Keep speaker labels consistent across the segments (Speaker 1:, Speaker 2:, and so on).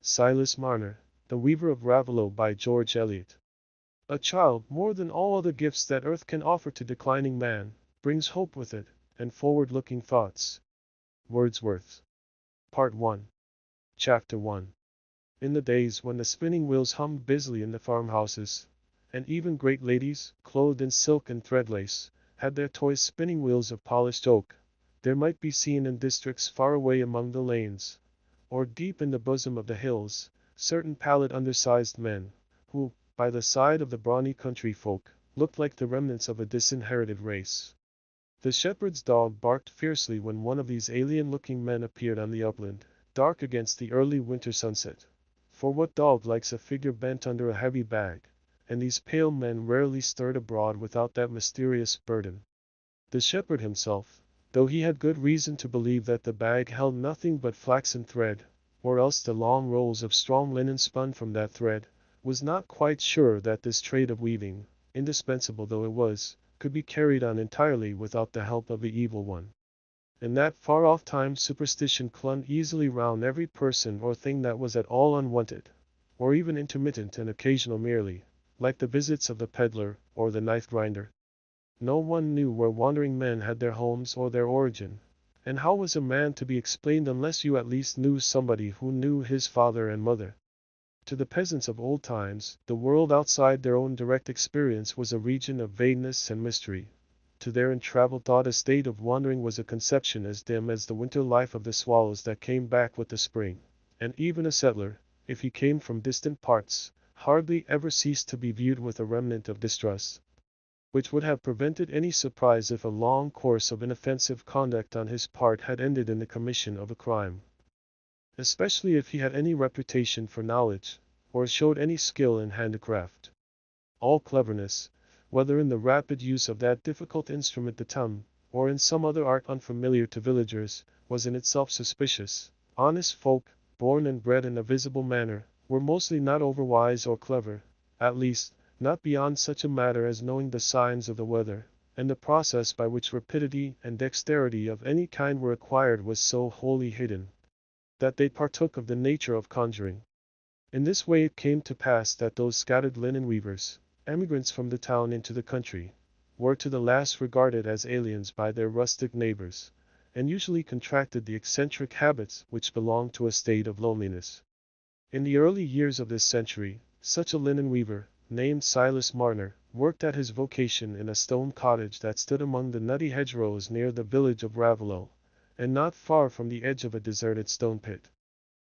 Speaker 1: Silas Marner, The Weaver of Raveloe by George Eliot. A child, more than all other gifts that earth can offer to declining man, brings hope with it, and forward-looking thoughts. Wordsworth. Part 1. Chapter 1. In the days when the spinning wheels hummed busily in the farmhouses, and even great ladies, clothed in silk and threadlace, had their toy spinning wheels of polished oak, there might be seen in districts far away among the lanes, or deep in the bosom of the hills, certain pallid undersized men, who, by the side of the brawny country folk, looked like the remnants of a disinherited race. The shepherd's dog barked fiercely when one of these alien-looking men appeared on the upland, dark against the early winter sunset. For what dog likes a figure bent under a heavy bag? And these pale men rarely stirred abroad without that mysterious burden. The shepherd himself, though he had good reason to believe that the bag held nothing but flaxen thread, or else the long rolls of strong linen spun from that thread, was not quite sure that this trade of weaving, indispensable though it was, could be carried on entirely without the help of the evil one. In that far-off time superstition clung easily round every person or thing that was at all unwonted, or even intermittent and occasional merely, like the visits of the peddler or the knife-grinder. No one knew where wandering men had their homes or their origin, and how was a man to be explained unless you at least knew somebody who knew his father and mother? To the peasants of old times, the world outside their own direct experience was a region of vagueness and mystery. To their untraveled thought a state of wandering was a conception as dim as the winter life of the swallows that came back with the spring, and even a settler, if he came from distant parts, hardly ever ceased to be viewed with a remnant of distrust, which would have prevented any surprise if a long course of inoffensive conduct on his part had ended in the commission of a crime. Especially if he had any reputation for knowledge, or showed any skill in handicraft. All cleverness, whether in the rapid use of that difficult instrument the tongue, or in some other art unfamiliar to villagers, was in itself suspicious. Honest folk, born and bred in a visible manner, were mostly not overwise or clever, at least, not beyond such a matter as knowing the signs of the weather, and the process by which rapidity and dexterity of any kind were acquired was so wholly hidden, that they partook of the nature of conjuring. In this way it came to pass that those scattered linen weavers, emigrants from the town into the country, were to the last regarded as aliens by their rustic neighbors, and usually contracted the eccentric habits which belong to a state of loneliness. In the early years of this century, such a linen weaver, named Silas Marner, worked at his vocation in a stone cottage that stood among the nutty hedgerows near the village of Raveloe, and not far from the edge of a deserted stone pit.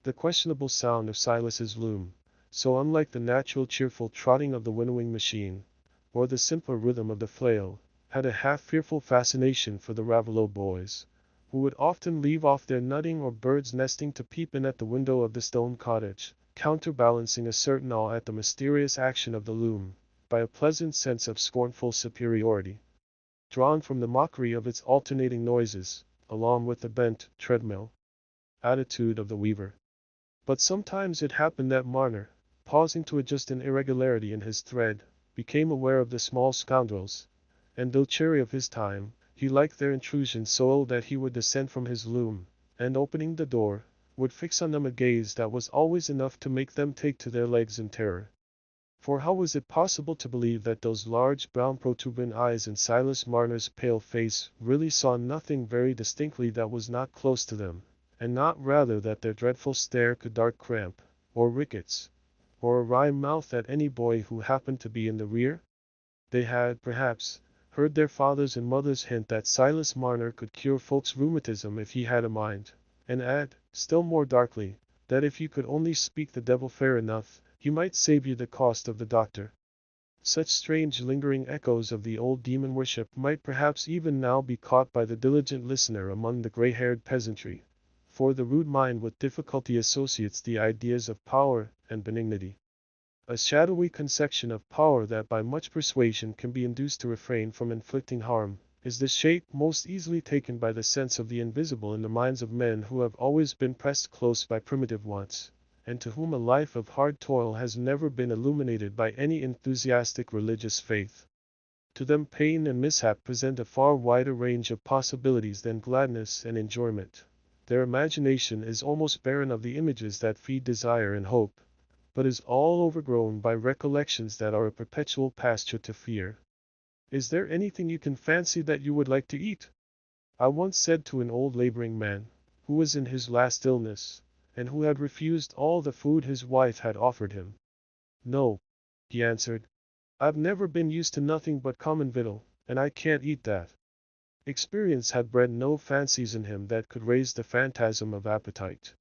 Speaker 1: The questionable sound of Silas's loom, so unlike the natural cheerful trotting of the winnowing machine, or the simpler rhythm of the flail, had a half-fearful fascination for the Raveloe boys, who would often leave off their nutting or birds nesting to peep in at the window of the stone cottage, counterbalancing a certain awe at the mysterious action of the loom, by a pleasant sense of scornful superiority, drawn from the mockery of its alternating noises, along with the bent, treadmill attitude of the weaver. But sometimes it happened that Marner, pausing to adjust an irregularity in his thread, became aware of the small scoundrels, and though chary of his time, he liked their intrusion so that he would descend from his loom, and opening the door, would fix on them a gaze that was always enough to make them take to their legs in terror. For how was it possible to believe that those large brown protuberant eyes in Silas Marner's pale face really saw nothing very distinctly that was not close to them, and not rather that their dreadful stare could dart cramp, or rickets, or a wry mouth at any boy who happened to be in the rear? They had, perhaps, heard their fathers and mothers hint that Silas Marner could cure folks' rheumatism if he had a mind, and add, still more darkly, that if you could only speak the devil fair enough, he might save you the cost of the doctor. Such strange lingering echoes of the old demon worship might perhaps even now be caught by the diligent listener among the gray-haired peasantry, for the rude mind with difficulty associates the ideas of power and benignity. A shadowy conception of power that by much persuasion can be induced to refrain from inflicting harm, is the shape most easily taken by the sense of the invisible in the minds of men who have always been pressed close by primitive wants, and to whom a life of hard toil has never been illuminated by any enthusiastic religious faith. To them pain and mishap present a far wider range of possibilities than gladness and enjoyment, Their imagination is almost barren of the images that feed desire and hope, but is all overgrown by recollections that are a perpetual pasture to fear. Is there anything you can fancy that you would like to eat? I once said to an old laboring man, who was in his last illness, and who had refused all the food his wife had offered him. No, he answered, I've never been used to nothing but common victual, and I can't eat that. Experience had bred no fancies in him that could raise the phantasm of appetite.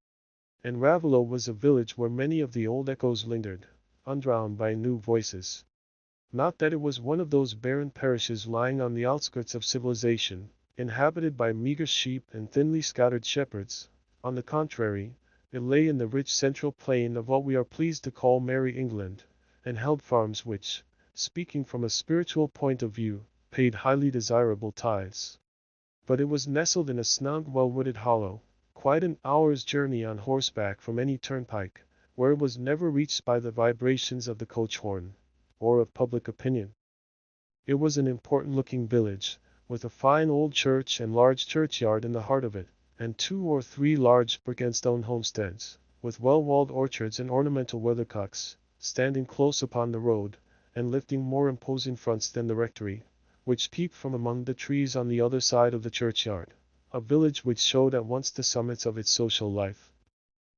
Speaker 1: And Raveloe was a village where many of the old echoes lingered, undrowned by new voices. Not that it was one of those barren parishes lying on the outskirts of civilization, inhabited by meager sheep and thinly scattered shepherds. On the contrary, it lay in the rich central plain of what we are pleased to call Merry England, and held farms which, speaking from a spiritual point of view, paid highly desirable tithes. But it was nestled in a snug, well-wooded hollow, quite an hour's journey on horseback from any turnpike, where it was never reached by the vibrations of the coach horn, or of public opinion. It was an important-looking village, with a fine old church and large churchyard in the heart of it, and 2 or 3 large brick-and-stone homesteads, with well-walled orchards and ornamental weathercocks, standing close upon the road, and lifting more imposing fronts than the rectory, which peeped from among the trees on the other side of the churchyard, a village which showed at once the summits of its social life,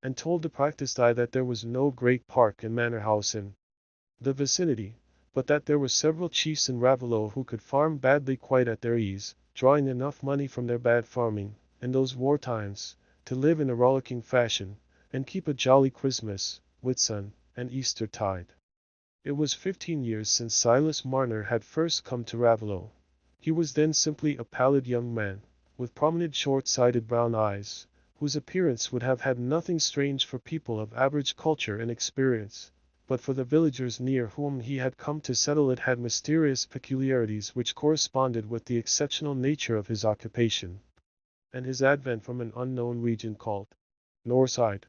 Speaker 1: and told the practiced eye that there was no great park and manor house in the vicinity, but that there were several chiefs in Raveloe who could farm badly quite at their ease, drawing enough money from their bad farming, in those war times, to live in a rollicking fashion, and keep a jolly Christmas, Whitsun, and Easter tide. It was 15 years since Silas Marner had first come to Raveloe. He was then simply a pallid young man, with prominent short-sighted brown eyes, whose appearance would have had nothing strange for people of average culture and experience, but for the villagers near whom he had come to settle it had mysterious peculiarities which corresponded with the exceptional nature of his occupation, and his advent from an unknown region called Northside.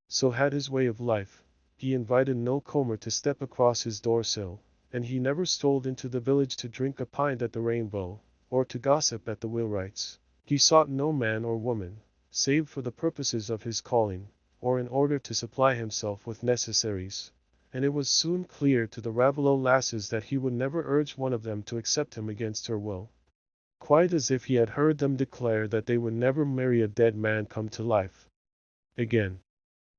Speaker 1: So had his way of life. He invited no comer to step across his door-sill, and he never strolled into the village to drink a pint at the Rainbow, or to gossip at the Wheelwrights. He sought no man or woman, save for the purposes of his calling, or in order to supply himself with necessaries, and it was soon clear to the Raveloe lasses that he would never urge one of them to accept him against her will. Quite as if he had heard them declare that they would never marry a dead man come to life again.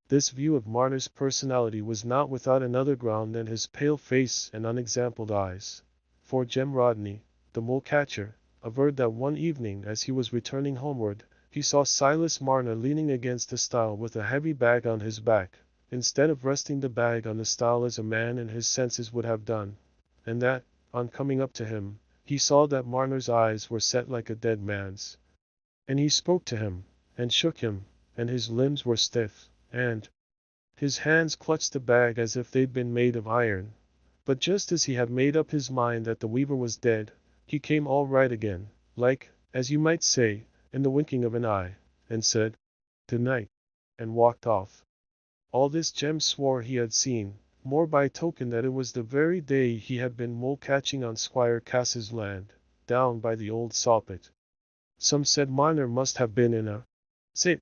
Speaker 1: This view of Marner's personality was not without another ground than his pale face and unexampled eyes, for Jem Rodney, the mole-catcher, averred that one evening as he was returning homeward, he saw Silas Marner leaning against a stile with a heavy bag on his back, instead of resting the bag on the stile as a man in his senses would have done, and that, on coming up to him, he saw that Marner's eyes were set like a dead man's. And he spoke to him, and shook him, and his limbs were stiff, and his hands clutched the bag as if they'd been made of iron. But just as he had made up his mind that the weaver was dead, he came all right again, like, as you might say, in the winking of an eye, and said, "Good night," and walked off. All this Jem swore he had seen, more by token that it was the very day he had been mole-catching on Squire Cass's land, down by the old sawpit. Some said Marner must have been in a sit,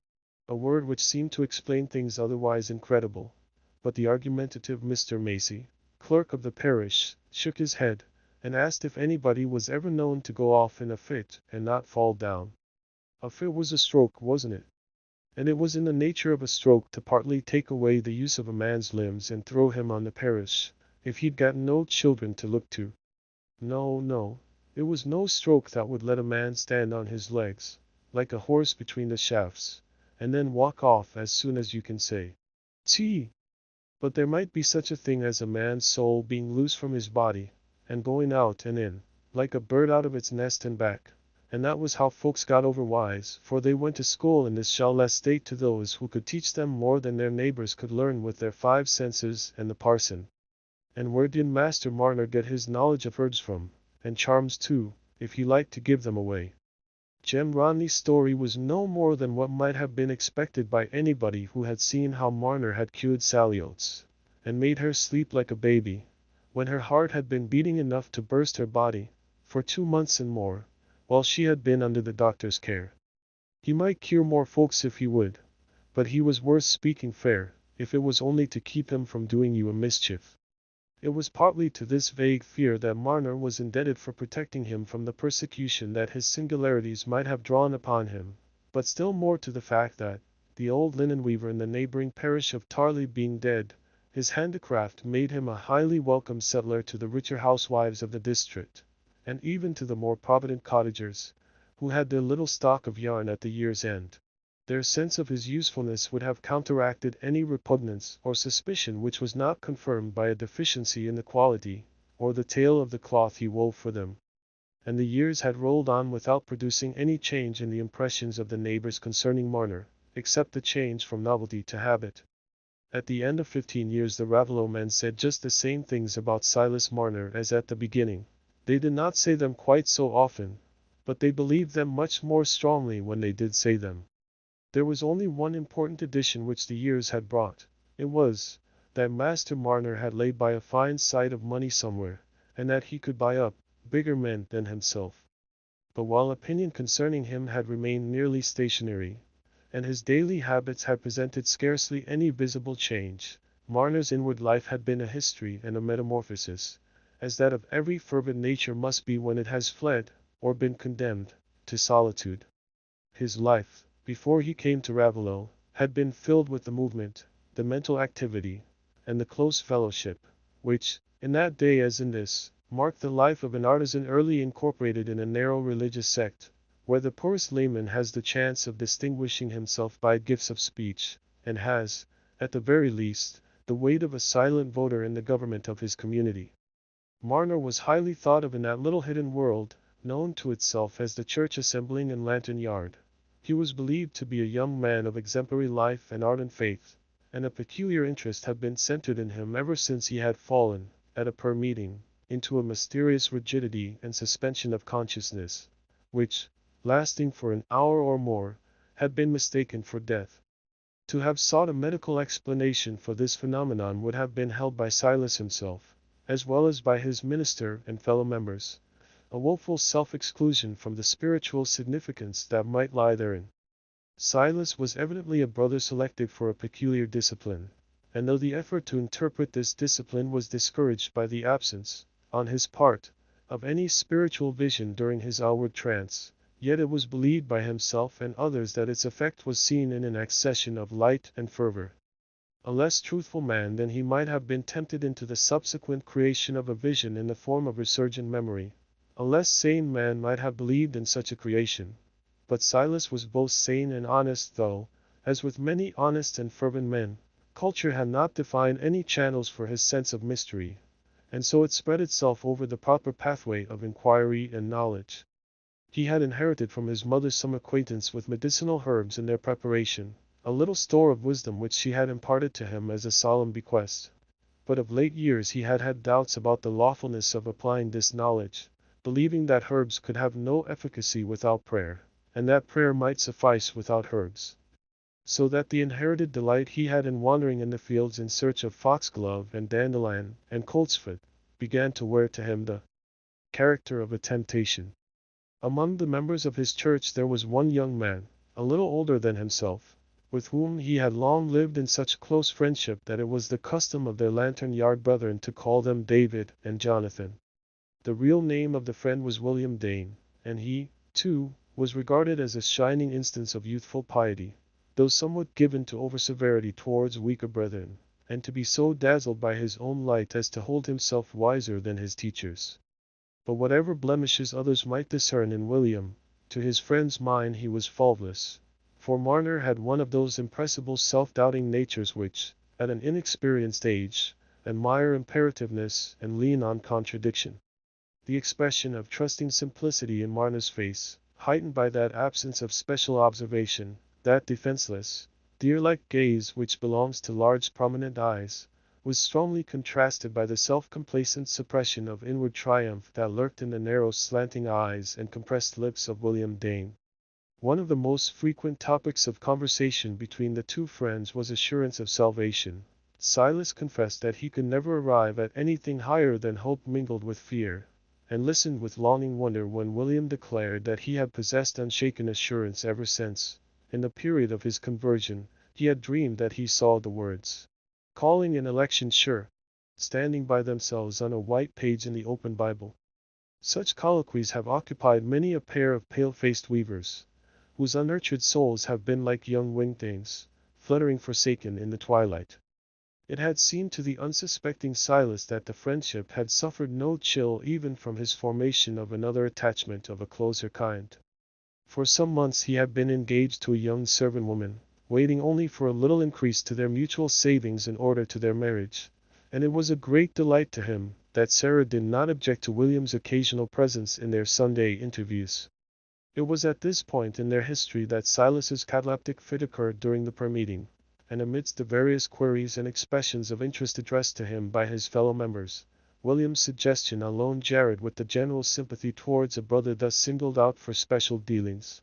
Speaker 1: a word which seemed to explain things otherwise incredible, but the argumentative Mr. Macy, clerk of the parish, shook his head, and asked if anybody was ever known to go off in a fit and not fall down. A fit was a stroke, wasn't it? And it was in the nature of a stroke to partly take away the use of a man's limbs and throw him on the parish, if he'd got no children to look to. No, it was no stroke that would let a man stand on his legs, like a horse between the shafts, and then walk off as soon as you can say, "Tee!" But there might be such a thing as a man's soul being loose from his body, and going out and in, like a bird out of its nest and back. And that was how folks got over wise, for they went to school in this shall state to those who could teach them more than their neighbors could learn with their 5 senses and the parson. And where did Master Marner get his knowledge of herbs from, and charms too, if he liked to give them away? Jem Rodney's story was no more than what might have been expected by anybody who had seen how Marner had cured Sally Oates, and made her sleep like a baby, when her heart had been beating enough to burst her body, for 2 months and more, while she had been under the doctor's care. He might cure more folks if he would, but he was worth speaking fair, if it was only to keep him from doing you a mischief. It was partly to this vague fear that Marner was indebted for protecting him from the persecution that his singularities might have drawn upon him, but still more to the fact that, the old linen weaver in the neighboring parish of Tarley being dead, his handicraft made him a highly welcome settler to the richer housewives of the district, and even to the more provident cottagers, who had their little stock of yarn at the year's end. Their sense of his usefulness would have counteracted any repugnance or suspicion which was not confirmed by a deficiency in the quality, or the tale of the cloth he wove for them. And the years had rolled on without producing any change in the impressions of the neighbors concerning Marner, except the change from novelty to habit. At the end of 15 years the Raveloe men said just the same things about Silas Marner as at the beginning. They did not say them quite so often, but they believed them much more strongly when they did say them. There was only one important addition which the years had brought. It was, that Master Marner had laid by a fine sight of money somewhere, and that he could buy up bigger men than himself. But while opinion concerning him had remained nearly stationary, and his daily habits had presented scarcely any visible change, Marner's inward life had been a history and a metamorphosis, as that of every fervent nature must be when it has fled, or been condemned, to solitude. His life, before he came to Raveloe, had been filled with the movement, the mental activity, and the close fellowship, which, in that day as in this, marked the life of an artisan early incorporated in a narrow religious sect, where the poorest layman has the chance of distinguishing himself by gifts of speech, and has, at the very least, the weight of a silent voter in the government of his community. Marner was highly thought of in that little hidden world, known to itself as the church assembling and lantern yard. He was believed to be a young man of exemplary life and ardent faith, and a peculiar interest had been centered in him ever since he had fallen, at a prayer meeting, into a mysterious rigidity and suspension of consciousness, which, lasting for an hour or more, had been mistaken for death. To have sought a medical explanation for this phenomenon would have been held by Silas himself, as well as by his minister and fellow members, a woeful self-exclusion from the spiritual significance that might lie therein. Silas was evidently a brother selected for a peculiar discipline, and though the effort to interpret this discipline was discouraged by the absence, on his part, of any spiritual vision during his outward trance, yet it was believed by himself and others that its effect was seen in an accession of light and fervor. A less truthful man than he might have been tempted into the subsequent creation of a vision in the form of resurgent memory. A less sane man might have believed in such a creation. But Silas was both sane and honest though, as with many honest and fervent men, culture had not defined any channels for his sense of mystery, and so it spread itself over the proper pathway of inquiry and knowledge. He had inherited from his mother some acquaintance with medicinal herbs and their preparation, a little store of wisdom which she had imparted to him as a solemn bequest. But of late years he had had doubts about the lawfulness of applying this knowledge, believing that herbs could have no efficacy without prayer, and that prayer might suffice without herbs. So that the inherited delight he had in wandering in the fields in search of foxglove and dandelion and coltsfoot began to wear to him the character of a temptation. Among the members of his church there was one young man, a little older than himself, with whom he had long lived in such close friendship that it was the custom of their lantern-yard brethren to call them David and Jonathan. The real name of the friend was William Dane, and he, too, was regarded as a shining instance of youthful piety, though somewhat given to over-severity towards weaker brethren, and to be so dazzled by his own light as to hold himself wiser than his teachers. But whatever blemishes others might discern in William, to his friend's mind he was faultless, for Marner had one of those impressible self-doubting natures which, at an inexperienced age, admire imperativeness and lean on contradiction. The expression of trusting simplicity in Marner's face, heightened by that absence of special observation, that defenseless, deer-like gaze which belongs to large prominent eyes, was strongly contrasted by the self-complacent suppression of inward triumph that lurked in the narrow slanting eyes and compressed lips of William Dane. One of the most frequent topics of conversation between the two friends was assurance of salvation. Silas confessed that he could never arrive at anything higher than hope mingled with fear, and listened with longing wonder when William declared that he had possessed unshaken assurance ever since, in the period of his conversion, he had dreamed that he saw the words, "Calling and election sure," standing by themselves on a white page in the open Bible. Such colloquies have occupied many a pair of pale-faced weavers, whose unnurtured souls have been like young winged things, fluttering forsaken in the twilight. It had seemed to the unsuspecting Silas that the friendship had suffered no chill even from his formation of another attachment of a closer kind. For some months he had been engaged to a young servant woman, waiting only for a little increase to their mutual savings in order to their marriage, and it was a great delight to him that Sarah did not object to William's occasional presence in their Sunday interviews. It was at this point in their history that Silas's cataleptic fit occurred during the prayer meeting, and amidst the various queries and expressions of interest addressed to him by his fellow members, William's suggestion alone jarred with the general sympathy towards a brother thus singled out for special dealings.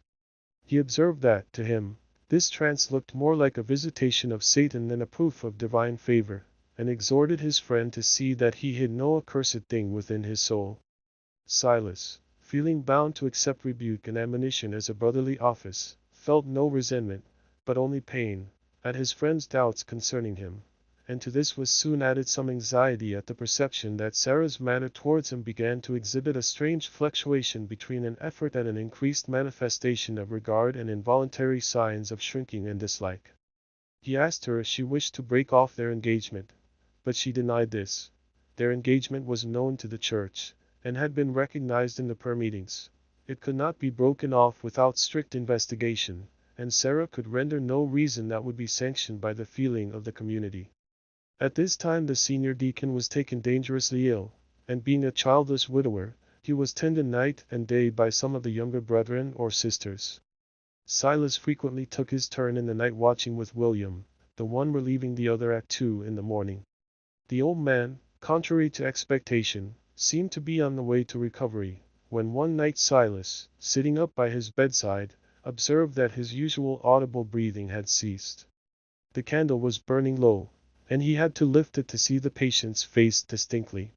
Speaker 1: He observed that, to him, this trance looked more like a visitation of Satan than a proof of divine favor, and exhorted his friend to see that he hid no accursed thing within his soul. Silas, feeling bound to accept rebuke and admonition as a brotherly office, felt no resentment, but only pain, at his friend's doubts concerning him, and to this was soon added some anxiety at the perception that Sarah's manner towards him began to exhibit a strange fluctuation between an effort and an increased manifestation of regard and involuntary signs of shrinking and dislike. He asked her if she wished to break off their engagement, but she denied this. Their engagement was known to the church, and had been recognized in the prayer meetings. It could not be broken off without strict investigation, and Sarah could render no reason that would be sanctioned by the feeling of the community. At this time the senior deacon was taken dangerously ill, and being a childless widower, he was tended night and day by some of the younger brethren or sisters. Silas frequently took his turn in the night watching with William, the one relieving the other at 2 in the morning. The old man, contrary to expectation, seemed to be on the way to recovery, when one night Silas, sitting up by his bedside, observed that his usual audible breathing had ceased. The candle was burning low, and he had to lift it to see the patient's face distinctly.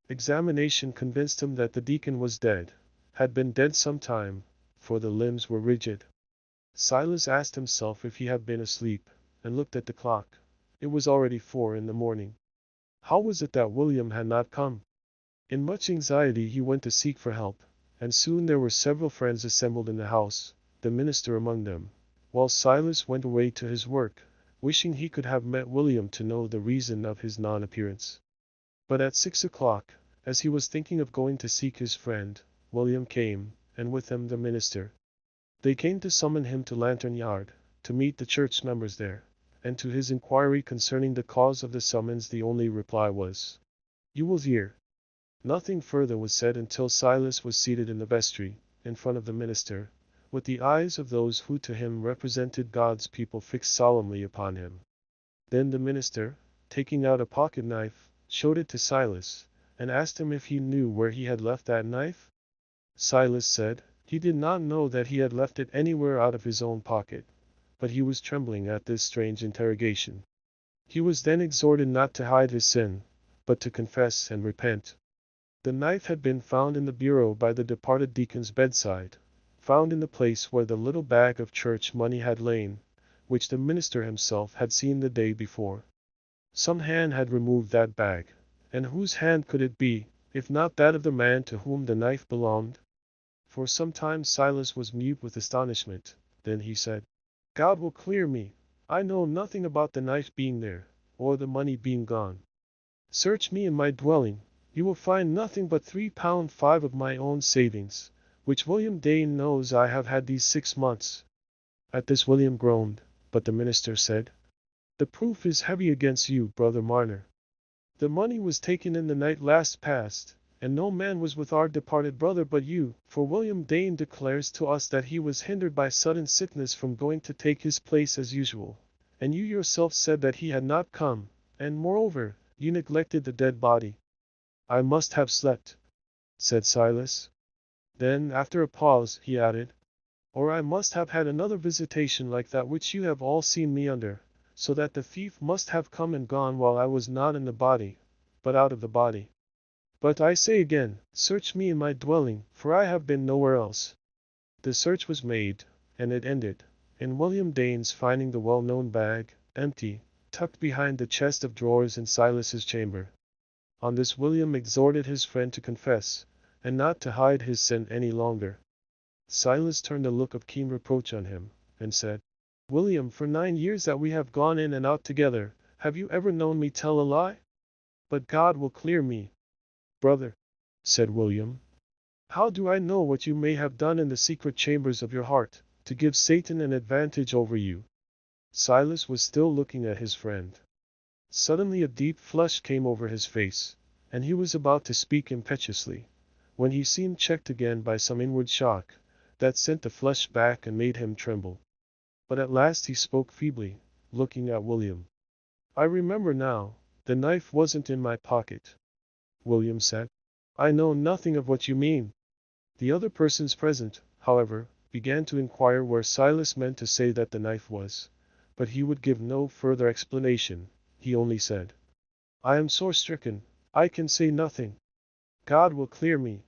Speaker 1: Examination convinced him that the deacon was dead, had been dead some time, for the limbs were rigid. Silas asked himself if he had been asleep, and looked at the clock. It was already 4 in the morning. How was it that William had not come? In much anxiety he went to seek for help, and soon there were several friends assembled in the house, the minister among them, while Silas went away to his work, wishing he could have met William to know the reason of his non-appearance. But at 6 o'clock, as he was thinking of going to seek his friend, William came, and with him the minister. They came to summon him to Lantern Yard, to meet the church members there, and to his inquiry concerning the cause of the summons the only reply was, "You will hear." Nothing further was said until Silas was seated in the vestry, in front of the minister, with the eyes of those who to him represented God's people fixed solemnly upon him. Then the minister, taking out a pocket knife, showed it to Silas, and asked him if he knew where he had left that knife. Silas said he did not know that he had left it anywhere out of his own pocket, but he was trembling at this strange interrogation. He was then exhorted not to hide his sin, but to confess and repent. The knife had been found in the bureau by the departed deacon's bedside, found in the place where the little bag of church money had lain, which the minister himself had seen the day before. Some hand had removed that bag, and whose hand could it be, if not that of the man to whom the knife belonged? For some time Silas was mute with astonishment. Then he said, "God will clear me. I know nothing about the knife being there, or the money being gone. Search me in my dwelling. You will find nothing but £3.5 of my own savings, which William Dane knows I have had these 6 months." At this William groaned, but the minister said, "The proof is heavy against you, Brother Marner. The money was taken in the night last past, and no man was with our departed brother but you, for William Dane declares to us that he was hindered by sudden sickness from going to take his place as usual, and you yourself said that he had not come, and moreover, you neglected the dead body." "I must have slept," said Silas. Then, after a pause, he added, "or I must have had another visitation like that which you have all seen me under, so that the thief must have come and gone while I was not in the body, but out of the body." But I say again, search me in my dwelling, for I have been nowhere else. The search was made, and it ended in William Dane's finding the well-known bag, empty, tucked behind the chest of drawers in Silas's chamber. On this William exhorted his friend to confess, and not to hide his sin any longer. Silas turned a look of keen reproach on him, and said, William, for 9 years that we have gone in and out together, have you ever known me tell a lie? But God will clear me. Brother, said William, how do I know what you may have done in the secret chambers of your heart, to give Satan an advantage over you? Silas was still looking at his friend. Suddenly a deep flush came over his face, and he was about to speak impetuously, when he seemed checked again by some inward shock, that sent the flush back and made him tremble. But at last he spoke feebly, looking at William. I remember now, the knife wasn't in my pocket. William said, I know nothing of what you mean. The other persons present, however, began to inquire where Silas meant to say that the knife was, but he would give no further explanation. He only said, I am sore stricken, I can say nothing. God will clear me.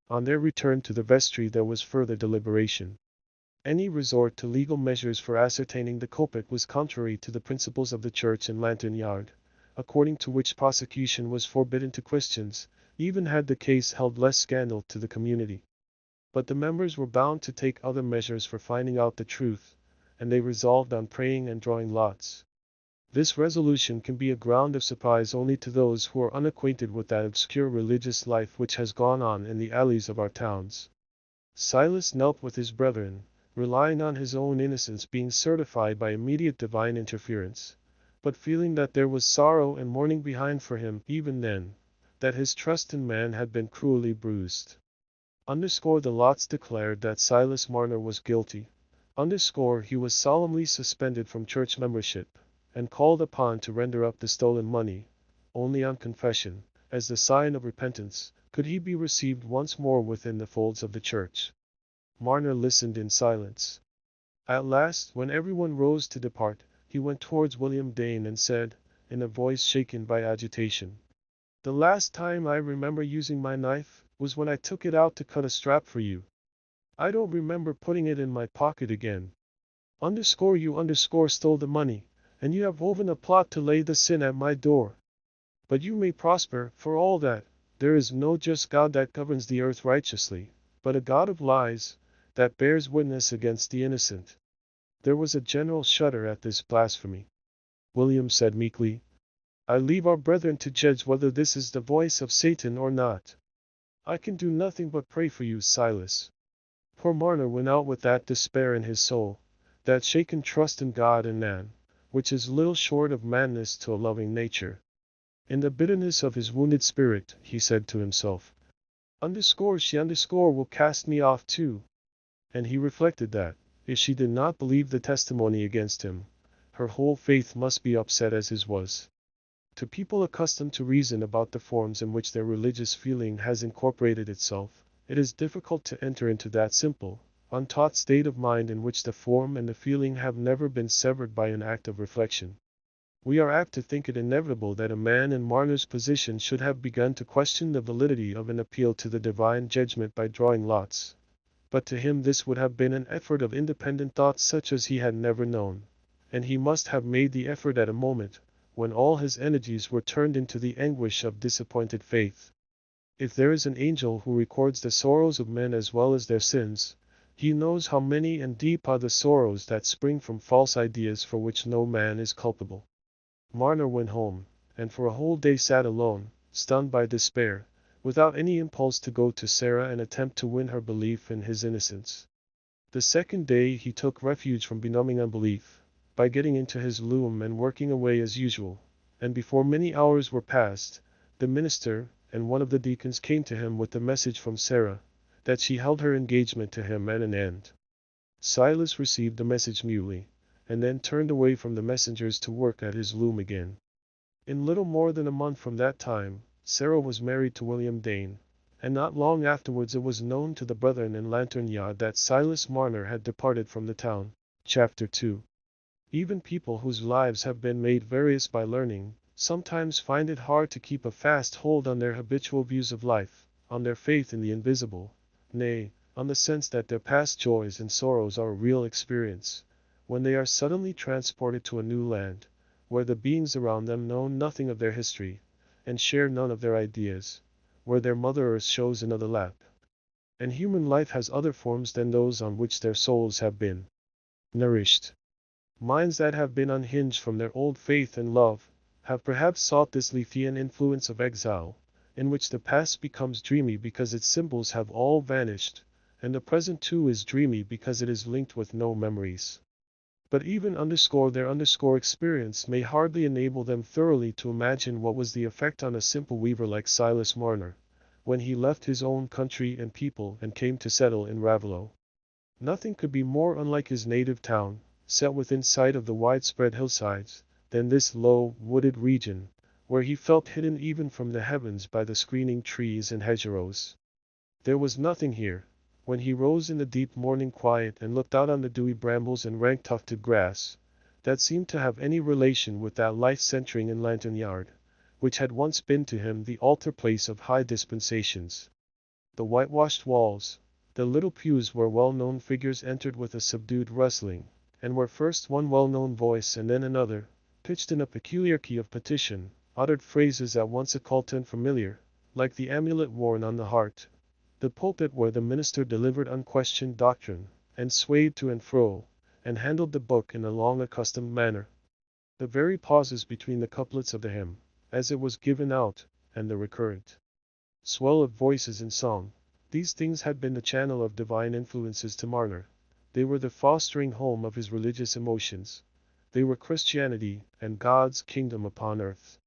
Speaker 1: On their return to the vestry there was further deliberation. Any resort to legal measures for ascertaining the culprit was contrary to the principles of the church in Lantern Yard, according to which prosecution was forbidden to Christians, even had the case held less scandal to the community. But the members were bound to take other measures for finding out the truth, and they resolved on praying and drawing lots. This resolution can be a ground of surprise only to those who are unacquainted with that obscure religious life which has gone on in the alleys of our towns. Silas knelt with his brethren, relying on his own innocence being certified by immediate divine interference, but feeling that there was sorrow and mourning behind for him even then, that his trust in man had been cruelly bruised. The lots declared that Silas Marner was guilty. He was solemnly suspended from church membership, and called upon to render up the stolen money. Only on confession, as the sign of repentance, could he be received once more within the folds of the church. Marner listened in silence. At last, when everyone rose to depart, he went towards William Dane and said, in a voice shaken by agitation, the last time I remember using my knife was when I took it out to cut a strap for you. I don't remember putting it in my pocket again. You stole the money, and you have woven a plot to lay the sin at my door. But you may prosper, for all that. There is no just God that governs the earth righteously, but a God of lies, that bears witness against the innocent. There was a general shudder at this blasphemy. William said meekly, I leave our brethren to judge whether this is the voice of Satan or not. I can do nothing but pray for you, Silas. Poor Marner went out with that despair in his soul, that shaken trust in God and man, which is little short of madness to a loving nature. In the bitterness of his wounded spirit, he said to himself, she will cast me off too. And he reflected that, if she did not believe the testimony against him, her whole faith must be upset as his was. To people accustomed to reason about the forms in which their religious feeling has incorporated itself, it is difficult to enter into that simple, untaught state of mind in which the form and the feeling have never been severed by an act of reflection. We are apt to think it inevitable that a man in Marner's position should have begun to question the validity of an appeal to the divine judgment by drawing lots. But to him this would have been an effort of independent thought such as he had never known, and he must have made the effort at a moment when all his energies were turned into the anguish of disappointed faith. If there is an angel who records the sorrows of men as well as their sins, he knows how many and deep are the sorrows that spring from false ideas for which no man is culpable. Marner went home, and for a whole day sat alone, stunned by despair, without any impulse to go to Sarah and attempt to win her belief in his innocence. The second day he took refuge from benumbing unbelief, by getting into his loom and working away as usual, and before many hours were past, the minister and one of the deacons came to him with the message from Sarah, that she held her engagement to him at an end. Silas received the message mutely, and then turned away from the messengers to work at his loom again. In little more than a month from that time, Sarah was married to William Dane, and not long afterwards it was known to the brethren in Lantern Yard that Silas Marner had departed from the town. Chapter 2. Even people whose lives have been made various by learning, sometimes find it hard to keep a fast hold on their habitual views of life, on their faith in the invisible, nay, on the sense that their past joys and sorrows are a real experience, when they are suddenly transported to a new land, where the beings around them know nothing of their history, and share none of their ideas, where their Mother Earth shows another lap, and human life has other forms than those on which their souls have been nourished. Minds that have been unhinged from their old faith and love, have perhaps sought this Lethean influence of exile, in which the past becomes dreamy because its symbols have all vanished, and the present too is dreamy because it is linked with no memories. But even their experience may hardly enable them thoroughly to imagine what was the effect on a simple weaver like Silas Marner, when he left his own country and people and came to settle in Raveloe. Nothing could be more unlike his native town, set within sight of the widespread hillsides, than this low, wooded region, where he felt hidden even from the heavens by the screening trees and hedgerows. There was nothing here, when he rose in the deep morning quiet and looked out on the dewy brambles and rank-tufted grass, that seemed to have any relation with that life centering in Lantern Yard, which had once been to him the altar place of high dispensations. The whitewashed walls, the little pews where well-known figures entered with a subdued rustling, and where first one well-known voice and then another, pitched in a peculiar key of petition, uttered phrases at once occult and familiar, like the amulet worn on the heart. The pulpit where the minister delivered unquestioned doctrine, and swayed to and fro, and handled the book in a long accustomed manner. The very pauses between the couplets of the hymn, as it was given out, and the recurrent swell of voices in song, these things had been the channel of divine influences to Marner. They were the fostering home of his religious emotions. They were Christianity and God's kingdom upon earth.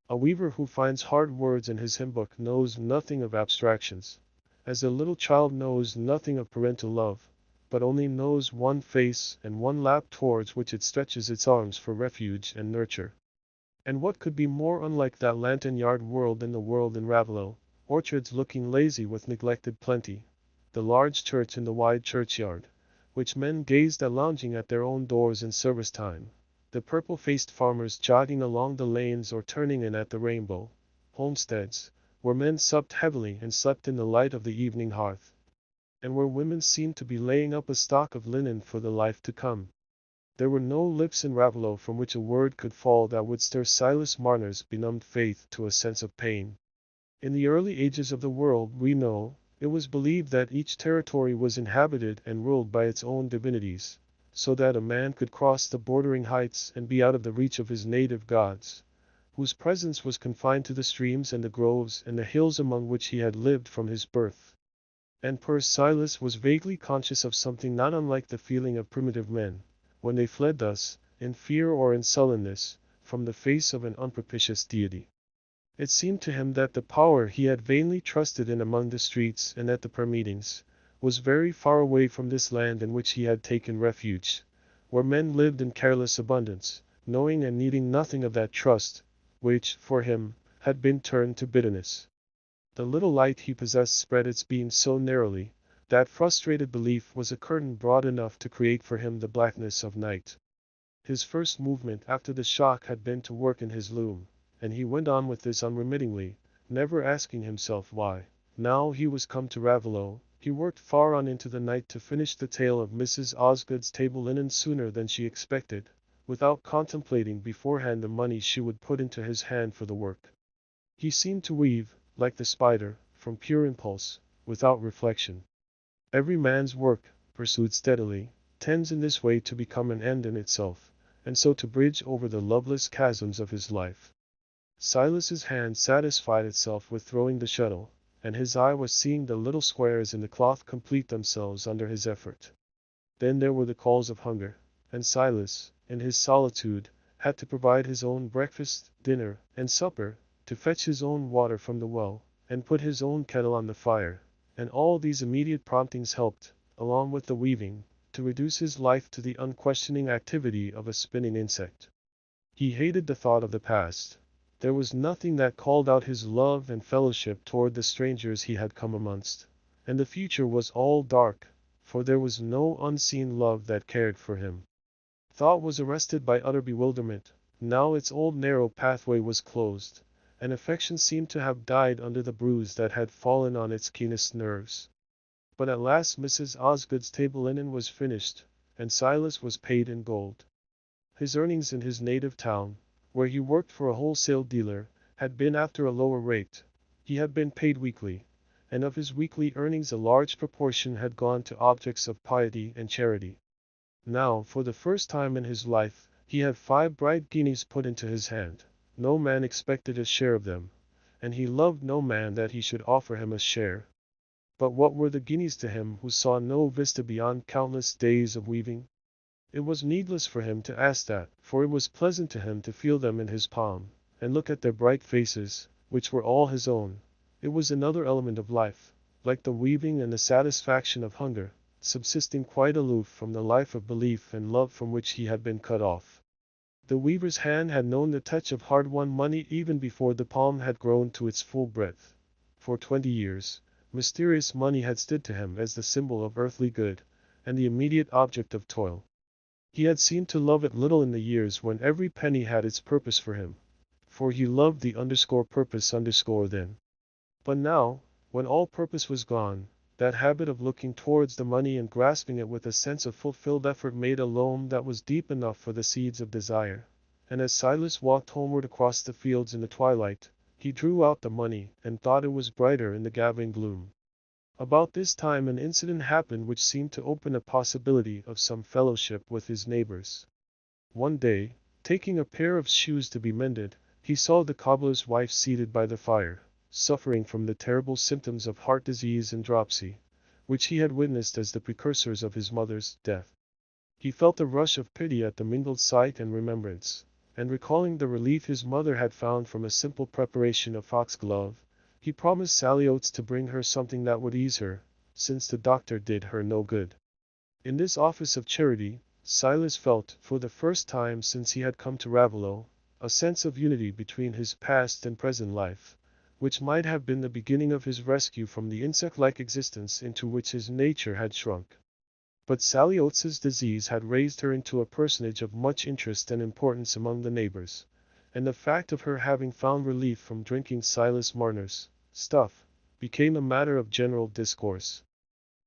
Speaker 1: A weaver who finds hard words in his hymn book knows nothing of abstractions, as a little child knows nothing of parental love, but only knows one face and one lap towards which it stretches its arms for refuge and nurture. And what could be more unlike that Lantern Yard world than the world in Raveloe, orchards looking lazy with neglected plenty, the large church in the wide churchyard, which men gazed at lounging at their own doors in service time, the purple-faced farmers jogging along the lanes or turning in at the Rainbow, homesteads, where men supped heavily and slept in the light of the evening hearth, and where women seemed to be laying up a stock of linen for the life to come. There were no lips in Raveloe from which a word could fall that would stir Silas Marner's benumbed faith to a sense of pain. In the early ages of the world, we know, it was believed that each territory was inhabited and ruled by its own divinities, so that a man could cross the bordering heights and be out of the reach of his native gods, whose presence was confined to the streams and the groves and the hills among which he had lived from his birth. And poor Silas was vaguely conscious of something not unlike the feeling of primitive men, when they fled thus, in fear or in sullenness, from the face of an unpropitious deity. It seemed to him that the power he had vainly trusted in among the streets and at the prayer meetings was very far away from this land in which he had taken refuge, where men lived in careless abundance, knowing and needing nothing of that trust, which, for him, had been turned to bitterness. The little light he possessed spread its beams so narrowly, that frustrated belief was a curtain broad enough to create for him the blackness of night. His first movement after the shock had been to work in his loom, and he went on with this unremittingly, never asking himself why. Now he was come to Raveloe, he worked far on into the night to finish the tale of Mrs. Osgood's table linen sooner than she expected, without contemplating beforehand the money she would put into his hand for the work. He seemed to weave, like the spider, from pure impulse, without reflection. Every man's work, pursued steadily, tends in this way to become an end in itself, and so to bridge over the loveless chasms of his life. Silas's hand satisfied itself with throwing the shuttle, and his eye was seeing the little squares in the cloth complete themselves under his effort. Then there were the calls of hunger, and Silas, in his solitude, had to provide his own breakfast, dinner, and supper, to fetch his own water from the well, and put his own kettle on the fire, and all these immediate promptings helped, along with the weaving, to reduce his life to the unquestioning activity of a spinning insect. He hated the thought of the past. There was nothing that called out his love and fellowship toward the strangers he had come amongst, and the future was all dark, for there was no unseen love that cared for him. Thought was arrested by utter bewilderment, Now its old narrow pathway was closed, and affection seemed to have died under the bruise that had fallen on its keenest nerves. But at last Mrs. Osgood's table linen was finished, and Silas was paid in gold. His earnings in his native town, where he worked for a wholesale dealer, had been after a lower rate. He had been paid weekly, and of his weekly earnings a large proportion had gone to objects of piety and charity. Now, for the first time in his life, he had 5 bright guineas put into his hand. No man expected a share of them, and he loved no man that he should offer him a share. But what were the guineas to him who saw no vista beyond countless days of weaving? It was needless for him to ask that, for it was pleasant to him to feel them in his palm, and look at their bright faces, which were all his own. It was another element of life, like the weaving and the satisfaction of hunger, subsisting quite aloof from the life of belief and love from which he had been cut off. The weaver's hand had known the touch of hard-won money even before the palm had grown to its full breadth. For 20 years, mysterious money had stood to him as the symbol of earthly good, and the immediate object of toil. He had seemed to love it little in the years when every penny had its purpose for him, for he loved the _purpose_ then. But now, when all purpose was gone, that habit of looking towards the money and grasping it with a sense of fulfilled effort made a loam that was deep enough for the seeds of desire. And as Silas walked homeward across the fields in the twilight, he drew out the money and thought it was brighter in the gathering gloom. About this time an incident happened which seemed to open a possibility of some fellowship with his neighbors. One day, taking a pair of shoes to be mended, he saw the cobbler's wife seated by the fire, suffering from the terrible symptoms of heart disease and dropsy, which he had witnessed as the precursors of his mother's death. He felt a rush of pity at the mingled sight and remembrance, and recalling the relief his mother had found from a simple preparation of foxglove, he promised Sally Oates to bring her something that would ease her, since the doctor did her no good. In this office of charity, Silas felt, for the first time since he had come to Raveloe, a sense of unity between his past and present life, which might have been the beginning of his rescue from the insect-like existence into which his nature had shrunk. But Sally Oates's disease had raised her into a personage of much interest and importance among the neighbors, and the fact of her having found relief from drinking Silas Marner's stuff became a matter of general discourse.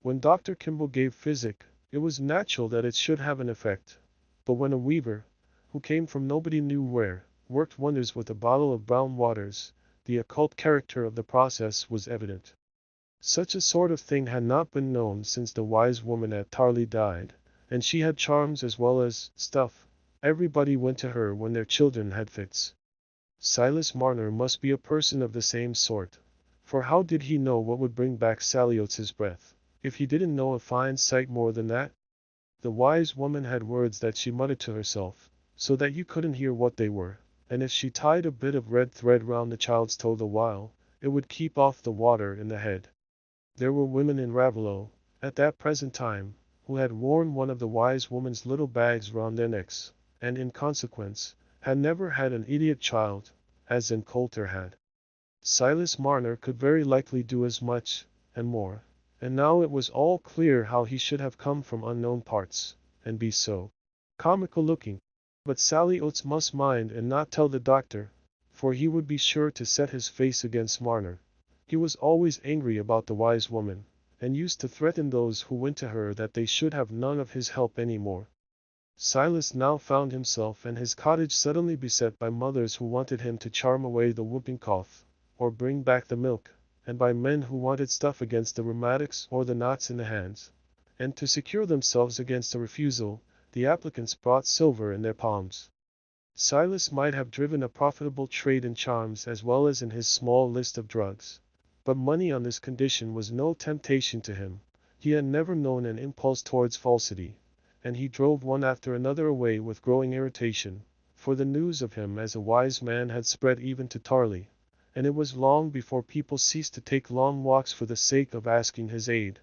Speaker 1: When Dr. Kimball gave physic, it was natural that it should have an effect, but when a weaver, who came from nobody knew where, worked wonders with a bottle of brown waters, the occult character of the process was evident. Such a sort of thing had not been known since the wise woman at Tarley died, and she had charms as well as stuff. Everybody went to her when their children had fits. Silas Marner must be a person of the same sort, for how did he know what would bring back Sally Oates's breath, if he didn't know a fine sight more than that? The wise woman had words that she muttered to herself, so that you couldn't hear what they were, and if she tied a bit of red thread round the child's toe the while, it would keep off the water in the head. There were women in Raveloe, at that present time, who had worn one of the wise woman's little bags round their necks, and in consequence, had never had an idiot child, as in Coulter had. Silas Marner could very likely do as much, and more, and now it was all clear how he should have come from unknown parts, and be so comical looking. But Sally Oates must mind and not tell the doctor, for he would be sure to set his face against Marner. He was always angry about the wise woman, and used to threaten those who went to her that they should have none of his help any more. Silas now found himself and his cottage suddenly beset by mothers who wanted him to charm away the whooping cough, or bring back the milk, and by men who wanted stuff against the rheumatics or the knots in the hands, and to secure themselves against a refusal, the applicants brought silver in their palms. Silas might have driven a profitable trade in charms as well as in his small list of drugs, but money on this condition was no temptation to him. He had never known an impulse towards falsity, and he drove one after another away with growing irritation, for the news of him as a wise man had spread even to Tarley, and it was long before people ceased to take long walks for the sake of asking his aid.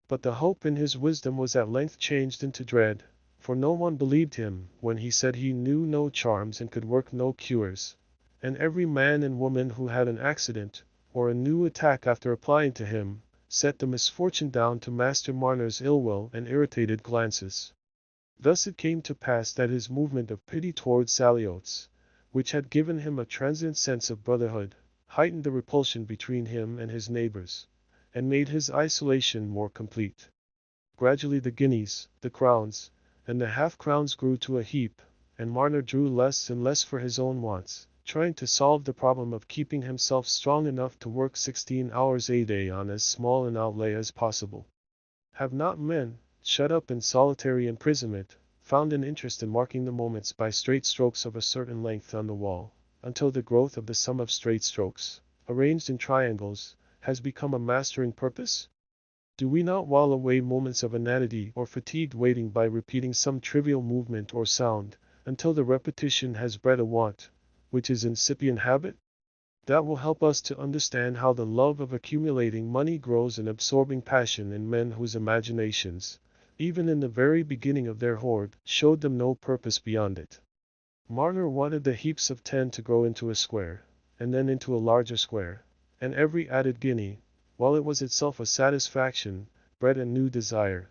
Speaker 1: But the hope in his wisdom was at length changed into dread, for no one believed him when he said he knew no charms and could work no cures, and every man and woman who had an accident, or a new attack after applying to him, set the misfortune down to Master Marner's ill will and irritated glances. Thus it came to pass that his movement of pity towards Saliotes, which had given him a transient sense of brotherhood, heightened the repulsion between him and his neighbors, and made his isolation more complete. Gradually the guineas, the crowns, and the half-crowns grew to a heap, and Marner drew less and less for his own wants, trying to solve the problem of keeping himself strong enough to work 16 hours a day on as small an outlay as possible. Have not men, shut up in solitary imprisonment, found an interest in marking the moments by straight strokes of a certain length on the wall, until the growth of the sum of straight strokes, arranged in triangles, has become a mastering purpose? Do we not while away moments of inanity or fatigued waiting by repeating some trivial movement or sound, until the repetition has bred a want, which is incipient habit? That will help us to understand how the love of accumulating money grows an absorbing passion in men whose imaginations, even in the very beginning of their hoard, showed them no purpose beyond it. Marner wanted the heaps of 10 to grow into a square, and then into a larger square, and every added guinea, while it was itself a satisfaction, bred a new desire.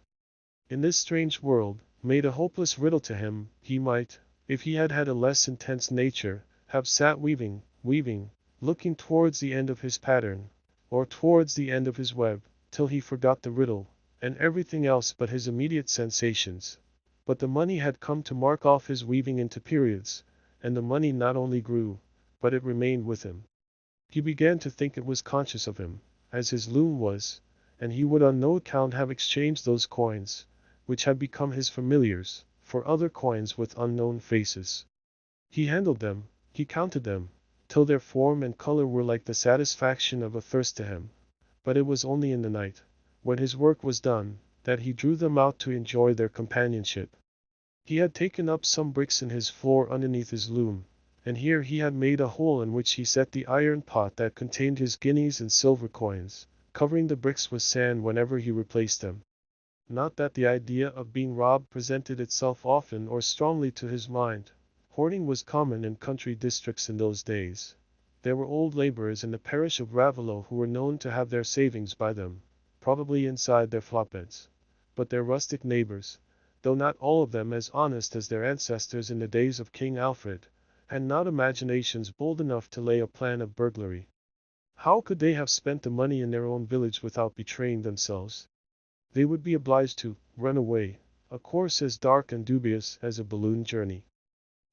Speaker 1: In this strange world, made a hopeless riddle to him, he might, if he had had a less intense nature, have sat weaving, looking towards the end of his pattern, or towards the end of his web, till he forgot the riddle, and everything else but his immediate sensations. But the money had come to mark off his weaving into periods, and the money not only grew, but it remained with him. He began to think it was conscious of him, as his loom was, and he would on no account have exchanged those coins, which had become his familiars, for other coins with unknown faces. He handled them, he counted them, till their form and color were like the satisfaction of a thirst to him. But it was only in the night, when his work was done, that he drew them out to enjoy their companionship. He had taken up some bricks in his floor underneath his loom, and here he had made a hole in which he set the iron pot that contained his guineas and silver coins, covering the bricks with sand whenever he replaced them. Not that the idea of being robbed presented itself often or strongly to his mind. Hoarding was common in country districts in those days. There were old laborers in the parish of Raveloe who were known to have their savings by them, probably inside their flopbeds. But their rustic neighbors, though not all of them as honest as their ancestors in the days of King Alfred, had not imaginations bold enough to lay a plan of burglary. How could they have spent the money in their own village without betraying themselves? They would be obliged to run away, a course as dark and dubious as a balloon journey.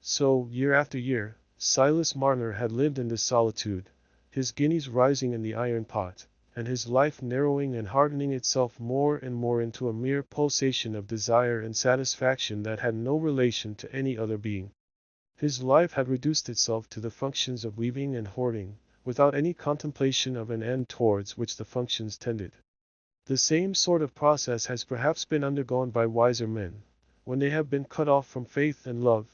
Speaker 1: So, year after year, Silas Marner had lived in this solitude, his guineas rising in the iron pot, and his life narrowing and hardening itself more and more into a mere pulsation of desire and satisfaction that had no relation to any other being. His life had reduced itself to the functions of weaving and hoarding, without any contemplation of an end towards which the functions tended. The same sort of process has perhaps been undergone by wiser men, when they have been cut off from faith and love,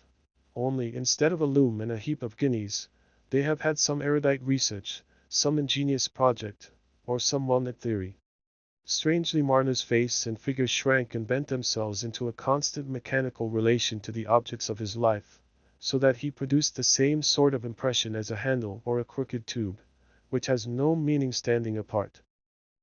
Speaker 1: only instead of a loom and a heap of guineas, they have had some erudite research, some ingenious project, or some well-knit theory. Strangely Marner's face and figure shrank and bent themselves into a constant mechanical relation to the objects of his life, so that he produced the same sort of impression as a handle or a crooked tube, which has no meaning standing apart.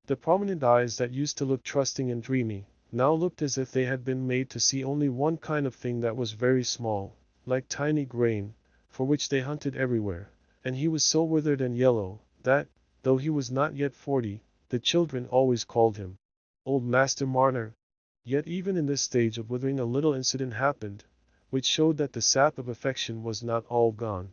Speaker 1: The prominent eyes that used to look trusting and dreamy, now looked as if they had been made to see only one kind of thing that was very small, like tiny grain, for which they hunted everywhere, and he was so withered and yellow, that, though he was not yet 40, the children always called him Old Master Marner. Yet even in this stage of withering a little incident happened, which showed that the sap of affection was not all gone.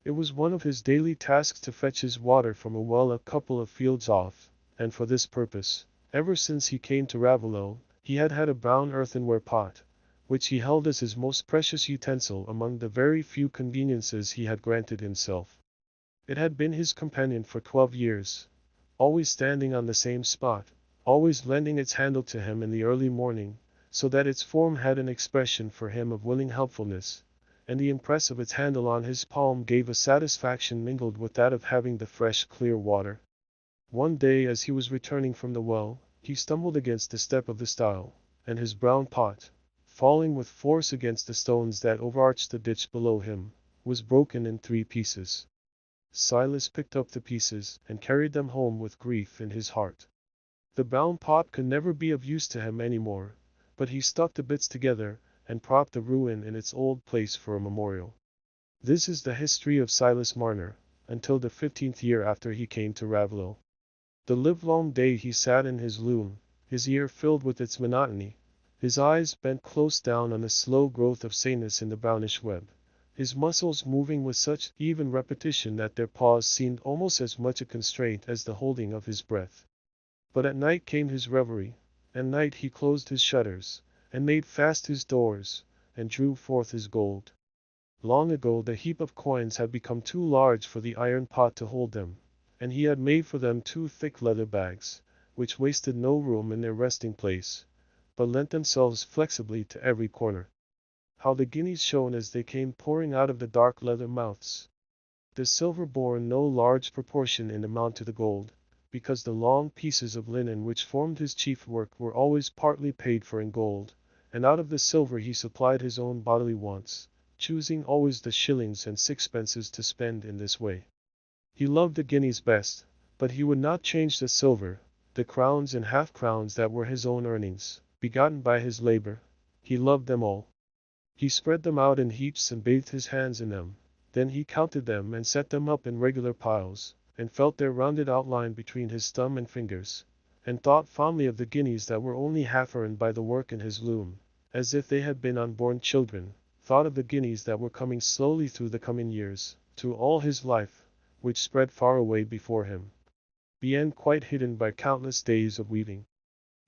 Speaker 1: It was one of his daily tasks to fetch his water from a well a couple of fields off, and for this purpose, ever since he came to Raveloe, he had had a brown earthenware pot, which he held as his most precious utensil among the very few conveniences he had granted himself. It had been his companion for 12 years, always standing on the same spot, always lending its handle to him in the early morning, so that its form had an expression for him of willing helpfulness, and the impress of its handle on his palm gave a satisfaction mingled with that of having the fresh, clear water. One day as he was returning from the well, he stumbled against the step of the stile, and his brown pot, falling with force against the stones that overarched the ditch below him, was broken in 3 pieces. Silas picked up the pieces and carried them home with grief in his heart. The brown pot could never be of use to him any more, but he stuck the bits together, and propped the ruin in its old place for a memorial. This is the history of Silas Marner, until the 15th year after he came to Raveloe. The livelong day he sat in his loom, his ear filled with its monotony, his eyes bent close down on the slow growth of sameness in the brownish web, his muscles moving with such even repetition that their pause seemed almost as much a constraint as the holding of his breath. But at night came his reverie, and night he closed his shutters, and made fast his doors, and drew forth his gold. Long ago the heap of coins had become too large for the iron pot to hold them, and he had made for them two thick leather bags, which wasted no room in their resting place, but lent themselves flexibly to every corner. How the guineas shone as they came pouring out of the dark leather mouths! The silver bore no large proportion in amount to the gold, because the long pieces of linen which formed his chief work were always partly paid for in gold, and out of the silver he supplied his own bodily wants, choosing always the shillings and sixpences to spend in this way. He loved the guineas best, but he would not change the silver, the crowns and half-crowns that were his own earnings, begotten by his labor. He loved them all. He spread them out in heaps and bathed his hands in them. Then he counted them and set them up in regular piles, and felt their rounded outline between his thumb and fingers, and thought fondly of the guineas that were only half earned by the work in his loom, as if they had been unborn children, thought of the guineas that were coming slowly through the coming years, through all his life, which spread far away before him, beyond quite hidden by countless days of weaving.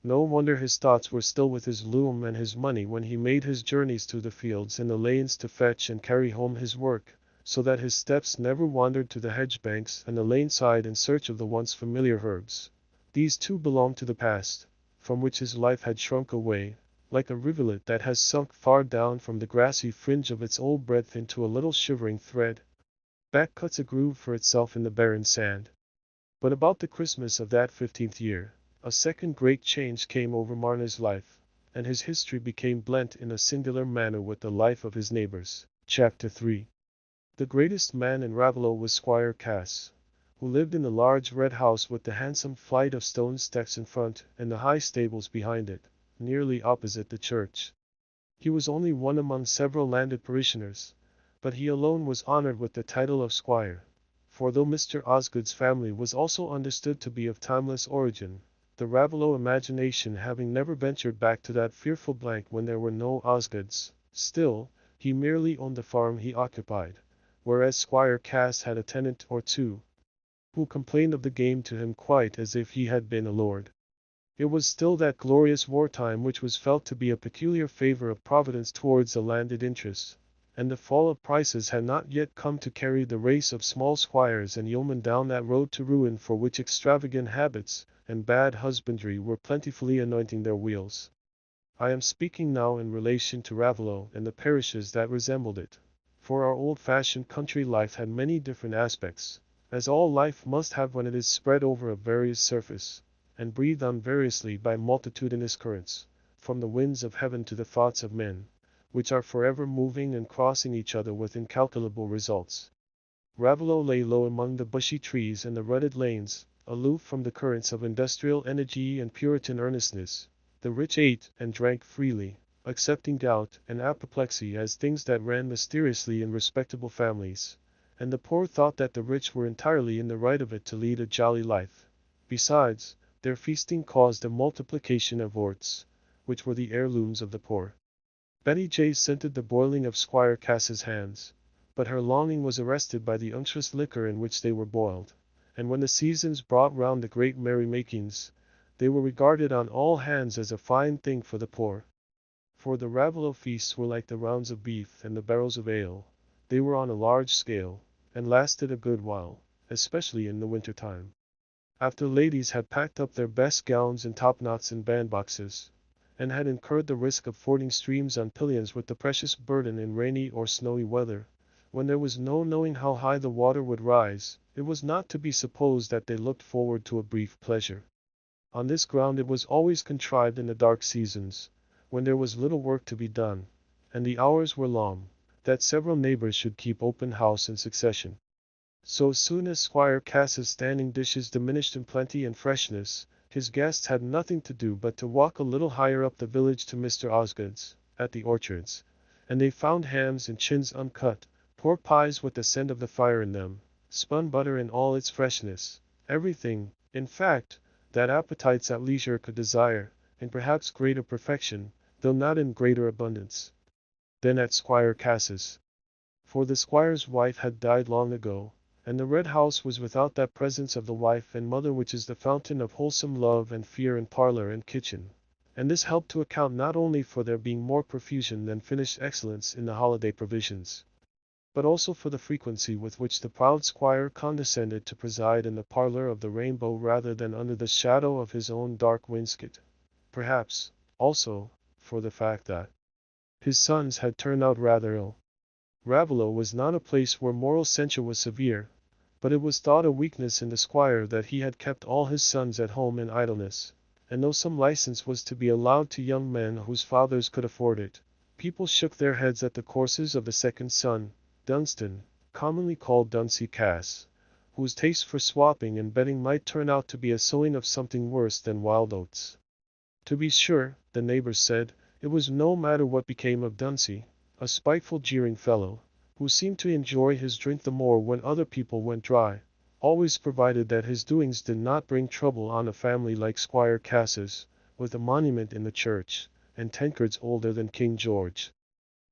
Speaker 1: No wonder his thoughts were still with his loom and his money when he made his journeys through the fields and the lanes to fetch and carry home his work, so that his steps never wandered to the hedge banks and the lane side in search of the once familiar herbs. These too belonged to the past, from which his life had shrunk away, like a rivulet that has sunk far down from the grassy fringe of its old breadth into a little shivering thread. Back cuts a groove for itself in the barren sand. But about the Christmas of that 15th year, a second great change came over Marner's life, and his history became blent in a singular manner with the life of his neighbors. Chapter 3. The greatest man in Raveloe was Squire Cass, who lived in the large red house with the handsome flight of stone steps in front and the high stables behind it, nearly opposite the church. He was only one among several landed parishioners, but he alone was honored with the title of squire, for though Mr. Osgood's family was also understood to be of timeless origin, the Raveloe imagination having never ventured back to that fearful blank when there were no Osgoods, still, he merely owned the farm he occupied, whereas Squire Cass had a tenant or two, who complained of the game to him quite as if he had been a lord. It was still that glorious wartime which was felt to be a peculiar favor of Providence towards the landed interests, and the fall of prices had not yet come to carry the race of small squires and yeomen down that road to ruin for which extravagant habits and bad husbandry were plentifully anointing their wheels. I am speaking now in relation to Raveloe and the parishes that resembled it, for our old-fashioned country life had many different aspects, as all life must have when it is spread over a various surface, and breathed on variously by multitudinous currents, from the winds of heaven to the thoughts of men, which are forever moving and crossing each other with incalculable results. Raveloe lay low among the bushy trees and the rutted lanes, aloof from the currents of industrial energy and Puritan earnestness. The rich ate and drank freely, accepting gout and apoplexy as things that ran mysteriously in respectable families, and the poor thought that the rich were entirely in the right of it to lead a jolly life. Besides, their feasting caused a multiplication of orts, which were the heirlooms of the poor. Betty J. scented the boiling of Squire Cass's hands, but her longing was arrested by the unctuous liquor in which they were boiled, and when the seasons brought round the great merry-makings, they were regarded on all hands as a fine thing for the poor. For the Raveloe feasts were like the rounds of beef and the barrels of ale. They were on a large scale, and lasted a good while, especially in the winter time. After ladies had packed up their best gowns and topknots in bandboxes, and had incurred the risk of fording streams on pillions with the precious burden in rainy or snowy weather, when there was no knowing how high the water would rise, it was not to be supposed that they looked forward to a brief pleasure. On this ground it was always contrived in the dark seasons, when there was little work to be done, and the hours were long, that several neighbors should keep open house in succession. So soon as Squire Cass's standing dishes diminished in plenty and freshness, his guests had nothing to do but to walk a little higher up the village to Mr. Osgood's, at the orchards, and they found hams and chins uncut, pork pies with the scent of the fire in them, spun butter in all its freshness, everything, in fact, that appetites at leisure could desire, in perhaps greater perfection, though not in greater abundance, than at Squire Cass's. For the squire's wife had died long ago, and the Red House was without that presence of the wife and mother which is the fountain of wholesome love and fear in parlor and kitchen, and this helped to account not only for there being more profusion than finished excellence in the holiday provisions, but also for the frequency with which the proud squire condescended to preside in the parlor of the Rainbow rather than under the shadow of his own dark wainscot. Perhaps, also, for the fact that his sons had turned out rather ill. Raveloe was not a place where moral censure was severe, but it was thought a weakness in the squire that he had kept all his sons at home in idleness, and though some license was to be allowed to young men whose fathers could afford it, people shook their heads at the courses of the second son, Dunstan, commonly called Dunsey Cass, whose taste for swapping and betting might turn out to be a sowing of something worse than wild oats. To be sure, the neighbors said, it was no matter what became of Dunsey, a spiteful jeering fellow, who seemed to enjoy his drink the more when other people went dry, always provided that his doings did not bring trouble on a family like Squire Cass's, with a monument in the church, and tankards older than King George.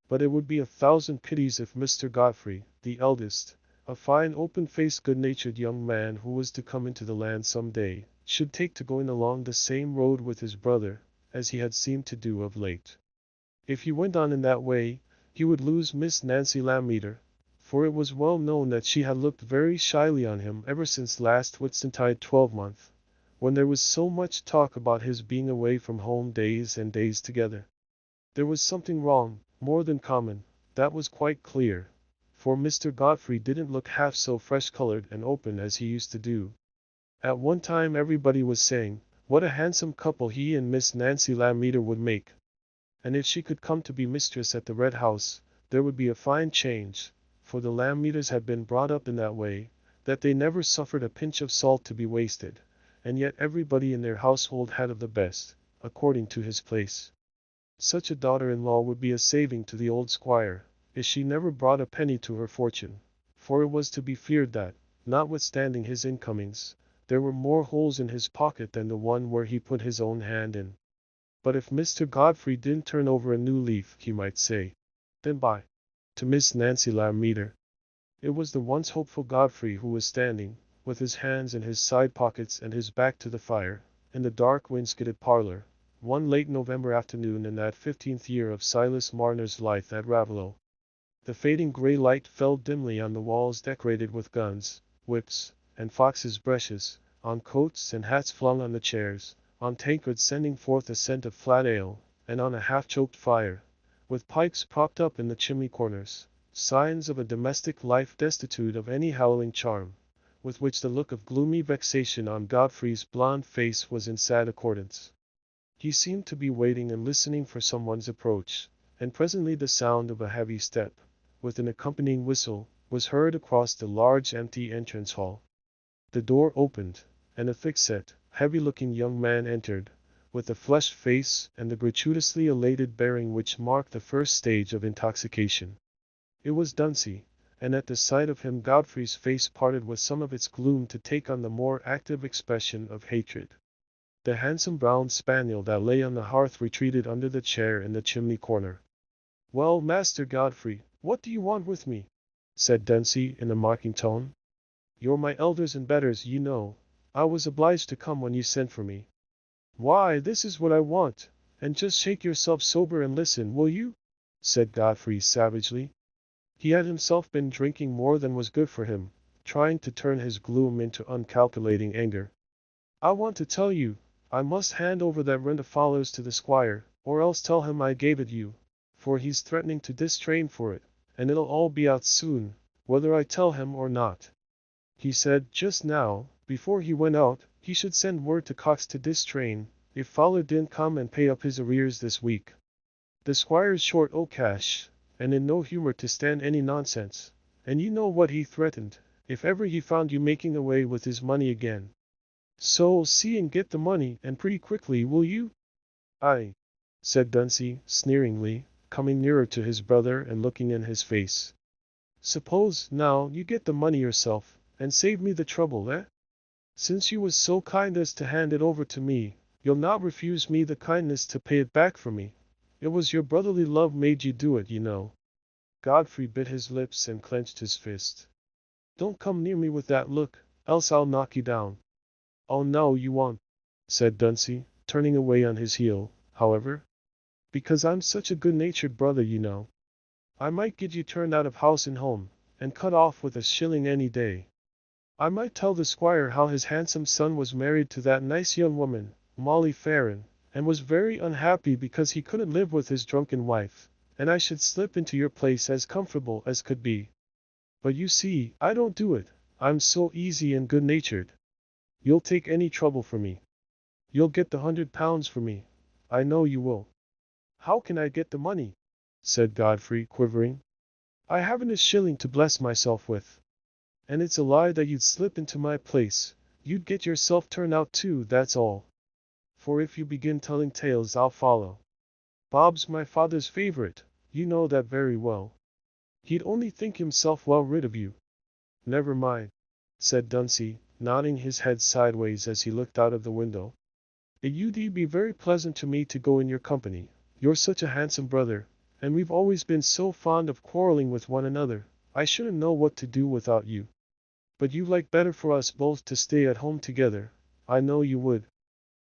Speaker 1: But it would be a thousand pities if Mr. Godfrey, the eldest, a fine open-faced good-natured young man who was to come into the land some day, should take to going along the same road with his brother, as he had seemed to do of late. If he went on in that way, he would lose Miss Nancy Lammeter, for it was well known that she had looked very shyly on him ever since last Whitsuntide twelvemonth, when there was so much talk about his being away from home days and days together. There was something wrong, more than common, that was quite clear, for Mr. Godfrey didn't look half so fresh-colored and open as he used to do. At one time everybody was saying, what a handsome couple he and Miss Nancy Lammeter would make. And if she could come to be mistress at the Red House, there would be a fine change, for the Lammeters had been brought up in that way, that they never suffered a pinch of salt to be wasted, and yet everybody in their household had of the best, according to his place. Such a daughter-in-law would be a saving to the old squire, if she never brought a penny to her fortune, for it was to be feared that, notwithstanding his incomings, there were more holes in his pocket than the one where he put his own hand in. But if Mr. Godfrey didn't turn over a new leaf, he might say, then bye to Miss Nancy Lammeter. It was the once hopeful Godfrey who was standing, with his hands in his side pockets and his back to the fire, in the dark wainscoted parlor, one late November afternoon in that 15th year of Silas Marner's life at Raveloe. The fading grey light fell dimly on the walls decorated with guns, whips, and foxes' brushes, on coats and hats flung on the chairs, on tankards sending forth a scent of flat ale, and on a half-choked fire, with pipes propped up in the chimney corners, signs of a domestic life destitute of any howling charm, with which the look of gloomy vexation on Godfrey's blond face was in sad accordance. He seemed to be waiting and listening for someone's approach, and presently the sound of a heavy step, with an accompanying whistle, was heard across the large empty entrance hall. The door opened, and a thick-set, heavy-looking young man entered, with the flushed face and the gratuitously elated bearing which marked the first stage of intoxication. It was Dunsey, and at the sight of him Godfrey's face parted with some of its gloom to take on the more active expression of hatred. The handsome brown spaniel that lay on the hearth retreated under the chair in the chimney corner. "Well, Master Godfrey, what do you want with me?" said Dunsey in a mocking tone. "You're my elders and betters, you know. I was obliged to come when you sent for me." "Why, this is what I want, and just shake yourself sober and listen, will you?" said Godfrey savagely. He had himself been drinking more than was good for him, trying to turn his gloom into uncalculating anger. "I want to tell you, I must hand over that rent of fowlers to the squire, or else tell him I gave it you, for he's threatening to distrain for it, and it'll all be out soon, whether I tell him or not. He said just now, before he went out, he should send word to Cox to distrain, if Fowler didn't come and pay up his arrears this week. The squire's short o' cash, and in no humor to stand any nonsense, and you know what he threatened, if ever he found you making away with his money again. So see and get the money, and pretty quickly, will you?" "Aye," said Dunsey, sneeringly, coming nearer to his brother and looking in his face. Suppose, now, you get the money yourself, and save me the trouble, eh? Since you was so kind as to hand it over to me, you'll not refuse me the kindness to pay it back for me. It was your brotherly love made you do it, you know. Godfrey bit his lips and clenched his fist. Don't come near me with that look, else I'll knock you down. Oh no, you won't, said Dunsey, turning away on his heel, however. Because I'm such a good-natured brother, you know. I might get you turned out of house and home, and cut off with a shilling any day. I might tell the squire how his handsome son was married to that nice young woman, Molly Farron, and was very unhappy because he couldn't live with his drunken wife, and I should slip into your place as comfortable as could be. But you see, I don't do it. I'm so easy and good-natured. You'll take any trouble for me. You'll get the £100 for me. I know you will. How can I get the money? Said Godfrey, quivering. I haven't a shilling to bless myself with. And it's a lie that you'd slip into my place. You'd get yourself turned out too, that's all. For if you begin telling tales, I'll follow. Bob's my father's favorite, you know that very well. He'd only think himself well rid of you. Never mind, said Dunsey, nodding his head sideways as he looked out of the window. It'd be very pleasant to me to go in your company. You're such a handsome brother, and we've always been so fond of quarreling with one another. I shouldn't know what to do without you. But you like better for us both to stay at home together. I know you would.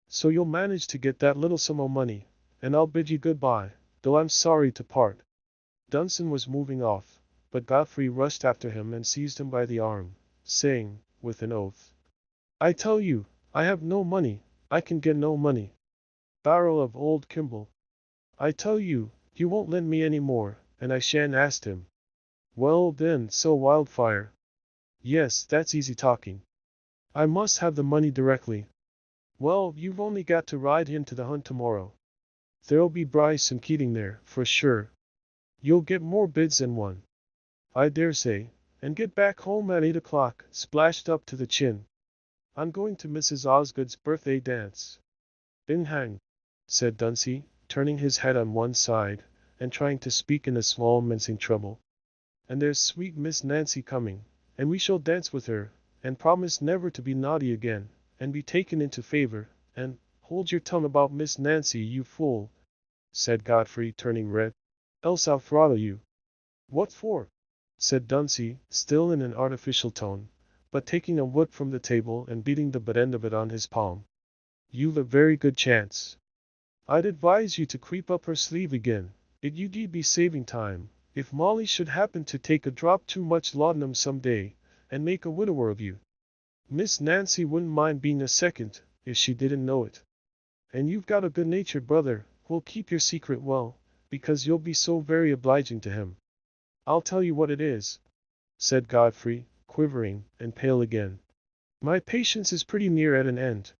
Speaker 1: So you'll manage to get that little sum of money, and I'll bid you goodbye, though I'm sorry to part. Dunstan was moving off, but Godfrey rushed after him and seized him by the arm, saying, with an oath, I tell you, I have no money, I can get no money. Barrel of old Kimball. I tell you, you won't lend me any more, and I shan't ask him. Well then, so Wildfire. Yes, that's easy talking. I must have the money directly. Well, you've only got to ride into the hunt tomorrow. There'll be Bryce and Keating there, for sure. You'll get more bids than one, I dare say, and get back home at 8 o'clock, splashed up to the chin. I'm going to Mrs. Osgood's birthday dance. Bing hang, said Dunsey, turning his head on one side, and trying to speak in a small mincing treble. And there's sweet Miss Nancy coming, and we shall dance with her, and promise never to be naughty again, and be taken into favor, and hold your tongue about Miss Nancy, you fool, said Godfrey, turning red. Else I'll throttle you. What for? Said Dunsey, still in an artificial tone, but taking a wood from the table and beating the butt end of it on his palm. You've a very good chance. I'd advise you to creep up her sleeve again. You'd be saving time. If Molly should happen to take a drop too much laudanum some day, and make a widower of you, Miss Nancy wouldn't mind being a second, if she didn't know it. And you've got a good-natured brother, who'll keep your secret well, because you'll be so very obliging to him. I'll tell you what it is, said Godfrey, quivering, and pale again. My patience is pretty near at an end.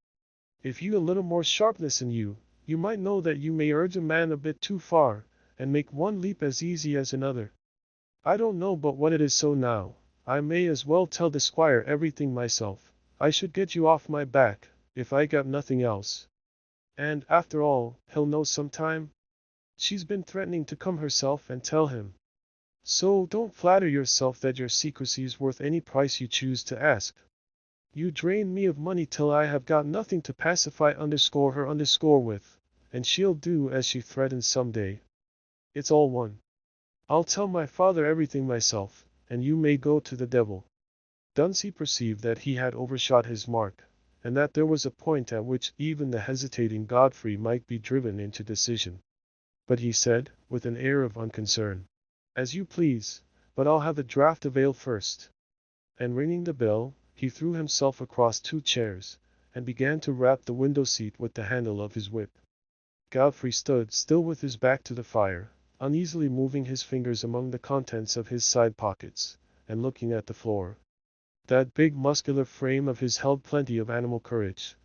Speaker 1: If you a little more sharpness in you, you might know that you may urge a man a bit too far, and make one leap as easy as another. I don't know but what it is so now. I may as well tell the squire everything myself. I should get you off my back, if I got nothing else. And, after all, he'll know sometime. She's been threatening to come herself and tell him. So don't flatter yourself that your secrecy's worth any price you choose to ask. You drain me of money till I have got nothing to pacify her with, and she'll do as she threatens some day. It's all one. I'll tell my father everything myself, and you may go to the devil. Dunsey perceived that he had overshot his mark, and that there was a point at which even the hesitating Godfrey might be driven into decision. But he said, with an air of unconcern, As you please, but I'll have a draught of ale first. And ringing the bell, he threw himself across 2 chairs, and began to rap the window-seat with the handle of his whip. Godfrey stood still with his back to the fire, uneasily moving his fingers among the contents of his side pockets, and looking at the floor. That big muscular frame of his held plenty of animal courage,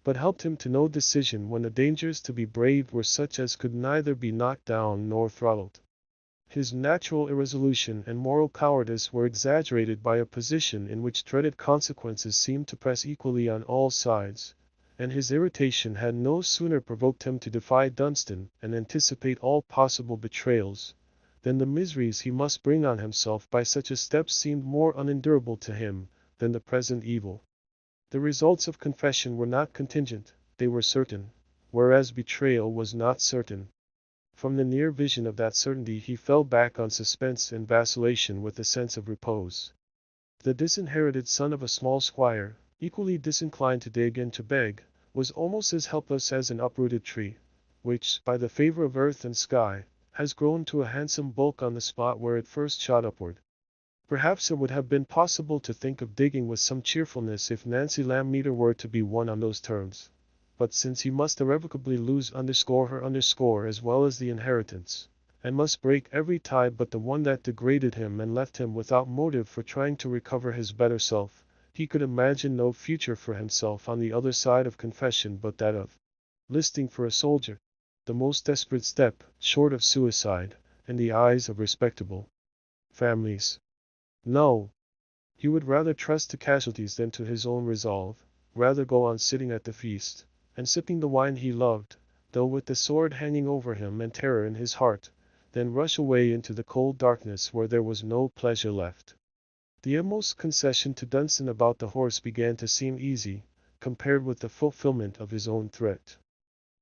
Speaker 1: but helped him to no decision when the dangers to be braved were such as could neither be knocked down nor throttled. His natural irresolution and moral cowardice were exaggerated by a position in which dreaded consequences seemed to press equally on all sides, and his irritation had no sooner provoked him to defy Dunstan and anticipate all possible betrayals, than the miseries he must bring on himself by such a step seemed more unendurable to him than the present evil. The results of confession were not contingent, they were certain, whereas betrayal was not certain. From the near vision of that certainty he fell back on suspense and vacillation with a sense of repose. The disinherited son of a small squire, equally disinclined to dig and to beg, was almost as helpless as an uprooted tree, which, by the favor of earth and sky, has grown to a handsome bulk on the spot where it first shot upward. Perhaps it would have been possible to think of digging with some cheerfulness if Nancy Lammeter were to be won on those terms. But since he must irrevocably lose her as well as the inheritance, and must break every tie but the one that degraded him and left him without motive for trying to recover his better self, he could imagine no future for himself on the other side of confession but that of listing for a soldier, the most desperate step, short of suicide, in the eyes of respectable families. No. He would rather trust to casualties than to his own resolve, rather go on sitting at the feast, and sipping the wine he loved, though with the sword hanging over him and terror in his heart, than rush away into the cold darkness where there was no pleasure left. The utmost concession to Dunstan about the horse began to seem easy, compared with the fulfillment of his own threat.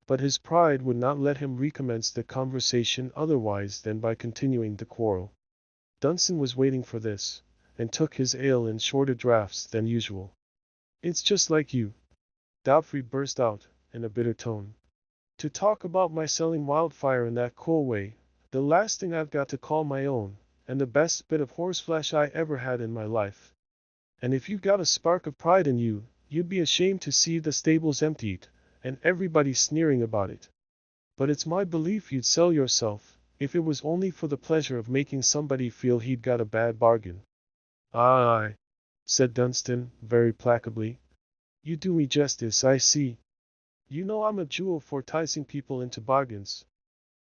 Speaker 1: But his pride would not let him recommence the conversation otherwise than by continuing the quarrel. Dunstan was waiting for this, and took his ale in shorter draughts than usual. "It's just like you," Godfrey burst out, in a bitter tone, "to talk about my selling Wildfire in that cool way, the last thing I've got to call my own, and the best bit of horseflesh I ever had in my life. And if you've got a spark of pride in you, you'd be ashamed to see the stables emptied, and everybody sneering about it. But it's my belief you'd sell yourself, if it was only for the pleasure of making somebody feel he'd got a bad bargain." "Aye," said Dunstan, very placably. "You do me justice, I see. You know I'm a jewel for ticing people into bargains.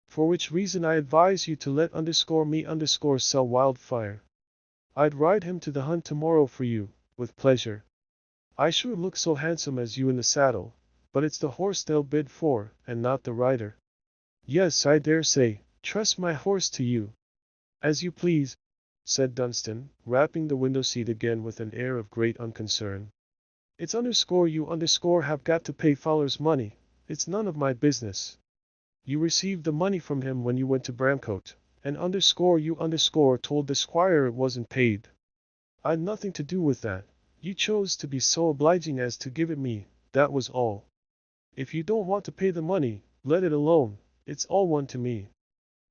Speaker 1: For which reason I advise you to let me sell Wildfire. I'd ride him to the hunt tomorrow for you, with pleasure. I sure look so handsome as you in the saddle, but it's the horse they'll bid for, and not the rider." "Yes, I dare say. Trust my horse to you." "As you please," said Dunstan, rapping the window seat again with an air of great unconcern. "It's you have got to pay Fowler's money. It's none of my business. You received the money from him when you went to Bramcote, and you told the squire it wasn't paid. I'd nothing to do with that. You chose to be so obliging as to give it me, that was all. If you don't want to pay the money, let it alone, it's all one to me.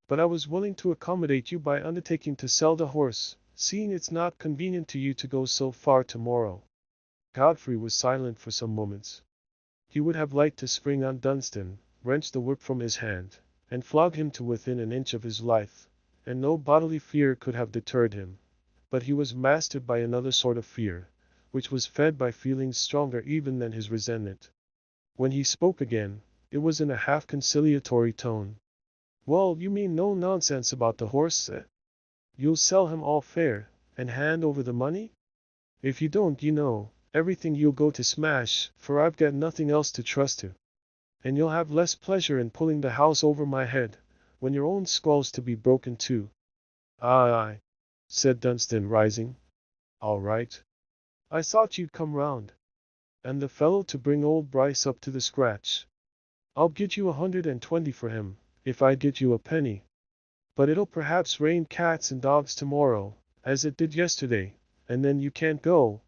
Speaker 1: But I was willing to accommodate you by undertaking to sell the horse, seeing it's not convenient to you to go so far tomorrow." Godfrey was silent for some moments. He would have liked to spring on Dunstan, wrench the whip from his hand, and flog him to within an inch of his life, and no bodily fear could have deterred him. But he was mastered by another sort of fear, which was fed by feelings stronger even than his resentment. When he spoke again, it was in a half-conciliatory tone. "Well, you mean no nonsense about the horse, eh? You'll sell him all fair, and hand over the money? If you don't, everything you'll go to smash, for I've got nothing else to trust to. And you'll have less pleasure in pulling the house over my head, when your own skull's to be broken too." "Aye," said Dunstan, rising. "All right. I thought you'd come round. And the fellow to bring old Bryce up to the scratch. I'll get you 120 for him, if I'd get you a penny. But it'll perhaps rain cats and dogs tomorrow, as it did yesterday, and then you can't go,"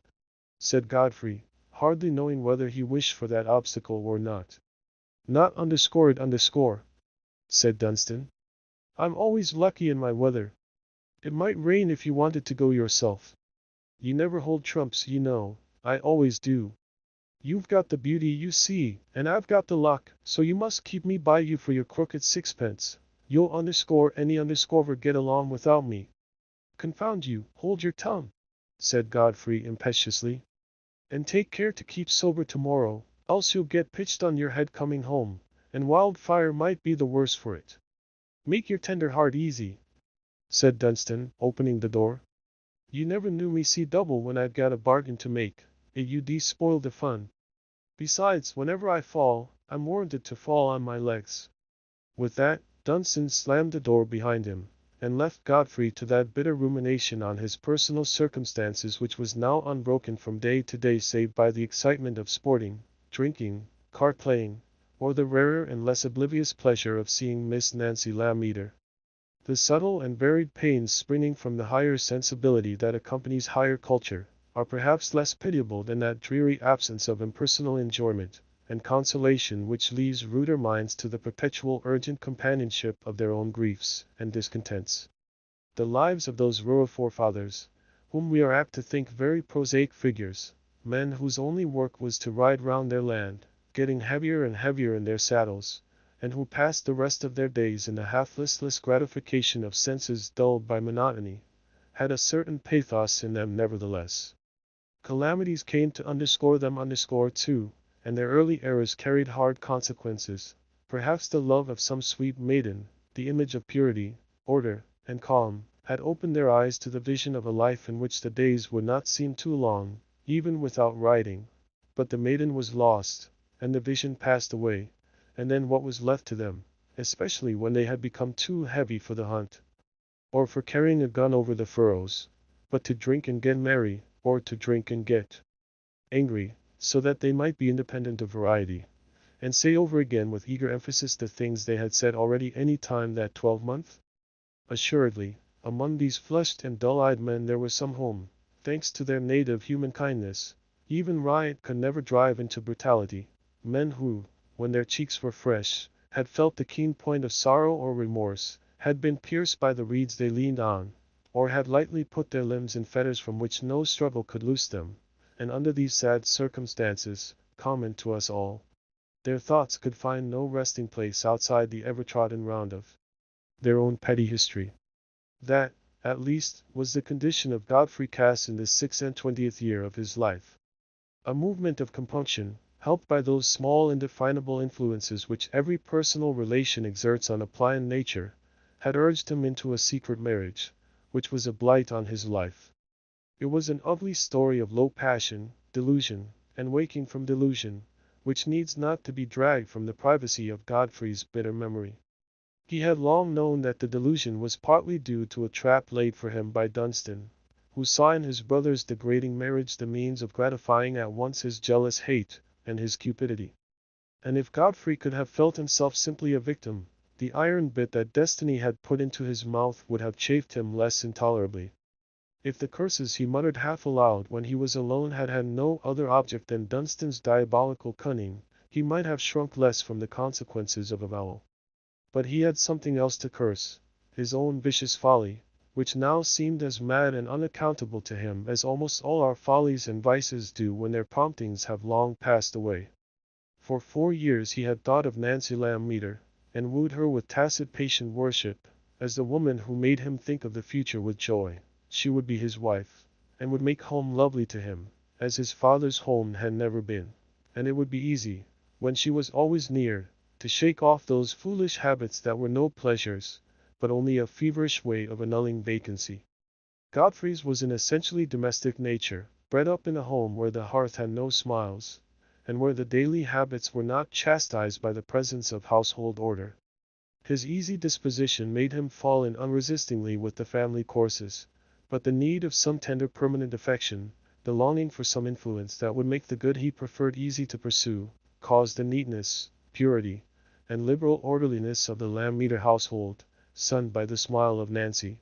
Speaker 1: said Godfrey, hardly knowing whether he wished for that obstacle or not. "Not __, said Dunstan. "I'm always lucky in my weather. It might rain if you wanted to go yourself. You never hold trumps, I always do. You've got the beauty, you see, and I've got the luck, so you must keep me by you for your crooked sixpence. You'll get along without me." "Confound you, hold your tongue," said Godfrey impetuously. "And take care to keep sober tomorrow, else you'll get pitched on your head coming home, and Wildfire might be the worse for it." "Make your tender heart easy," said Dunstan, opening the door. "You never knew me see double when I've got a bargain to make. It you spoil the fun." Besides, whenever I fall, I'm warranted to fall on my legs." With that, Dunstan slammed the door behind him, and left Godfrey to that bitter rumination on his personal circumstances which was now unbroken from day to day save by the excitement of sporting, drinking, card-playing, or the rarer and less oblivious pleasure of seeing Miss Nancy Lamb Eater. The subtle and varied pains springing from the higher sensibility that accompanies higher culture, are perhaps less pitiable than that dreary absence of impersonal enjoyment and consolation which leaves ruder minds to the perpetual urgent companionship of their own griefs and discontents. The lives of those rural forefathers, whom we are apt to think very prosaic figures, men whose only work was to ride round their land, getting heavier and heavier in their saddles, and who passed the rest of their days in the half-listless gratification of senses dulled by monotony, had a certain pathos in them nevertheless. Calamities came to underscore them too, and their early errors carried hard consequences. Perhaps the love of some sweet maiden, the image of purity, order, and calm, had opened their eyes to the vision of a life in which the days would not seem too long, even without riding. But the maiden was lost, and the vision passed away, and then what was left to them, especially when they had become too heavy for the hunt, or for carrying a gun over the furrows, but to drink and get merry, or to drink and get angry, so that they might be independent of variety, and say over again with eager emphasis the things they had said already any time that 12-month? Assuredly, among these flushed and dull-eyed men there was some whom, thanks to their native human kindness, even riot could never drive into brutality, men who, when their cheeks were fresh, had felt the keen point of sorrow or remorse, had been pierced by the reeds they leaned on, or had lightly put their limbs in fetters from which no struggle could loose them, and under these sad circumstances, common to us all, their thoughts could find no resting place outside the ever-trodden round of their own petty history. That, at least, was the condition of Godfrey Cass in the 26th year of his life. A movement of compunction, helped by those small indefinable influences which every personal relation exerts on a pliant nature, had urged him into a secret marriage, which was a blight on his life. It was an ugly story of low passion, delusion, and waking from delusion, which needs not to be dragged from the privacy of Godfrey's bitter memory. He had long known that the delusion was partly due to a trap laid for him by Dunstan, who saw in his brother's degrading marriage the means of gratifying at once his jealous hate and his cupidity. And if Godfrey could have felt himself simply a victim, the iron bit that destiny had put into his mouth would have chafed him less intolerably. If the curses he muttered half aloud when he was alone had had no other object than Dunstan's diabolical cunning, he might have shrunk less from the consequences of avowal. But he had something else to curse, his own vicious folly, which now seemed as mad and unaccountable to him as almost all our follies and vices do when their promptings have long passed away. For 4 years he had thought of Nancy Lamb Meter, and wooed her with tacit patient worship, as the woman who made him think of the future with joy. She would be his wife, and would make home lovely to him, as his father's home had never been. And it would be easy, when she was always near, to shake off those foolish habits that were no pleasures, but only a feverish way of annulling vacancy. Godfrey's was an essentially domestic nature, bred up in a home where the hearth had no smiles, and where the daily habits were not chastised by the presence of household order. His easy disposition made him fall in unresistingly with the family courses, but the need of some tender permanent affection, the longing for some influence that would make the good he preferred easy to pursue, caused the neatness, purity, and liberal orderliness of the Lamb Meter household, sunned by the smile of Nancy,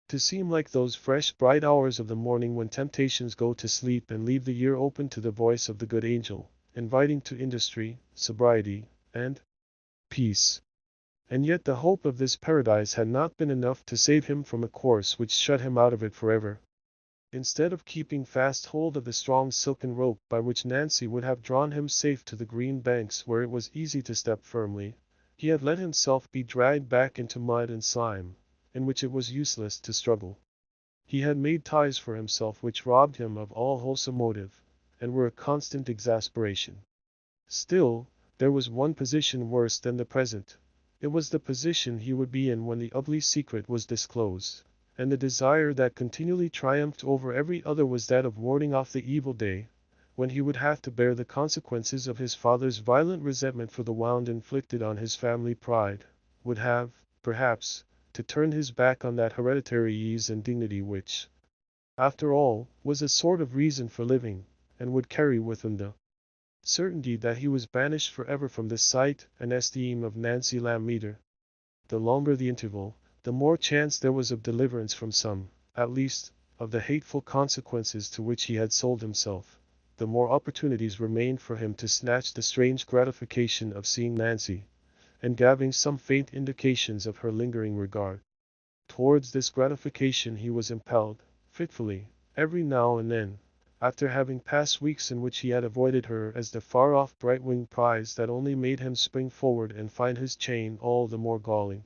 Speaker 1: to seem like those fresh bright hours of the morning when temptations go to sleep and leave the ear open to the voice of the good angel, inviting to industry, sobriety, and peace. And yet the hope of this paradise had not been enough to save him from a course which shut him out of it forever. Instead of keeping fast hold of the strong silken rope by which Nancy would have drawn him safe to the green banks where it was easy to step firmly, he had let himself be dragged back into mud and slime, in which it was useless to struggle. He had made ties for himself which robbed him of all wholesome motive, and were a constant exasperation. Still, there was one position worse than the present. It was the position he would be in when the ugly secret was disclosed, and the desire that continually triumphed over every other was that of warding off the evil day, when he would have to bear the consequences of his father's violent resentment for the wound inflicted on his family pride, would have, perhaps, to turn his back on that hereditary ease and dignity which, after all, was a sort of reason for living, and would carry with him the certainty that he was banished forever from the sight and esteem of Nancy Lamb Meter. The longer the interval, the more chance there was of deliverance from some, at least, of the hateful consequences to which he had sold himself, the more opportunities remained for him to snatch the strange gratification of seeing Nancy, and gathering some faint indications of her lingering regard. Towards this gratification he was impelled, fitfully, every now and then, after having passed weeks in which he had avoided her as the far-off bright-winged prize that only made him spring forward and find his chain all the more galling.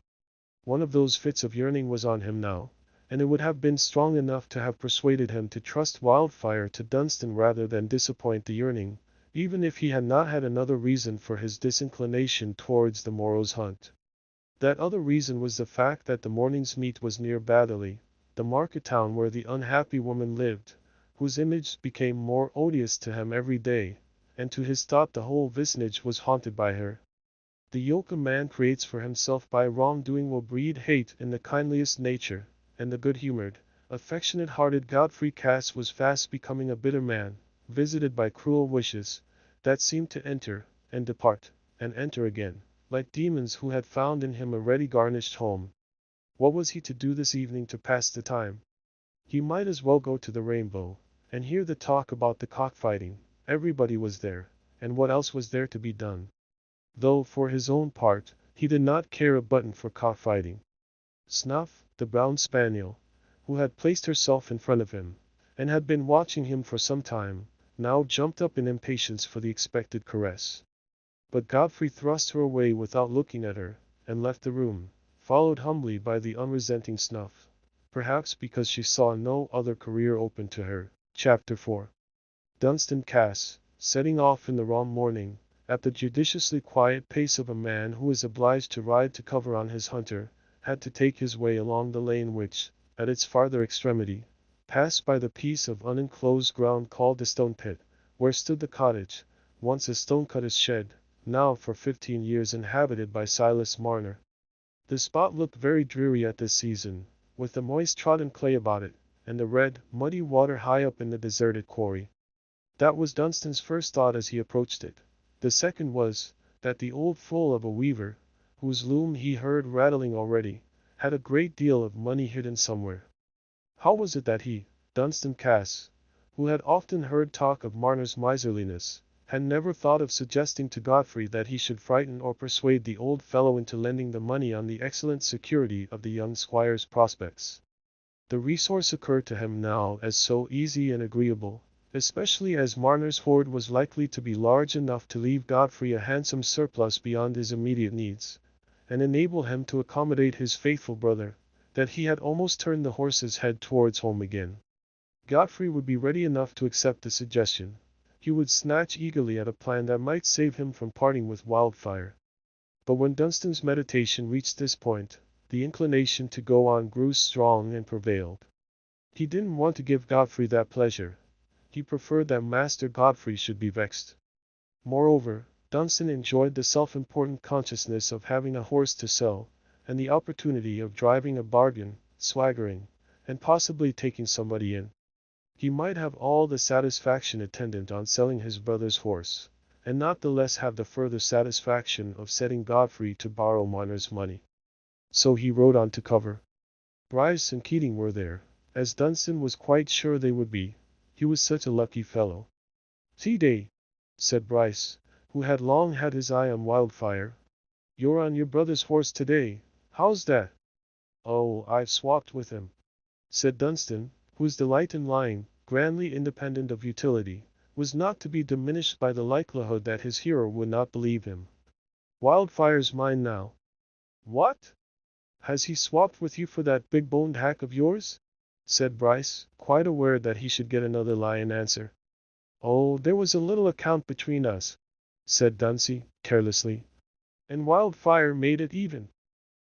Speaker 1: One of those fits of yearning was on him now, and it would have been strong enough to have persuaded him to trust Wildfire to Dunstan rather than disappoint the yearning, even if he had not had another reason for his disinclination towards the morrow's hunt. That other reason was the fact that the morning's meet was near Batherley, the market town where the unhappy woman lived, whose image became more odious to him every day, and to his thought the whole vicinage was haunted by her. The yoke a man creates for himself by wrongdoing will breed hate in the kindliest nature, and the good-humored, affectionate-hearted Godfrey Cass was fast becoming a bitter man, visited by cruel wishes, that seemed to enter, and depart, and enter again, like demons who had found in him a ready-garnished home. What was he to do this evening to pass the time? He might as well go to the Rainbow, and hear the talk about the cockfighting. Everybody was there, and what else was there to be done? Though, for his own part, he did not care a button for cockfighting. Snuff, the brown spaniel, who had placed herself in front of him, and had been watching him for some time, now jumped up in impatience for the expected caress. But Godfrey thrust her away without looking at her, and left the room, followed humbly by the unresenting Snuff, perhaps because she saw no other career open to her. Chapter 4. Dunstan Cass, setting off in the wrong morning, at the judiciously quiet pace of a man who is obliged to ride to cover on his hunter, had to take his way along the lane which, at its farther extremity, passed by the piece of unenclosed ground called the Stone Pit, where stood the cottage, once a stone-cutter's shed, now for 15 years inhabited by Silas Marner. The spot looked very dreary at this season, with the moist trodden clay about it, and the red, muddy water high up in the deserted quarry. That was Dunstan's first thought as he approached it. The second was, that the old fool of a weaver, whose loom he heard rattling already, had a great deal of money hidden somewhere. How was it that he, Dunstan Cass, who had often heard talk of Marner's miserliness, had never thought of suggesting to Godfrey that he should frighten or persuade the old fellow into lending the money on the excellent security of the young squire's prospects? The resource occurred to him now as so easy and agreeable, especially as Marner's hoard was likely to be large enough to leave Godfrey a handsome surplus beyond his immediate needs, and enable him to accommodate his faithful brother, that he had almost turned the horse's head towards home again. Godfrey would be ready enough to accept the suggestion. He would snatch eagerly at a plan that might save him from parting with Wildfire. But when Dunstan's meditation reached this point, the inclination to go on grew strong and prevailed. He didn't want to give Godfrey that pleasure. He preferred that Master Godfrey should be vexed. Moreover, Dunstan enjoyed the self-important consciousness of having a horse to sell, and the opportunity of driving a bargain, swaggering, and possibly taking somebody in. He might have all the satisfaction attendant on selling his brother's horse, and not the less have the further satisfaction of setting Godfrey to borrow Marner's money. So he rode on to cover. Bryce and Keating were there, as Dunstan was quite sure they would be. He was such a lucky fellow. "T-Day," said Bryce, who had long had his eye on Wildfire. "You're on your brother's horse today. How's that?" "Oh, I've swapped with him," said Dunstan, whose delight in lying, grandly independent of utility, was not to be diminished by the likelihood that his hearer would not believe him. "Wildfire's mine now." "What? Has he swapped with you for that big-boned hack of yours?" said Bryce, quite aware that he should get another lie in answer. "Oh, there was a little account between us," said Dunsey, carelessly, "and Wildfire made it even.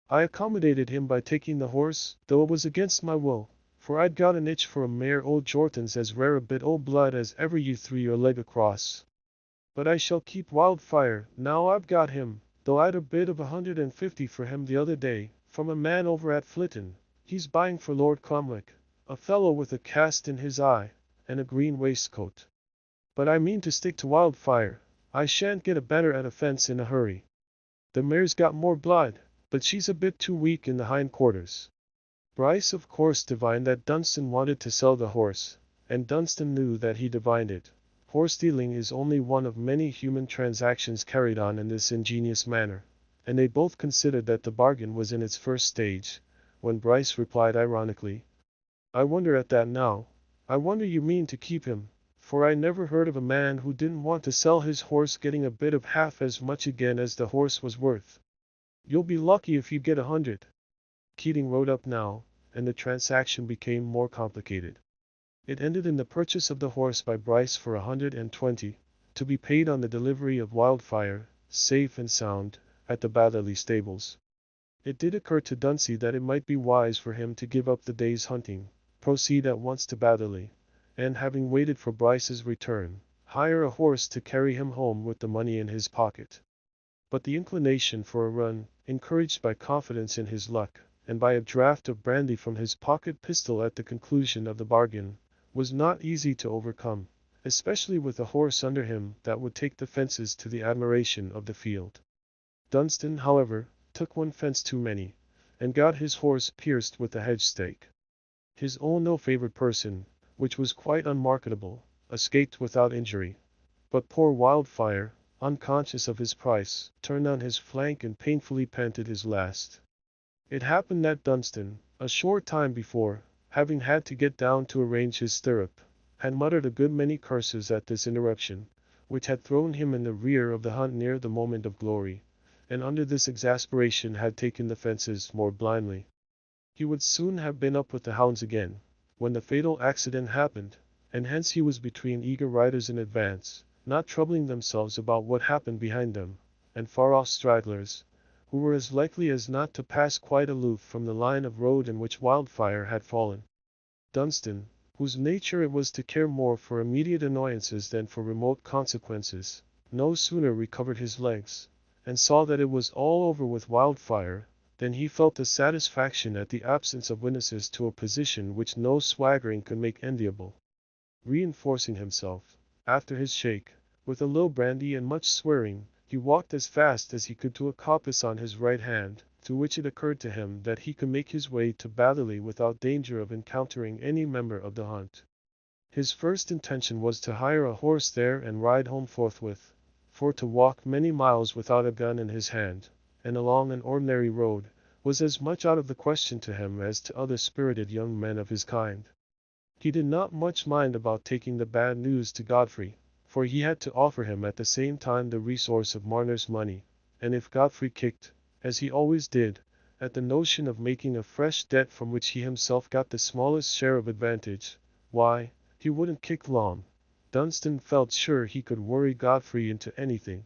Speaker 1: I accommodated him by taking the horse, though it was against my will, for I'd got an itch for a mare o' Jordan's as rare a bit o' blood as ever you threw your leg across. But I shall keep Wildfire, now I've got him, though I'd a bid of 150 for him the other day, from a man over at Flitton. He's buying for Lord Cromwell, a fellow with a cast in his eye, and a green waistcoat. But I mean to stick to Wildfire. I shan't get a better at a fence in a hurry. The mare's got more blood, but she's a bit too weak in the hindquarters. Bryce of course divined that Dunstan wanted to sell the horse, and Dunstan knew that he divined it. Horse dealing is only one of many human transactions carried on in this ingenious manner, and they both considered that the bargain was in its first stage, when Bryce replied ironically, "I wonder at that now. I wonder you mean to keep him, for I never heard of a man who didn't want to sell his horse getting a bit of half as much again as the horse was worth. You'll be lucky if you get 100. Keating rode up now, and the transaction became more complicated. It ended in the purchase of the horse by Bryce for 120, to be paid on the delivery of Wildfire, safe and sound, at the Batherley stables. It did occur to Dunsey that it might be wise for him to give up the day's hunting, proceed at once to Batherley, and having waited for Bryce's return, hire a horse to carry him home with the money in his pocket. But the inclination for a run, encouraged by confidence in his luck, and by a draught of brandy from his pocket pistol at the conclusion of the bargain, was not easy to overcome, especially with a horse under him that would take the fences to the admiration of the field. Dunstan, however, took one fence too many, and got his horse pierced with a hedge stake. His own ill-favored person, which was quite unmarketable, escaped without injury, but poor Wildfire, unconscious of his price, turned on his flank and painfully panted his last. It happened that Dunstan, a short time before, having had to get down to arrange his stirrup, had muttered a good many curses at this interruption, which had thrown him in the rear of the hunt near the moment of glory, and under this exasperation had taken the fences more blindly. He would soon have been up with the hounds again, when the fatal accident happened, and hence he was between eager riders in advance, not troubling themselves about what happened behind them, and far-off stragglers, who were as likely as not to pass quite aloof from the line of road in which Wildfire had fallen. Dunstan, whose nature it was to care more for immediate annoyances than for remote consequences, no sooner recovered his legs, and saw that it was all over with Wildfire, than he felt the satisfaction at the absence of witnesses to a position which no swaggering could make enviable. Reinforcing himself, after his shake, with a little brandy and much swearing, he walked as fast as he could to a coppice on his right hand, through which it occurred to him that he could make his way to Batherley without danger of encountering any member of the hunt. His first intention was to hire a horse there and ride home forthwith, for to walk many miles without a gun in his hand, and along an ordinary road, was as much out of the question to him as to other spirited young men of his kind. He did not much mind about taking the bad news to Godfrey, for he had to offer him at the same time the resource of Marner's money, and if Godfrey kicked, as he always did, at the notion of making a fresh debt from which he himself got the smallest share of advantage, why, he wouldn't kick long. Dunstan felt sure he could worry Godfrey into anything.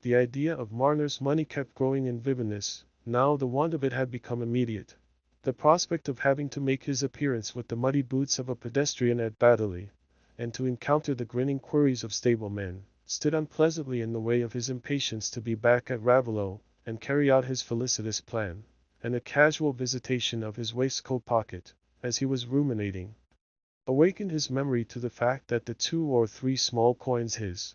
Speaker 1: The idea of Marner's money kept growing in vividness, now the want of it had become immediate. The prospect of having to make his appearance with the muddy boots of a pedestrian at Batherley, and to encounter the grinning queries of stablemen, stood unpleasantly in the way of his impatience to be back at Raveloe, and carry out his felicitous plan, and a casual visitation of his waistcoat pocket, as he was ruminating, awakened his memory to the fact that the 2 or 3 small coins his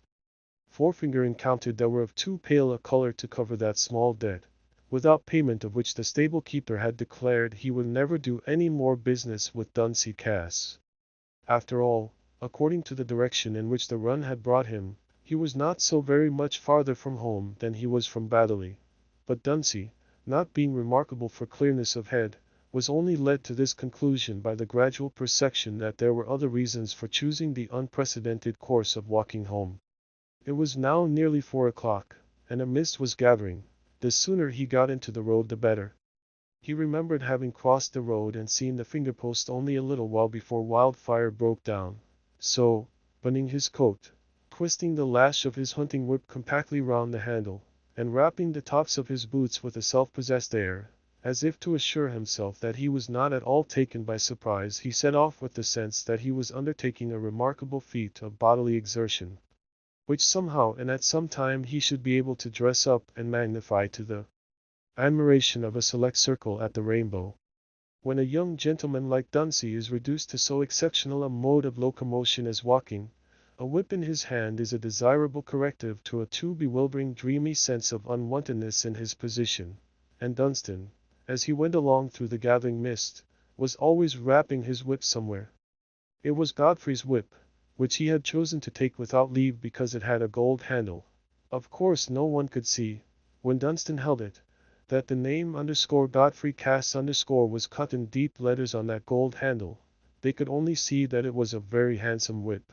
Speaker 1: forefinger encountered that were of too pale a color to cover that small debt, without payment of which the stable-keeper had declared he would never do any more business with Dunsey Cass. After all, according to the direction in which the run had brought him, he was not so very much farther from home than he was from Batherley. But Dunsey, not being remarkable for clearness of head, was only led to this conclusion by the gradual perception that there were other reasons for choosing the unprecedented course of walking home. It was now nearly 4 o'clock, and a mist was gathering. The sooner he got into the road the better. He remembered having crossed the road and seen the fingerpost only a little while before Wildfire broke down. So, buttoning his coat, twisting the lash of his hunting whip compactly round the handle, and wrapping the tops of his boots with a self-possessed air, As if to assure himself that he was not at all taken by surprise, he set off with the sense that he was undertaking a remarkable feat of bodily exertion, which somehow and at some time he should be able to dress up and magnify to the admiration of a select circle at the Rainbow. When a young gentleman like Dunsey is reduced to so exceptional a mode of locomotion as walking, a whip in his hand is a desirable corrective to a too bewildering dreamy sense of unwontedness in his position, and Dunstan, as he went along through the gathering mist, was always rapping his whip somewhere. It was Godfrey's whip, which he had chosen to take without leave because it had a gold handle. Of course no one could see, when Dunstan held it, that the name _Godfrey Cass_ was cut in deep letters on that gold handle. They could only see that it was a very handsome whip.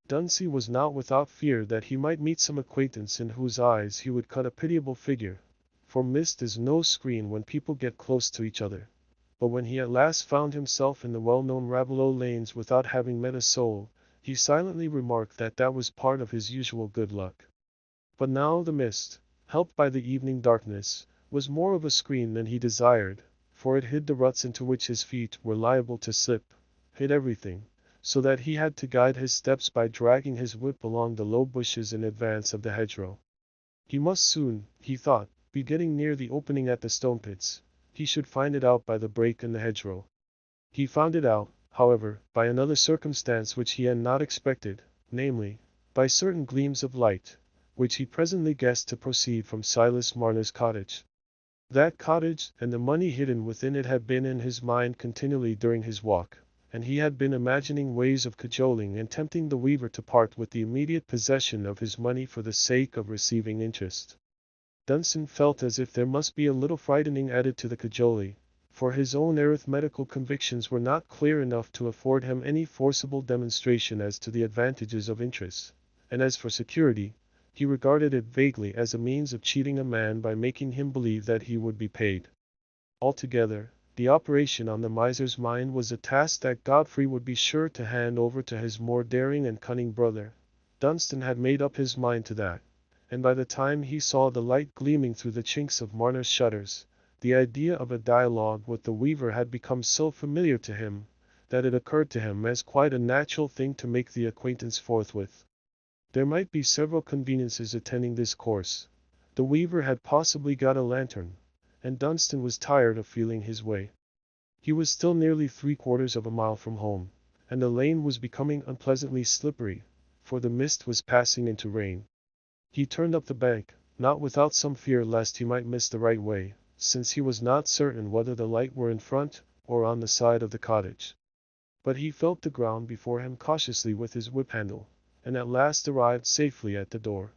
Speaker 1: Dunsey was not without fear that he might meet some acquaintance in whose eyes he would cut a pitiable figure, for mist is no screen when people get close to each other. But when he at last found himself in the well-known Raveloe lanes without having met a soul, he silently remarked that that was part of his usual good luck. But now the mist, helped by the evening darkness, was more of a screen than he desired, for it hid the ruts into which his feet were liable to slip, hid everything, so that he had to guide his steps by dragging his whip along the low bushes in advance of the hedgerow. He must soon, he thought, be getting near the opening at the stone pits. He should find it out by the break in the hedgerow. He found it out, however, by another circumstance which he had not expected, namely, by certain gleams of light, which he presently guessed to proceed from Silas Marner's cottage. That cottage and the money hidden within it had been in his mind continually during his walk, and he had been imagining ways of cajoling and tempting the weaver to part with the immediate possession of his money for the sake of receiving interest. Dunstan felt as if there must be a little frightening added to the cajolery, for his own arithmetical convictions were not clear enough to afford him any forcible demonstration as to the advantages of interest, and as for security, he regarded it vaguely as a means of cheating a man by making him believe that he would be paid. Altogether, the operation on the miser's mind was a task that Godfrey would be sure to hand over to his more daring and cunning brother. Dunstan had made up his mind to that, and by the time he saw the light gleaming through the chinks of Marner's shutters, the idea of a dialogue with the weaver had become so familiar to him, that it occurred to him as quite a natural thing to make the acquaintance forthwith. There might be several conveniences attending this course. The weaver had possibly got a lantern, and Dunstan was tired of feeling his way. He was still nearly 3/4 of a mile from home, and the lane was becoming unpleasantly slippery, for the mist was passing into rain. He turned up the bank, not without some fear lest he might miss the right way, since he was not certain whether the light were in front or on the side of the cottage. But he felt the ground before him cautiously with his whip handle, and at last arrived safely at the door.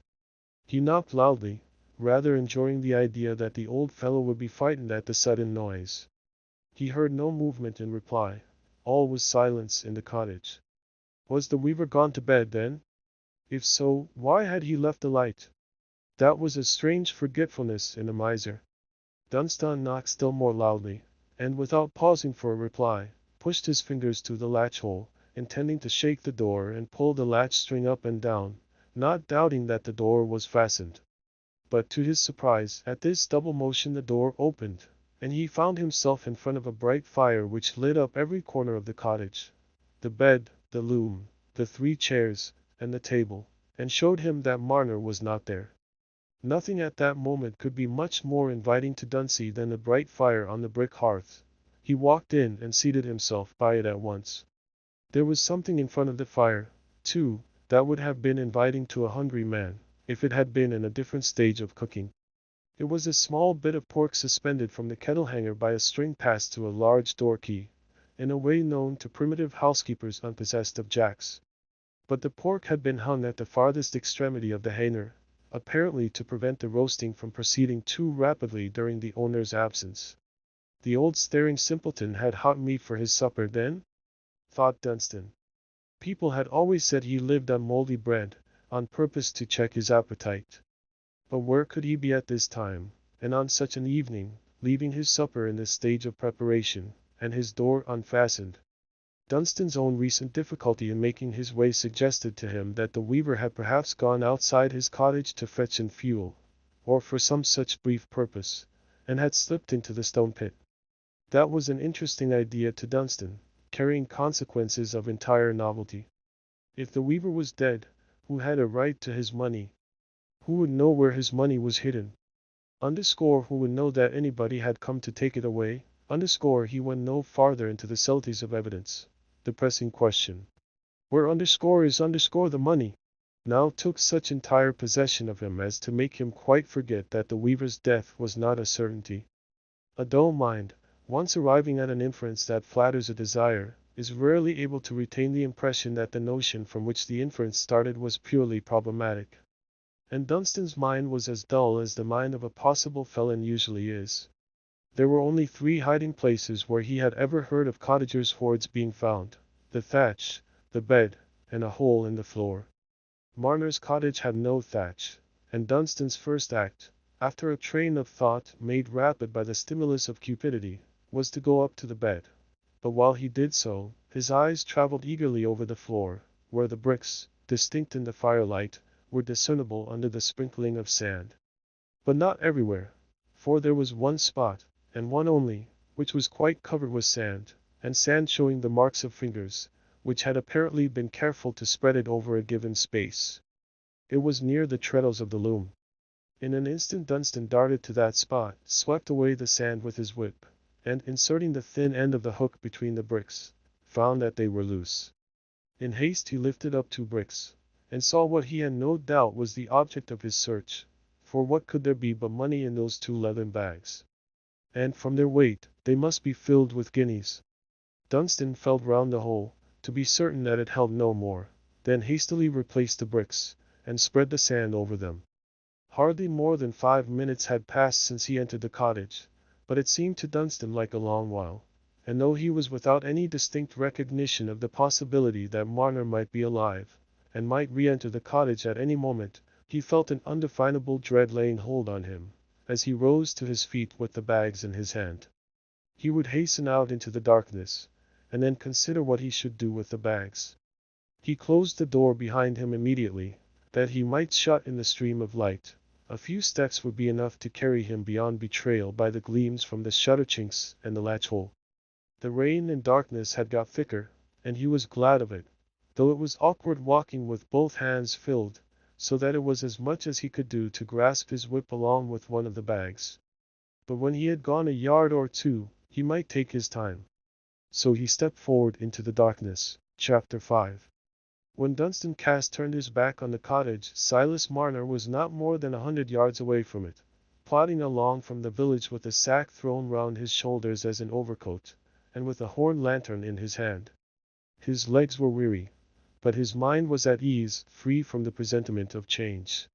Speaker 1: He knocked loudly, rather enjoying the idea that the old fellow would be frightened at the sudden noise. He heard no movement in reply. All was silence in the cottage. Was the weaver gone to bed, then? If so, why had he left the light? That was a strange forgetfulness in a miser. Dunstan knocked still more loudly, and without pausing for a reply, pushed his fingers to the latch-hole, intending to shake the door and pull the latch-string up and down, not doubting that the door was fastened. But to his surprise, at this double motion the door opened, and he found himself in front of a bright fire which lit up every corner of the cottage, the bed, the loom, the 3 chairs, and the table, and showed him that Marner was not there. Nothing at that moment could be much more inviting to Dunsey than the bright fire on the brick hearth. He walked in and seated himself by it at once. There was something in front of the fire, too, that would have been inviting to a hungry man, if it had been in a different stage of cooking. It was a small bit of pork suspended from the kettle hanger by a string passed to a large door key, in a way known to primitive housekeepers unpossessed of jacks. But the pork had been hung at the farthest extremity of the hanger, apparently to prevent the roasting from proceeding too rapidly during the owner's absence. The old staring simpleton had hot meat for his supper, then? Thought Dunstan. People had always said he lived on mouldy bread, on purpose to check his appetite. But where could he be at this time, and on such an evening, leaving his supper in this stage of preparation, and his door unfastened? Dunstan's own recent difficulty in making his way suggested to him that the weaver had perhaps gone outside his cottage to fetch in fuel, or for some such brief purpose, and had slipped into the stone pit. That was an interesting idea to Dunstan, carrying consequences of entire novelty. If the weaver was dead, who had a right to his money? Who would know where his money was hidden? Underscore who would know that anybody had come to take it away? Underscore he went no farther into the subtleties of evidence. The pressing question, where underscore is underscore the money, now took such entire possession of him as to make him quite forget that the weaver's death was not a certainty. A dull mind, once arriving at an inference that flatters a desire, is rarely able to retain the impression that the notion from which the inference started was purely problematic. And Dunstan's mind was as dull as the mind of a possible felon usually is. There were only 3 hiding places where he had ever heard of cottagers' hoards being found: the thatch, the bed, and a hole in the floor. Marner's cottage had no thatch, and Dunstan's first act, after a train of thought made rapid by the stimulus of cupidity, was to go up to the bed. But while he did so, his eyes traveled eagerly over the floor, where the bricks, distinct in the firelight, were discernible under the sprinkling of sand. But not everywhere, for there was one spot, and one only, which was quite covered with sand, and sand showing the marks of fingers, which had apparently been careful to spread it over a given space. It was near the treadles of the loom. In an instant Dunstan darted to that spot, swept away the sand with his whip, and, inserting the thin end of the hook between the bricks, found that they were loose. In haste he lifted up 2 bricks, and saw what he had no doubt was the object of his search, for what could there be but money in those 2 leathern bags? And from their weight, they must be filled with guineas. Dunstan felt round the hole, to be certain that it held no more, then hastily replaced the bricks, and spread the sand over them. Hardly more than 5 minutes had passed since he entered the cottage, but it seemed to Dunstan like a long while, and though he was without any distinct recognition of the possibility that Marner might be alive, and might re-enter the cottage at any moment, he felt an undefinable dread laying hold on him, as he rose to his feet with the bags in his hand. He would hasten out into the darkness, and then consider what he should do with the bags. He closed the door behind him immediately, that he might shut in the stream of light. A few steps would be enough to carry him beyond betrayal by the gleams from the shutter chinks and the latch hole. The rain and darkness had got thicker, and he was glad of it, though it was awkward walking with both hands filled, so that it was as much as he could do to grasp his whip along with one of the bags. But when he had gone a yard or 2, he might take his time. So he stepped forward into the darkness. Chapter 5. When Dunstan turned his back on the cottage, Silas Marner was not more than 100 yards away from it, plodding along from the village with a sack thrown round his shoulders as an overcoat, and with a horn lantern in his hand. His legs were weary, but his mind was at ease, free from the presentiment of change.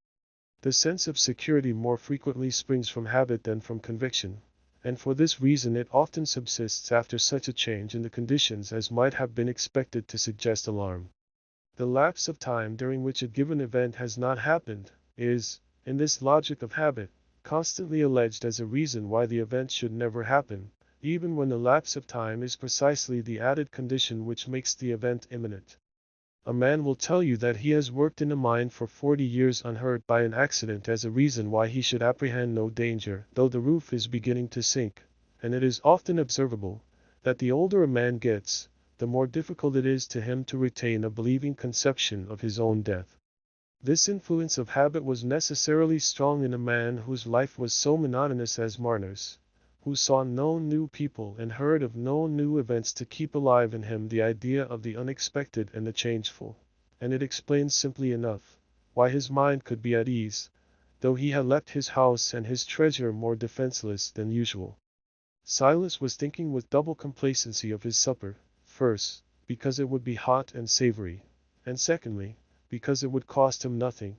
Speaker 1: The sense of security more frequently springs from habit than from conviction, and for this reason it often subsists after such a change in the conditions as might have been expected to suggest alarm. The lapse of time during which a given event has not happened is, in this logic of habit, constantly alleged as a reason why the event should never happen, even when the lapse of time is precisely the added condition which makes the event imminent. A man will tell you that he has worked in a mine for 40 years unhurt by an accident as a reason why he should apprehend no danger, though the roof is beginning to sink, and it is often observable that the older a man gets, the more difficult it is to him to retain a believing conception of his own death. This influence of habit was necessarily strong in a man whose life was so monotonous as Marner's, who saw no new people and heard of no new events to keep alive in him the idea of the unexpected and the changeful, and it explains simply enough why his mind could be at ease, though he had left his house and his treasure more defenseless than usual. Silas was thinking with double complacency of his supper, first, because it would be hot and savory, and secondly, because it would cost him nothing.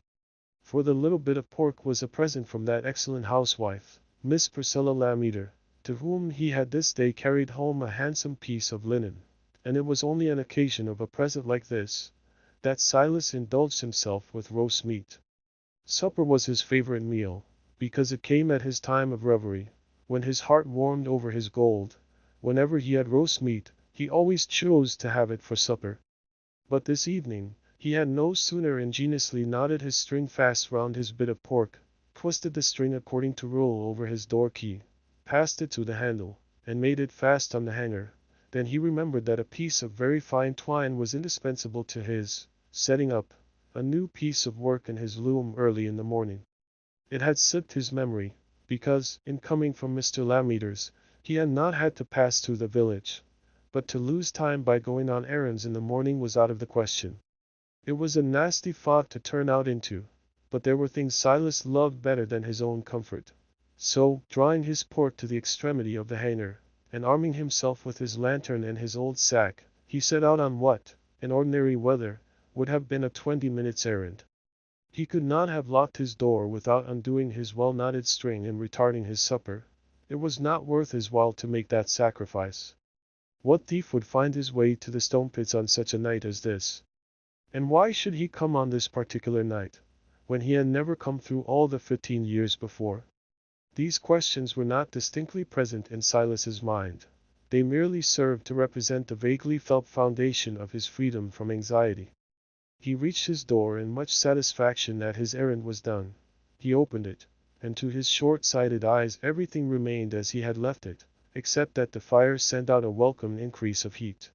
Speaker 1: For the little bit of pork was a present from that excellent housewife, Miss Priscilla Lammeter, to whom he had this day carried home a handsome piece of linen, and it was only on occasion of a present like this, that Silas indulged himself with roast meat. Supper was his favorite meal, because it came at his time of reverie, when his heart warmed over his gold. Whenever he had roast meat, he always chose to have it for supper. But this evening, he had no sooner ingeniously knotted his string fast round his bit of pork, twisted the string according to rule over his door key, passed it to the handle, and made it fast on the hanger. Then he remembered that a piece of very fine twine was indispensable to his setting up a new piece of work in his loom early in the morning. It had slipped his memory, because, in coming from Mr. Lammeter's, he had not had to pass through the village. But to lose time by going on errands in the morning was out of the question. It was a nasty fog to turn out into, but there were things Silas loved better than his own comfort. So, drawing his port to the extremity of the hanger, and arming himself with his lantern and his old sack, he set out on what, in ordinary weather, would have been a 20 minutes errand. He could not have locked his door without undoing his well-knotted string and retarding his supper. It was not worth his while to make that sacrifice. What thief would find his way to the stone pits on such a night as this? And why should he come on this particular night, when he had never come through all the 15 years before? These questions were not distinctly present in Silas's mind. They merely served to represent the vaguely felt foundation of his freedom from anxiety. He reached his door in much satisfaction that his errand was done. He opened it, and to his short-sighted eyes everything remained as he had left it, except that the fire sent out a welcome increase of heat.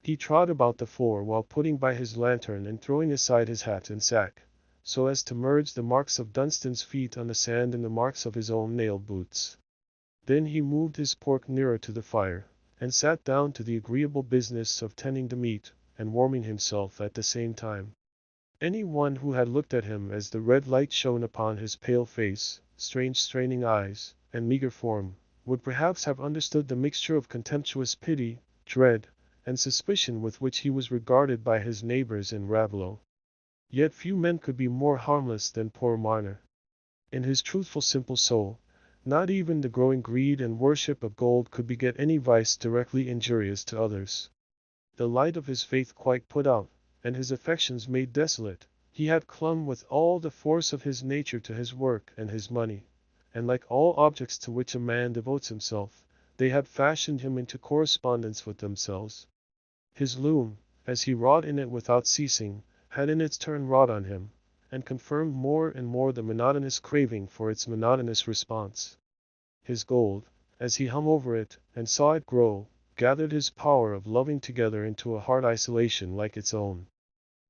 Speaker 1: He trod about the floor while putting by his lantern and throwing aside his hat and sack, so as to merge the marks of Dunstan's feet on the sand and the marks of his own nailed boots. Then he moved his pork nearer to the fire, and sat down to the agreeable business of tending the meat, and warming himself at the same time. Any one who had looked at him as the red light shone upon his pale face, strange straining eyes, and meager form, would perhaps have understood the mixture of contemptuous pity, dread, and suspicion with which he was regarded by his neighbors in Raveloe. Yet few men could be more harmless than poor Marner. In his truthful simple soul, not even the growing greed and worship of gold could beget any vice directly injurious to others. The light of his faith quite put out, and his affections made desolate, he had clung with all the force of his nature to his work and his money, and like all objects to which a man devotes himself, they had fashioned him into correspondence with themselves. His loom, as he wrought in it without ceasing, had in its turn wrought on him, and confirmed more and more the monotonous craving for its monotonous response. His gold, as he hung over it, and saw it grow, gathered his power of loving together into a hard isolation like its own.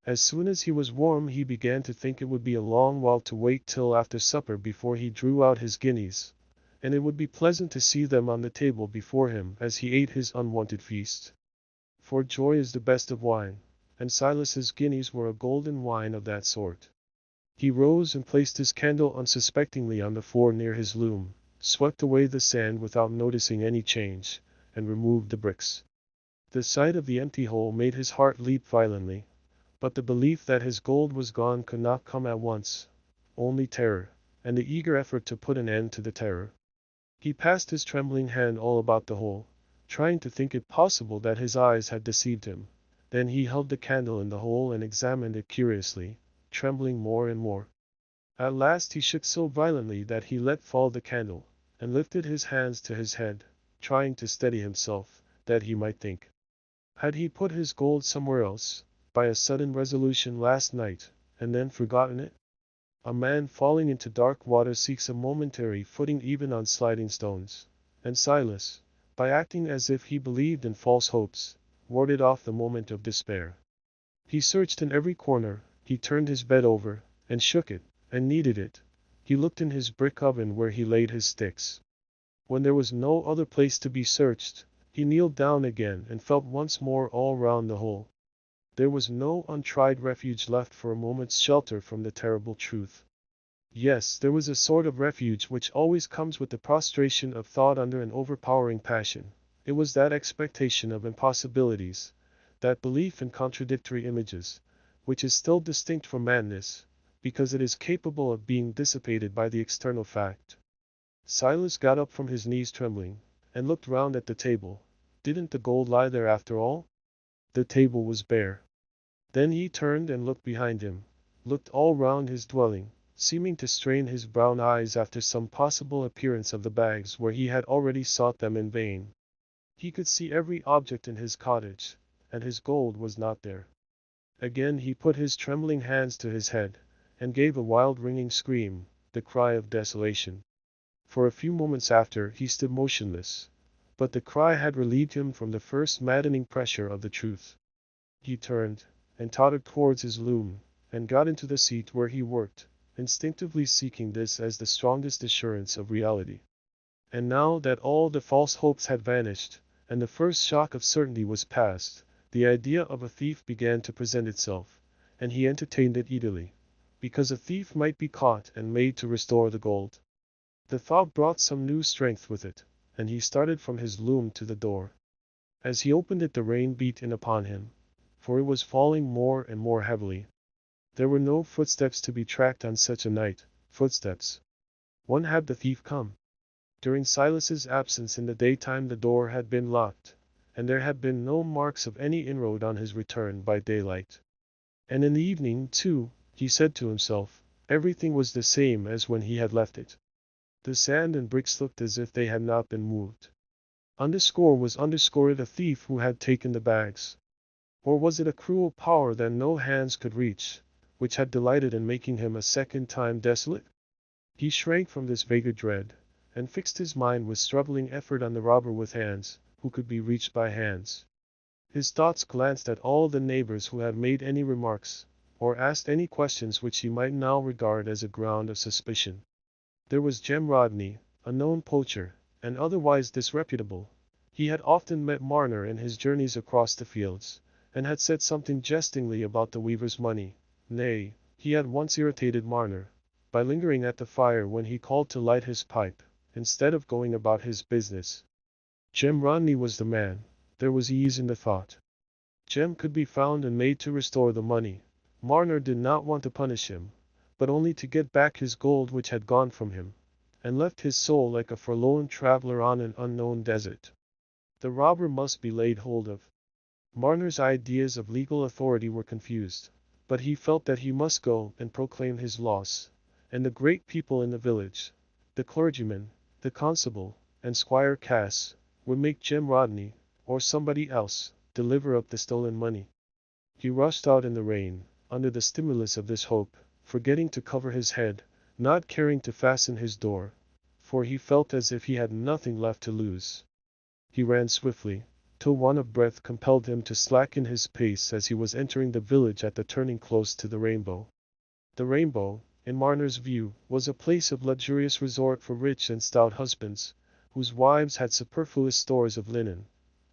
Speaker 1: As soon as he was warm he began to think it would be a long while to wait till after supper before he drew out his guineas, and it would be pleasant to see them on the table before him as he ate his unwonted feast. For joy is the best of wine, and Silas's guineas were a golden wine of that sort. He rose and placed his candle unsuspectingly on the floor near his loom, swept away the sand without noticing any change, and removed the bricks. The sight of the empty hole made his heart leap violently, but the belief that his gold was gone could not come at once, only terror, and the eager effort to put an end to the terror. He passed his trembling hand all about the hole, trying to think it possible that his eyes had deceived him. Then he held the candle in the hole and examined it curiously, trembling more and more. At last he shook so violently that he let fall the candle, and lifted his hands to his head, trying to steady himself, that he might think. Had he put his gold somewhere else, by a sudden resolution last night, and then forgotten it? A man falling into dark water seeks a momentary footing even on sliding stones, and Silas, by acting as if he believed in false hopes, warded off the moment of despair. He searched in every corner, he turned his bed over, and shook it, and kneaded it. He looked in his brick oven where he laid his sticks. When there was no other place to be searched, he kneeled down again and felt once more all round the hole. There was no untried refuge left for a moment's shelter from the terrible truth. Yes, there was a sort of refuge which always comes with the prostration of thought under an overpowering passion. It was that expectation of impossibilities, that belief in contradictory images, which is still distinct from madness, because it is capable of being dissipated by the external fact. Silas got up from his knees trembling, and looked round at the table. Didn't the gold lie there after all? The table was bare. Then he turned and looked behind him, looked all round his dwelling, seeming to strain his brown eyes after some possible appearance of the bags where he had already sought them in vain. He could see every object in his cottage, and his gold was not there. Again he put his trembling hands to his head, and gave a wild ringing scream, the cry of desolation. For a few moments after, he stood motionless. But the cry had relieved him from the first maddening pressure of the truth. He turned, and tottered towards his loom, and got into the seat where he worked, instinctively seeking this as the strongest assurance of reality. And now that all the false hopes had vanished, and the first shock of certainty was past, the idea of a thief began to present itself, and he entertained it eagerly, because a thief might be caught and made to restore the gold. The thought brought some new strength with it, and he started from his loom to the door. As he opened it, the rain beat in upon him, for it was falling more and more heavily. There were no footsteps to be tracked on such a night. Footsteps. When had the thief come? During Silas's absence in the daytime the door had been locked, and there had been no marks of any inroad on his return by daylight. And in the evening, too, he said to himself, everything was the same as when he had left it. The sand and bricks looked as if they had not been moved. Underscore was underscored a thief who had taken the bags. Or was it a cruel power that no hands could reach, which had delighted in making him a second time desolate? He shrank from this vaguer dread, and fixed his mind with struggling effort on the robber with hands, who could be reached by hands. His thoughts glanced at all the neighbors who had made any remarks, or asked any questions which he might now regard as a ground of suspicion. There was Jem Rodney, a known poacher, and otherwise disreputable. He had often met Marner in his journeys across the fields, and had said something jestingly about the weaver's money. Nay, he had once irritated Marner, by lingering at the fire when he called to light his pipe, instead of going about his business. Jem Rodney was the man. There was ease in the thought. Jem could be found and made to restore the money. Marner did not want to punish him, but only to get back his gold which had gone from him, and left his soul like a forlorn traveler on an unknown desert. The robber must be laid hold of. Marner's ideas of legal authority were confused, but he felt that he must go and proclaim his loss, and the great people in the village, the clergyman, the constable, and Squire Cass, would make Jem Rodney, or somebody else, deliver up the stolen money. He rushed out in the rain, under the stimulus of this hope, forgetting to cover his head, not caring to fasten his door, for he felt as if he had nothing left to lose. He ran swiftly, till want of breath compelled him to slacken his pace as he was entering the village at the turning close to the Rainbow. The Rainbow, in Marner's view, was a place of luxurious resort for rich and stout husbands, whose wives had superfluous stores of linen.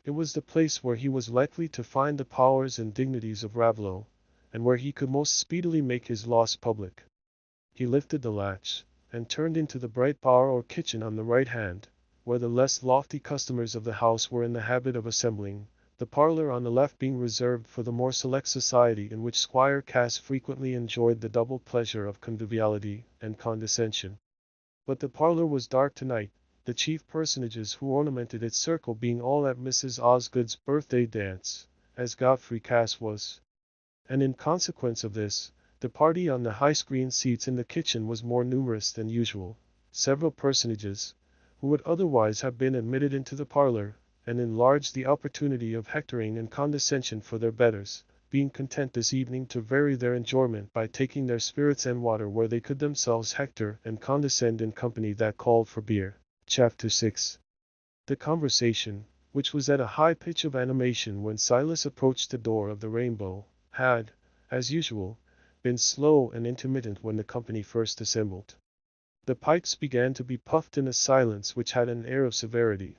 Speaker 1: It was the place where he was likely to find the powers and dignities of Raveloe, and where he could most speedily make his loss public. He lifted the latch, and turned into the bright parlour or kitchen on the right hand, where the less lofty customers of the house were in the habit of assembling, the parlour on the left being reserved for the more select society in which Squire Cass frequently enjoyed the double pleasure of conviviality and condescension. But the parlour was dark tonight, the chief personages who ornamented its circle being all at Mrs. Osgood's birthday dance, as Godfrey Cass was. And in consequence of this, the party on the high screen seats in the kitchen was more numerous than usual. Several personages, who would otherwise have been admitted into the parlour, and enlarged the opportunity of hectoring and condescension for their betters, being content this evening to vary their enjoyment by taking their spirits and water where they could themselves hector and condescend in company that called for beer. Chapter 6. The conversation, which was at a high pitch of animation when Silas approached the door of the Rainbow, had, as usual, been slow and intermittent when the company first assembled. The pipes began to be puffed in a silence which had an air of severity.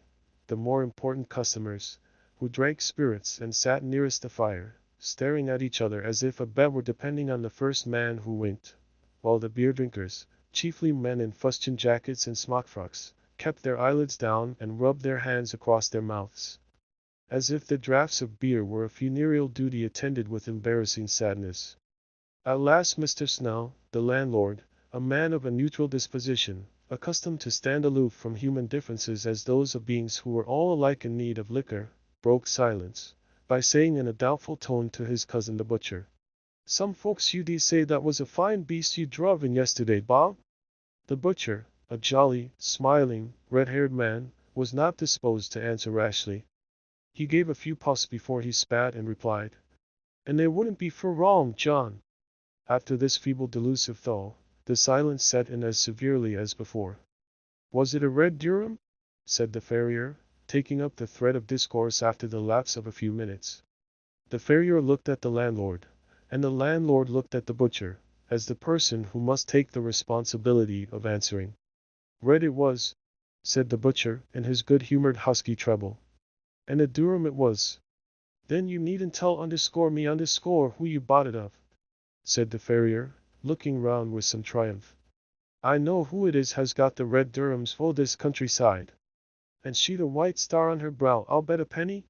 Speaker 1: The more important customers, who drank spirits and sat nearest the fire, staring at each other as if a bet were depending on the first man who winked, while the beer drinkers, chiefly men in fustian jackets and smock frocks, kept their eyelids down and rubbed their hands across their mouths, as if the draughts of beer were a funereal duty attended with embarrassing sadness. At last Mr. Snell, the landlord, a man of a neutral disposition, accustomed to stand aloof from human differences as those of beings who were all alike in need of liquor, broke silence, by saying in a doubtful tone to his cousin the butcher, "Some folks you'd say that was a fine beast you druv in yesterday, Bob?" The butcher, a jolly, smiling, red-haired man, was not disposed to answer rashly. He gave a few puffs before he spat and replied, "And they wouldn't be for wrong, John." After this feeble delusive thaw, the silence set in as severely as before. Was it a red Durham? Said the farrier, taking up the thread of discourse after the lapse of a few minutes. The farrier looked at the landlord, and the landlord looked at the butcher, as the person who must take the responsibility of answering. Red it was, said the butcher, in his good-humored husky treble. And a Durham it was. Then you needn't tell me who you bought it of, said the farrier, looking round with some triumph. I know who it is has got the red Durhams for this countryside. And she'd a white star on her brow, I'll bet a penny?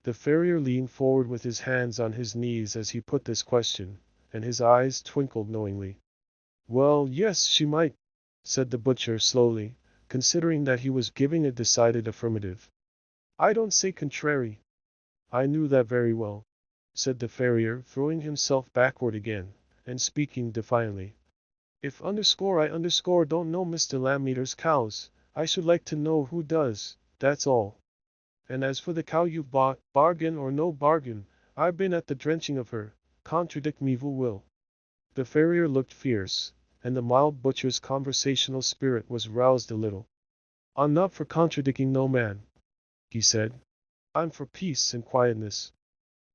Speaker 1: The farrier leaned forward with his hands on his knees as he put this question, and his eyes twinkled knowingly. Well, yes, she might, said the butcher slowly, considering that he was giving a decided affirmative. I don't say contrary. I knew that very well, said the farrier, throwing himself backward again, and speaking defiantly. If I don't know Mr. Lammeter's cows, I should like to know who does, that's all. And as for the cow you've bought, bargain or no bargain, I've been at the drenching of her, contradict me who will. The farrier looked fierce, and the mild butcher's conversational spirit was roused a little. I'm not for contradicting no man, he said. I'm for peace and quietness.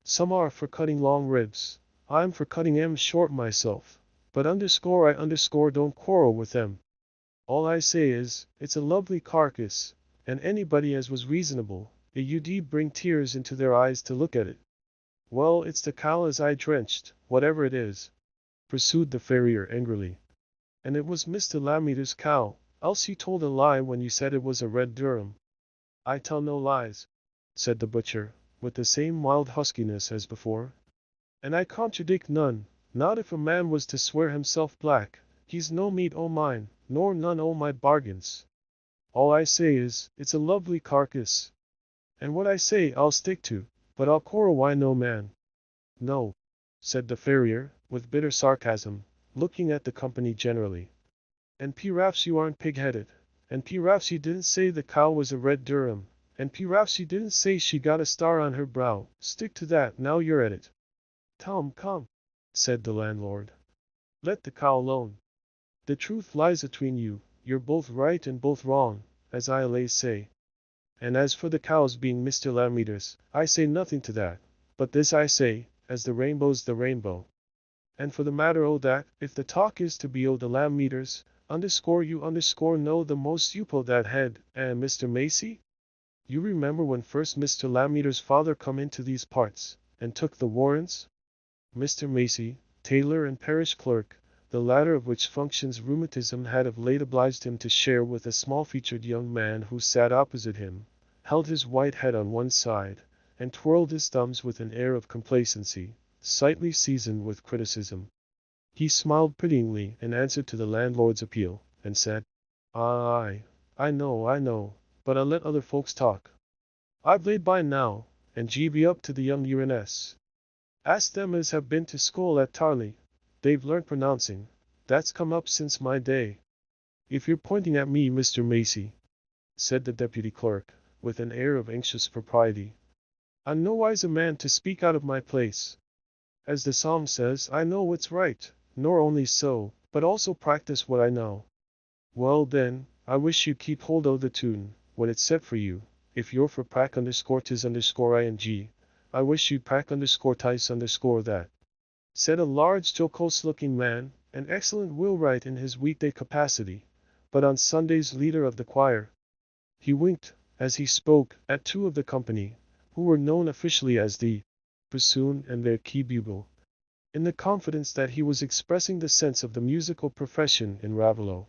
Speaker 1: Some are for cutting long ribs, I'm for cutting 'em short myself, but I don't quarrel with them. All I say is, it's a lovely carcass, and anybody as was reasonable, it would bring tears into their eyes to look at it. Well, it's the cow as I drenched, whatever it is, pursued the farrier angrily. And it was Mr. Lammeter's cow, else you told a lie when you said it was a red Durham. I tell no lies, said the butcher, with the same mild huskiness as before. And I contradict none, not if a man was to swear himself black, he's no meat o' mine, nor none o' my bargains. All I say is, it's a lovely carcass. And what I say I'll stick to, but I'll quarrel why no man. No, said the farrier, with bitter sarcasm, looking at the company generally. And p'raps you aren't pig-headed, and p'raps you didn't say the cow was a red Durham, and p'raps you didn't say she got a star on her brow, stick to that now you're at it. Come, said the landlord. Let the cow alone. The truth lies atween you, you're both right and both wrong, as I allays say. And as for the cows being Mr. Lammeter's, I say nothing to that, but this I say, as the rainbow's the rainbow. And for the matter o' that, if the talk is to be o' the Lammeters, you know the most youpo that head, and Mr. Macy? You remember when first Mr. Lammeter's father come into these parts, and took the warrants? Mr. Macy, tailor and parish clerk, the latter of which functions rheumatism had of late obliged him to share with a small-featured young man who sat opposite him, held his white head on one side, and twirled his thumbs with an air of complacency, slightly seasoned with criticism. He smiled pityingly in answer to the landlord's appeal, and said, Aye, I know, but I'll let other folks talk. I've laid by now, and be up to the young UNS. Ask them as have been to school at Tarley. They've learnt pronouncing. That's come up since my day. If you're pointing at me, Mr. Macy, said the deputy clerk, with an air of anxious propriety, I'm nowise a man to speak out of my place. As the psalm says, I know what's right, nor only so, but also practice what I know. Well then, I wish you'd keep hold o' the tune, when it's set for you. If you're for prac_tis_ing, I wish you'd prac_tis_ said a large jocose-looking man, an excellent wheelwright in his weekday capacity, but on Sundays leader of the choir. He winked, as he spoke, at two of the company, who were known officially as the bassoon and their key bugle, in the confidence that he was expressing the sense of the musical profession in Raveloe.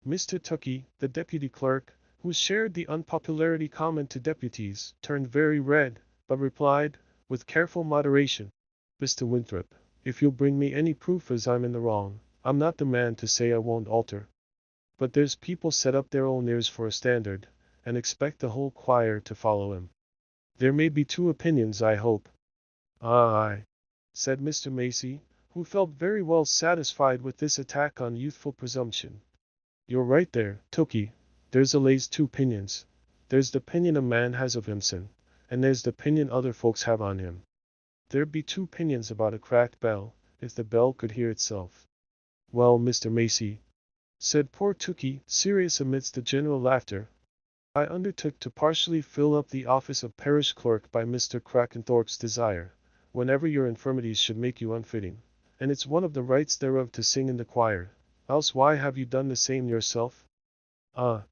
Speaker 1: Mr. Tuckey, the deputy clerk, who shared the unpopularity common to deputies, turned very red, but replied, with careful moderation, Mr. Winthrop, if you'll bring me any proof as I'm in the wrong, I'm not the man to say I won't alter. But there's people set up their own ears for a standard, and expect the whole choir to follow him. There may be two opinions, I hope. Aye, said Mr. Macy, who felt very well satisfied with this attack on youthful presumption. You're right there, Tookey. There's allays two 'pinions. There's the 'pinion a man has of himself, and there's the 'pinion other folks have on him. There'd be two 'pinions about a cracked bell, if the bell could hear itself. Well, Mr. Macy, said poor Tookie, serious amidst the general laughter. I undertook to partially fill up the office of parish clerk by Mr. Crackenthorpe's desire, whenever your infirmities should make you unfitting, and it's one of the rights thereof to sing in the choir, else why have you done the same yourself? Ah,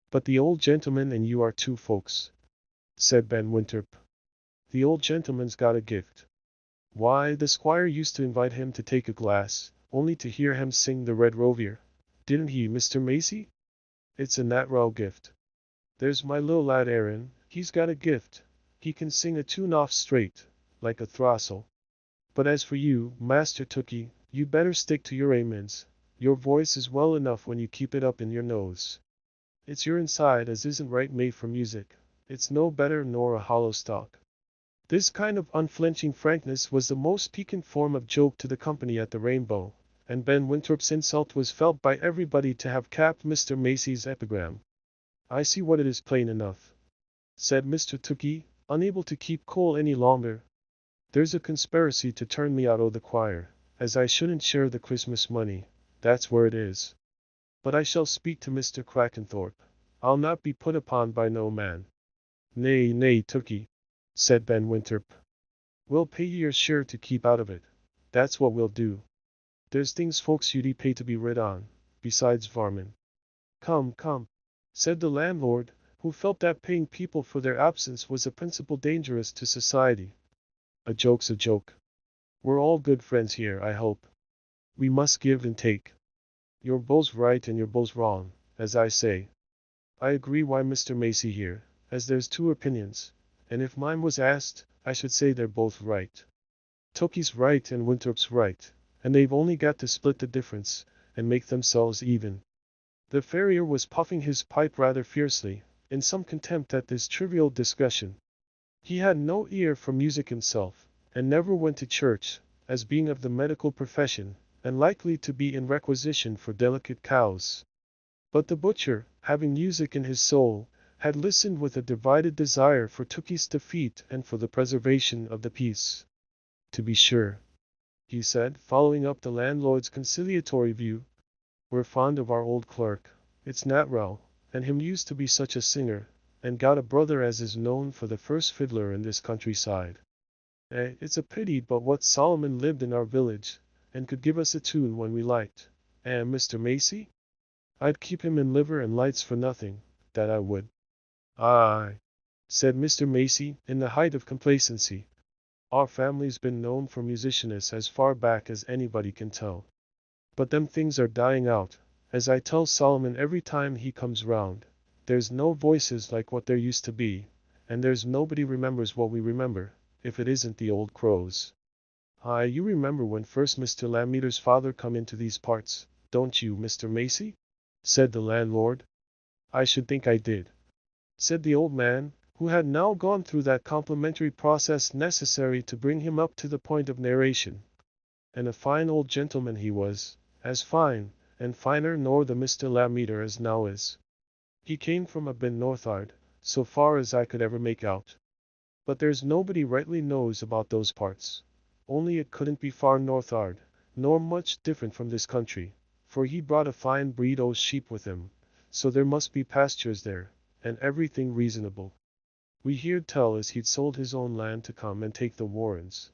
Speaker 1: but the old gentleman and you are two folks, said Ben Winthrop. The old gentleman's got a gift. Why, the squire used to invite him to take a glass, only to hear him sing the Red Rovier. Didn't he, Mr. Macy? It's a natural gift. There's my little lad Aaron, he's got a gift. He can sing a tune off straight, like a throstle. But as for you, Master Tookie, you'd better stick to your amens. Your voice is well enough when you keep it up in your nose. It's your inside as isn't right made for music. It's no better nor a hollow stalk. This kind of unflinching frankness was the most piquant form of joke to the company at the Rainbow, and Ben Winthrop's insult was felt by everybody to have capped Mr. Macy's epigram. I see what it is plain enough, said Mr. Tookie, unable to keep cool any longer. There's a conspiracy to turn me out o' the choir, as I shouldn't share the Christmas money, that's where it is. But I shall speak to Mr. Crackenthorpe. I'll not be put upon by no man. Nay, nay, Tookie, said Ben Winthrop. We'll pay ye your share to keep out of it. That's what we'll do. There's things folks you'd pay to be rid on, besides varmin. Come, come, said the landlord, who felt that paying people for their absence was a principle dangerous to society. A joke's a joke. We're all good friends here, I hope. We must give and take. You're both right and you're both wrong, as I say. I agree why Mr. Macy here, as there's two opinions, and if mine was asked, I should say they're both right. Tookie's right and Winthrop's right, and they've only got to split the difference, and make themselves even. The farrier was puffing his pipe rather fiercely, in some contempt at this trivial discussion. He had no ear for music himself, and never went to church, as being of the medical profession, and likely to be in requisition for delicate cows. But the butcher, having music in his soul, had listened with a divided desire for Tookie's defeat and for the preservation of the peace. To be sure, he said, following up the landlord's conciliatory view, we're fond of our old clerk, it's nat'ral, and him used to be such a singer, and got a brother as is known for the first fiddler in this countryside. It's a pity but what Solomon lived in our village, and could give us a tune when we liked. And Mr. Macy? I'd keep him in liver and lights for nothing, that I would. Aye, said Mr. Macy, in the height of complacency. Our family's been known for musicianness as far back as anybody can tell. But them things are dying out, as I tell Solomon every time he comes round. There's no voices like what there used to be, and there's nobody remembers what we remember, if it isn't the old crows. Aye, you remember when first Mr. Lammeter's father come into these parts, don't you, Mr. Macy? Said the landlord. I should think I did, said the old man, who had now gone through that complimentary process necessary to bring him up to the point of narration. And a fine old gentleman he was, as fine, and finer nor the Mr. Lammeter as now is. He came from a Ben Northard, so far as I could ever make out. But there's nobody rightly knows about those parts. Only it couldn't be far north'ard, nor much different from this country, for he brought a fine breed o' sheep with him, so there must be pastures there, and everything reasonable. We heerd tell as he'd sold his own land to come and take the Warrens,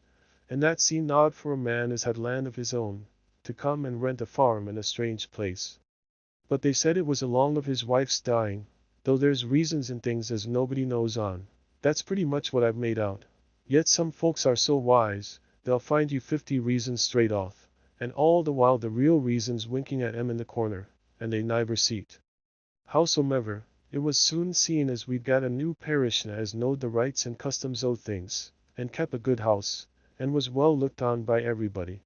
Speaker 1: and that seemed odd for a man as had land of his own, to come and rent a farm in a strange place. But they said it was along of his wife's dying, though there's reasons in things as nobody knows on. That's pretty much what I've made out. Yet some folks are so wise, they'll find you 50 reasons straight off, and all the while the real reason's winking at 'em in the corner, and they niver see't. Howsomever, it was soon seen as we'd got a new parishioner as knowed the rights and customs o' things, and kep a good house, and was well looked on by everybody.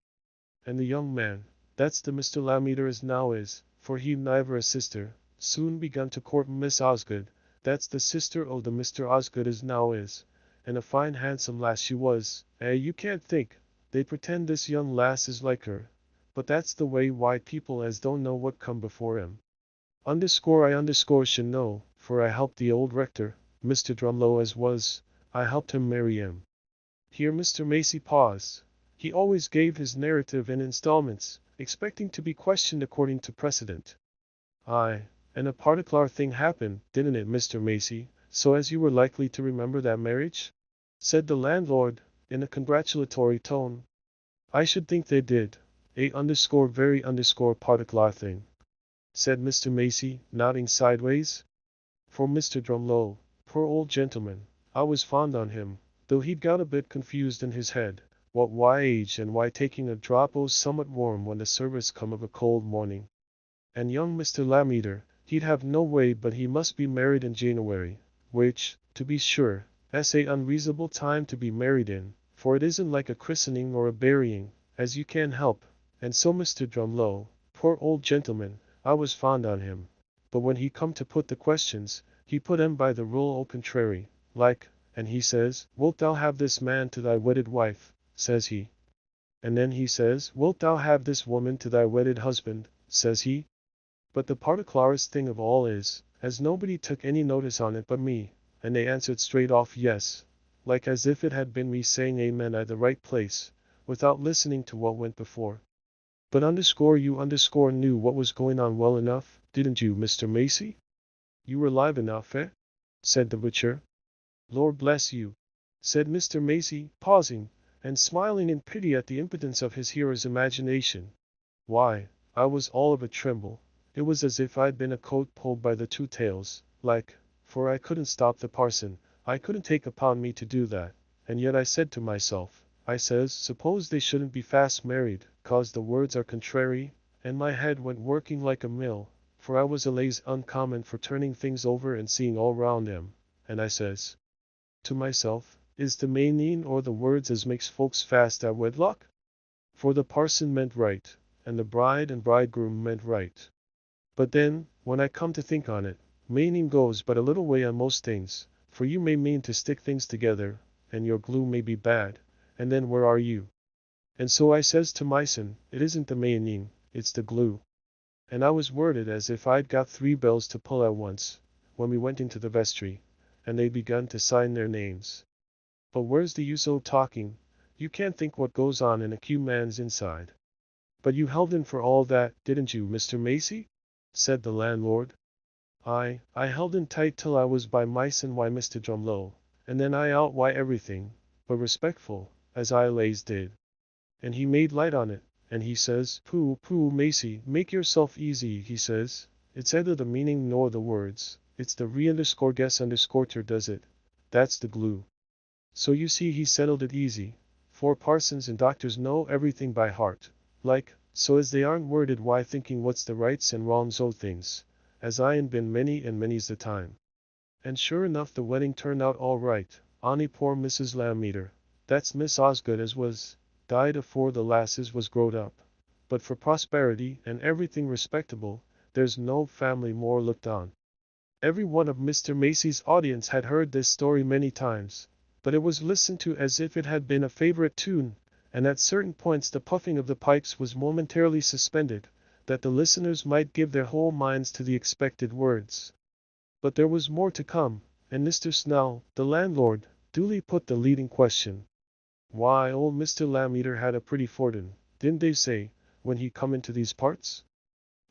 Speaker 1: And the young man, that's the Mr. Lammeter as now is, for he'd niver a sister, soon begun to court Miss Osgood, that's the sister o' the Mr. Osgood as now is, and a fine handsome lass she was. You can't think, they pretend this young lass is like her, but that's the way why people as don't know what come before 'em. I should know, for I helped the old rector, Mr. Drumlow as was, I helped him marry 'em. Here Mr. Macy paused. He always gave his narrative in installments, expecting to be questioned according to precedent. Aye, and a particular thing happened, didn't it, Mr. Macy, so as you were likely to remember that marriage? Said the landlord, in a congratulatory tone. I should think they did. Very particular thing, said Mr. Macy, nodding sideways. For Mr. Drumlow, poor old gentleman, I was fond on him, though he'd got a bit confused in his head, what why age and why taking a drop o' summat warm when the service come of a cold morning. And young Mr. Lammeter, he'd have no way but he must be married in January, which, to be sure, s a unreasonable time to be married in, for it isn't like a christening or a burying, as you can help, and so Mr. Drumlow, poor old gentleman, I was fond on him, but when he come to put the questions, he put 'em by the rule o' contrary, like, and he says, wilt thou have this man to thy wedded wife, says he. And then he says, wilt thou have this woman to thy wedded husband, says he. But the particularest thing of all is, as nobody took any notice on it but me, and they answered straight off yes, like as if it had been me saying amen at the right place, without listening to what went before. But you knew what was going on well enough, didn't you, Mr. Macy? You were live enough, eh? Said the butcher. Lord bless you, said Mr. Macy, pausing, and smiling in pity at the impotence of his hearer's imagination. Why, I was all of a tremble. It was as if I'd been a coat pulled by the two tails, like, for I couldn't stop the parson, I couldn't take upon me to do that, and yet I said to myself, I says, suppose they shouldn't be fast married, 'cause the words are contrary, and my head went working like a mill, for I was a lazy uncommon for turning things over and seeing all round 'em, and I says to myself, is the main or the words as makes folks fast at wedlock? For the parson meant right, and the bride and bridegroom meant right. But then, when I come to think on it, meaning goes but a little way on most things, for you may mean to stick things together, and your glue may be bad, and then where are you? And so I says to mysen, it isn't the meaning, it's the glue. And I was worded as if I'd got 3 bells to pull at once, when we went into the vestry, and they'd begun to sign their names. But where's the use o' talking? You can't think what goes on in a Q man's inside. But you held in for all that, didn't you, Mr. Macy? Said the landlord. I held in tight till I was by mysen why Mr. Drumlow, and then I out why everything, but respectful, as I lays did. And he made light on it, and he says, pooh, Macy, make yourself easy, he says, it's either the meaning nor the words, it's the re_guess_ter does it, that's the glue. So you see he settled it easy, for parsons and doctors know everything by heart, like, so as they aren't worded why thinking what's the rights and wrongs o' things, as I ain't been many and many's the time. And sure enough the wedding turned out all right, only poor Mrs. Lammeter, that's Miss Osgood as was, died afore the lasses was growed up. But for prosperity and everything respectable, there's no family more looked on. Every one of Mr. Macy's audience had heard this story many times, but it was listened to as if it had been a favorite tune, and at certain points the puffing of the pipes was momentarily suspended, that the listeners might give their whole minds to the expected words. But there was more to come, and Mr. Snell, the landlord, duly put the leading question. Why, old Mr. Lammeter had a pretty fortin, didn't they say, when he come into these parts?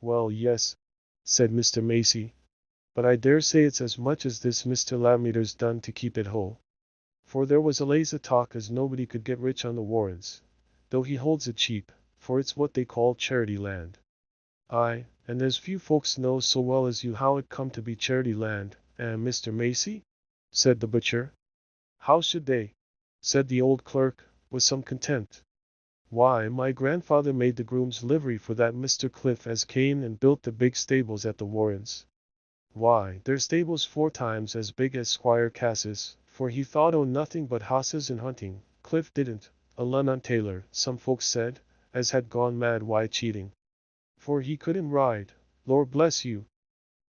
Speaker 1: Well, yes, said Mr. Macy, but I dare say it's as much as this Mr. Lammeter's done to keep it whole. For there was a lazy talk as nobody could get rich on the warrens, though he holds it cheap, for it's what they call charity land. Aye, and there's few folks knows so well as you how it come to be charity land, Mr. Macy? Said the butcher. How should they? Said the old clerk, with some contempt. Why, my grandfather made the groom's livery for that Mr. Cliff as came and built the big stables at the Warrens. Why, they're stables 4 times as big as Squire Cass's, for he thought o' nothing but hosses and hunting. Cliff didn't, a Lunnon tailor, some folks said, as had gone mad why cheating. For he couldn't ride, Lord bless you.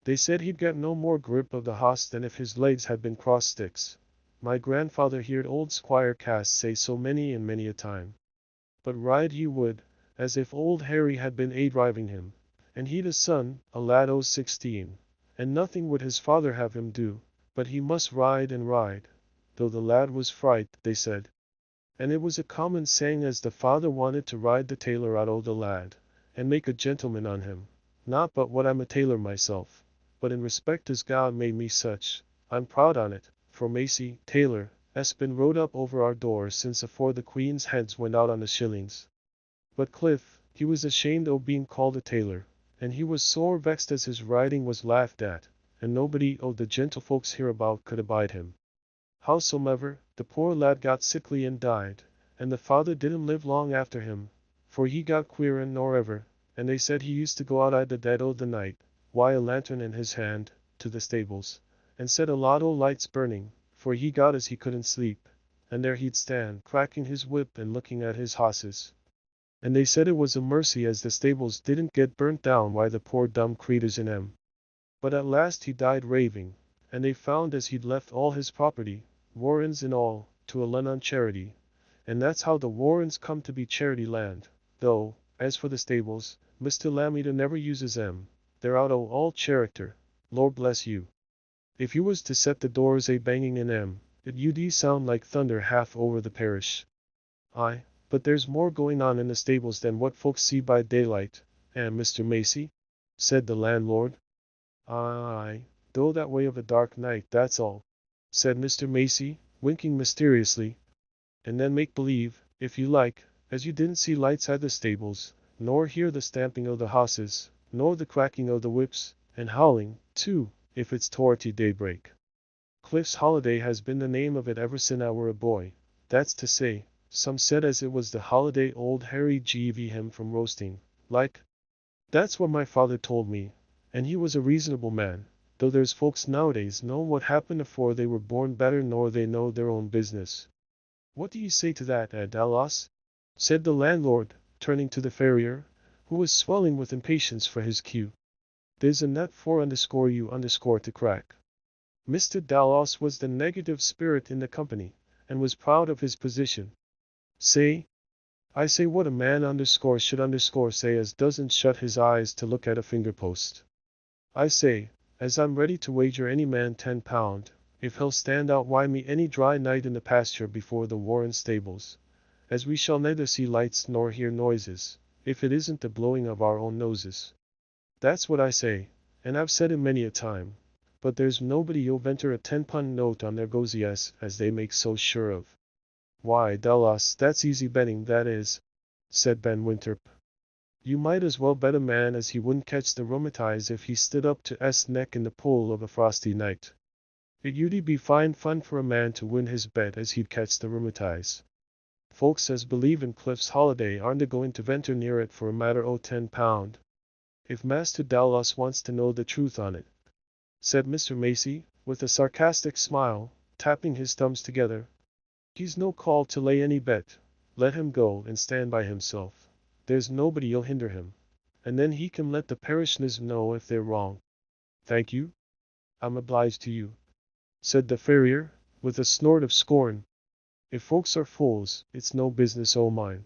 Speaker 1: They said he'd got no more grip of the hoss than if his legs had been cross sticks. My grandfather heard old Squire Cass say so many and many a time. But ride he would, as if old Harry had been driving him, and he'd a son, a lad o' 16, and nothing would his father have him do, but he must ride and ride, though the lad was fright, they said. And it was a common saying as the father wanted to ride the tailor out o' the lad, and make a gentleman on him, Not but what I'm a tailor myself, but in respect as God made me such, I'm proud on it, for Macy, tailor, 's been wrote up over our doors since afore the Queen's heads went out on the shillings. But Cliff, he was ashamed o' being called a tailor, and he was sore vexed as his writing was laughed at, and nobody o' the gentlefolks hereabout could abide him. Howsomever, the poor lad got sickly and died, and the father didn't live long after him, for he got queerer nor ever, and they said he used to go out at the dead o' the night, wi' a lantern in his hand, to the stables, and set a lot o' lights burning, for he got as he couldn't sleep, and there he'd stand, cracking his whip and looking at his hosses. And they said it was a mercy as the stables didn't get burnt down by the poor dumb creeturs in 'em. But at last he died raving, and they found as he'd left all his property, warrens and all, to a Lunnon charity, and that's how the warrens come to be charity land, though, as for the stables, Mr. Lammeter never uses 'em, they're out o' all character, Lord bless you. If you was to set the doors a-banging in 'em, it ud sound like thunder half over the parish. Aye, but there's more going on in the stables than what folks see by daylight, Mr. Macy, said the landlord. Aye, though that way of a dark night, that's all, said Mr. Macy, winking mysteriously. And then make believe, if you like, as you didn't see lights at the stables, nor hear the stamping o' the hosses, nor the cracking o' the whips, and howling, too, if it's towarty daybreak. Cliff's Holiday has been the name of it ever sin' I were a boy, that's to say. Some said as it was the holiday old Harry gave him from roasting, like. That's what my father told me, and he was a reasonable man, though there's folks nowadays know what happened afore they were born better nor they know their own business. What do you say to that, Dallas? Said the landlord, turning to the farrier, who was swelling with impatience for his cue. There's a nut 4_u_ to crack. Mr. Dallas was the negative spirit in the company, and was proud of his position. Say? I say what a man should say as doesn't shut his eyes to look at a finger-post. I say, as I'm ready to wager any man £10, if he'll stand out wi' me any dry night in the pasture before the Warren stables, as we shall neither see lights nor hear noises, if it isn't the blowing of our own noses. That's what I say, and I've said it many a time, but there's nobody you'll venture a £10 note on their gosies as they make so sure of. Why, Dallas, that's easy betting, that is, said Ben Winthrop. You might as well bet a man as he wouldn't catch the rheumatize if he stood up to 's neck in the pool of a frosty night. It would be fine fun for a man to win his bet as he'd catch the rheumatize. Folks as believe in Cliff's Holiday aren't a-going to venture near it for a matter o' £10. If Master Dallas wants to know the truth on it, said Mr. Macy, with a sarcastic smile, tapping his thumbs together, he's no call to lay any bet. Let him go and stand by himself. There's nobody'll hinder him. And then he can let the parishioners know if they're wrong. Thank you. I'm obliged to you, said the farrier, with a snort of scorn. If folks are fools, it's no business o' mine.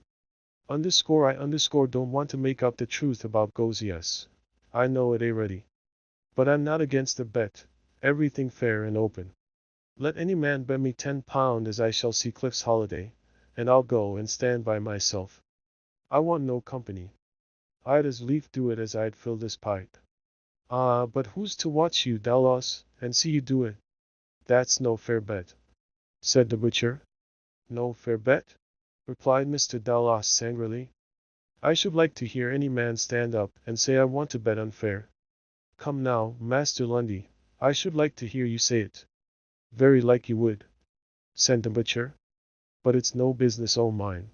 Speaker 1: I don't want to make up the truth about gosies. I know it a-ready. But I'm not against a bet, everything fair and open. Let any man bet me £10 as I shall see Cliff's Holiday, and I'll go and stand by myself. I want no company. I'd as lief do it as I'd fill this pipe. Ah, but who's to watch you, Dallas, and see you do it? That's no fair bet, said the butcher. No fair bet? Replied Mr. Dallas angrily. I should like to hear any man stand up and say I want to bet unfair. Come now, Master Lundy, I should like to hear you say it. Very like you would, said the butcher. But it's no business o' mine.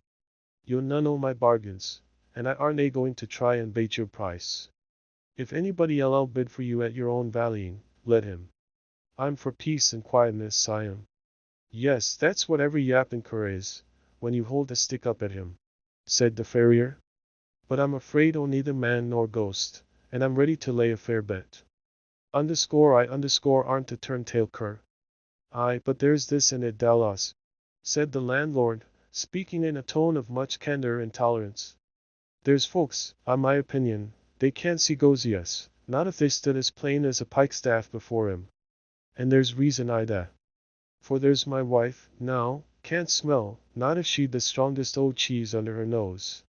Speaker 1: You're none o' my bargains, and I aren't a-going to try and bate your price. If anybody ell'll bid for you at your own valuing, let him. I'm for peace and quietness, I am. Yes, that's what every yapping cur is, when you hold a stick up at him, said the farrier. But I'm afraid o' neither man nor ghost, and I'm ready to lay a fair bet. I aren't a turn-tail cur. Aye, but there's this in it, Dallas, said the landlord, speaking in a tone of much candor and tolerance. There's folks, on my opinion, they can't see gosies, not if they stood as plain as a pikestaff before him. And there's reason I that. For there's my wife, now, can't smell, not if she'd the strongest old cheese under her nose.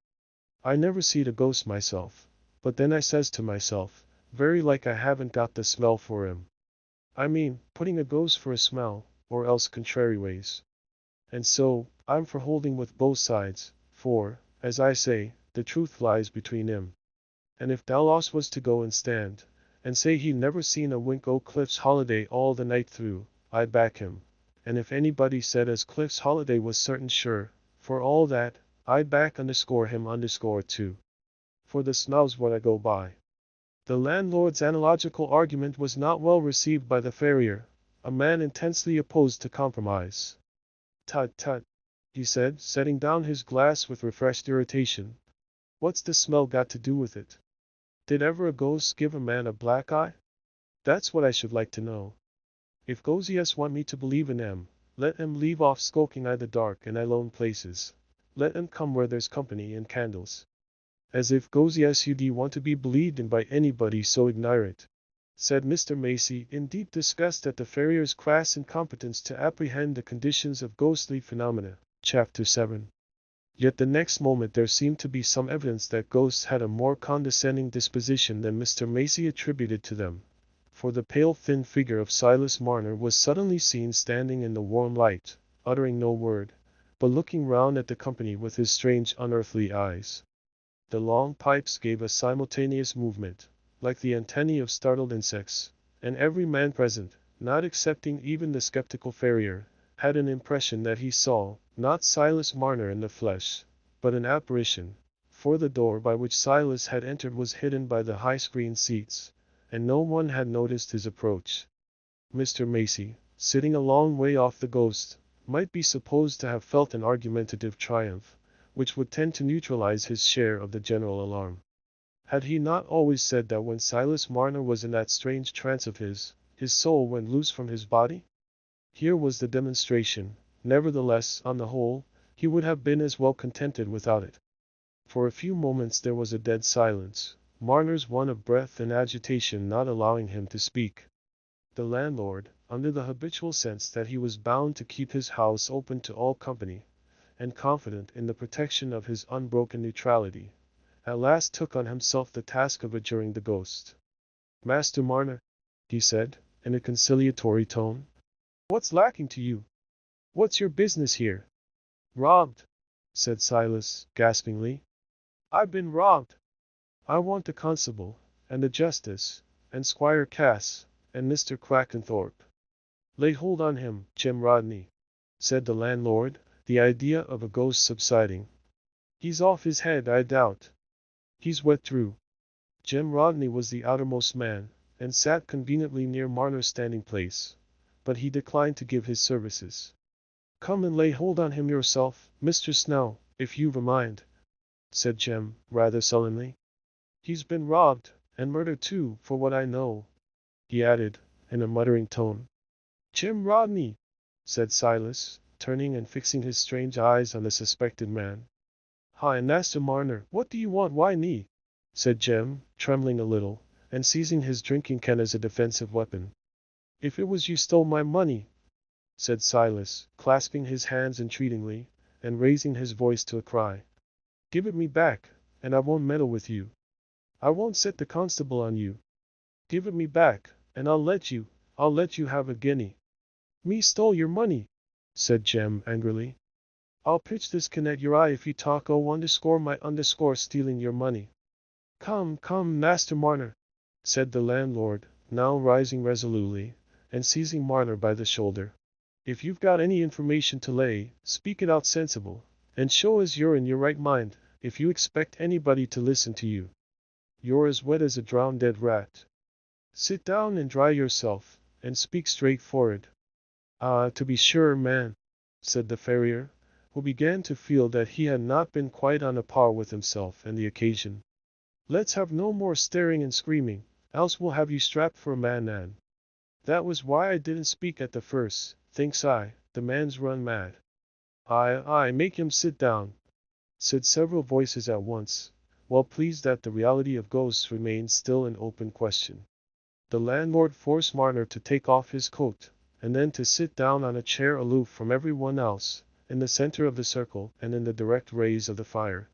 Speaker 1: I never seed a ghost myself, But then I says to myself, very like I haven't got the smell for him. I mean, putting a ghost for a smell, or else contrary ways. And so, I'm for holding with both sides, for, as I say, the truth lies between 'em. And if Dallas was to go and stand, and say he never seen a wink o' Cliff's holiday all the night through, I'd back him. And if anybody said as Cliff's holiday was certain sure, for all that, I'd back him too. For the smell's what I go by. The landlord's analogical argument was not well received by the farrier, a man intensely opposed to compromise. Tut tut, he said, setting down his glass with refreshed irritation. What's the smell got to do with it? Did ever a ghost give a man a black eye? That's what I should like to know. If ghosties want me to believe in 'em, let 'em leave off skulking I the dark and I lone places. Let 'em come where there's company and candles. As if ghosties want to be believed in by anybody so ignorant, said Mr. Macy in deep disgust at the farrier's crass incompetence to apprehend the conditions of ghostly phenomena. Chapter 7. Yet the next moment there seemed to be some evidence that ghosts had a more condescending disposition than Mr. Macy attributed to them, for the pale thin figure of Silas Marner was suddenly seen standing in the warm light, uttering no word, but looking round at the company with his strange unearthly eyes. The long pipes gave a simultaneous movement, like the antennae of startled insects, and every man present, not excepting even the skeptical farrier, had an impression that he saw, not Silas Marner in the flesh, but an apparition, for the door by which Silas had entered was hidden by the high screen seats, and no one had noticed his approach. Mr. Macy, sitting a long way off the ghost, might be supposed to have felt an argumentative triumph, which would tend to neutralize his share of the general alarm. Had he not always said that when Silas Marner was in that strange trance of his soul went loose from his body? Here was the demonstration. Nevertheless, on the whole, he would have been as well contented without it. For a few moments there was a dead silence, Marner's one of breath and agitation not allowing him to speak. The landlord, under the habitual sense that he was bound to keep his house open to all company, and confident in the protection of his unbroken neutrality, at last took on himself the task of adjuring the ghost. "Master Marner," he said, in a conciliatory tone, "what's lacking to you? What's your business here?" "Robbed," said Silas, gaspingly. "I've been robbed. I want the constable, and the justice, and Squire Cass, and Mr. Quackenthorpe." "Lay hold on him, Jim Rodney," said the landlord, the idea of a ghost subsiding. "He's off his head, I doubt. He's wet through." Jim Rodney was the outermost man, and sat conveniently near Marner's standing place, but he declined to give his services. "Come and lay hold on him yourself, Mr. Snow, if you've a mind," said Jim, rather sullenly. "He's been robbed, and murdered too, for what I know," he added, in a muttering tone. "Jim Rodney," said Silas, turning and fixing his strange eyes on the suspected man. "Hi, Master Marner, what do you want? Why me?" said Jim, trembling a little, and seizing his drinking can as a defensive weapon. "If it was you stole my money," said Silas, clasping his hands entreatingly, and raising his voice to a cry, "give it me back, and I won't meddle with you. I won't set the constable on you. Give it me back, and I'll let you have a guinea." "Me stole your money," said Jem angrily. "I'll pitch this can at your eye if you talk my stealing your money." "Come, come, Master Marner," said the landlord, now rising resolutely, and seizing Marner by the shoulder. "If you've got any information to lay, speak it out sensible, and show as you're in your right mind, if you expect anybody to listen to you. You're as wet as a drowned dead rat. Sit down and dry yourself, and speak straightforward." "Ah, to be sure, man," said the farrier, who began to feel that he had not been quite on a par with himself and the occasion. "Let's have no more staring and screaming, else we'll have you strapped for a man. That was why I didn't speak at the first, thinks I, the man's run mad." "Aye, make him sit down," said several voices at once, well pleased that the reality of ghosts remained still an open question. The landlord forced Marner to take off his coat, and then to sit down on a chair aloof from every one else, in the center of the circle and in the direct rays of the fire.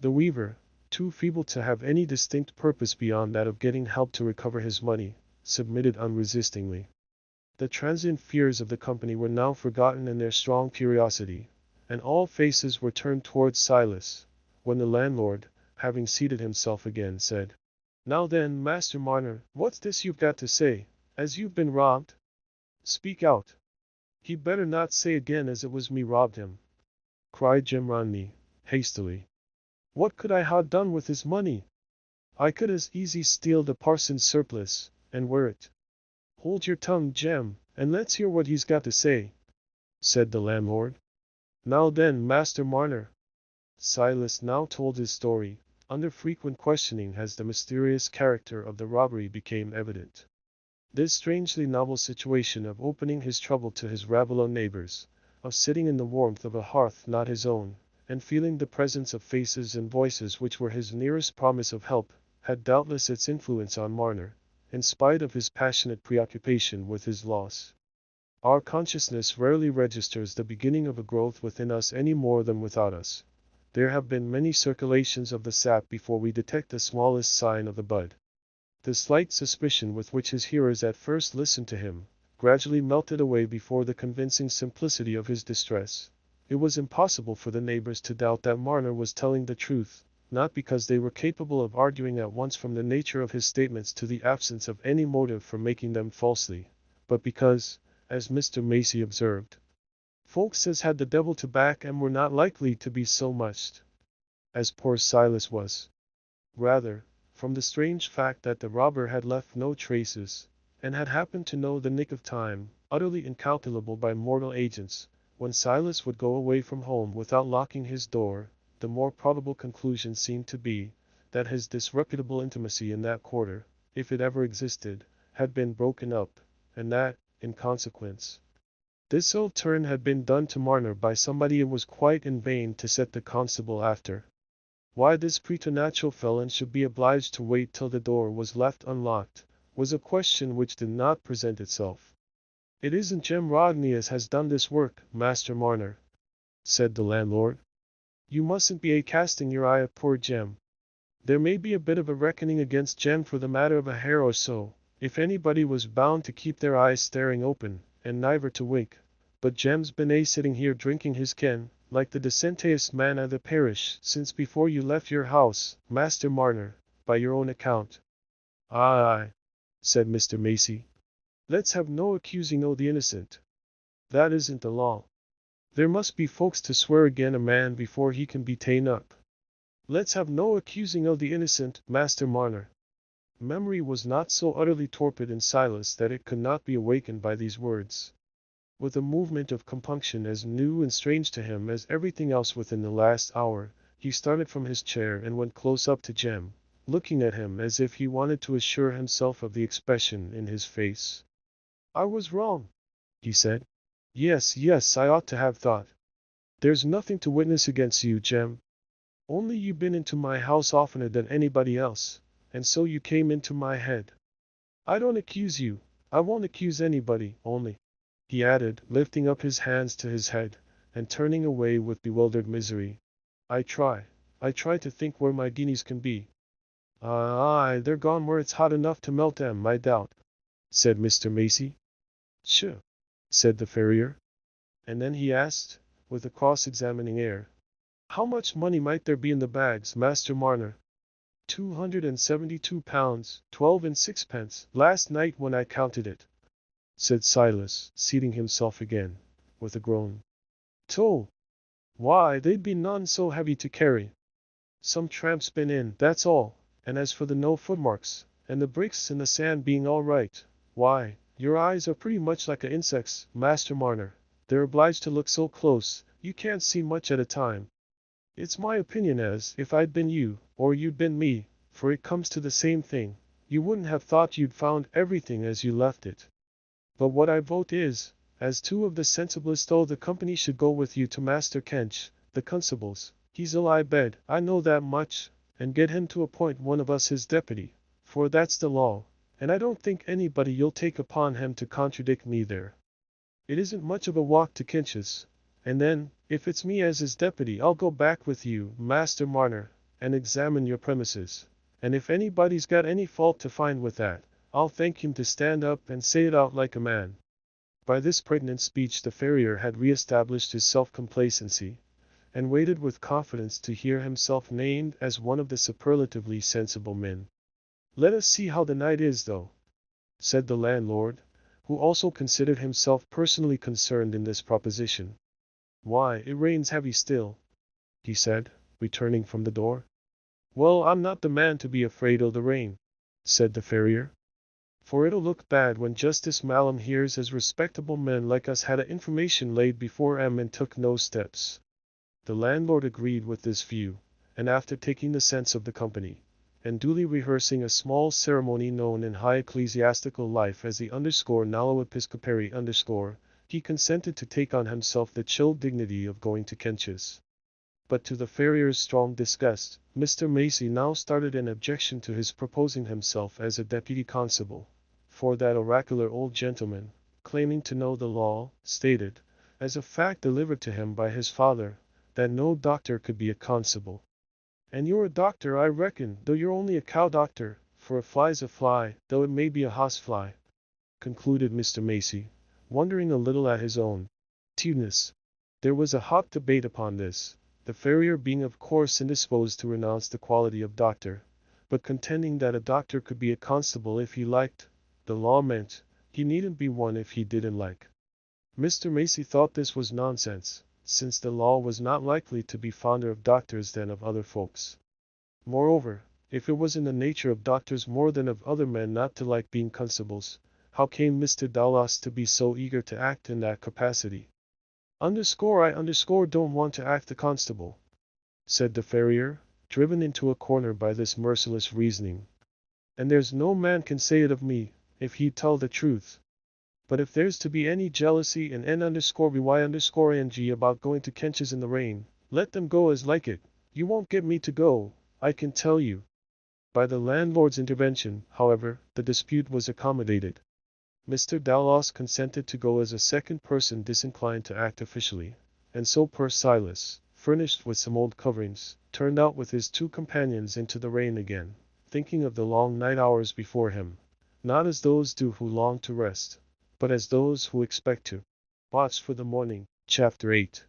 Speaker 1: The weaver, too feeble to have any distinct purpose beyond that of getting help to recover his money, submitted unresistingly. The transient fears of the company were now forgotten in their strong curiosity, and all faces were turned towards Silas, when the landlord, having seated himself again, said, "Now then, Master Marner, what's this you've got to say, as you've been robbed? Speak out." "He'd better not say again as it was me robbed him," cried Jem Rodney, hastily. "What could I ha' done with his money? I could as easy steal the parson's surplice, and wear it." "Hold your tongue, Jem, and let's hear what he's got to say," said the landlord. "Now then, Master Marner." Silas now told his story, under frequent questioning as the mysterious character of the robbery became evident. This strangely novel situation of opening his trouble to his Raveloe neighbors, of sitting in the warmth of a hearth not his own, and feeling the presence of faces and voices which were his nearest promise of help, had doubtless its influence on Marner, in spite of his passionate preoccupation with his loss. Our consciousness rarely registers the beginning of a growth within us any more than without us. There have been many circulations of the sap before we detect the smallest sign of the bud. The slight suspicion with which his hearers at first listened to him, gradually melted away before the convincing simplicity of his distress. It was impossible for the neighbors to doubt that Marner was telling the truth, not because they were capable of arguing at once from the nature of his statements to the absence of any motive for making them falsely, but because, as Mr. Macy observed, folks as had the devil to back 'em were not likely to be so muched as poor Silas was. Rather, from the strange fact that the robber had left no traces, and had happened to know the nick of time, utterly incalculable by mortal agents, when Silas would go away from home without locking his door, the more probable conclusion seemed to be, that his disreputable intimacy in that quarter, if it ever existed, had been broken up, and that, in consequence, this ill turn had been done to Marner by somebody it was quite in vain to set the constable after. Why this preternatural felon should be obliged to wait till the door was left unlocked, was a question which did not present itself. "It isn't Jem Rodney as has done this work, Master Marner," said the landlord. "You mustn't be casting your eye at poor Jem. There may be a bit of a reckoning against Jem for the matter of a hair or so, if anybody was bound to keep their eyes staring open, and niver to wink. But Jem's been sitting here drinking his ken, like the decentest man o' the parish, since before you left your house, Master Marner, by your own account." "Aye," said Mr. Macy. "Let's have no accusing o' the innocent. That isn't the law. There must be folks to swear again a man before he can be ta'en up. Let's have no accusing o' the innocent, Master Marner." Memory was not so utterly torpid in Silas that it could not be awakened by these words. With a movement of compunction as new and strange to him as everything else within the last hour, he started from his chair and went close up to Jem, looking at him as if he wanted to assure himself of the expression in his face. "I was wrong," he said. Yes, I ought to have thought. There's nothing to witness against you, Jem. Only you been into my house oftener than anybody else, and so you came into my head. I don't accuse you, I won't accuse anybody, only," he added, lifting up his hands to his head, and turning away with bewildered misery, I try to think where my guineas can be." Aye, they're gone where it's hot enough to melt 'em, I doubt," said Mr. Macy. "Sure," said the farrier. And then he asked, with a cross-examining air, "How much money might there be in the bags, Master Marner?" £272, 12 and sixpence, last night when I counted it," said Silas, seating himself again, with a groan. "Toh! Why, they'd be none so heavy to carry. Some tramp's been in, that's all, and as for the no footmarks, and the bricks in the sand being all right, why, your eyes are pretty much like a insect's, Master Marner. They're obliged to look so close, you can't see much at a time. It's my opinion as, if I'd been you, or you'd been me, for it comes to the same thing, you wouldn't have thought you'd found everything as you left it. But what I vote is, as two of the sensiblest o' the company should go with you to Master Kench, the constable's, he's ill I bed, I know that much, and get him to appoint one of us his deputy, for that's the law, and I don't think anybody you'll take upon him to contradict me there. It isn't much of a walk to Kinch's, and then, if it's me as is deputy, I'll go back with you, Master Marner, and examine your premises. And if anybody's got any fault to find with that, I'll thank him to stand up and say it out like a man." By this pregnant speech the farrier had re-established his self-complacency, and waited with confidence to hear himself named as one of the superlatively sensible men. "Let us see how the night is, though," said the landlord, who also considered himself personally concerned in this proposition. "Why, it rains heavy still," he said, returning from the door. "Well, I'm not the man to be afraid o' the rain," said the farrier, "for it'll look bad when Justice Malum hears as respectable men like us had a information laid before 'em and took no steps." The landlord agreed with this view, and after taking the sense of the company, and duly rehearsing a small ceremony known in high ecclesiastical life as the _nallo episcopari_, he consented to take on himself the chill dignity of going to Kench's. But to the farrier's strong disgust, Mr. Macy now started an objection to his proposing himself as a deputy constable, for that oracular old gentleman, claiming to know the law, stated, as a fact delivered to him by his father, that no doctor could be a constable. "And you're a doctor, I reckon, though you're only a cow doctor, for a fly's a fly, though it may be a horsefly," concluded Mr. Macy, wondering a little at his own tudeness. There was a hot debate upon this, the farrier being of course indisposed to renounce the quality of doctor, but contending that a doctor could be a constable if he liked. The law meant, he needn't be one if he didn't like. Mr. Macy thought this was nonsense, since the law was not likely to be fonder of doctors than of other folks. Moreover, if it was in the nature of doctors more than of other men not to like being constables, how came Mr. Dallas to be so eager to act in that capacity? I don't want to act the constable," said the farrier, driven into a corner by this merciless reasoning. "And there's no man can say it of me, if he'd tell the truth. But if there's to be any jealousy and N_by_ing about going to Kench's in the rain, let them go as like it. You won't get me to go, I can tell you." By the landlord's intervention, however, the dispute was accommodated. Mr. Dallas consented to go as a second person disinclined to act officially, and so poor Silas, furnished with some old coverings, turned out with his two companions into the rain again, thinking of the long night hours before him, not as those do who long to rest, but as those who expect to watch for the morning. Chapter 8.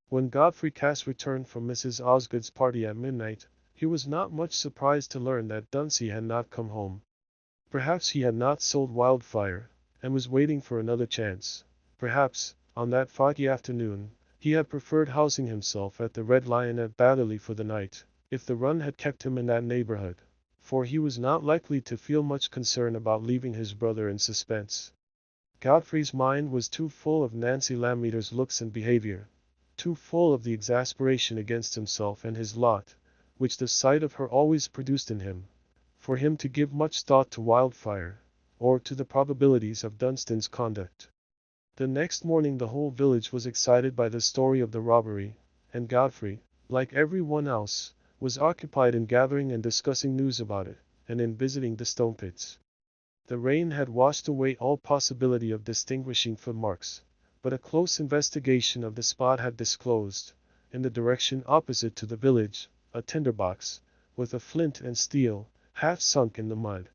Speaker 1: When Godfrey Cass returned from Mrs. Osgood's party at midnight, he was not much surprised to learn that Dunsey had not come home. Perhaps he had not sold Wildfire, and was waiting for another chance. Perhaps, on that foggy afternoon, he had preferred housing himself at the Red Lion at Batherley for the night, if the run had kept him in that neighborhood, for he was not likely to feel much concern about leaving his brother in suspense. Godfrey's mind was too full of Nancy Lammeter's looks and behavior, too full of the exasperation against himself and his lot, which the sight of her always produced in him, for him to give much thought to Wildfire, or to the probabilities of Dunstan's conduct. The next morning the whole village was excited by the story of the robbery, and Godfrey, like every one else, was occupied in gathering and discussing news about it, and in visiting the stone pits. The rain had washed away all possibility of distinguishing footmarks, but a close investigation of the spot had disclosed, in the direction opposite to the village, a tinderbox, with a flint and steel, half sunk in the mud.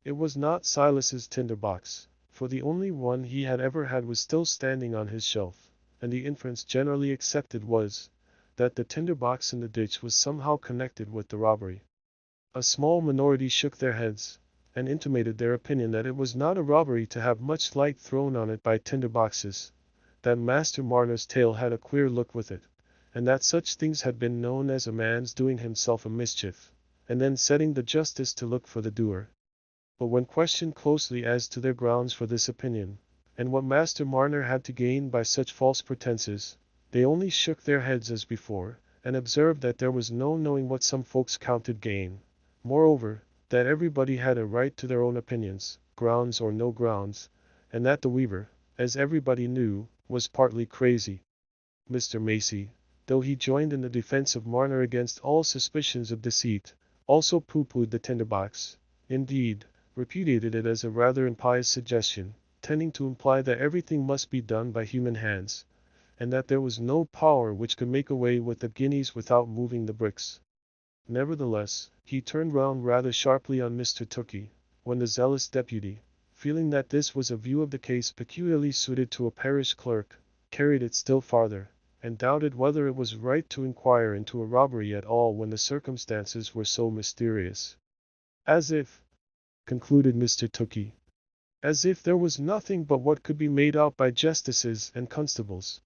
Speaker 1: It was not Silas's tinderbox, for the only one he had ever had was still standing on his shelf, and the inference generally accepted was, that the tinderbox in the ditch was somehow connected with the robbery. A small minority shook their heads, and intimated their opinion that it was not a robbery to have much light thrown on it by tinderboxes, that Master Marner's tale had a queer look with it, and that such things had been known as a man's doing himself a mischief, and then setting the justice to look for the doer. But when questioned closely as to their grounds for this opinion, and what Master Marner had to gain by such false pretenses, they only shook their heads as before, and observed that there was no knowing what some folks counted gain. Moreover, that everybody had a right to their own opinions, grounds or no grounds, and that the Weaver, as everybody knew, was partly crazy. Mr. Macy, though he joined in the defense of Marner against all suspicions of deceit, also pooh-poohed the tinderbox, indeed, repudiated it as a rather impious suggestion, tending to imply that everything must be done by human hands, and that there was no power which could make away with the guineas without moving the bricks. Nevertheless, he turned round rather sharply on Mr. Tookie, when the zealous deputy, feeling that this was a view of the case peculiarly suited to a parish clerk, carried it still farther, and doubted whether it was right to inquire into a robbery at all when the circumstances were so mysterious. As if, concluded Mr. Tookie, as if there was nothing but what could be made out by justices and constables.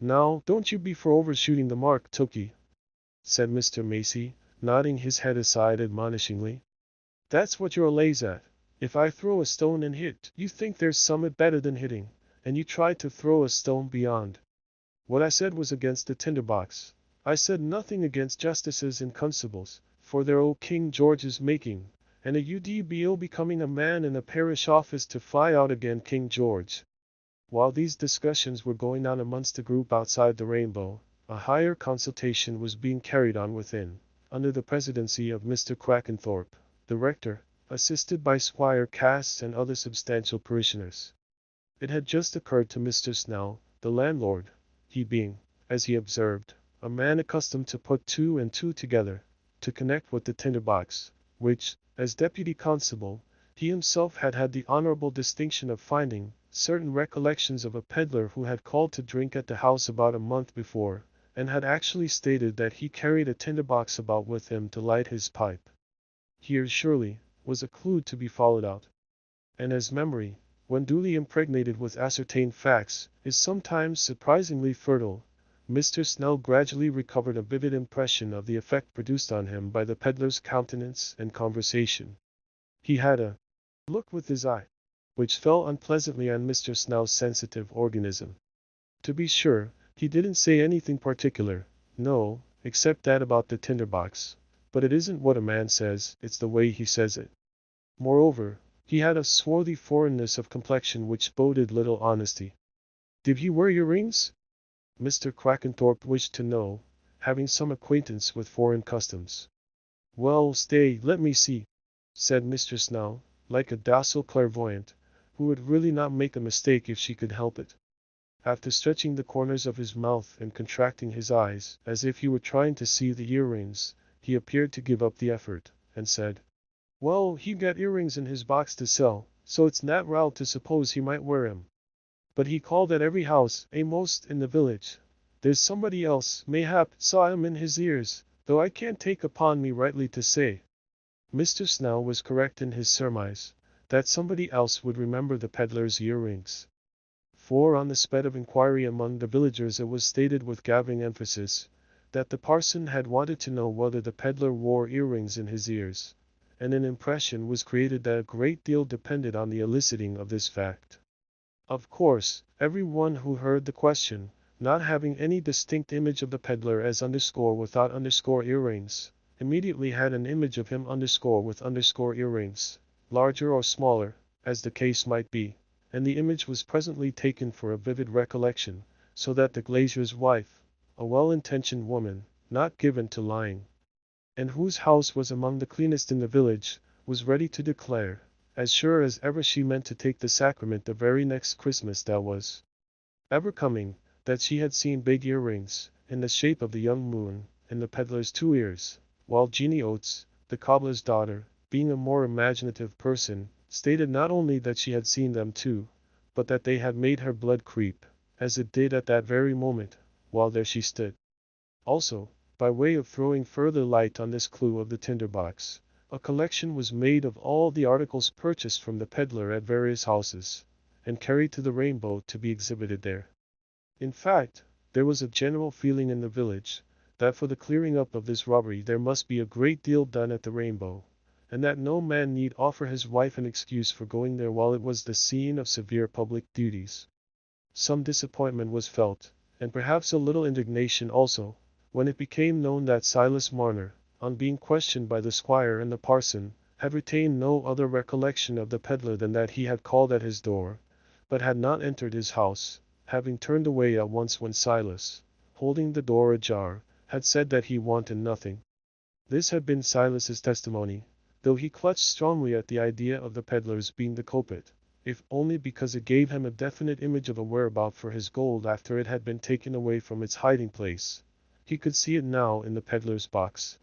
Speaker 1: Now, don't you be for overshooting the mark, Tookie, said Mr. Macy, nodding his head aside admonishingly. That's what you're lays at. If I throw a stone and hit, you think there's summit better than hitting, and you try to throw a stone beyond. What I said was against the tinderbox. I said nothing against justices and constables, for they're old King George's making, and a UD be ill becoming a man in a parish office to fly out again King George. While these discussions were going on amongst the group outside the Rainbow, a higher consultation was being carried on within, under the presidency of Mr. Quackenthorpe, the rector, assisted by Squire Cass and other substantial parishioners. It had just occurred to Mr. Snell, the landlord, he being, as he observed, a man accustomed to put two and two together, to connect with the tinderbox, which, as deputy constable, he himself had had the honorable distinction of finding certain recollections of a peddler who had called to drink at the house about a month before, and had actually stated that he carried a tinderbox about with him to light his pipe. Here, surely, was a clue to be followed out. And as memory, when duly impregnated with ascertained facts, is sometimes surprisingly fertile, Mr. Snell gradually recovered a vivid impression of the effect produced on him by the peddler's countenance and conversation. He had a look with his eye, which fell unpleasantly on Mr. Snell's sensitive organism. To be sure, he didn't say anything particular, no, except that about the tinderbox, but it isn't what a man says, it's the way he says it. Moreover, he had a swarthy foreignness of complexion which boded little honesty. Did he wear earrings? Mr. Quackenthorpe wished to know, having some acquaintance with foreign customs. Well, stay, let me see, said Mr. Snell, like a docile clairvoyant, who would really not make a mistake if she could help it. After stretching the corners of his mouth and contracting his eyes, as if he were trying to see the earrings, he appeared to give up the effort, and said, well, he got earrings in his box to sell, so it's natural to suppose he might wear 'em. But he called at every house, most in the village. There's somebody else, mayhap, saw 'em in his ears, though I can't take upon me rightly to say. Mr. Snell was correct in his surmise, that somebody else would remember the peddler's earrings. For on the sped of inquiry among the villagers it was stated with gathering emphasis, that the parson had wanted to know whether the peddler wore earrings in his ears, and an impression was created that a great deal depended on the eliciting of this fact. Of course, every one who heard the question, not having any distinct image of the peddler as without earrings, immediately had an image of him with earrings, larger or smaller, as the case might be, and the image was presently taken for a vivid recollection, so that the glazier's wife, a well-intentioned woman, not given to lying, and whose house was among the cleanest in the village, was ready to declare, as sure as ever she meant to take the sacrament the very next Christmas that was ever coming, that she had seen big earrings, in the shape of the young moon, in the peddler's 2 ears, while Jeannie Oates, the cobbler's daughter, being a more imaginative person, stated not only that she had seen them too, but that they had made her blood creep, as it did at that very moment, while there she stood. Also, by way of throwing further light on this clue of the tinderbox, a collection was made of all the articles purchased from the peddler at various houses, and carried to the Rainbow to be exhibited there. In fact, there was a general feeling in the village, that for the clearing up of this robbery there must be a great deal done at the Rainbow, and that no man need offer his wife an excuse for going there while it was the scene of severe public duties. Some disappointment was felt, and perhaps a little indignation also, when it became known that Silas Marner, on being questioned by the squire and the parson, had retained no other recollection of the peddler than that he had called at his door, but had not entered his house, having turned away at once when Silas, holding the door ajar, had said that he wanted nothing. This had been Silas's testimony, though he clutched strongly at the idea of the peddler's being the culprit, if only because it gave him a definite image of a whereabout for his gold after it had been taken away from its hiding place. He could see it now in the peddler's box.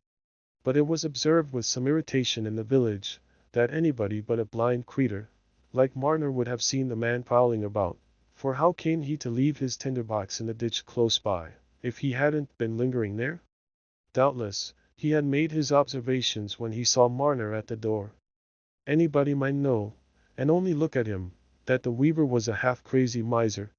Speaker 1: But it was observed with some irritation in the village, that anybody but a blind creature, like Marner, would have seen the man prowling about, for how came he to leave his tinderbox in the ditch close by, if he hadn't been lingering there? Doubtless, he had made his observations when he saw Marner at the door. Anybody might know, and only look at him, that the weaver was a half-crazy miser.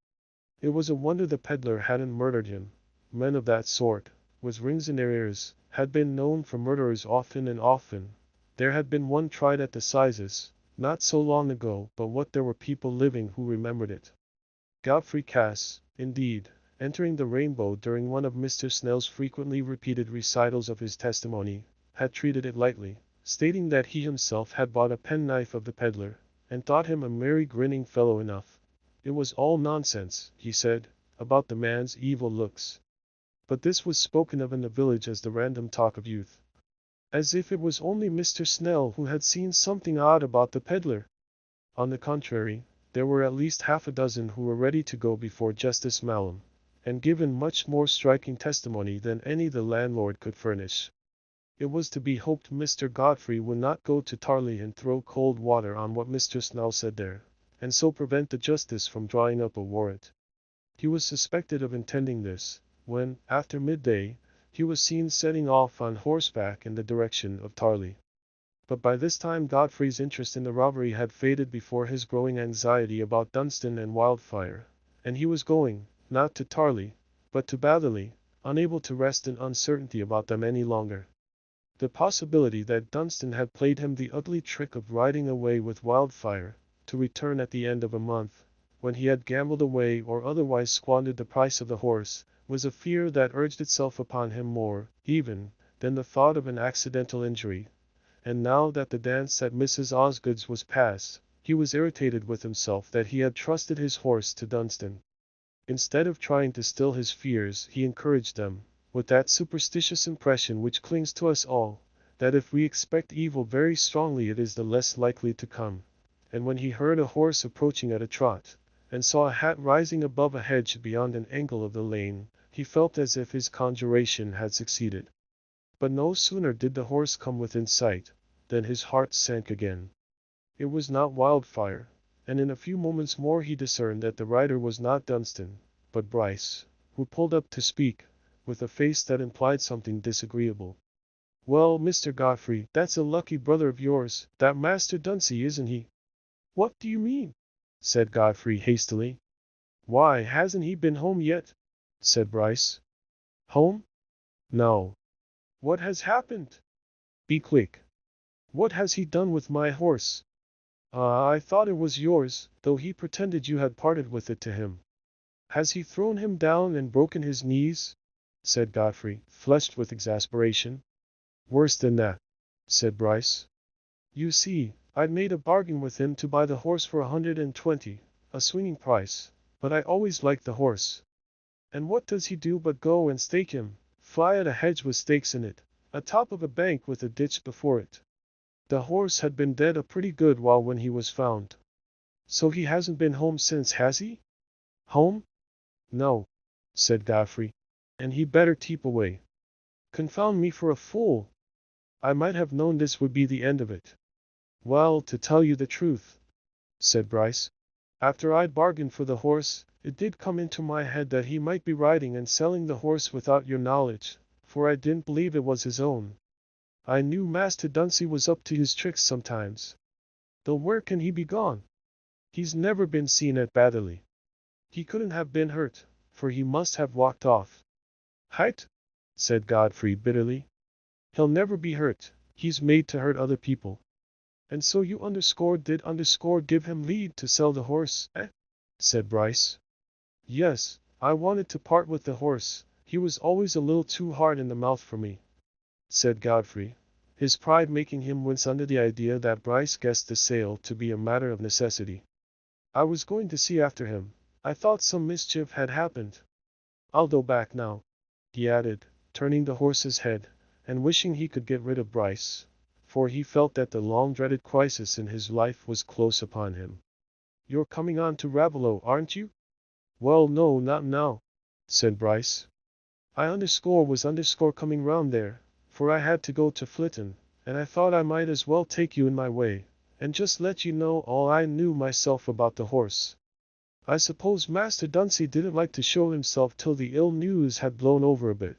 Speaker 1: It was a wonder the peddler hadn't murdered him. Men of that sort, with rings in their ears, had been known for murderers often and often. There had been one tried at the Sizes, not so long ago, but what there were people living who remembered it. Godfrey Cass, indeed, entering the Rainbow during one of Mr. Snell's frequently repeated recitals of his testimony, had treated it lightly, stating that he himself had bought a penknife of the peddler, and thought him a merry grinning fellow enough. It was all nonsense, he said, about the man's evil looks. But this was spoken of in the village as the random talk of youth. As if it was only Mr. Snell who had seen something odd about the peddler. On the contrary, there were at least half a dozen who were ready to go before Justice Mallam, and given much more striking testimony than any the landlord could furnish. It was to be hoped Mr. Godfrey would not go to Tarley and throw cold water on what Mr. Snell said there, and so prevent the justice from drawing up a warrant. He was suspected of intending this, when, after midday, he was seen setting off on horseback in the direction of Tarley. But by this time Godfrey's interest in the robbery had faded before his growing anxiety about Dunstan and Wildfire, and he was going, not to Tarley, but to Batherley, unable to rest in uncertainty about them any longer. The possibility that Dunstan had played him the ugly trick of riding away with Wildfire, to return at the end of a month, when he had gambled away or otherwise squandered the price of the horse, was a fear that urged itself upon him more, even, than the thought of an accidental injury. And now that the dance at Mrs. Osgood's was past, he was irritated with himself that he had trusted his horse to Dunstan. Instead of trying to still his fears, he encouraged them, with that superstitious impression which clings to us all, that if we expect evil very strongly it is the less likely to come. And when he heard a horse approaching at a trot, and saw a hat rising above a hedge beyond an angle of the lane, he felt as if his conjuration had succeeded. But no sooner did the horse come within sight, than his heart sank again. It was not Wildfire, and in a few moments more he discerned that the rider was not Dunstan, but Bryce, who pulled up to speak, with a face that implied something disagreeable. "Well, Mr. Godfrey, that's a lucky brother of yours, that Master Dunsey, isn't he?" "What do you mean?" said Godfrey hastily. "Why, hasn't he been home yet?" said Bryce. "Home? No. What has happened? Be quick. What has he done with my horse?" I thought it was yours, though he pretended you had parted with it to him." "Has he thrown him down and broken his knees?" said Godfrey, flushed with exasperation. "Worse than that," said Bryce. "You see, I'd made a bargain with him to buy the horse for 120, a swinging price, but I always liked the horse. And what does he do but go and stake him, fly at a hedge with stakes in it, atop of a bank with a ditch before it. The horse had been dead a pretty good while when he was found. So he hasn't been home since, has he?" "Home? No," said Godfrey. "And he better keep away. Confound me for a fool! I might have known this would be the end of it." "Well, to tell you the truth," said Bryce, "after I'd bargained for the horse, it did come into my head that he might be riding and selling the horse without your knowledge, for I didn't believe it was his own. I knew Master Dunsey was up to his tricks sometimes. Though where can he be gone? He's never been seen at Batherley. He couldn't have been hurt, for he must have walked off." "Height," said Godfrey bitterly. "He'll never be hurt, he's made to hurt other people." "And so you did give him leave to sell the horse, eh?" said Bryce. "Yes, I wanted to part with the horse, he was always a little too hard in the mouth for me," said Godfrey, his pride making him wince under the idea that Bryce guessed the sale to be a matter of necessity. "I was going to see after him, I thought some mischief had happened. I'll go back now," he added, turning the horse's head, and wishing he could get rid of Bryce, for he felt that the long-dreaded crisis in his life was close upon him. "You're coming on to Raveloe, aren't you?" "Well, no, not now," said Bryce. "I was coming round there, for for I had to go to Flitton, and I thought I might as well take you in my way, and just let you know all I knew myself about the horse. I suppose Master Dunsey didn't like to show himself till the ill news had blown over a bit.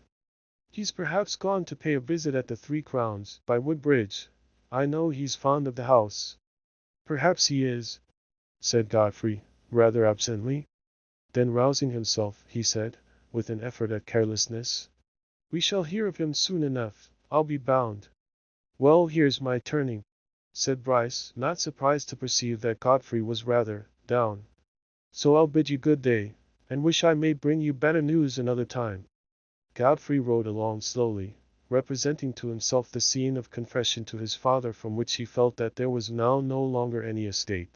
Speaker 1: He's perhaps gone to pay a visit at the 3 Crowns, by Woodbridge. I know he's fond of the house." "Perhaps he is," said Godfrey, rather absently. Then rousing himself, he said, with an effort at carelessness, "We shall hear of him soon enough, I'll be bound." "Well, here's my turning," said Bryce, not surprised to perceive that Godfrey was rather down. "So I'll bid you good day, and wish I may bring you better news another time." Godfrey rode along slowly, representing to himself the scene of confession to his father from which he felt that there was now no longer any escape.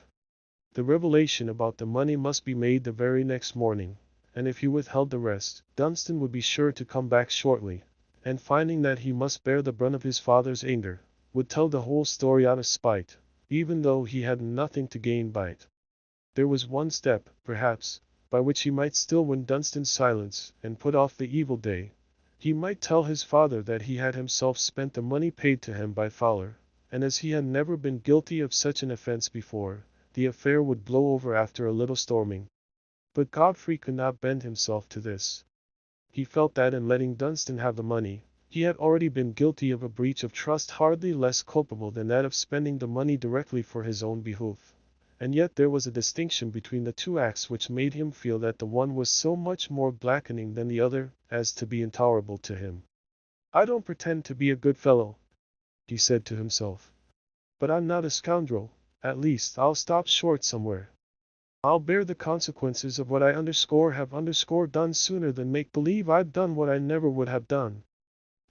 Speaker 1: The revelation about the money must be made the very next morning, and if he withheld the rest, Dunstan would be sure to come back shortly, and finding that he must bear the brunt of his father's anger, would tell the whole story out of spite, even though he had nothing to gain by it. There was one step, perhaps, by which he might still win Dunstan's silence, and put off the evil day. He might tell his father that he had himself spent the money paid to him by Fowler, and as he had never been guilty of such an offence before, the affair would blow over after a little storming. But Godfrey could not bend himself to this. He felt that in letting Dunstan have the money, he had already been guilty of a breach of trust hardly less culpable than that of spending the money directly for his own behoof. And yet there was a distinction between the two acts which made him feel that the one was so much more blackening than the other as to be intolerable to him. "I don't pretend to be a good fellow," he said to himself. "But I'm not a scoundrel. At least I'll stop short somewhere. I'll bear the consequences of what I have done sooner than make believe I've done what I never would have done.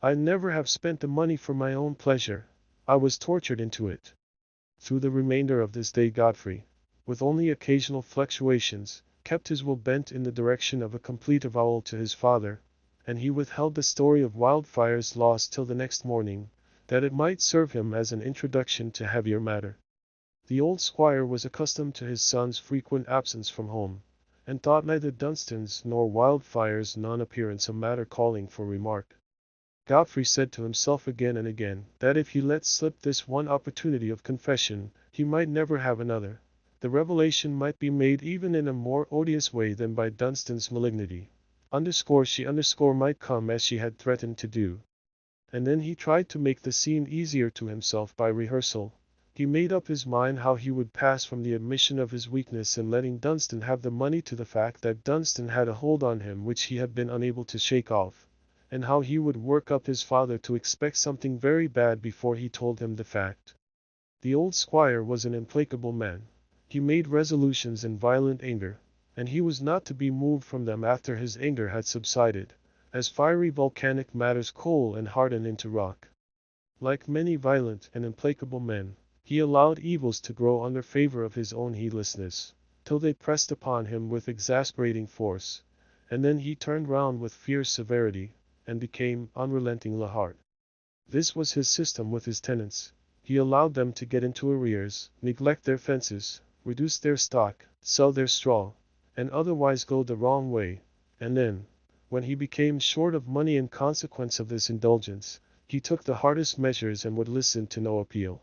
Speaker 1: I never have spent the money for my own pleasure. I was tortured into it." Through the remainder of this day Godfrey, with only occasional fluctuations, kept his will bent in the direction of a complete avowal to his father, and he withheld the story of Wildfire's loss till the next morning, that it might serve him as an introduction to heavier matter. The old squire was accustomed to his son's frequent absence from home, and thought neither Dunstan's nor Wildfire's non-appearance a matter calling for remark. Godfrey said to himself again and again that if he let slip this one opportunity of confession, he might never have another. The revelation might be made even in a more odious way than by Dunstan's malignity. She might come as she had threatened to do. And then he tried to make the scene easier to himself by rehearsal. He made up his mind how he would pass from the admission of his weakness in letting Dunstan have the money to the fact that Dunstan had a hold on him which he had been unable to shake off, and how he would work up his father to expect something very bad before he told him the fact. The old squire was an implacable man. He made resolutions in violent anger, and he was not to be moved from them after his anger had subsided, as fiery volcanic matters cool and harden into rock. Like many violent and implacable men, he allowed evils to grow under favor of his own heedlessness, till they pressed upon him with exasperating force, and then he turned round with fierce severity, and became unrelenting Lahart. This was his system with his tenants. He allowed them to get into arrears, neglect their fences, reduce their stock, sell their straw, and otherwise go the wrong way, and then, when he became short of money in consequence of this indulgence, he took the hardest measures and would listen to no appeal.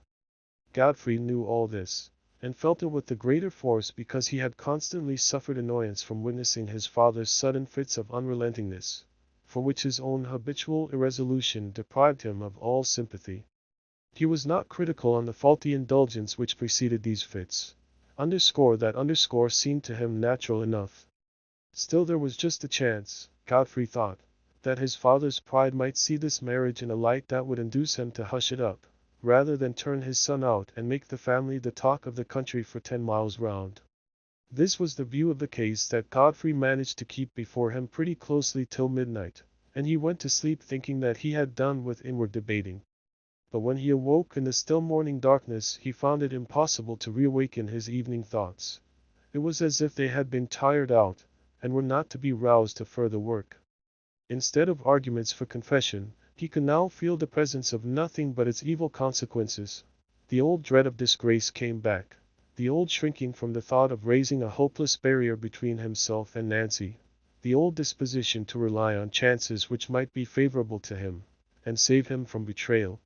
Speaker 1: Godfrey knew all this, and felt it with the greater force because he had constantly suffered annoyance from witnessing his father's sudden fits of unrelentingness, for which his own habitual irresolution deprived him of all sympathy. He was not critical on the faulty indulgence which preceded these fits. That seemed to him natural enough. Still there was just a chance, Godfrey thought, that his father's pride might see this marriage in a light that would induce him to hush it up, rather than turn his son out and make the family the talk of the country for 10 miles round. This was the view of the case that Godfrey managed to keep before him pretty closely till midnight, and he went to sleep thinking that he had done with inward debating. But when he awoke in the still morning darkness he found it impossible to reawaken his evening thoughts. It was as if they had been tired out, and were not to be roused to further work. Instead of arguments for confession, he could now feel the presence of nothing but its evil consequences. The old dread of disgrace came back, the old shrinking from the thought of raising a hopeless barrier between himself and Nancy, the old disposition to rely on chances which might be favorable to him, and save him from betrayal.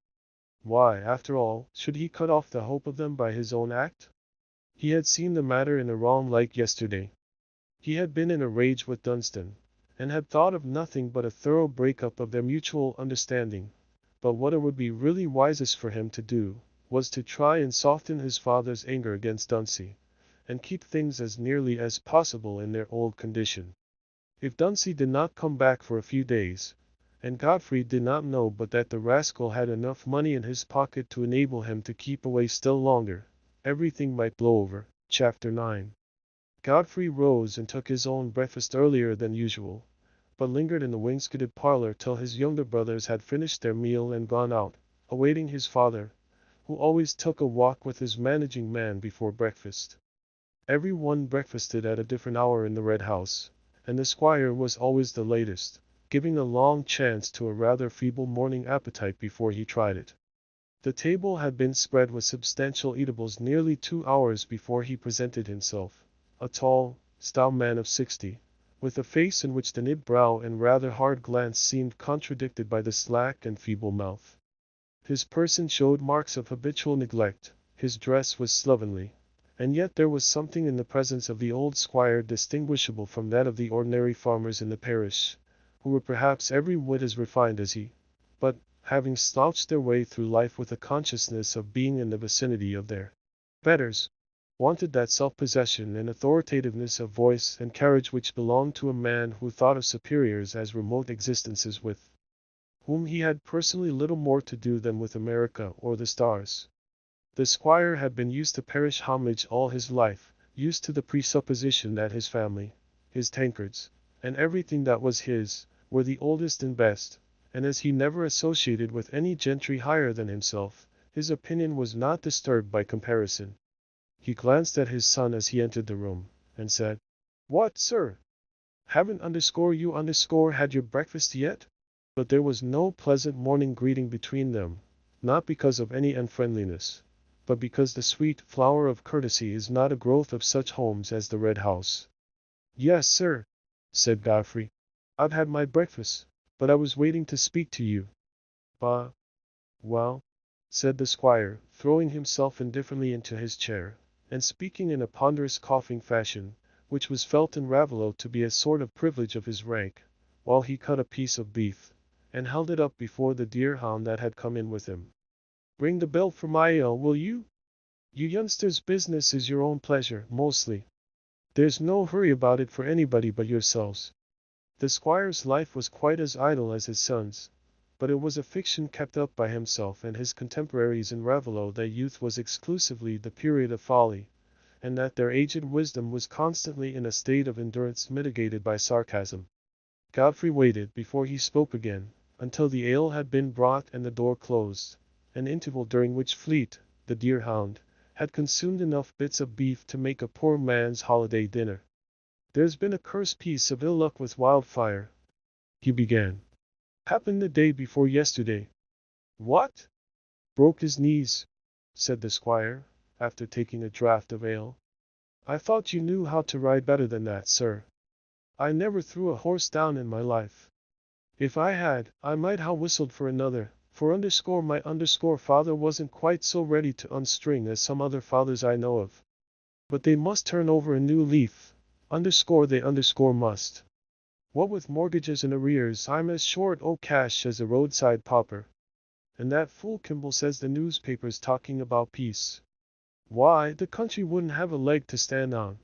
Speaker 1: Why, after all, should he cut off the hope of them by his own act? He had seen the matter in a wrong light yesterday. He had been in a rage with Dunstan, and had thought of nothing but a thorough break-up of their mutual understanding. But what it would be really wisest for him to do, was to try and soften his father's anger against Dunsey, and keep things as nearly as possible in their old condition. If Dunsey did not come back for a few days, and Godfrey did not know but that the rascal had enough money in his pocket to enable him to keep away still longer, everything might blow over. Chapter 9. Godfrey rose and took his own breakfast earlier than usual, but lingered in the wainscoted parlor till his younger brothers had finished their meal and gone out, awaiting his father, who always took a walk with his managing man before breakfast. Every one breakfasted at a different hour in the Red House, and the squire was always the latest, giving a long chance to a rather feeble morning appetite before he tried it. The table had been spread with substantial eatables nearly 2 hours before he presented himself, a tall, stout man of 60, with a face in which the knit brow and rather hard glance seemed contradicted by the slack and feeble mouth. His person showed marks of habitual neglect, his dress was slovenly, and yet there was something in the presence of the old squire distinguishable from that of the ordinary farmers in the parish, who were perhaps every whit as refined as he, but, having slouched their way through life with a consciousness of being in the vicinity of their betters, wanted that self-possession and authoritativeness of voice and carriage which belonged to a man who thought of superiors as remote existences with whom he had personally little more to do than with America or the stars. The squire had been used to parish homage all his life, used to the presupposition that his family, his tankards, and everything that was his, were the oldest and best, and as he never associated with any gentry higher than himself, his opinion was not disturbed by comparison. He glanced at his son as he entered the room, and said, "What, sir? Haven't you had your breakfast yet?" But there was no pleasant morning greeting between them, not because of any unfriendliness, but because the sweet flower of courtesy is not a growth of such homes as the Red House. "Yes, sir," said Godfrey. "I've had my breakfast, but I was waiting to speak to you." "Bah! Well," said the squire, throwing himself indifferently into his chair, and speaking in a ponderous coughing fashion, which was felt in Raveloe to be a sort of privilege of his rank, while he cut a piece of beef, and held it up before the deer hound that had come in with him. "Ring the bell for my ale, will you? You youngsters' business is your own pleasure, mostly. There's no hurry about it for anybody but yourselves." The squire's life was quite as idle as his son's, but it was a fiction kept up by himself and his contemporaries in Raveloe that youth was exclusively the period of folly, and that their aged wisdom was constantly in a state of endurance mitigated by sarcasm. Godfrey waited before he spoke again, until the ale had been brought and the door closed, an interval during which Fleet, the deer hound, had consumed enough bits of beef to make a poor man's holiday dinner. "There's been a cursed piece of ill luck with Wildfire," he began. "Happened the day before yesterday." "What?" "Broke his knees," said the squire, after taking a draught of ale. "I thought you knew how to ride better than that, sir." "I never threw a horse down in my life. If I had, I might ha' whistled for another, for my father wasn't quite so ready to unstring as some other fathers I know of. But they must turn over a new leaf, they must. What with mortgages and arrears, I'm as short o' cash as a roadside pauper. And that fool Kimball says the newspaper's talking about peace. Why, the country wouldn't have a leg to stand on.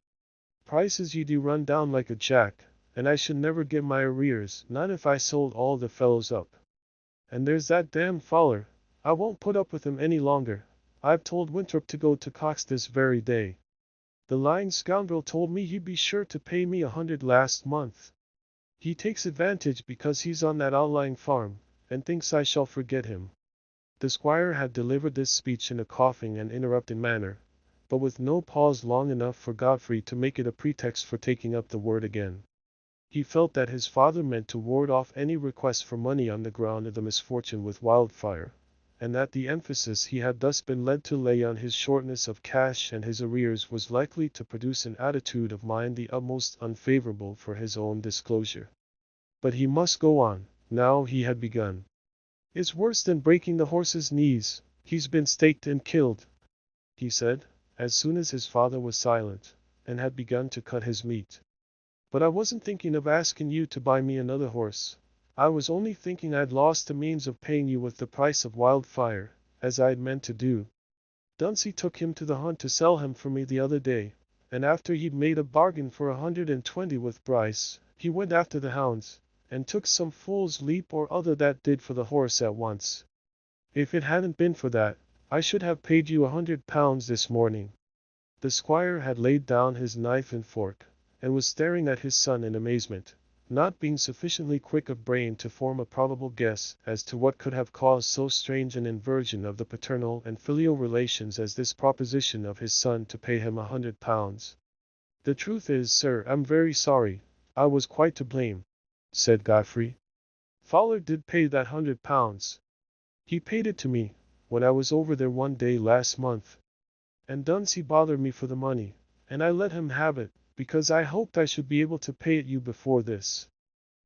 Speaker 1: Prices do run down like a jack, and I should never get my arrears, not if I sold all the fellows up. And there's that damned Fowler, I won't put up with him any longer. I've told Winthrop to go to Cox this very day. The lying scoundrel told me he'd be sure to pay me 100 last month. He takes advantage because he's on that outlying farm, and thinks I shall forget him." The squire had delivered this speech in a coughing and interrupting manner, but with no pause long enough for Godfrey to make it a pretext for taking up the word again. He felt that his father meant to ward off any request for money on the ground of the misfortune with Wildfire, and that the emphasis he had thus been led to lay on his shortness of cash and his arrears was likely to produce an attitude of mind the utmost unfavorable for his own disclosure. But he must go on, now he had begun. It's worse than breaking the horse's knees. He's been staked and killed," he said, as soon as his father was silent, and had begun to cut his meat. "But I wasn't thinking of asking you to buy me another horse. I was only thinking I'd lost the means of paying you with the price of wildfire, as I'd meant to do. Dunsey took him to the hunt to sell him for me the other day, and after he'd made a bargain for 120 with Bryce, he went after the hounds, and took some fool's leap or other that did for the horse at once. If it hadn't been for that, I should have paid you £100 this morning." The squire had laid down his knife and fork, and was staring at his son in amazement, not being sufficiently quick of brain to form a probable guess as to what could have caused so strange an inversion of the paternal and filial relations as this proposition of his son to pay him £100. "The truth is, sir, I'm very sorry. I was quite to blame," said Godfrey. "Fowler did pay that £100. He paid it to me, when I was over there one day last month. And Dunsey bothered me for the money, and I let him have it, because I hoped I should be able to pay it you before this."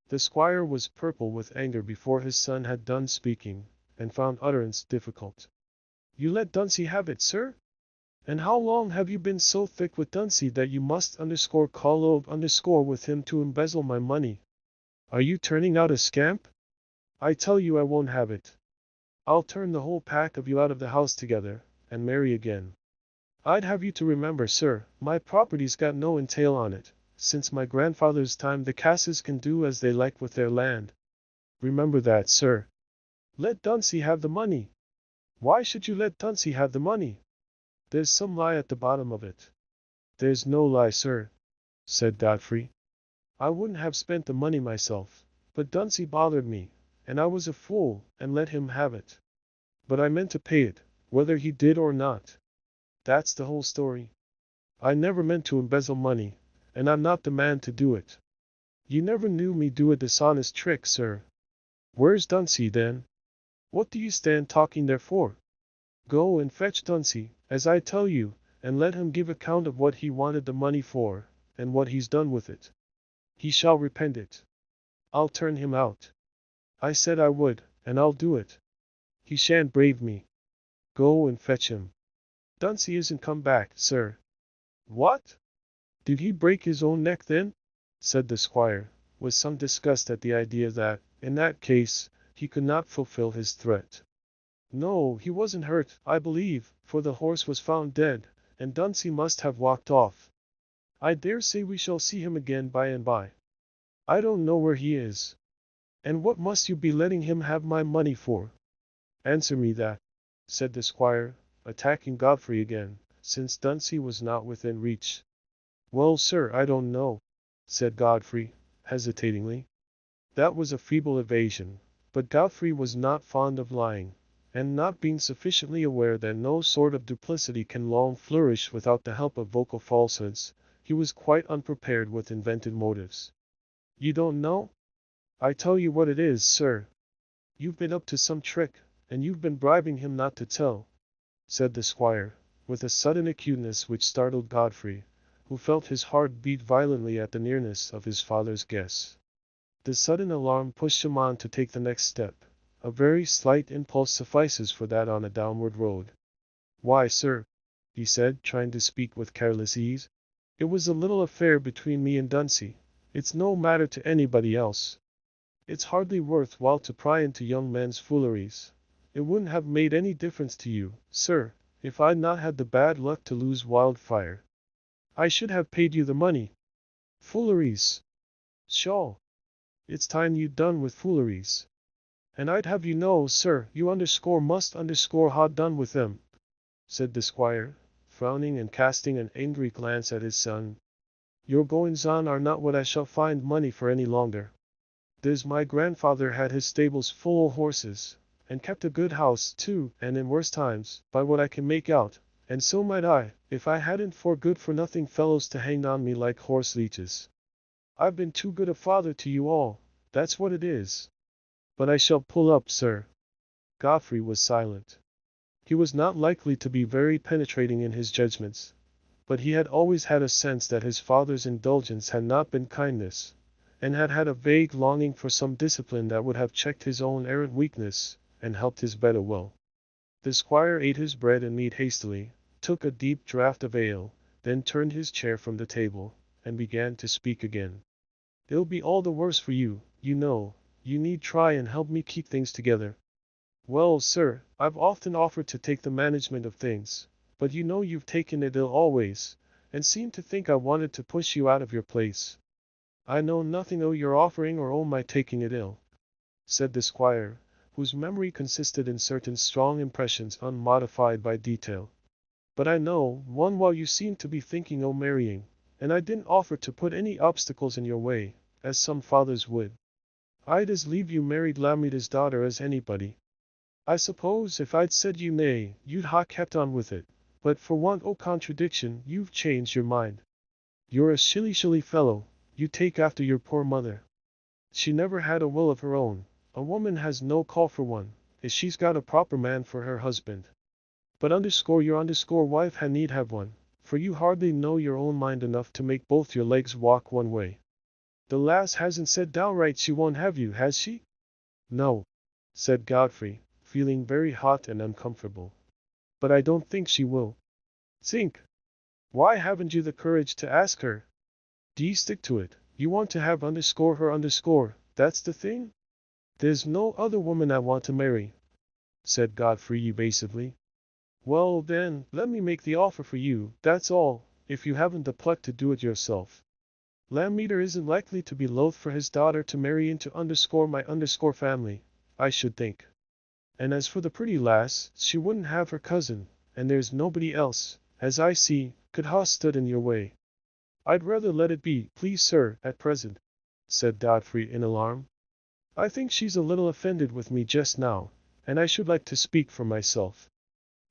Speaker 1: The squire was purple with anger before his son had done speaking, and found utterance difficult. "You let Dunsey have it, sir? And how long have you been so thick with Dunsey that you must collogue with him to embezzle my money? Are you turning out a scamp? I tell you I won't have it. I'll turn the whole pack of you out of the house together, and marry again. I'd have you to remember, sir, my property's got no entail on it. Since my grandfather's time the Casses can do as they like with their land. Remember that, sir. Let Dunsey have the money." "Why should you let Dunsey have the money? There's some lie at the bottom of it." "There's no lie, sir," said Godfrey. "I wouldn't have spent the money myself, but Dunsey bothered me, and I was a fool, and let him have it. But I meant to pay it, whether he did or not. That's the whole story. I never meant to embezzle money, and I'm not the man to do it. You never knew me do a dishonest trick, sir. Where's Dunsey, then? What do you stand talking there for? Go and fetch Dunsey, as I tell you, and let him give account of what he wanted the money for, and what he's done with it. He shall repent it. I'll turn him out. I said I would, and I'll do it. He shan't brave me. Go and fetch him." "Dunsey isn't come back, sir." "What? Did he break his own neck then?" said the squire, with some disgust at the idea that, in that case, he could not fulfill his threat. "No, he wasn't hurt, I believe, for the horse was found dead, and Dunsey must have walked off. I dare say we shall see him again by and by. I don't know where he is. And what must you be letting him have my money for? Answer me that," said the squire, attacking Godfrey again, since Dunsey was not within reach. "Well, sir, I don't know," said Godfrey, hesitatingly. That was a feeble evasion, but Godfrey was not fond of lying, and not being sufficiently aware that no sort of duplicity can long flourish without the help of vocal falsehoods, he was quite unprepared with invented motives. "You don't know? I tell you what it is, sir. You've been up to some trick, and you've been bribing him not to tell," said the squire, with a sudden acuteness which startled Godfrey, who felt his heart beat violently at the nearness of his father's guess. The sudden alarm pushed him on to take the next step. A very slight impulse suffices for that on a downward road. "Why, sir," he said, trying to speak with careless ease, "it was a little affair between me and Dunsey. It's no matter to anybody else. It's hardly worth while to pry into young men's fooleries. It wouldn't have made any difference to you, sir, if I'd not had the bad luck to lose Wildfire. I should have paid you the money. Fooleries! Pshaw! It's time you'd done with fooleries. And I'd have you know, sir, you must ha done with them," said the squire, frowning and casting an angry glance at his son. "Your goings-on are not what I shall find money for any longer. There's my grandfather had his stables full of horses, and kept a good house, too, and in worse times, by what I can make out, and so might I, if I hadn't four good-for-nothing fellows to hang on me like horse leeches. I've been too good a father to you all, that's what it is. But I shall pull up, sir." Godfrey was silent. He was not likely to be very penetrating in his judgments, but he had always had a sense that his father's indulgence had not been kindness, and had had a vague longing for some discipline that would have checked his own errant weakness, and helped his bed well. The squire ate his bread and meat hastily, took a deep draught of ale, then turned his chair from the table, and began to speak again. It'll be all the worse for you, you know. You need try and help me keep things together. Well, sir, I've often offered to take the management of things, but you know you've taken it ill always, and seemed to think I wanted to push you out of your place. I know nothing o' your offering or o' my taking it ill, said the squire, whose memory consisted in certain strong impressions unmodified by detail. But I know, one while you seemed to be thinking o' marrying, and I didn't offer to put any obstacles in your way, as some fathers would. I'd as leave you married Lamita's daughter as anybody. I suppose if I'd said you nay, you'd ha' kept on with it, but for want o' contradiction, you've changed your mind. You're a shilly-shilly fellow, you take after your poor mother. She never had a will of her own, a woman has no call for one, if she's got a proper man for her husband. But your wife ha' need have one, for you hardly know your own mind enough to make both your legs walk one way. The lass hasn't said downright she won't have you, has she? No, said Godfrey, feeling very hot and uncomfortable. But I don't think she will. Think. Why haven't you the courage to ask her? Do you stick to it? You want to have her, that's the thing? There's no other woman I want to marry, said Godfrey evasively. Well, then, let me make the offer for you, that's all, if you haven't the pluck to do it yourself. Lammeter isn't likely to be loath for his daughter to marry into my family, I should think. And as for the pretty lass, she wouldn't have her cousin, and there's nobody else, as I see, could ha' stood in your way. I'd rather let it be, please sir, at present, said Godfrey in alarm. I think she's a little offended with me just now, and I should like to speak for myself.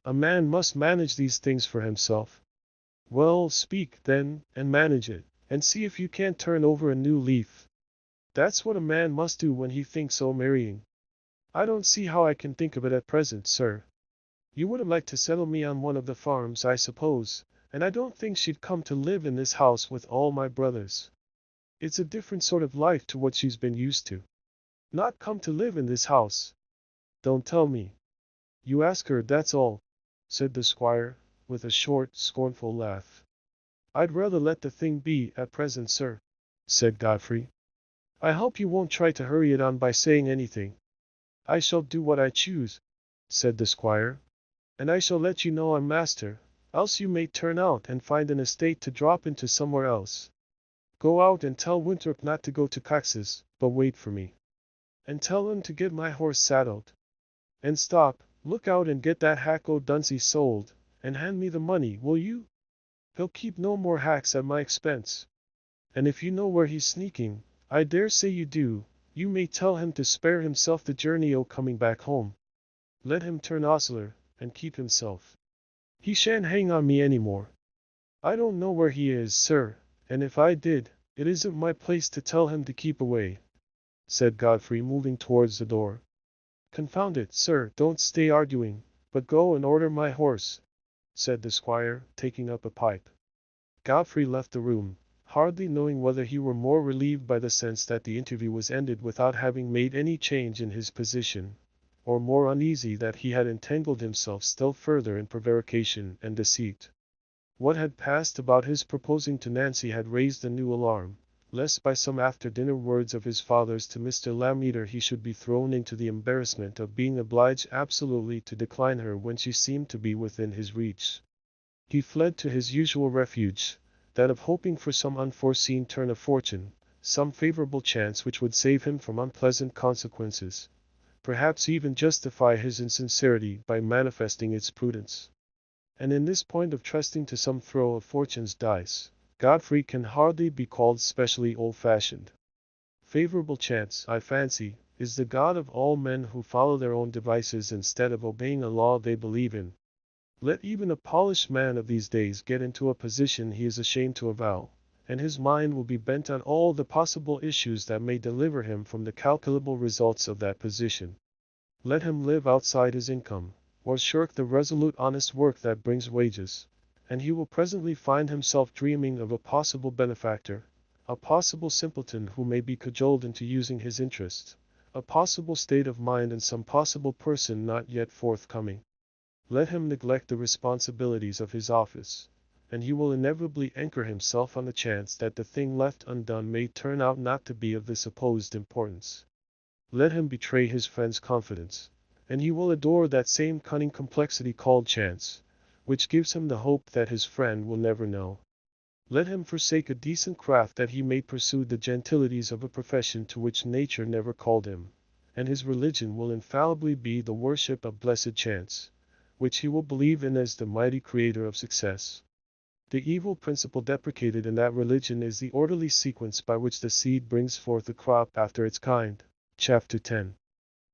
Speaker 1: A man must manage these things for himself. Well, speak, then, and manage it, and see if you can't turn over a new leaf. That's what a man must do when he thinks o' marrying. I don't see how I can think of it at present, sir. You would have liked to settle me on one of the farms, I suppose, and I don't think she'd come to live in this house with all my brothers. It's a different sort of life to what she's been used to. Not come to live in this house. Don't tell me. You ask her, that's all, said the squire, with a short, scornful laugh. I'd rather let the thing be at present, sir, said Godfrey. I hope you won't try to hurry it on by saying anything. I shall do what I choose, said the squire, and I shall let you know I'm master, else you may turn out and find an estate to drop into somewhere else. Go out and tell Winthrop not to go to Cox's, but wait for me. And tell him to get my horse saddled. And stop, look out and get that hack o' Dunsey sold, and hand me the money, will you? He'll keep no more hacks at my expense. And if you know where he's sneaking, I dare say you do, you may tell him to spare himself the journey o' coming back home. Let him turn ostler, and keep himself. He shan't hang on me any more. I don't know where he is, sir, and if I did, it isn't my place to tell him to keep away, said Godfrey, moving towards the door. Confound it, sir, don't stay arguing, but go and order my horse, said the squire, taking up a pipe. Godfrey left the room, hardly knowing whether he were more relieved by the sense that the interview was ended without having made any change in his position, or more uneasy that he had entangled himself still further in prevarication and deceit. What had passed about his proposing to Nancy had raised a new alarm, lest by some after-dinner words of his father's to Mr. Lammeter he should be thrown into the embarrassment of being obliged absolutely to decline her when she seemed to be within his reach. He fled to his usual refuge, that of hoping for some unforeseen turn of fortune, some favorable chance which would save him from unpleasant consequences, perhaps even justify his insincerity by manifesting its prudence. And in this point of trusting to some throw of fortune's dice, Godfrey can hardly be called specially old-fashioned. Favorable chance, I fancy, is the god of all men who follow their own devices instead of obeying a law they believe in. Let even a polished man of these days get into a position he is ashamed to avow, and his mind will be bent on all the possible issues that may deliver him from the calculable results of that position. Let him live outside his income, or shirk the resolute honest work that brings wages, and he will presently find himself dreaming of a possible benefactor, a possible simpleton who may be cajoled into using his interest, a possible state of mind and some possible person not yet forthcoming. Let him neglect the responsibilities of his office, and he will inevitably anchor himself on the chance that the thing left undone may turn out not to be of the supposed importance. Let him betray his friend's confidence, and he will adore that same cunning complexity called chance, which gives him the hope that his friend will never know. Let him forsake a decent craft that he may pursue the gentilities of a profession to which nature never called him, and his religion will infallibly be the worship of blessed chance, which he will believe in as the mighty creator of success. The evil principle deprecated in that religion is the orderly sequence by which the seed brings forth a crop after its kind. Chapter 10.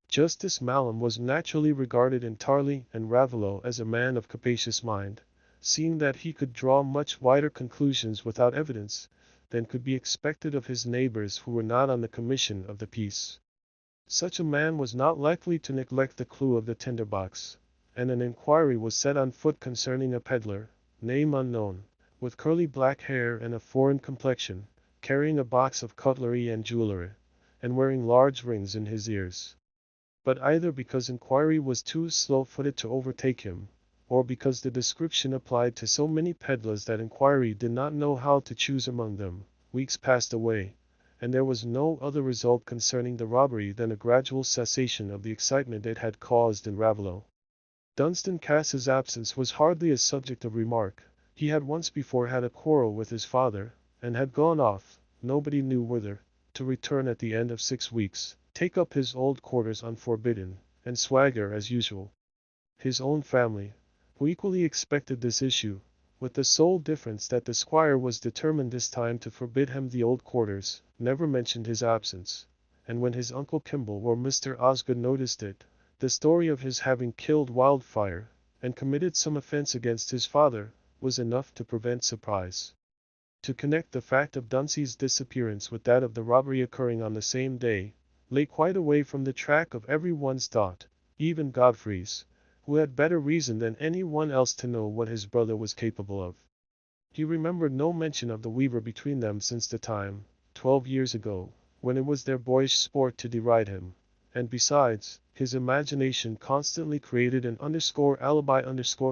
Speaker 1: Justice Mallam was naturally regarded in Tarley and Raveloe as a man of capacious mind, seeing that he could draw much wider conclusions without evidence than could be expected of his neighbors who were not on the commission of the peace. Such a man was not likely to neglect the clue of the tinderbox, and an inquiry was set on foot concerning a peddler, name unknown, with curly black hair and a foreign complexion, carrying a box of cutlery and jewelry, and wearing large rings in his ears. But either because inquiry was too slow-footed to overtake him, or because the description applied to so many peddlers that inquiry did not know how to choose among them, weeks passed away, and there was no other result concerning the robbery than a gradual cessation of the excitement it had caused in Raveloe. Dunstan Cass's absence was hardly a subject of remark. He had once before had a quarrel with his father, and had gone off, nobody knew whither, to return at the end of 6 weeks, take up his old quarters unforbidden, and swagger as usual. His own family, who equally expected this issue, with the sole difference that the squire was determined this time to forbid him the old quarters, never mentioned his absence, and when his uncle Kimball or Mr. Osgood noticed it, the story of his having killed Wildfire, and committed some offense against his father, was enough to prevent surprise. To connect the fact of Dunsey's disappearance with that of the robbery occurring on the same day, lay quite away from the track of every one's thought, even Godfrey's, who had better reason than any one else to know what his brother was capable of. He remembered no mention of the Weaver between them since the time, 12 years ago, when it was their boyish sport to deride him, and besides, his imagination constantly created an alibi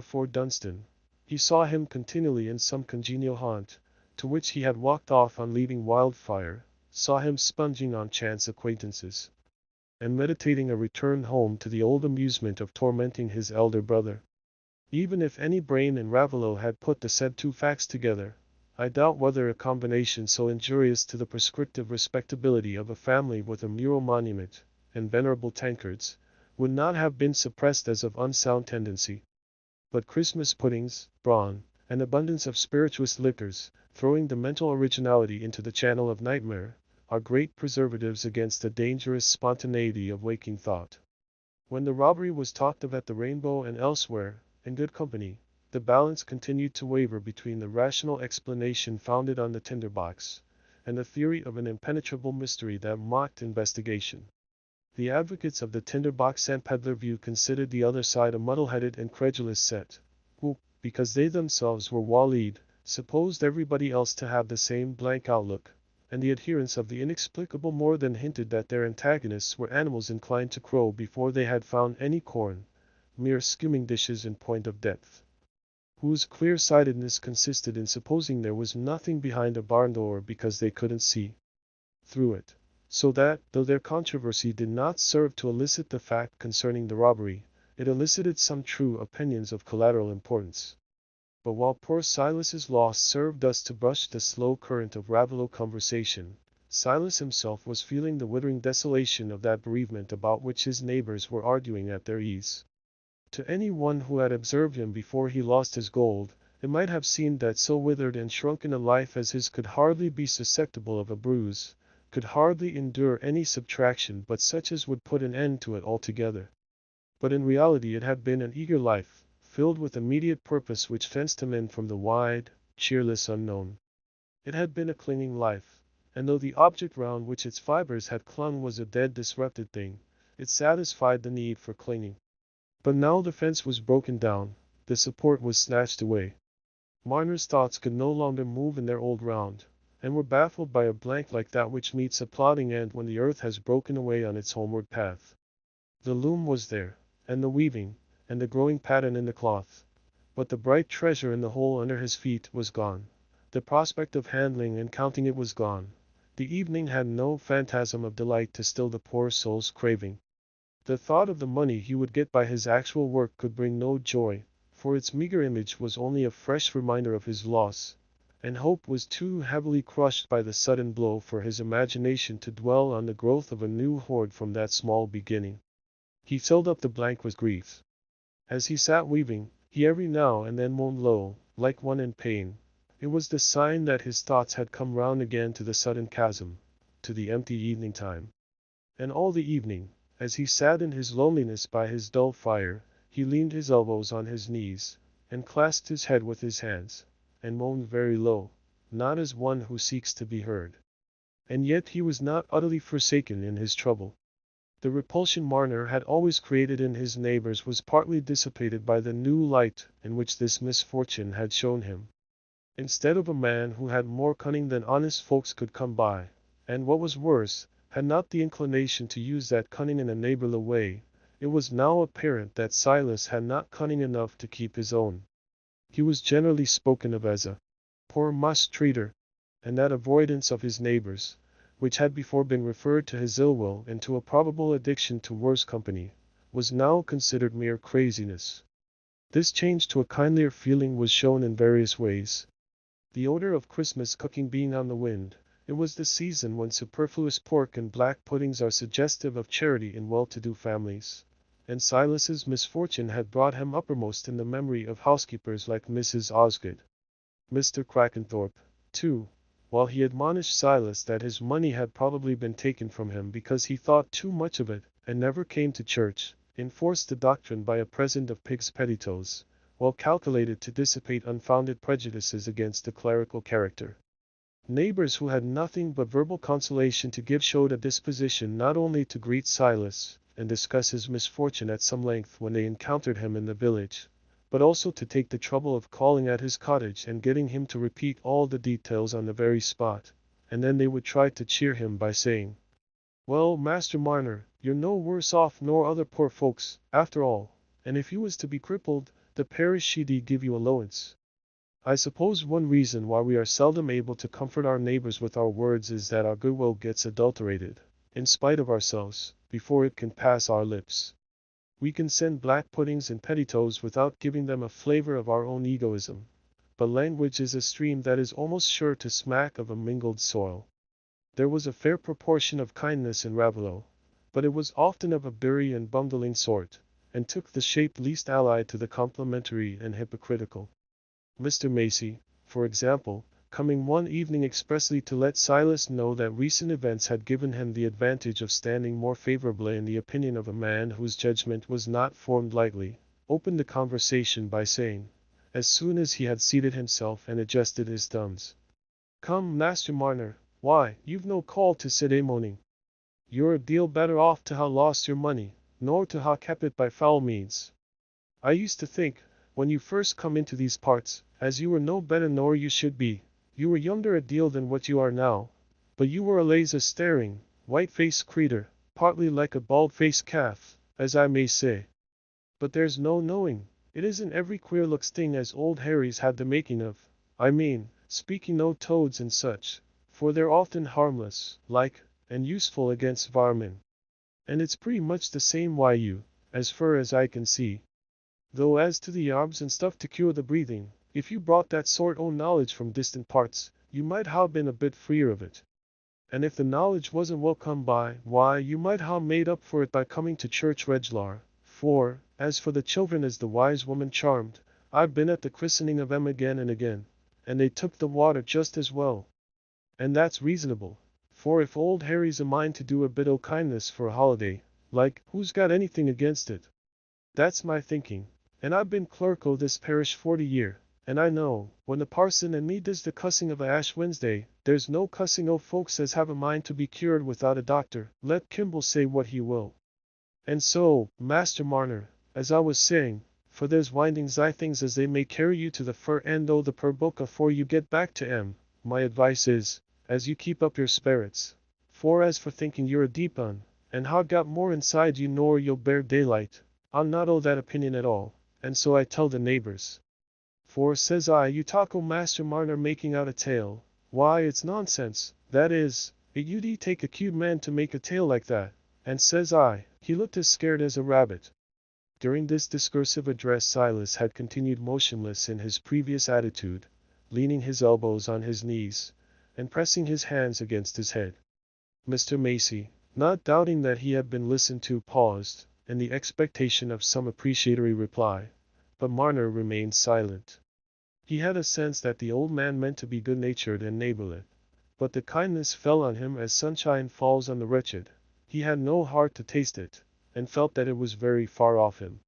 Speaker 1: for Dunstan. He saw him continually in some congenial haunt, to which he had walked off on leaving Wildfire, saw him sponging on chance acquaintances, and meditating a return home to the old amusement of tormenting his elder brother. Even if any brain in Raveloe had put the said two facts together, I doubt whether a combination so injurious to the prescriptive respectability of a family with a mural monument, and venerable tankards, would not have been suppressed as of unsound tendency. But Christmas puddings, brawn, and abundance of spirituous liquors, throwing the mental originality into the channel of nightmare, are great preservatives against the dangerous spontaneity of waking thought. When the robbery was talked of at the Rainbow and elsewhere, in good company, the balance continued to waver between the rational explanation founded on the tinderbox, and the theory of an impenetrable mystery that mocked investigation. The advocates of the tinderbox and peddler view considered the other side a muddle-headed and credulous set, who, because they themselves were waylaid, supposed everybody else to have the same blank outlook, and the adherents of the inexplicable more than hinted that their antagonists were animals inclined to crow before they had found any corn, mere skimming dishes in point of depth, whose clear-sightedness consisted in supposing there was nothing behind a barn door because they couldn't see through it. So that, though their controversy did not serve to elicit the fact concerning the robbery, it elicited some true opinions of collateral importance. But while poor Silas's loss served us to brush the slow current of Raveloe conversation, Silas himself was feeling the withering desolation of that bereavement about which his neighbors were arguing at their ease. To any one who had observed him before he lost his gold, it might have seemed that so withered and shrunken a life as his could hardly be susceptible of a bruise, could hardly endure any subtraction but such as would put an end to it altogether. But in reality it had been an eager life, filled with immediate purpose which fenced him in from the wide, cheerless unknown. It had been a clinging life, and though the object round which its fibers had clung was a dead, disrupted thing, it satisfied the need for clinging. But now the fence was broken down, the support was snatched away. Marner's thoughts could no longer move in their old round, and were baffled by a blank like that which meets a plodding ant when the earth has broken away on its homeward path. The loom was there, and the weaving, and the growing pattern in the cloth. But the bright treasure in the hole under his feet was gone. The prospect of handling and counting it was gone. The evening had no phantasm of delight to still the poor soul's craving. The thought of the money he would get by his actual work could bring no joy, for its meager image was only a fresh reminder of his loss, and hope was too heavily crushed by the sudden blow for his imagination to dwell on the growth of a new hoard from that small beginning. He filled up the blank with grief. As he sat weaving, he every now and then moaned low, like one in pain. It was the sign that his thoughts had come round again to the sudden chasm, to the empty evening time. And all the evening, as he sat in his loneliness by his dull fire, he leaned his elbows on his knees, and clasped his head with his hands, and moaned very low, not as one who seeks to be heard. And yet he was not utterly forsaken in his trouble. The repulsion Marner had always created in his neighbors was partly dissipated by the new light in which this misfortune had shown him. Instead of a man who had more cunning than honest folks could come by, and what was worse, had not the inclination to use that cunning in a neighborly way, it was now apparent that Silas had not cunning enough to keep his own. He was generally spoken of as a poor mistreater, and that avoidance of his neighbors, which had before been referred to his ill will and to a probable addiction to worse company, was now considered mere craziness. This change to a kindlier feeling was shown in various ways. The odor of Christmas cooking being on the wind, it was the season when superfluous pork and black puddings are suggestive of charity in well-to-do families, and Silas's misfortune had brought him uppermost in the memory of housekeepers like Mrs. Osgood. Mr. Crackenthorpe, too, while he admonished Silas that his money had probably been taken from him because he thought too much of it and never came to church, enforced the doctrine by a present of pig's pettitoes, well calculated to dissipate unfounded prejudices against the clerical character. Neighbors who had nothing but verbal consolation to give showed a disposition not only to greet Silas and discuss his misfortune at some length when they encountered him in the village, but also to take the trouble of calling at his cottage and getting him to repeat all the details on the very spot, and then they would try to cheer him by saying, "Well, Master Marner, you're no worse off nor other poor folks, after all, and if you was to be crippled, the parish she'd give you allowance." I suppose one reason why we are seldom able to comfort our neighbors with our words is that our goodwill gets adulterated, in spite of ourselves, before it can pass our lips. We can send black puddings and pettitoes without giving them a flavor of our own egoism, but language is a stream that is almost sure to smack of a mingled soil. There was a fair proportion of kindness in Raveloe, but it was often of a beery and bungling sort, and took the shape least allied to the complimentary and hypocritical. Mr. Macy, for example, coming one evening expressly to let Silas know that recent events had given him the advantage of standing more favorably in the opinion of a man whose judgment was not formed lightly, opened the conversation by saying, as soon as he had seated himself and adjusted his thumbs, "Come, Master Marner, why, you've no call to sit moaning. You're a deal better off to ha' lost your money, nor to ha' kept it by foul means. I used to think, when you first come into these parts, as you were no better nor you should be. You were younger a deal than what you are now, but you were allays a staring, white-faced creetur, partly like a bald-faced calf, as I may say. But there's no knowing, it isn't every queer-looked thing as old Harry's had the making of, I mean, speaking o' toads and such, for they're often harmless, like, and useful against varmin. And it's pretty much the same wy you, as fur as I can see. Though as to the yarbs and stuff to cure the breathing, if you brought that sort o' knowledge from distant parts, you might ha' been a bit freer of it. And if the knowledge wasn't well come by, why, you might ha' made up for it by coming to church reg'lar, for, as for the children as the wise woman charmed, I've been at the christening of 'em again and again, and they took the water just as well. And that's reasonable, for if old Harry's a mind to do a bit o' kindness for a holiday, like, who's got anything against it? That's my thinking, and I've been clerk o' this parish 40 year. And I know, when the parson and me does the cussing of a Ash Wednesday, there's no cussing o' folks as have a mind to be cured without a doctor, let Kimball say what he will. And so, Master Marner, as I was saying, for there's windings I things as they may carry you to the fur end o' the per book afore you get back to 'em, my advice is, as you keep up your spirits. For as for thinking you're a deep un, and ha' got more inside you nor you'll bear daylight, I'm not o' that opinion at all, and so I tell the neighbours. For, says I, you talk o' Master Marner making out a tale, why it's nonsense, that is, it you'd take a cute man to make a tale like that, and says I, he looked as scared as a rabbit. During this discursive address Silas had continued motionless in his previous attitude, leaning his elbows on his knees, and pressing his hands against his head. Mr. Macy, not doubting that he had been listened to, paused, in the expectation of some appreciatory reply, but Marner remained silent. He had a sense that the old man meant to be good-natured and neighborly, but the kindness fell on him as sunshine falls on the wretched. He had no heart to taste it, and felt that it was very far off him.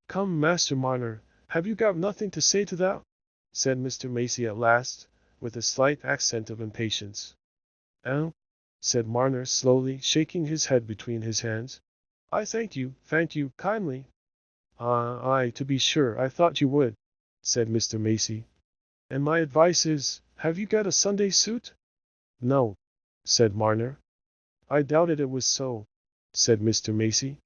Speaker 1: "Come, Master Marner, have you got nothing to say to that?" said Mr. Macy at last, with a slight accent of impatience. "Eh?" said Marner slowly, shaking his head between his hands. "I thank you, kindly." Aye, to be sure, I thought you would," said Mr. Macy. "And my advice is, have you got a Sunday suit?" "No," said Marner. "I doubted it was so," said Mr. Macy.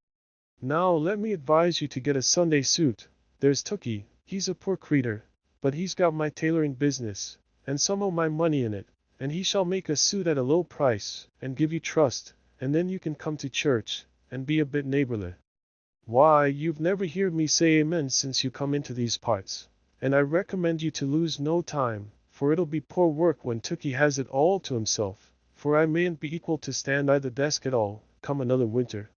Speaker 1: "Now let me advise you to get a Sunday suit. There's Tookie, he's a poor creetur, but he's got my tailoring business, and some o' my money in it, and he shall make a suit at a low price, and give you trust, and then you can come to church, and be a bit neighborly. Why, you've never heard me say amen since you come into these parts, and I recommend you to lose no time, for it'll be poor work when Tookie has it all to himself, for I mayn't be equal to stand by the desk at all, come another winter."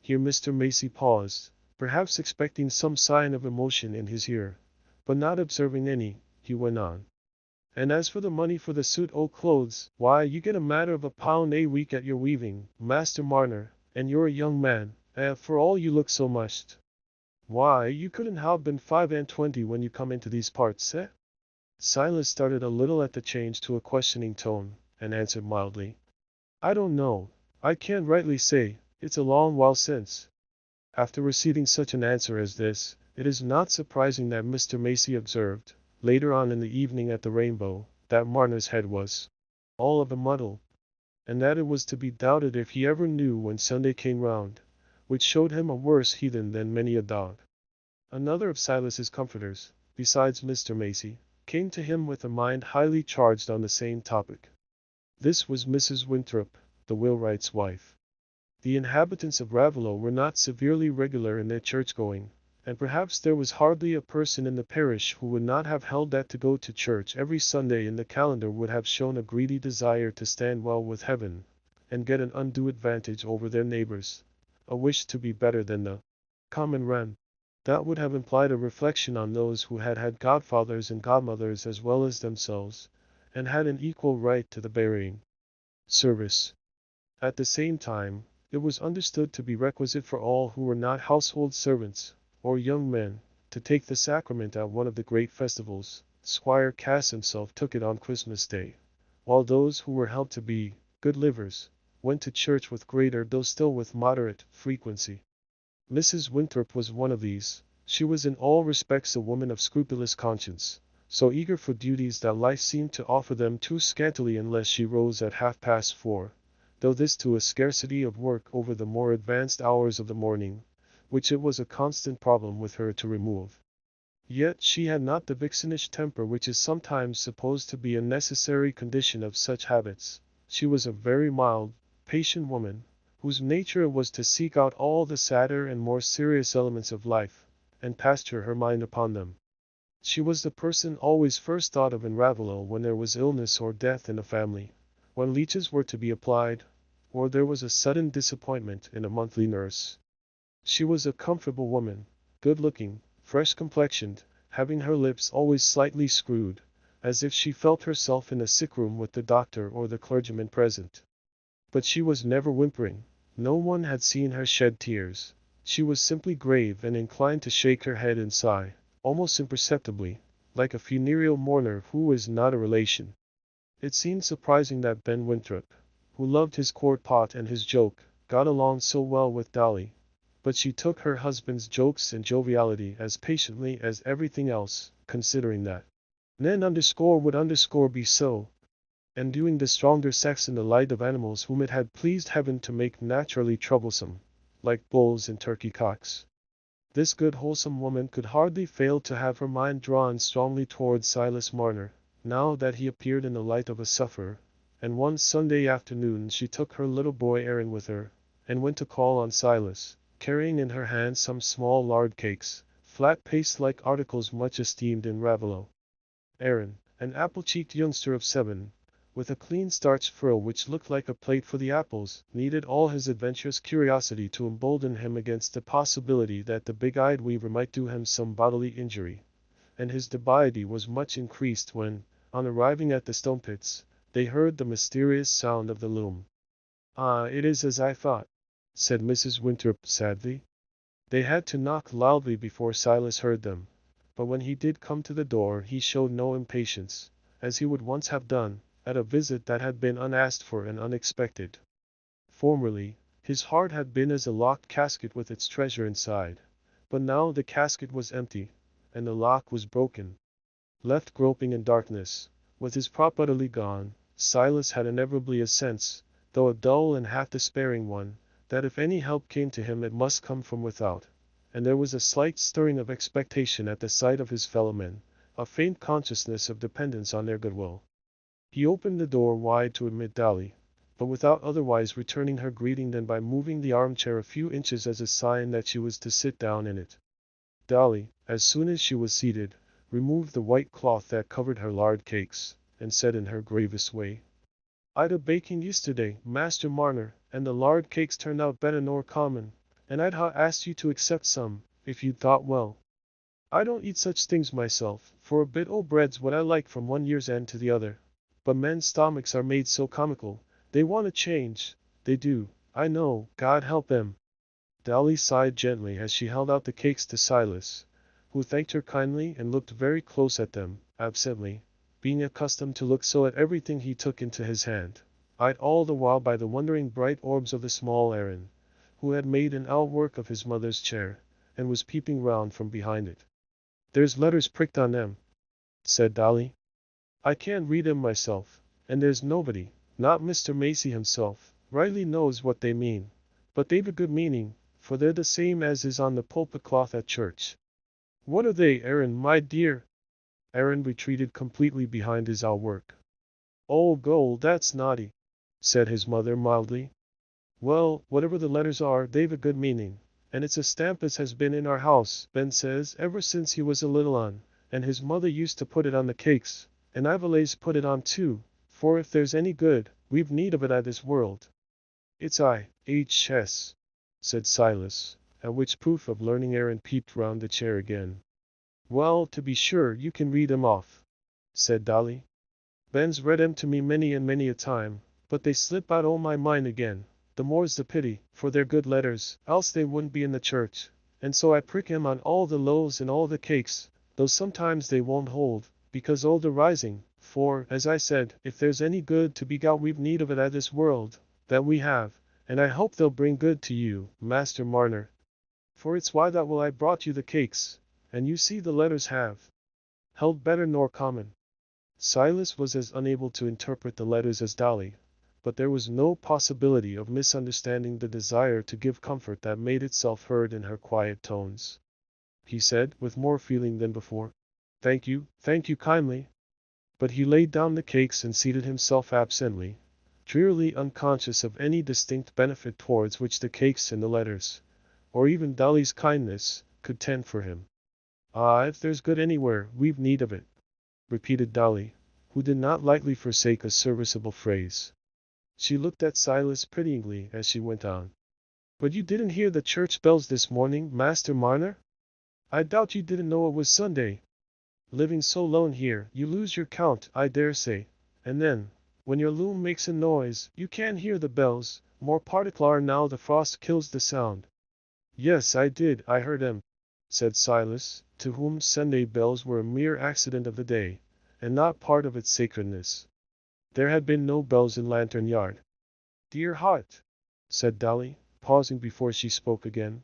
Speaker 1: Here Mr. Macy paused, perhaps expecting some sign of emotion in his hearer, but not observing any, he went on. "And as for the money for the suit o' clothes, why, you get a matter of £1 a week at your weaving, Master Marner, and you're a young man, for all you look so mushed. Why, you couldn't have been 25 when you come into these parts, eh?" Silas started a little at the change to a questioning tone, and answered mildly, "I don't know, I can't rightly say, it's a long while since." After receiving such an answer as this, it is not surprising that Mr. Macy observed, later on in the evening at the Rainbow, that Marner's head was all of a muddle, and that it was to be doubted if he ever knew when Sunday came round, which showed him a worse heathen than many a dog. Another of Silas's comforters, besides Mr. Macy, came to him with a mind highly charged on the same topic. This was Mrs. Winthrop, the wheelwright's wife. The inhabitants of Raveloe were not severely regular in their church-going, and perhaps there was hardly a person in the parish who would not have held that to go to church every Sunday in the calendar would have shown a greedy desire to stand well with heaven, and get an undue advantage over their neighbors, a wish to be better than the common run. That would have implied a reflection on those who had had godfathers and godmothers as well as themselves, and had an equal right to the burying service. At the same time, it was understood to be requisite for all who were not household servants, or young men, to take the sacrament at one of the great festivals. Squire Cass himself took it on Christmas Day, while those who were held to be good livers went to church with greater, though still with moderate, frequency. Mrs. Winthrop was one of these. She was in all respects a woman of scrupulous conscience, so eager for duties that life seemed to offer them too scantily unless she rose at 4:30, though this to a scarcity of work over the more advanced hours of the morning, which it was a constant problem with her to remove. Yet she had not the vixenish temper which is sometimes supposed to be a necessary condition of such habits. She was a very mild, patient woman, whose nature it was to seek out all the sadder and more serious elements of life, and pasture her mind upon them. She was the person always first thought of in Raveloe when there was illness or death in a family, when leeches were to be applied, or there was a sudden disappointment in a monthly nurse. She was a comfortable woman, good-looking, fresh-complexioned, having her lips always slightly screwed, as if she felt herself in a sick-room with the doctor or the clergyman present. But she was never whimpering. No one had seen her shed tears. She was simply grave and inclined to shake her head and sigh, almost imperceptibly, like a funereal mourner who is not a relation. It seemed surprising that Ben Winthrop, who loved his quart pot and his joke, got along so well with Dolly, but she took her husband's jokes and joviality as patiently as everything else, considering that "Nen_would_be so." and doing the stronger sex in the light of animals whom it had pleased heaven to make naturally troublesome, like bulls and turkey cocks. This good wholesome woman could hardly fail to have her mind drawn strongly towards Silas Marner, now that he appeared in the light of a sufferer, and one Sunday afternoon she took her little boy Aaron with her, and went to call on Silas, carrying in her hand some small lard cakes, flat paste-like articles much esteemed in Raveloe. Aaron, an apple-cheeked youngster of 7, with a clean starched frill which looked like a plate for the apples, needed all his adventurous curiosity to embolden him against the possibility that the big-eyed weaver might do him some bodily injury, and his dubiety was much increased when, on arriving at the stone pits, they heard the mysterious sound of the loom. "Ah, it is as I thought," said Mrs. Winthrop sadly. They had to knock loudly before Silas heard them, but when he did come to the door he showed no impatience, as he would once have done, at a visit that had been unasked for and unexpected. Formerly, his heart had been as a locked casket with its treasure inside, but now the casket was empty, and the lock was broken. Left groping in darkness, with his prop utterly gone, Silas had inevitably a sense, though a dull and half-despairing one, that if any help came to him it must come from without, and there was a slight stirring of expectation at the sight of his fellow-men, a faint consciousness of dependence on their goodwill. He opened the door wide to admit Dolly, but without otherwise returning her greeting than by moving the armchair a few inches as a sign that she was to sit down in it. Dolly, as soon as she was seated, removed the white cloth that covered her lard cakes, and said in her gravest way, "I'd a baking yesterday, Master Marner, and the lard cakes turned out better nor common, and I'd ha' asked you to accept some, if you'd thought well. I don't eat such things myself, for a bit o' bread's what I like from one year's end to the other. But men's stomachs are made so comical, they want a change, they do, I know, God help them." Dolly sighed gently as she held out the cakes to Silas, who thanked her kindly and looked very close at them, absently, being accustomed to look so at everything he took into his hand, eyed all the while by the wondering bright orbs of the small Aaron, who had made an outwork of his mother's chair, and was peeping round from behind it. "There's letters pricked on them," said Dolly. "I can't read 'em myself, and there's nobody, not Mr. Macy himself, rightly knows what they mean, but they've a good meaning, for they're the same as is on the pulpit cloth at church." "What are they, Aaron, my dear?" Aaron retreated completely behind his outwork. "Oh, gold, that's naughty," said his mother mildly. "Well, whatever the letters are, they've a good meaning, and it's a stamp as has been in our house, Ben says, ever since he was a little un, and his mother used to put it on the cakes, and I've allays put it on too, for if there's any good, we've need of it at this world." "It's I.H.S.," said Silas, at which proof of learning Aaron peeped round the chair again. "Well, to be sure, you can read 'em off," said Dolly. "Ben's read 'em to me many and many a time, but they slip out o' my mind again, the more's the pity, for they're good letters, else they wouldn't be in the church, and so I prick 'em on all the loaves and all the cakes, though sometimes they won't hold, because o' the rising, for, as I said, if there's any good to be got we've need of it at this world, that we have, and I hope they'll bring good to you, Master Marner. For it's why that will I brought you the cakes, and you see the letters have held better nor common." Silas was as unable to interpret the letters as Dolly, but there was no possibility of misunderstanding the desire to give comfort that made itself heard in her quiet tones. He said, with more feeling than before, thank you kindly." But he laid down the cakes and seated himself absently, drearily unconscious of any distinct benefit towards which the cakes and the letters, or even Dolly's kindness, could tend for him. "Ah, if there's good anywhere, we've need of it," repeated Dolly, who did not lightly forsake a serviceable phrase. She looked at Silas pityingly as she went on. "But you didn't hear the church bells this morning, Master Marner? I doubt you didn't know it was Sunday. Living so lone here, you lose your count, I dare say, and then, when your loom makes a noise, you can't hear the bells, more particular now the frost kills the sound." "Yes, I heard 'em," said Silas, to whom Sunday bells were a mere accident of the day, and not part of its sacredness. There had been no bells in Lantern Yard. "Dear heart," said Dolly, pausing before she spoke again.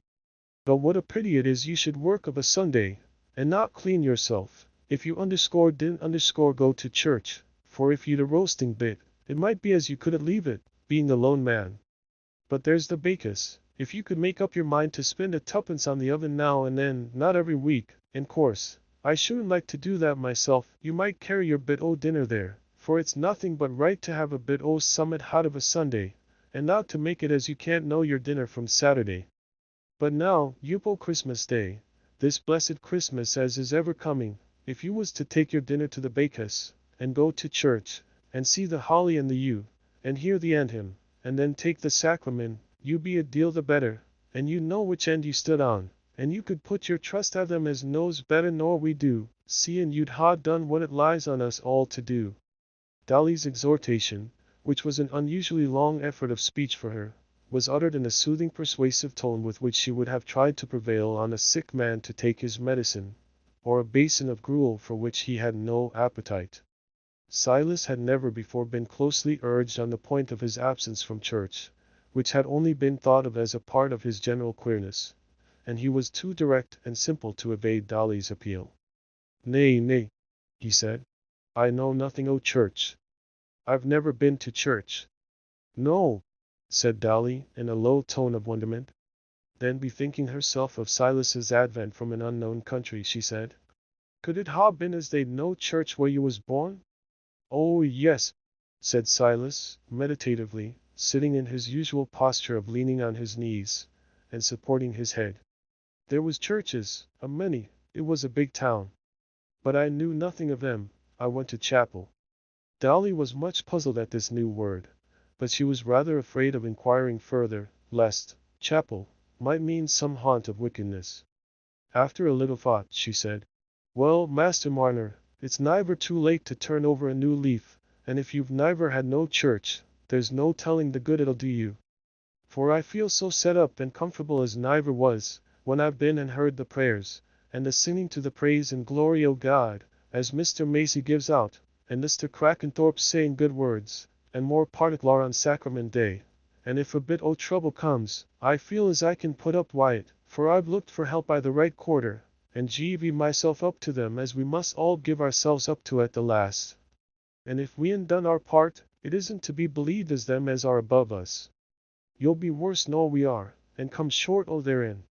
Speaker 1: "But what a pity it is you should work of a Sunday, and not clean yourself, if you didn't go to church, for if you'd a roasting bit, it might be as you couldn't leave it, being the lone man. But there's the bakers, if you could make up your mind to spend a tuppence on the oven now and then, not every week, in course, I shouldn't like to do that myself, you might carry your bit o' dinner there, for it's nothing but right to have a bit o' summat hot of a Sunday, and not to make it as you can't know your dinner from Saturday. But now, Yupo Christmas Day, this blessed Christmas as is ever coming, if you was to take your dinner to the baker's, and go to church, and see the holly and the yew, and hear the anthem, and then take the sacrament, you be a deal the better, and you know which end you stood on, and you could put your trust a them as knows better nor we do, seein' you'd ha' done what it lies on us all to do. Dolly's exhortation, which was an unusually long effort of speech for her, was uttered in a soothing persuasive tone with which she would have tried to prevail on a sick man to take his medicine, or a basin of gruel for which he had no appetite. Silas had never before been closely urged on the point of his absence from church, which had only been thought of as a part of his general queerness, and he was too direct and simple to evade Dolly's appeal. "Nay, nay," he said, "I know nothing o' church. I've never been to church." "No," said Dolly, in a low tone of wonderment. Then bethinking herself of Silas's advent from an unknown country, she said, "Could it ha' been as they'd no church where you was born?" "Oh, yes," said Silas, meditatively, sitting in his usual posture of leaning on his knees, and supporting his head. "There was churches, a many, it was a big town. But I knew nothing of them, I went to chapel." Dolly was much puzzled at this new word, but she was rather afraid of inquiring further, lest chapel might mean some haunt of wickedness. After a little thought, she said, "Well, Master Marner, it's niver too late to turn over a new leaf, and if you've niver had no church, there's no telling the good it'll do you. For I feel so set up and comfortable as niver was, when I've been and heard the prayers, and the singing to the praise and glory o' God, as Mr. Macy gives out, and Mr. Crackenthorpe saying good words, and more particular on Sacrament Day, and if a bit o' trouble comes, I feel as I can put up wi' it, for I've looked for help by the right quarter, and give myself up to them as we must all give ourselves up to at the last. And if we ain't done our part, it isn't to be believed as them as are above us. You'll be worse nor we are, and come short o' therein."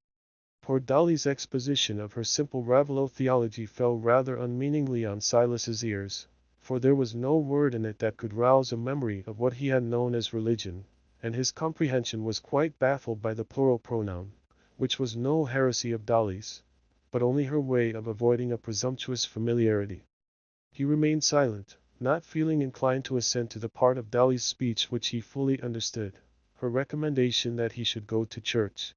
Speaker 1: Poor Dolly's exposition of her simple Raveloe theology fell rather unmeaningly on Silas's ears, for there was no word in it that could rouse a memory of what he had known as religion, and his comprehension was quite baffled by the plural pronoun, which was no heresy of Dolly's, but only her way of avoiding a presumptuous familiarity. He remained silent, not feeling inclined to assent to the part of Dolly's speech which he fully understood, her recommendation that he should go to church.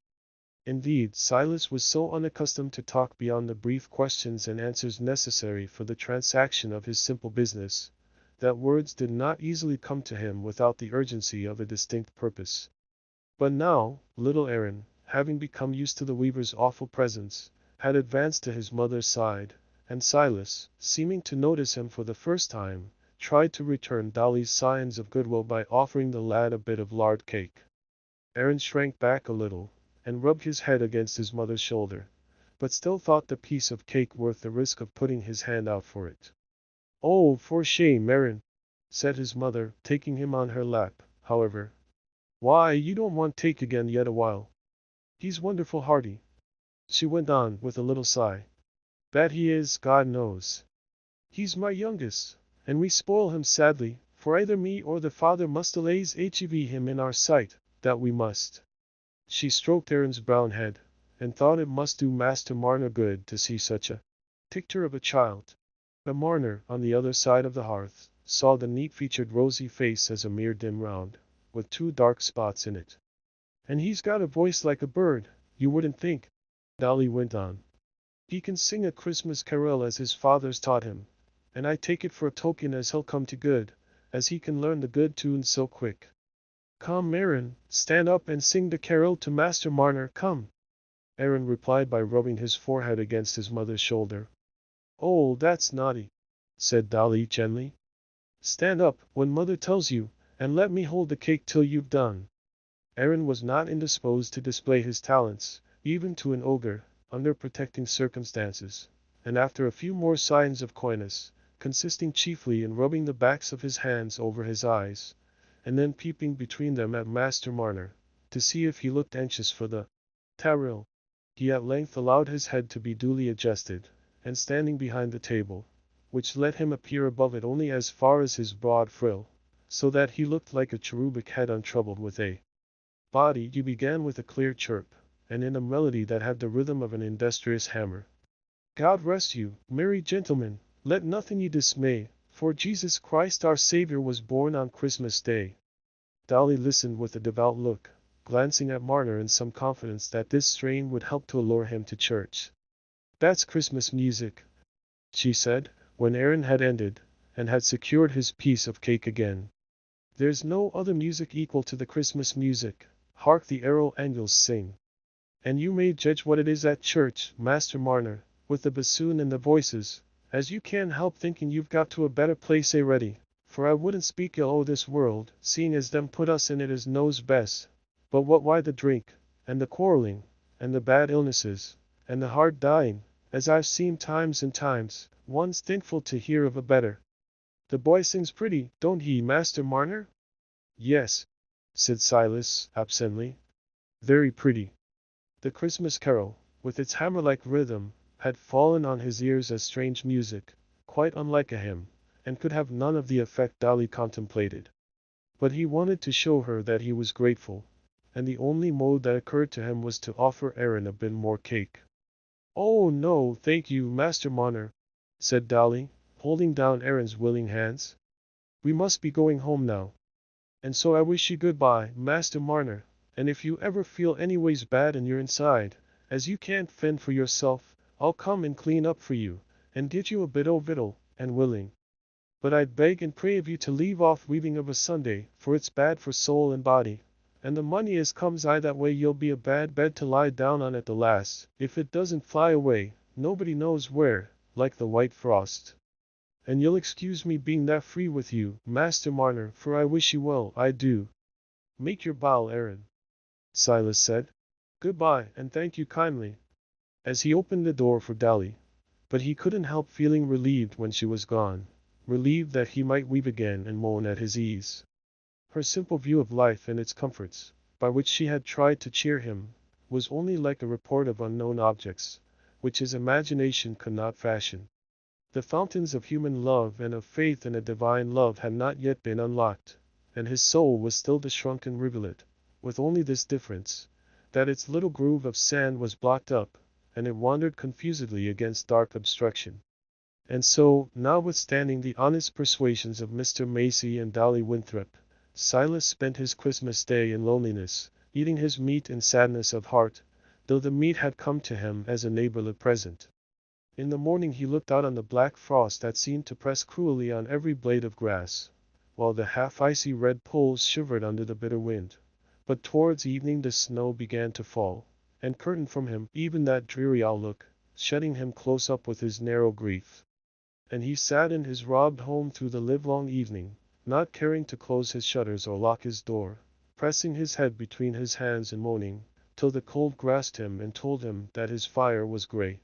Speaker 1: Indeed, Silas was so unaccustomed to talk beyond the brief questions and answers necessary for the transaction of his simple business, that words did not easily come to him without the urgency of a distinct purpose. But now, little Aaron, having become used to the weaver's awful presence, had advanced to his mother's side, and Silas, seeming to notice him for the first time, tried to return Dolly's signs of goodwill by offering the lad a bit of lard cake. Aaron shrank back a little, and rubbed his head against his mother's shoulder, but still thought the piece of cake worth the risk of putting his hand out for it. "Oh, for shame, Aaron," said his mother, taking him on her lap, however. "Why, you don't want take again yet awhile. He's wonderful hearty," she went on, with a little sigh. "That he is, God knows. He's my youngest, and we spoil him sadly, for either me or the father must allays hev him in our sight, that we must." She stroked Aaron's brown head, and thought it must do Master Marner good to see such a picture of a child. But Marner, on the other side of the hearth, saw the neat-featured rosy face as a mere dim round, with 2 dark spots in it. "And he's got a voice like a bird, you wouldn't think," Dolly went on. "He can sing a Christmas carol as his father's taught him, and I take it for a token as he'll come to good, as he can learn the good tunes so quick. Come, Aaron, stand up and sing the carol to Master Marner, come." Aaron replied by rubbing his forehead against his mother's shoulder. "Oh, that's naughty," said Dolly gently. "Stand up when mother tells you, and let me hold the cake till you've done." Aaron was not indisposed to display his talents, even to an ogre, under protecting circumstances, and after a few more signs of coyness, consisting chiefly in rubbing the backs of his hands over his eyes, and then peeping between them at Master Marner, to see if he looked anxious for the tarot. He at length allowed his head to be duly adjusted, and standing behind the table, which let him appear above it only as far as his broad frill, so that he looked like a cherubic head untroubled with a body, he began with a clear chirp, and in a melody that had the rhythm of an industrious hammer. God rest you, merry gentlemen, let nothing ye dismay, for Jesus Christ our Savior was born on Christmas Day. Dolly listened with a devout look, glancing at Marner in some confidence that this strain would help to allure him to church. That's Christmas music, she said, when Aaron had ended, and had secured his piece of cake again. There's no other music equal to the Christmas music. Hark the arrow angels sing. And you may judge what it is at church, Master Marner, with the bassoon and the voices, as you can't help thinking you've got to a better place already, for I wouldn't speak ill o' this world, seeing as them put us in it as knows best. But what why the drink, and the quarrelling, and the bad illnesses, and the hard dying, as I've seen times and times, one's thankful to hear of a better. The boy sings pretty, don't he, Master Marner? Yes, said Silas, absently. Very pretty. The Christmas carol, with its hammer-like rhythm, had fallen on his ears as strange music, quite unlike a hymn, and could have none of the effect Dolly contemplated. But he wanted to show her that he was grateful, and the only mode that occurred to him was to offer Aaron a bit more cake. Oh no, thank you, Master Marner, said Dolly, holding down Aaron's willing hands. We must be going home now. And so I wish you goodbye, Master Marner, and if you ever feel anyways bad in your inside, as you can't fend for yourself, I'll come and clean up for you, and get you a bit o' victual, and willing. But I'd beg and pray of you to leave off weaving of a Sunday, for it's bad for soul and body, and the money as comes I that way you'll be a bad bed to lie down on at the last, if it doesn't fly away, nobody knows where, like the white frost. And you'll excuse me being that free with you, Master Marner, for I wish you well, I do. Make your bow, Aaron, Silas said. Goodbye, and thank you kindly, as he opened the door for Dolly. But he couldn't help feeling relieved when she was gone, relieved that he might weep again and moan at his ease. Her simple view of life and its comforts, by which she had tried to cheer him, was only like a report of unknown objects, which his imagination could not fashion. The fountains of human love and of faith in a divine love had not yet been unlocked, and his soul was still the shrunken rivulet, with only this difference, that its little groove of sand was blocked up, and it wandered confusedly against dark obstruction. And so, notwithstanding the honest persuasions of Mr. Macy and Dolly Winthrop, Silas spent his Christmas Day in loneliness, eating his meat in sadness of heart, though the meat had come to him as a neighborly present. In the morning he looked out on the black frost that seemed to press cruelly on every blade of grass, while the half-icy red poles shivered under the bitter wind. But towards evening the snow began to fall, and curtained from him even that dreary outlook, shutting him close up with his narrow grief. And he sat in his robbed home through the livelong evening, not caring to close his shutters or lock his door, pressing his head between his hands and moaning, till the cold grasped him and told him that his fire was gray.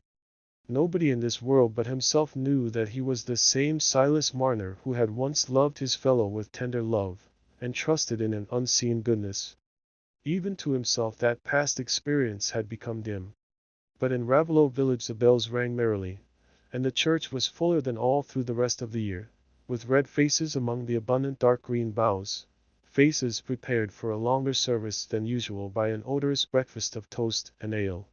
Speaker 1: Nobody in this world but himself knew that he was the same Silas Marner who had once loved his fellow with tender love, and trusted in an unseen goodness. Even to himself that past experience had become dim. But in Raveloe village the bells rang merrily, and the church was fuller than all through the rest of the year, with red faces among the abundant dark green boughs, faces prepared for a longer service than usual by an odorous breakfast of toast and ale.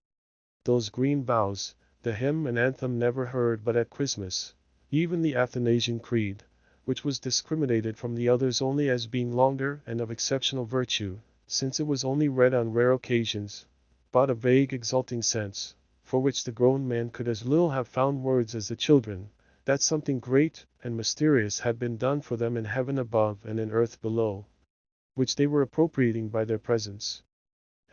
Speaker 1: Those green boughs, the hymn and anthem never heard but at Christmas, even the Athanasian Creed, which was discriminated from the others only as being longer and of exceptional virtue, since it was only read on rare occasions, brought a vague exulting sense, for which the grown man could as little have found words as the children, that something great and mysterious had been done for them in heaven above and in earth below, which they were appropriating by their presence.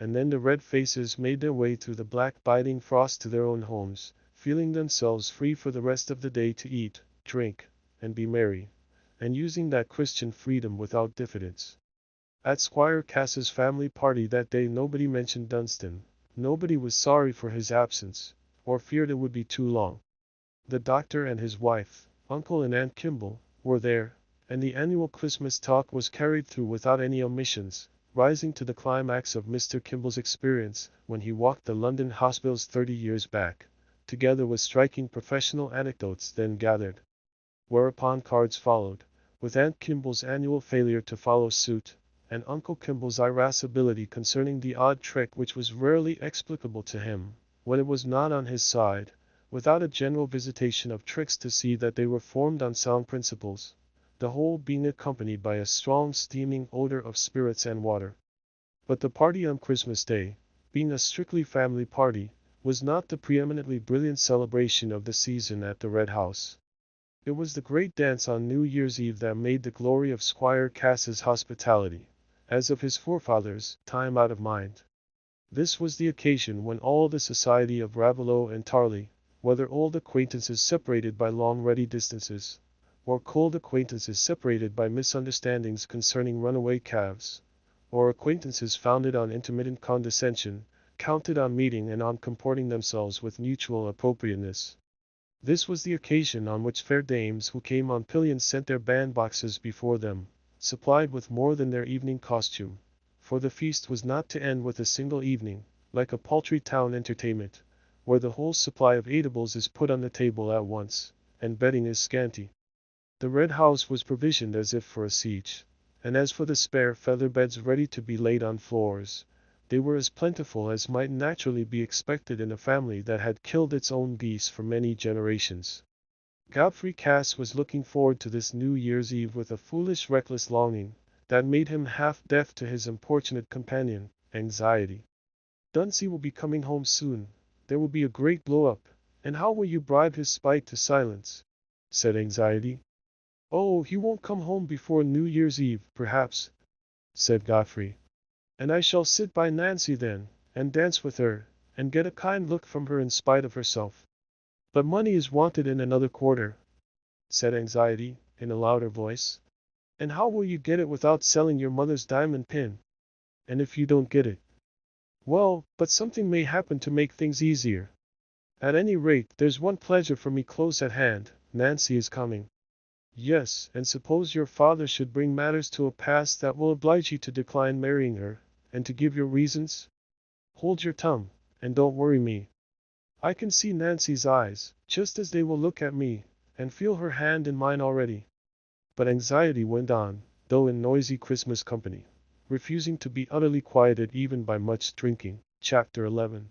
Speaker 1: And then the red faces made their way through the black biting frost to their own homes, feeling themselves free for the rest of the day to eat, drink, and be merry, and using that Christian freedom without diffidence. At Squire Cass's family party that day nobody mentioned Dunstan, nobody was sorry for his absence, or feared it would be too long. The doctor and his wife, Uncle and Aunt Kimball, were there, and the annual Christmas talk was carried through without any omissions, rising to the climax of Mr. Kimball's experience when he walked the London hospitals 30 years back, together with striking professional anecdotes then gathered. Whereupon cards followed, with Aunt Kimball's annual failure to follow suit, and Uncle Kimball's irascibility concerning the odd trick which was rarely explicable to him, when it was not on his side, without a general visitation of tricks to see that they were formed on sound principles, the whole being accompanied by a strong steaming odor of spirits and water. But the party on Christmas Day, being a strictly family party, was not the preeminently brilliant celebration of the season at the Red House. It was the great dance on New Year's Eve that made the glory of Squire Cass's hospitality, as of his forefathers, time out of mind. This was the occasion when all the society of Raveloe and Tarley, whether old acquaintances separated by long ready distances, or cold acquaintances separated by misunderstandings concerning runaway calves, or acquaintances founded on intermittent condescension, counted on meeting and on comporting themselves with mutual appropriateness. This was the occasion on which fair dames who came on pillions sent their bandboxes before them, supplied with more than their evening costume, for the feast was not to end with a single evening, like a paltry town entertainment, where the whole supply of eatables is put on the table at once, and bedding is scanty. The Red House was provisioned as if for a siege, and as for the spare feather beds ready to be laid on floors, they were as plentiful as might naturally be expected in a family that had killed its own geese for many generations. Godfrey Cass was looking forward to this New Year's Eve with a foolish reckless longing, that made him half deaf to his importunate companion, Anxiety. Dunsey will be coming home soon, there will be a great blow-up, and how will you bribe his spite to silence? Said Anxiety. Oh, he won't come home before New Year's Eve, perhaps, said Godfrey. And I shall sit by Nancy then, and dance with her, and get a kind look from her in spite of herself. But money is wanted in another quarter, said Anxiety, in a louder voice. And how will you get it without selling your mother's diamond pin? And if you don't get it? Well, but something may happen to make things easier. At any rate, there's one pleasure for me close at hand, Nancy is coming. Yes, and suppose your father should bring matters to a pass that will oblige you to decline marrying her, and to give your reasons? Hold your tongue, and don't worry me. I can see Nancy's eyes, just as they will look at me, and feel her hand in mine already. But Anxiety went on, though in noisy Christmas company, refusing to be utterly quieted even by much drinking. Chapter 11.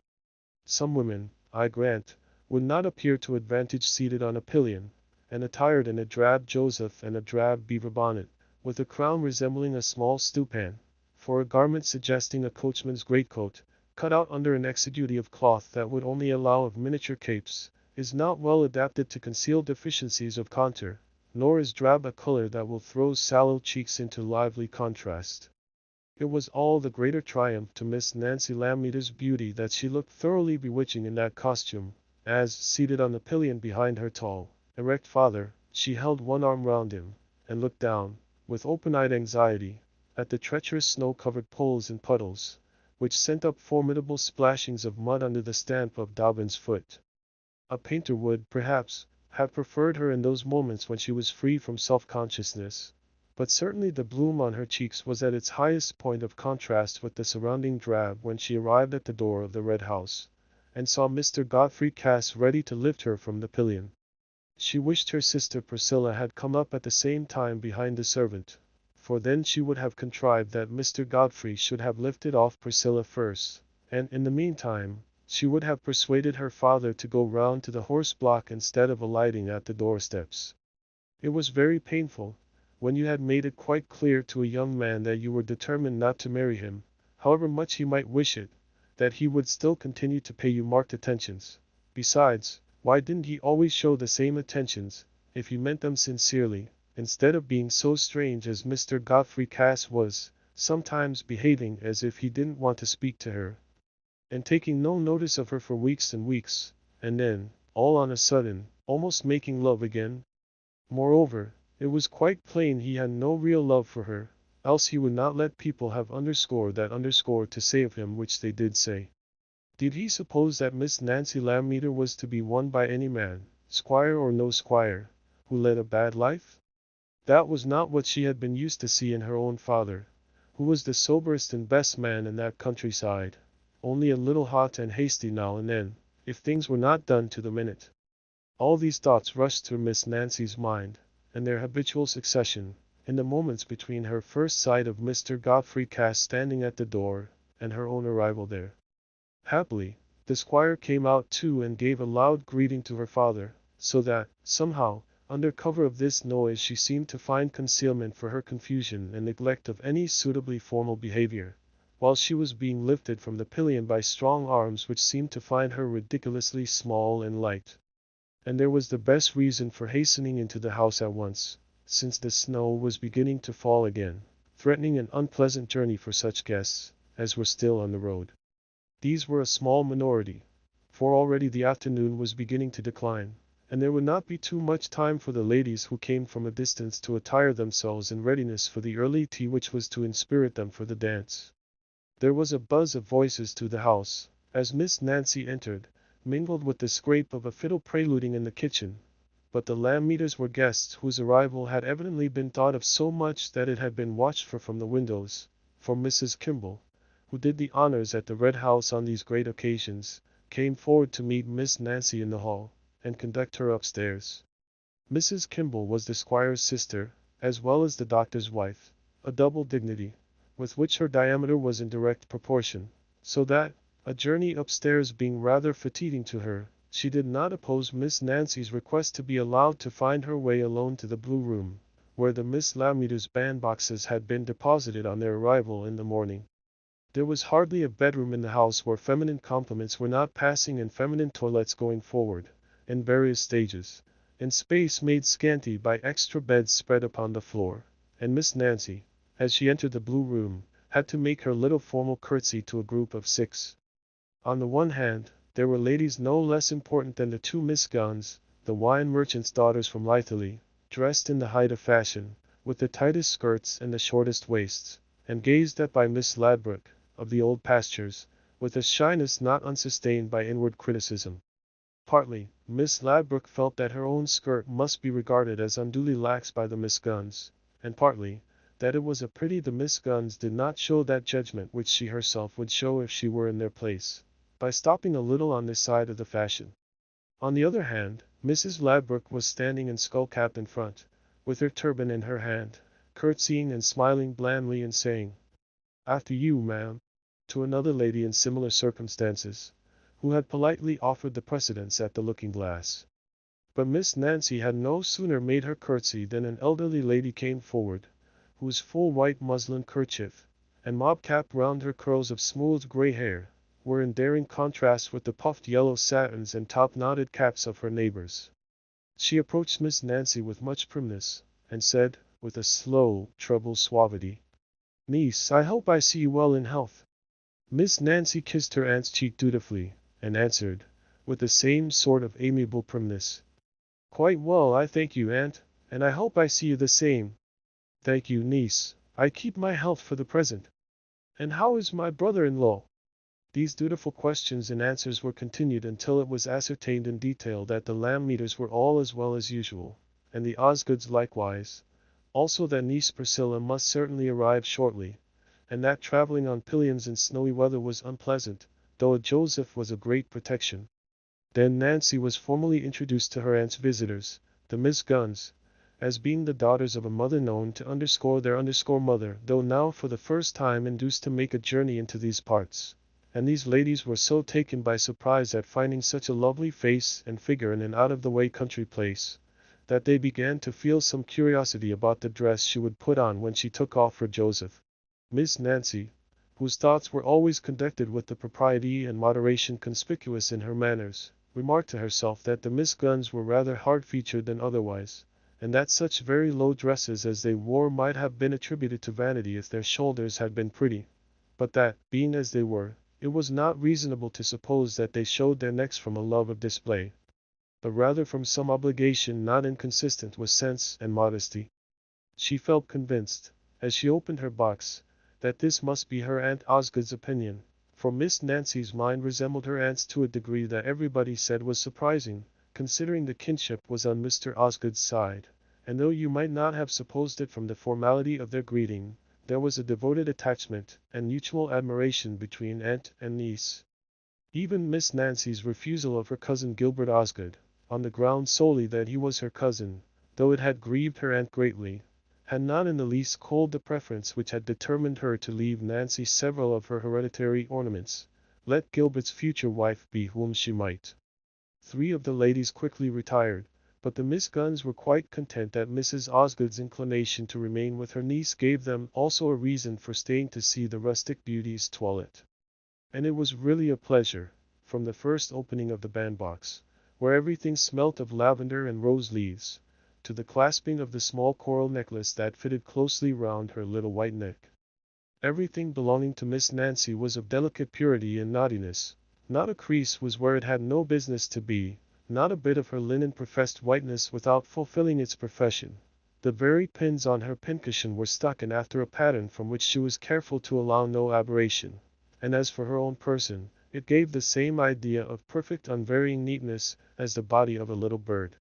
Speaker 1: Some women, I grant, would not appear to advantage seated on a pillion, and attired in a drab Joseph and a drab beaver bonnet, with a crown resembling a small stewpan, for a garment suggesting a coachman's greatcoat, cut out under an exiguity of cloth that would only allow of miniature capes, is not well adapted to conceal deficiencies of contour, nor is drab a color that will throw sallow cheeks into lively contrast. It was all the greater triumph to Miss Nancy Lammeter's beauty that she looked thoroughly bewitching in that costume, as, seated on the pillion behind her tall, erect father, she held one arm round him, and looked down, with open-eyed anxiety, at the treacherous snow-covered poles and puddles, which sent up formidable splashings of mud under the stamp of Dobbin's foot. A painter would, perhaps, have preferred her in those moments when she was free from self-consciousness, but certainly the bloom on her cheeks was at its highest point of contrast with the surrounding drab when she arrived at the door of the Red House, and saw Mr. Godfrey Cass ready to lift her from the pillion. She wished her sister Priscilla had come up at the same time behind the servant, for then she would have contrived that Mr. Godfrey should have lifted off Priscilla first, and in the meantime, she would have persuaded her father to go round to the horse block instead of alighting at the doorsteps. It was very painful, when you had made it quite clear to a young man that you were determined not to marry him, however much he might wish it, that he would still continue to pay you marked attentions. Besides, why didn't he always show the same attentions, if he meant them sincerely, instead of being so strange as Mr. Godfrey Cass was, sometimes behaving as if he didn't want to speak to her, and taking no notice of her for weeks and weeks, and then, all on a sudden, almost making love again? Moreover, it was quite plain he had no real love for her, else he would not let people have that to say of him which they did say. Did he suppose that Miss Nancy Lammeter was to be won by any man, squire or no squire, who led a bad life? That was not what she had been used to see in her own father, who was the soberest and best man in that countryside, only a little hot and hasty now and then, if things were not done to the minute. All these thoughts rushed through Miss Nancy's mind, in their habitual succession, in the moments between her first sight of Mr. Godfrey Cass standing at the door, and her own arrival there. Happily, the squire came out too and gave a loud greeting to her father, so that, somehow, under cover of this noise she seemed to find concealment for her confusion and neglect of any suitably formal behavior, while she was being lifted from the pillion by strong arms which seemed to find her ridiculously small and light. And there was the best reason for hastening into the house at once, since the snow was beginning to fall again, threatening an unpleasant journey for such guests as were still on the road. These were a small minority, for already the afternoon was beginning to decline, and there would not be too much time for the ladies who came from a distance to attire themselves in readiness for the early tea which was to inspirit them for the dance. There was a buzz of voices to the house, as Miss Nancy entered, mingled with the scrape of a fiddle preluding in the kitchen, but the lamb-eaters were guests whose arrival had evidently been thought of so much that it had been watched for from the windows, for Mrs. Kimball, who did the honors at the Red House on these great occasions, came forward to meet Miss Nancy in the hall, and conduct her upstairs. Mrs. Kimball was the squire's sister, as well as the doctor's wife, a double dignity, with which her diameter was in direct proportion, so that, a journey upstairs being rather fatiguing to her, she did not oppose Miss Nancy's request to be allowed to find her way alone to the Blue Room, where the Miss Lammeters' bandboxes had been deposited on their arrival in the morning. There was hardly a bedroom in the house where feminine compliments were not passing and feminine toilets going forward, in various stages, in space made scanty by extra beds spread upon the floor, and Miss Nancy, as she entered the Blue Room, had to make her little formal curtsy to a group of 6. On the one hand, there were ladies no less important than the 2 Miss Guns, the wine merchant's daughters from Lythely, dressed in the height of fashion, with the tightest skirts and the shortest waists, and gazed at by Miss Ladbruk, of the old pastures, with a shyness not unsustained by inward criticism. Partly, Miss Ladbruk felt that her own skirt must be regarded as unduly lax by the Miss Guns, and partly, that it was a pity the Miss Guns did not show that judgment which she herself would show if she were in their place, by stopping a little on this side of the fashion. On the other hand, Mrs. Ladbruk was standing in skull-cap in front, with her turban in her hand, curtsying and smiling blandly and saying, "After you, ma'am," to another lady in similar circumstances, who had politely offered the precedence at the looking-glass. But Miss Nancy had no sooner made her curtsy than an elderly lady came forward, whose full white muslin kerchief, and mob-cap round her curls of smooth grey hair, were in daring contrast with the puffed yellow satins and top-knotted caps of her neighbors. She approached Miss Nancy with much primness, and said, with a slow, troubled suavity, "Niece, I hope I see you well in health." Miss Nancy kissed her aunt's cheek dutifully, and answered, with the same sort of amiable primness, "Quite well, I thank you, aunt, and I hope I see you the same." "Thank you, niece, I keep my health for the present." "And how is my brother-in-law?" These dutiful questions and answers were continued until it was ascertained in detail that the lamb-eaters were all as well as usual, and the Osgoods likewise, also that niece Priscilla must certainly arrive shortly, and that traveling on pillions in snowy weather was unpleasant, though a Joseph was a great protection. Then Nancy was formally introduced to her aunt's visitors, the Miss Guns, as being the daughters of a mother known to their mother, though now for the first time induced to make a journey into these parts. And these ladies were so taken by surprise at finding such a lovely face and figure in an out-of-the-way country place, that they began to feel some curiosity about the dress she would put on when she took off for Joseph. Miss Nancy, whose thoughts were always conducted with the propriety and moderation conspicuous in her manners, remarked to herself that the Miss Guns were rather hard-featured than otherwise, and that such very low dresses as they wore might have been attributed to vanity if their shoulders had been pretty, but that, being as they were, it was not reasonable to suppose that they showed their necks from a love of display, but rather from some obligation not inconsistent with sense and modesty. She felt convinced, as she opened her box, that this must be her Aunt Osgood's opinion, for Miss Nancy's mind resembled her aunt's to a degree that everybody said was surprising, considering the kinship was on Mr. Osgood's side, and though you might not have supposed it from the formality of their greeting, there was a devoted attachment and mutual admiration between aunt and niece. Even Miss Nancy's refusal of her cousin Gilbert Osgood, on the ground solely that he was her cousin, though it had grieved her aunt greatly, had not in the least cooled the preference which had determined her to leave Nancy several of her hereditary ornaments, let Gilbert's future wife be whom she might. 3 of the ladies quickly retired, but the Miss Gunns were quite content that Mrs. Osgood's inclination to remain with her niece gave them also a reason for staying to see the rustic beauty's toilette. And it was really a pleasure, from the first opening of the bandbox, where everything smelt of lavender and rose leaves, to the clasping of the small coral necklace that fitted closely round her little white neck. Everything belonging to Miss Nancy was of delicate purity and naughtiness. Not a crease was where it had no business to be, not a bit of her linen professed whiteness without fulfilling its profession. The very pins on her pincushion were stuck in after a pattern from which she was careful to allow no aberration. And as for her own person, it gave the same idea of perfect unvarying neatness as the body of a little bird.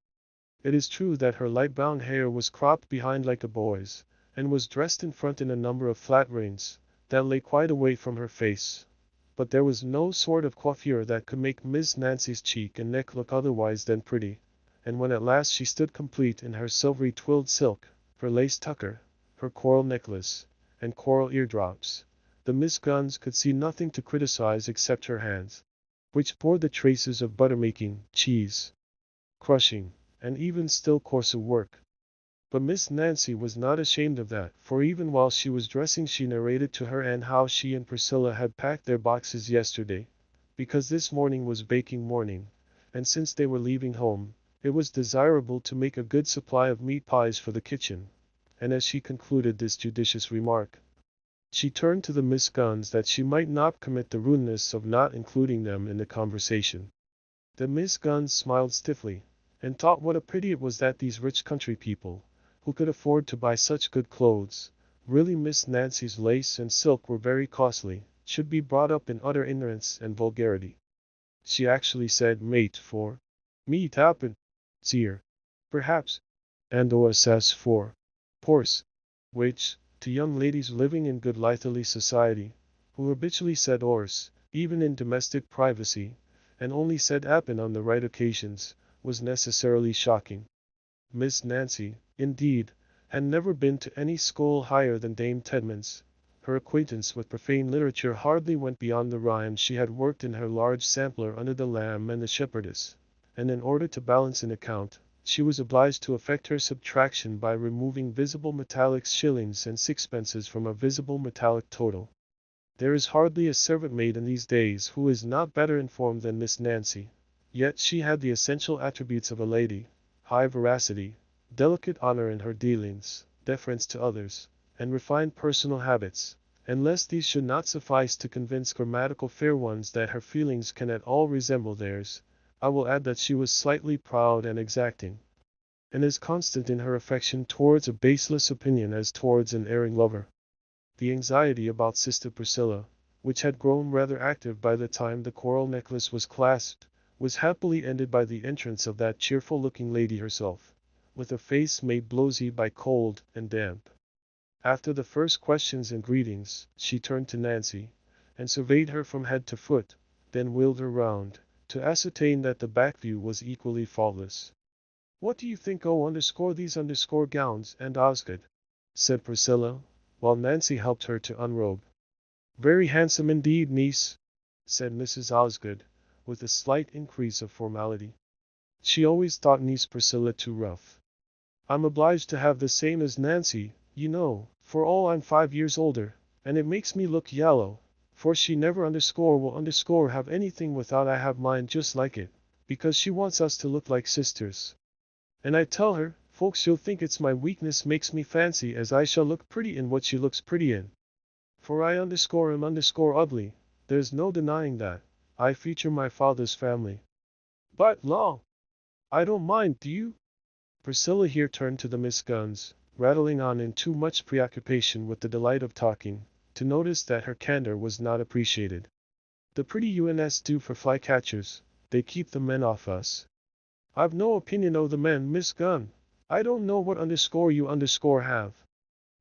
Speaker 1: It is true that her light brown hair was cropped behind like a boy's, and was dressed in front in a number of flat reins, that lay quite away from her face. But there was no sort of coiffure that could make Miss Nancy's cheek and neck look otherwise than pretty, and when at last she stood complete in her silvery twilled silk, her lace tucker, her coral necklace, and coral eardrops, the Miss Gunns could see nothing to criticize except her hands, which bore the traces of butter-making, cheese crushing, and even still coarser work. But Miss Nancy was not ashamed of that, for even while she was dressing she narrated to her aunt how she and Priscilla had packed their boxes yesterday, because this morning was baking morning, and since they were leaving home, it was desirable to make a good supply of meat pies for the kitchen. And as she concluded this judicious remark, she turned to the Miss Gunns that she might not commit the rudeness of not including them in the conversation. The Miss Gunns smiled stiffly, and thought what a pity it was that these rich country people, who could afford to buy such good clothes, really Miss Nancy's lace and silk were very costly, should be brought up in utter ignorance and vulgarity. She actually said mate for meat happen, seer, perhaps, and OSS for horse, which, to young ladies living in good Litherly society, who habitually said horse, even in domestic privacy, and only said happen on the right occasions, was necessarily shocking. Miss Nancy, indeed, had never been to any school higher than Dame Tedman's. Her acquaintance with profane literature hardly went beyond the rhymes she had worked in her large sampler under the Lamb and the Shepherdess, and in order to balance an account, she was obliged to effect her subtraction by removing visible metallic shillings and sixpences from a visible metallic total. There is hardly a servant maid in these days who is not better informed than Miss Nancy, yet she had the essential attributes of a lady: high veracity, delicate honor in her dealings, deference to others, and refined personal habits, and lest these should not suffice to convince grammatical fair ones that her feelings can at all resemble theirs, I will add that she was slightly proud and exacting, and as constant in her affection towards a baseless opinion as towards an erring lover. The anxiety about Sister Priscilla, which had grown rather active by the time the coral necklace was clasped, was happily ended by the entrance of that cheerful-looking lady herself, with a face made blowsy by cold and damp. After the first questions and greetings, she turned to Nancy, and surveyed her from head to foot, then wheeled her round, to ascertain that the back view was equally faultless. "What do you think these gowns, and Osgood?" said Priscilla, while Nancy helped her to unrobe. "Very handsome indeed, niece," said Mrs. Osgood, with a slight increase of formality. She always thought niece Priscilla too rough. "I'm obliged to have the same as Nancy, you know, for all I'm 5 years older, and it makes me look yellow, for she never will have anything without I have mine just like it, because she wants us to look like sisters. And I tell her, folks she'll think it's my weakness makes me fancy as I shall look pretty in what she looks pretty in. For I am ugly, there's no denying that. I feature my father's family. But, law, I don't mind, do you?" Priscilla here turned to the Miss Gunns, rattling on in too much preoccupation with the delight of talking, to notice that her candor was not appreciated. "The pretty UNS do for flycatchers, they keep the men off us." I've no opinion o' the men, Miss Gunn. I don't know what underscore you underscore have.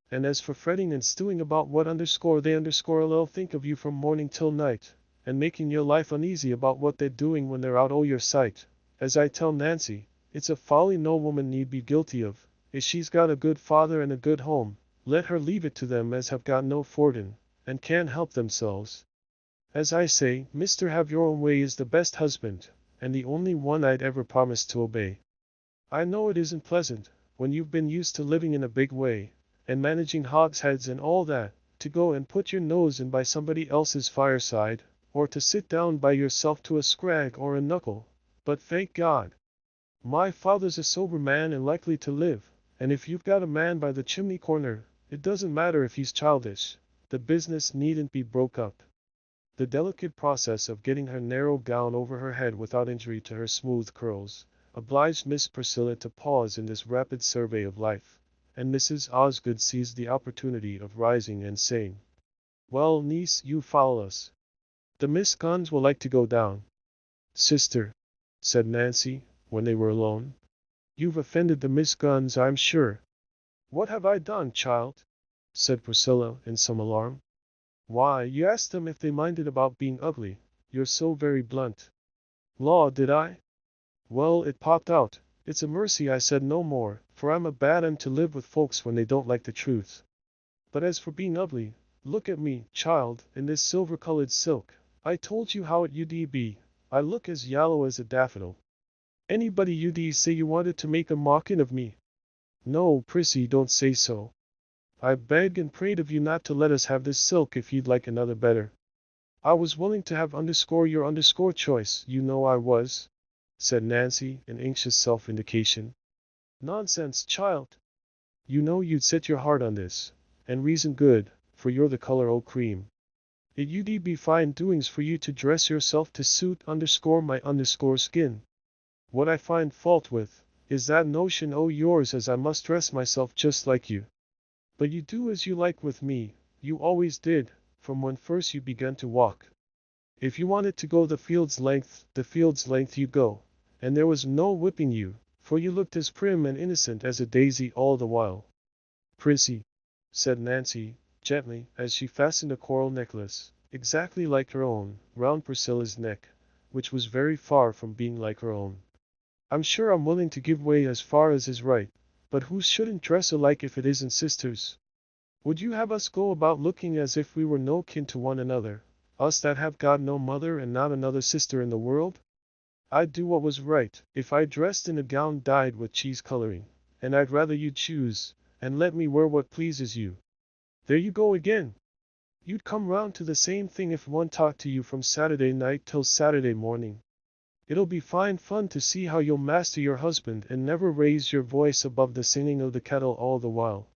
Speaker 1: And as for fretting and stewing about what underscore they underscore will think of you from morning till night, and making your life uneasy about what they're doing when they're out o' your sight, as I tell Nancy, it's a folly no woman need be guilty of. If she's got a good father and a good home, let her leave it to them as have got no fortin, and can't help themselves. As I say, Mr. Have Your Own Way is the best husband, and the only one I'd ever promise to obey. I know it isn't pleasant, when you've been used to living in a big way, and managing hogsheads and all that, to go and put your nose in by somebody else's fireside, or to sit down by yourself to a scrag or a knuckle, but thank God, my father's a sober man and likely to live, and if you've got a man by the chimney corner, it doesn't matter if he's childish, the business needn't be broke up. The delicate process of getting her narrow gown over her head without injury to her smooth curls, obliged Miss Priscilla to pause in this rapid survey of life, and Mrs. Osgood seized the opportunity of rising and saying, "Well, niece, you follow us. The Miss Gunns will like to go down." "Sister," said Nancy, when they were alone, "you've offended the Miss Gunns, I'm sure." "What have I done, child?" said Priscilla, in some alarm. "Why, you asked them if they minded about being ugly. You're so very blunt." "Law, did I? Well, it popped out. It's a mercy I said no more, for I'm a bad un to live with folks when they don't like the truth. But as for being ugly, look at me, child, in this silver-colored silk. I told you how it ud be. I look as yallow as a daffodil. Anybody ud say you wanted to make a mocking of me? No, Prissy, don't say so. I begged and prayed of you not to let us have this silk if you'd like another better. I was willing to have underscore your underscore choice, you know I was," said Nancy, in anxious self-indication. "Nonsense, child. You know you'd set your heart on this, and reason good, for you're the color o' cream. It ud be fine doings for you to dress yourself to suit underscore my underscore skin. What I find fault with, is that notion o' yours as I must dress myself just like you. But you do as you like with me, you always did, from when first you began to walk. If you wanted to go the field's length you go, and there was no whipping you, for you looked as prim and innocent as a daisy all the while." "Prissy," said Nancy, gently, as she fastened a coral necklace, exactly like her own, round Priscilla's neck, which was very far from being like her own. "I'm sure I'm willing to give way as far as is right, but who shouldn't dress alike if it isn't sisters? Would you have us go about looking as if we were no kin to one another, us that have got no mother and not another sister in the world? I'd do what was right, if I dressed in a gown dyed with cheese coloring, and I'd rather you'd choose, and let me wear what pleases you. There you go again! You'd come round to the same thing if one talked to you from Saturday night till Saturday morning. It'll be fine fun to see how you'll master your husband and never raise your voice above the singing of the kettle all the while.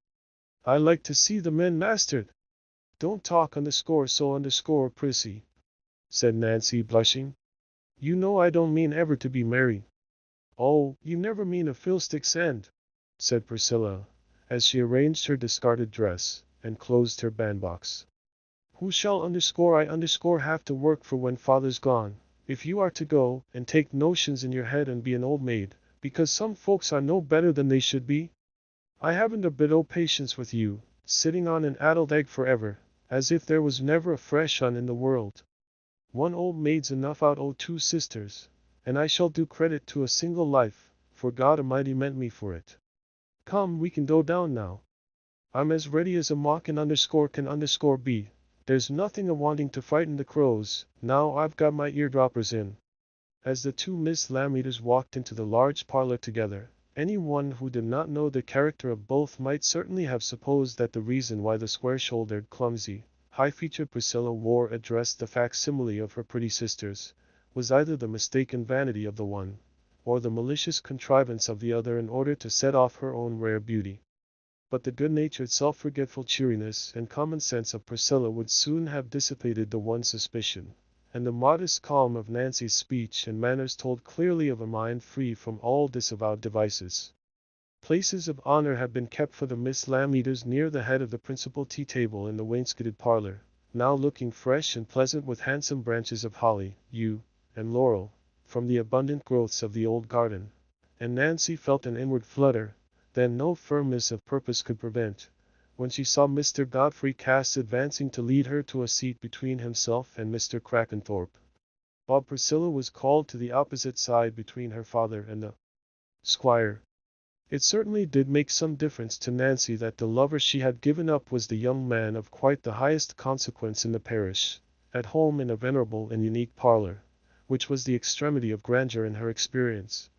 Speaker 1: I like to see the men mastered." "Don't talk underscore so underscore, Prissy," said Nancy, blushing. "You know I don't mean ever to be married." "Oh, you never mean a fiddlestick's end," said Priscilla, as she arranged her discarded dress, and closed her bandbox. "Who shall underscore I underscore have to work for when father's gone, if you are to go and take notions in your head and be an old maid, because some folks are no better than they should be? I haven't a bit o' patience with you, sitting on an addled egg forever, as if there was never a fresh un in the world. One old maid's enough out o' two sisters, and I shall do credit to a single life, for God A'mighty meant me for it. Come, we can go down now. I'm as ready as a mock and underscore can underscore be. There's nothing a wanting to frighten the crows, now I've got my eardroppers in." As the two Miss Lammeters walked into the large parlor together, anyone who did not know the character of both might certainly have supposed that the reason why the square-shouldered, clumsy, high-featured Priscilla wore a dress the facsimile of her pretty sister's, was either the mistaken vanity of the one, or the malicious contrivance of the other in order to set off her own rare beauty. But the good-natured, self-forgetful cheeriness and common sense of Priscilla would soon have dissipated the one suspicion, and the modest calm of Nancy's speech and manners told clearly of a mind free from all disavowed devices. Places of honor had been kept for the Miss Lammeters near the head of the principal tea-table in the wainscoted parlor, now looking fresh and pleasant with handsome branches of holly, yew, and laurel, from the abundant growths of the old garden, and Nancy felt an inward flutter, that no firmness of purpose could prevent, when she saw Mr. Godfrey Cass advancing to lead her to a seat between himself and Mr. Crackenthorpe, while Priscilla was called to the opposite side between her father and the squire. It certainly did make some difference to Nancy that the lover she had given up was the young man of quite the highest consequence in the parish, at home in a venerable and unique parlour, which was the extremity of grandeur in her experience.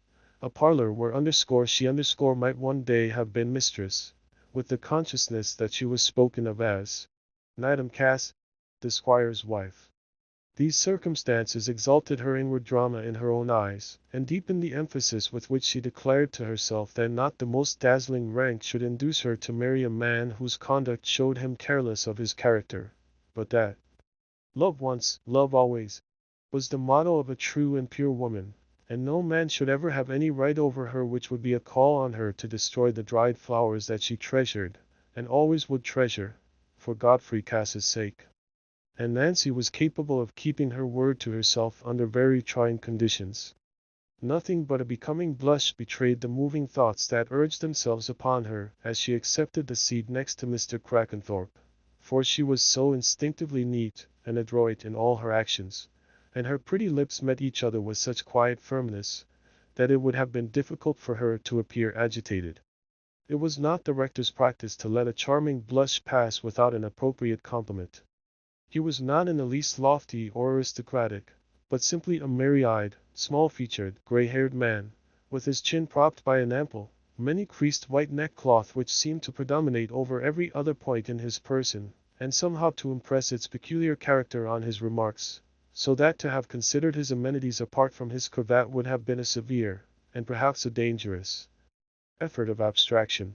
Speaker 1: A parlour where she might one day have been mistress, with the consciousness that she was spoken of as Madam Cass, the squire's wife. These circumstances exalted her inward drama in her own eyes, and deepened the emphasis with which she declared to herself that not the most dazzling rank should induce her to marry a man whose conduct showed him careless of his character, but that "love once, love always" was the motto of a true and pure woman, and no man should ever have any right over her which would be a call on her to destroy the dried flowers that she treasured, and always would treasure, for Godfrey Cass's sake. And Nancy was capable of keeping her word to herself under very trying conditions. Nothing but a becoming blush betrayed the moving thoughts that urged themselves upon her as she accepted the seat next to Mr. Crackenthorpe, for she was so instinctively neat and adroit in all her actions, and her pretty lips met each other with such quiet firmness, that it would have been difficult for her to appear agitated. It was not the rector's practice to let a charming blush pass without an appropriate compliment. He was not in the least lofty or aristocratic, but simply a merry-eyed, small-featured, gray-haired man, with his chin propped by an ample, many-creased white neckcloth which seemed to predominate over every other point in his person, and somehow to impress its peculiar character on his remarks, so that to have considered his amenities apart from his cravat would have been a severe, and perhaps a dangerous, effort of abstraction.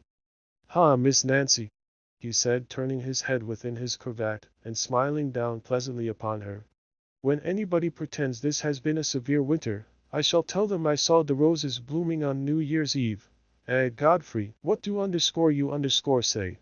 Speaker 1: "Ha, Miss Nancy," he said, turning his head within his cravat, and smiling down pleasantly upon her. "When anybody pretends this has been a severe winter, I shall tell them I saw the roses blooming on New Year's Eve. Godfrey, what do you say?"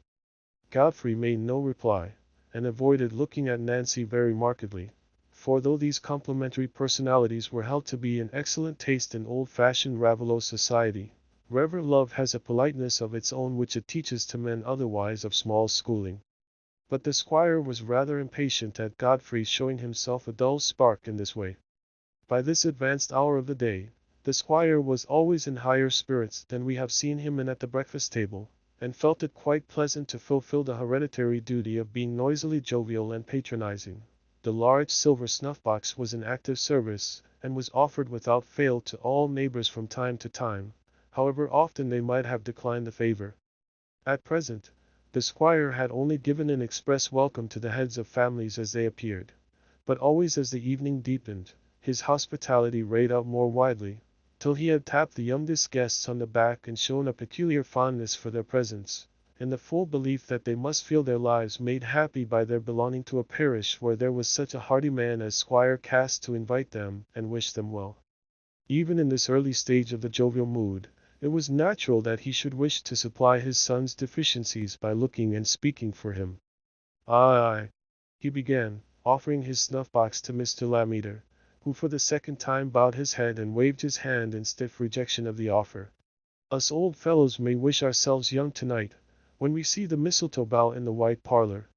Speaker 1: Godfrey made no reply, and avoided looking at Nancy very markedly, for though these complimentary personalities were held to be in excellent taste in old-fashioned Raveloe society, Reverend Love has a politeness of its own which it teaches to men otherwise of small schooling. But the squire was rather impatient at Godfrey's showing himself a dull spark in this way. By this advanced hour of the day, the squire was always in higher spirits than we have seen him in at the breakfast table, and felt it quite pleasant to fulfill the hereditary duty of being noisily jovial and patronizing. The large silver snuff-box was in active service, and was offered without fail to all neighbors from time to time, however often they might have declined the favor. At present, the squire had only given an express welcome to the heads of families as they appeared, but always as the evening deepened, his hospitality rayed out more widely, till he had tapped the youngest guests on the back and shown a peculiar fondness for their presence, in the full belief that they must feel their lives made happy by their belonging to a parish where there was such a hearty man as Squire Cass to invite them and wish them well. Even in this early stage of the jovial mood, it was natural that he should wish to supply his son's deficiencies by looking and speaking for him. "Aye," he began, offering his snuff-box to Mr. Lammeter, who for the second time bowed his head and waved his hand in stiff rejection of the offer. "Us old fellows may wish ourselves young tonight, when we see the mistletoe bough in the white parlor.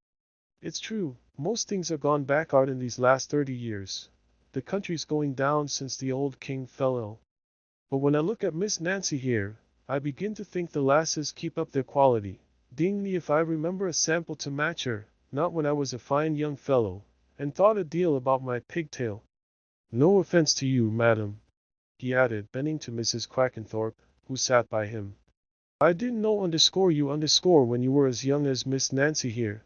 Speaker 1: It's true, most things are gone backward in these last 30 years. The country's going down since the old king fell ill. But when I look at Miss Nancy here, I begin to think the lasses keep up their quality. Ding me if I remember a sample to match her, not when I was a fine young fellow, and thought a deal about my pigtail. No offense to you, madam," he added, bending to Mrs. Crackenthorpe, who sat by him. "I didn't know you when you were as young as Miss Nancy here."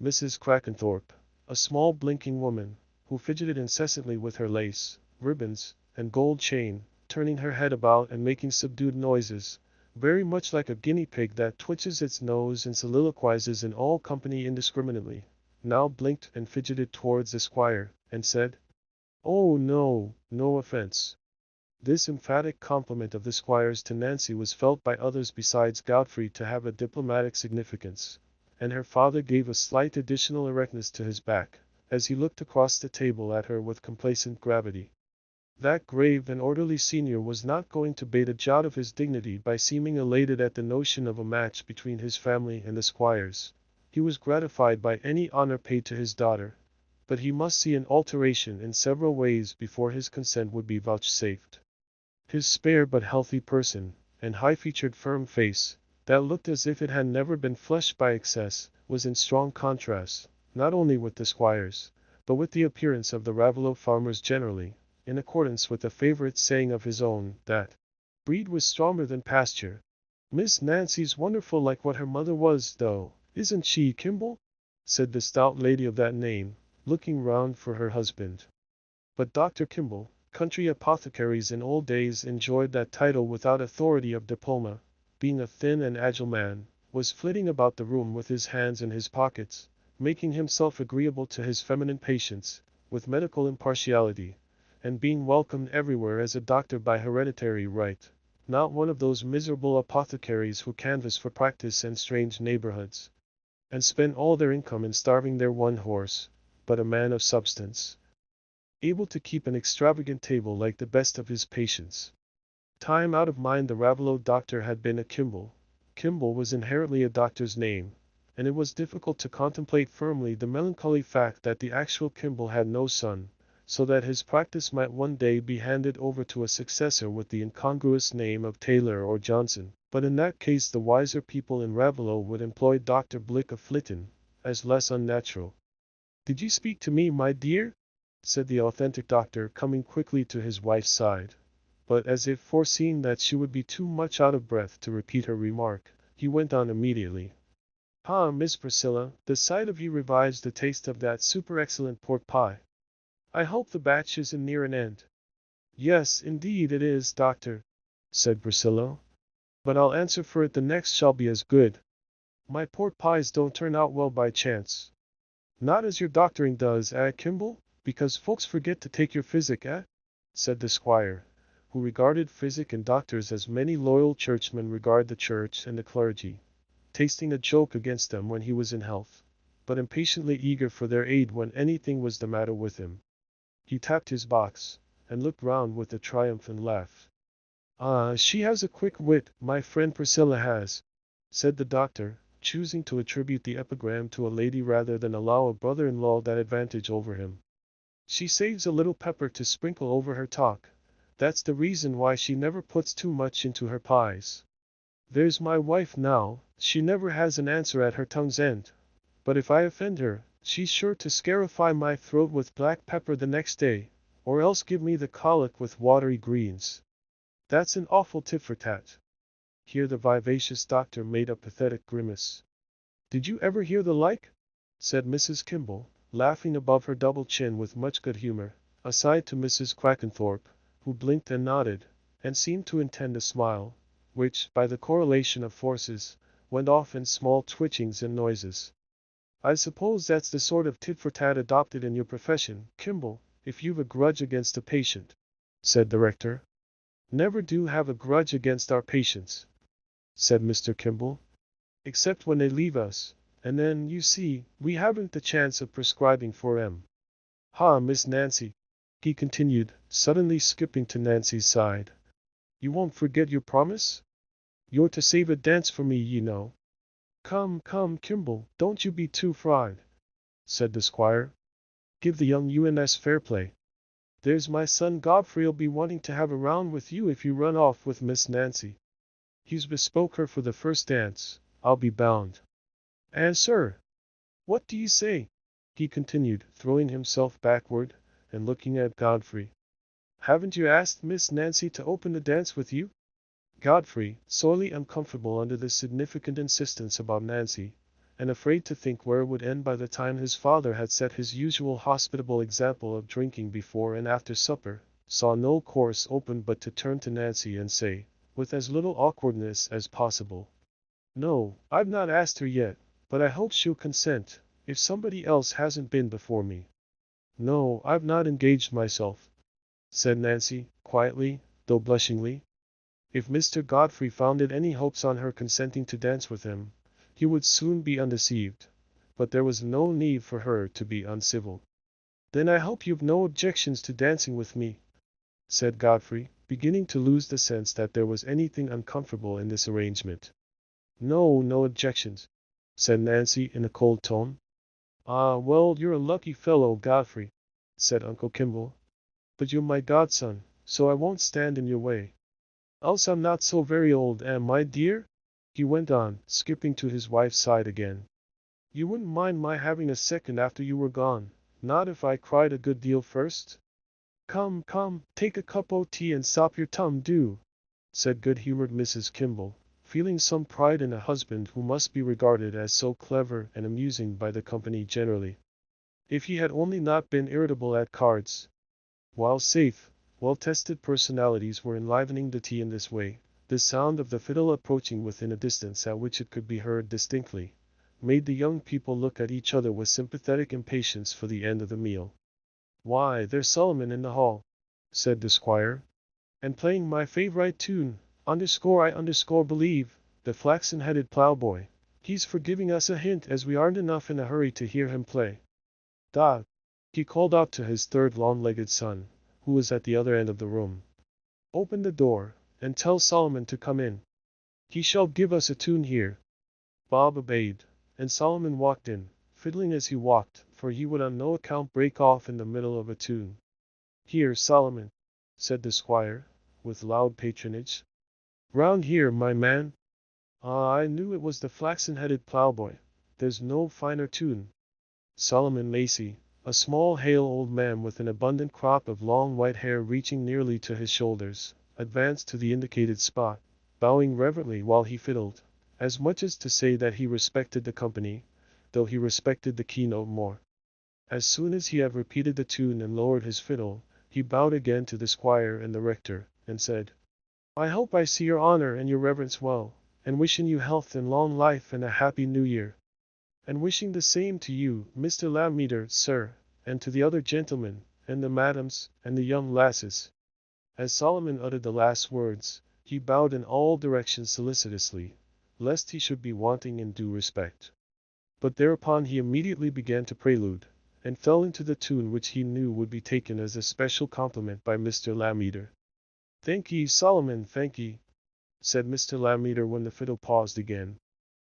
Speaker 1: Mrs. Crackenthorpe, a small blinking woman, who fidgeted incessantly with her lace, ribbons, and gold chain, turning her head about and making subdued noises, very much like a guinea pig that twitches its nose and soliloquizes in all company indiscriminately, now blinked and fidgeted towards the squire, and said, "Oh no, no offense." This emphatic compliment of the squire's to Nancy was felt by others besides Godfrey to have a diplomatic significance, and her father gave a slight additional erectness to his back, as he looked across the table at her with complacent gravity. That grave and orderly senior was not going to bait a jot of his dignity by seeming elated at the notion of a match between his family and the squire's. He was gratified by any honor paid to his daughter, but he must see an alteration in several ways before his consent would be vouchsafed. His spare but healthy person, and high-featured firm face, that looked as if it had never been flushed by excess, was in strong contrast, not only with the squire's, but with the appearance of the Raveloe farmers generally, in accordance with a favorite saying of his own, that breed was stronger than pasture. Miss Nancy's wonderful like what her mother was, though, isn't she, Kimball? Said the stout lady of that name, looking round for her husband. But Dr. Kimball, country apothecaries in old days enjoyed that title without authority of diploma, being a thin and agile man, was flitting about the room with his hands in his pockets, making himself agreeable to his feminine patients, with medical impartiality, and being welcomed everywhere as a doctor by hereditary right, not one of those miserable apothecaries who canvass for practice in strange neighborhoods, and spend all their income in starving their one horse, but a man of substance, able to keep an extravagant table like the best of his patients. Time out of mind the Raveloe doctor had been a Kimball. Kimball was inherently a doctor's name, and it was difficult to contemplate firmly the melancholy fact that the actual Kimball had no son, so that his practice might one day be handed over to a successor with the incongruous name of Taylor or Johnson, but in that case the wiser people in Raveloe would employ Dr. Blick of Flitton, as less unnatural. "Did you speak to me, my dear?" said the authentic doctor, coming quickly to his wife's side. But as if foreseeing that she would be too much out of breath to repeat her remark, he went on immediately. "Ah, Miss Priscilla, the sight of you revives the taste of that super-excellent pork pie. I hope the batch isn't near an end." "Yes, indeed it is, doctor," said Priscilla. "But I'll answer for it the next shall be as good. My pork pies don't turn out well by chance. Not as your doctoring does, Kimball? Because folks forget to take your physic, said the squire, who regarded physic and doctors as many loyal churchmen regard the church and the clergy, tasting a joke against them when he was in health, but impatiently eager for their aid when anything was the matter with him. He tapped his box, and looked round with a triumphant laugh. "Ah, she has a quick wit, my friend Priscilla has," said the doctor, choosing to attribute the epigram to a lady rather than allow a brother-in-law that advantage over him. "She saves a little pepper to sprinkle over her talk. That's the reason why she never puts too much into her pies. There's my wife now, she never has an answer at her tongue's end. But if I offend her, she's sure to scarify my throat with black pepper the next day, or else give me the colic with watery greens. That's an awful tit for tat." Here the vivacious doctor made a pathetic grimace. "Did you ever hear the like?" said Mrs. Kimball, laughing above her double chin with much good humor, aside to Mrs. Quackenthorpe, who blinked and nodded, and seemed to intend a smile, which, by the correlation of forces, went off in small twitchings and noises. "I suppose that's the sort of tit-for-tat adopted in your profession, Kimball, if you've a grudge against a patient," said the rector. "Never do have a grudge against our patients," said Mr. Kimball, "except when they leave us. And then, you see, we haven't the chance of prescribing for 'em. Ha, Miss Nancy," he continued, suddenly skipping to Nancy's side. "You won't forget your promise? You're to save a dance for me, you know." "Come, come, Kimball, don't you be too fried," said the squire. "Give the young UNS fair play. There's my son Godfrey'll be wanting to have a round with you if you run off with Miss Nancy. He's bespoke her for the first dance, I'll be bound. And sir, what do you say?" he continued, throwing himself backward, and looking at Godfrey. "Haven't you asked Miss Nancy to open the dance with you?" Godfrey, sorely uncomfortable under this significant insistence about Nancy, and afraid to think where it would end by the time his father had set his usual hospitable example of drinking before and after supper, saw no course open but to turn to Nancy and say, with as little awkwardness as possible, "No, I've not asked her yet, but I hope she'll consent, if somebody else hasn't been before me." "No, I've not engaged myself," said Nancy, quietly, though blushingly. If Mr. Godfrey founded any hopes on her consenting to dance with him, he would soon be undeceived, but there was no need for her to be uncivil. "Then I hope you've no objections to dancing with me," said Godfrey, beginning to lose the sense that there was anything uncomfortable in this arrangement. No, no objections, said Nancy in a cold tone. Ah, well, you're a lucky fellow, Godfrey, said Uncle Kimball. But you're my godson, so I won't stand in your way. Else I'm not so very old, am I, dear? He went on, skipping to his wife's side again. You wouldn't mind my having a second after you were gone, not if I cried a good deal first? Come, come, take a cup o' tea and stop your tum, do, said good-humored Mrs. Kimball, feeling some pride in a husband who must be regarded as so clever and amusing by the company generally. If he had only not been irritable at cards. While safe, well-tested personalities were enlivening the tea in this way, the sound of the fiddle approaching within a distance at which it could be heard distinctly, made the young people look at each other with sympathetic impatience for the end of the meal. Why, there's Solomon in the hall, said the squire, and playing my favourite tune, I believe, the flaxen-headed ploughboy. He's for giving us a hint as we aren't enough in a hurry to hear him play. Dot, he called out to his third long-legged son, who was at the other end of the room. Open the door, and tell Solomon to come in. He shall give us a tune here. Bob obeyed, and Solomon walked in, fiddling as he walked, for he would on no account break off in the middle of a tune. Here, Solomon, said the squire, with loud patronage. Round here, my man. Ah, I knew it was the flaxen-headed ploughboy. There's no finer tune. Solomon Macy, a small hale old man with an abundant crop of long white hair reaching nearly to his shoulders, advanced to the indicated spot, bowing reverently while he fiddled, as much as to say that he respected the company, though he respected the keynote more. As soon as he had repeated the tune and lowered his fiddle, he bowed again to the squire and the rector, and said, I hope I see your honour and your reverence well, and wishing you health and long life and a happy new year. And wishing the same to you, Mr. Lammeter, sir, and to the other gentlemen, and the madams, and the young lasses. As Solomon uttered the last words, he bowed in all directions solicitously, lest he should be wanting in due respect. But thereupon he immediately began to prelude, and fell into the tune which he knew would be taken as a special compliment by Mr. Lammeter. Thank ye, Solomon, thank ye, said Mr. Lammeter when the fiddle paused again.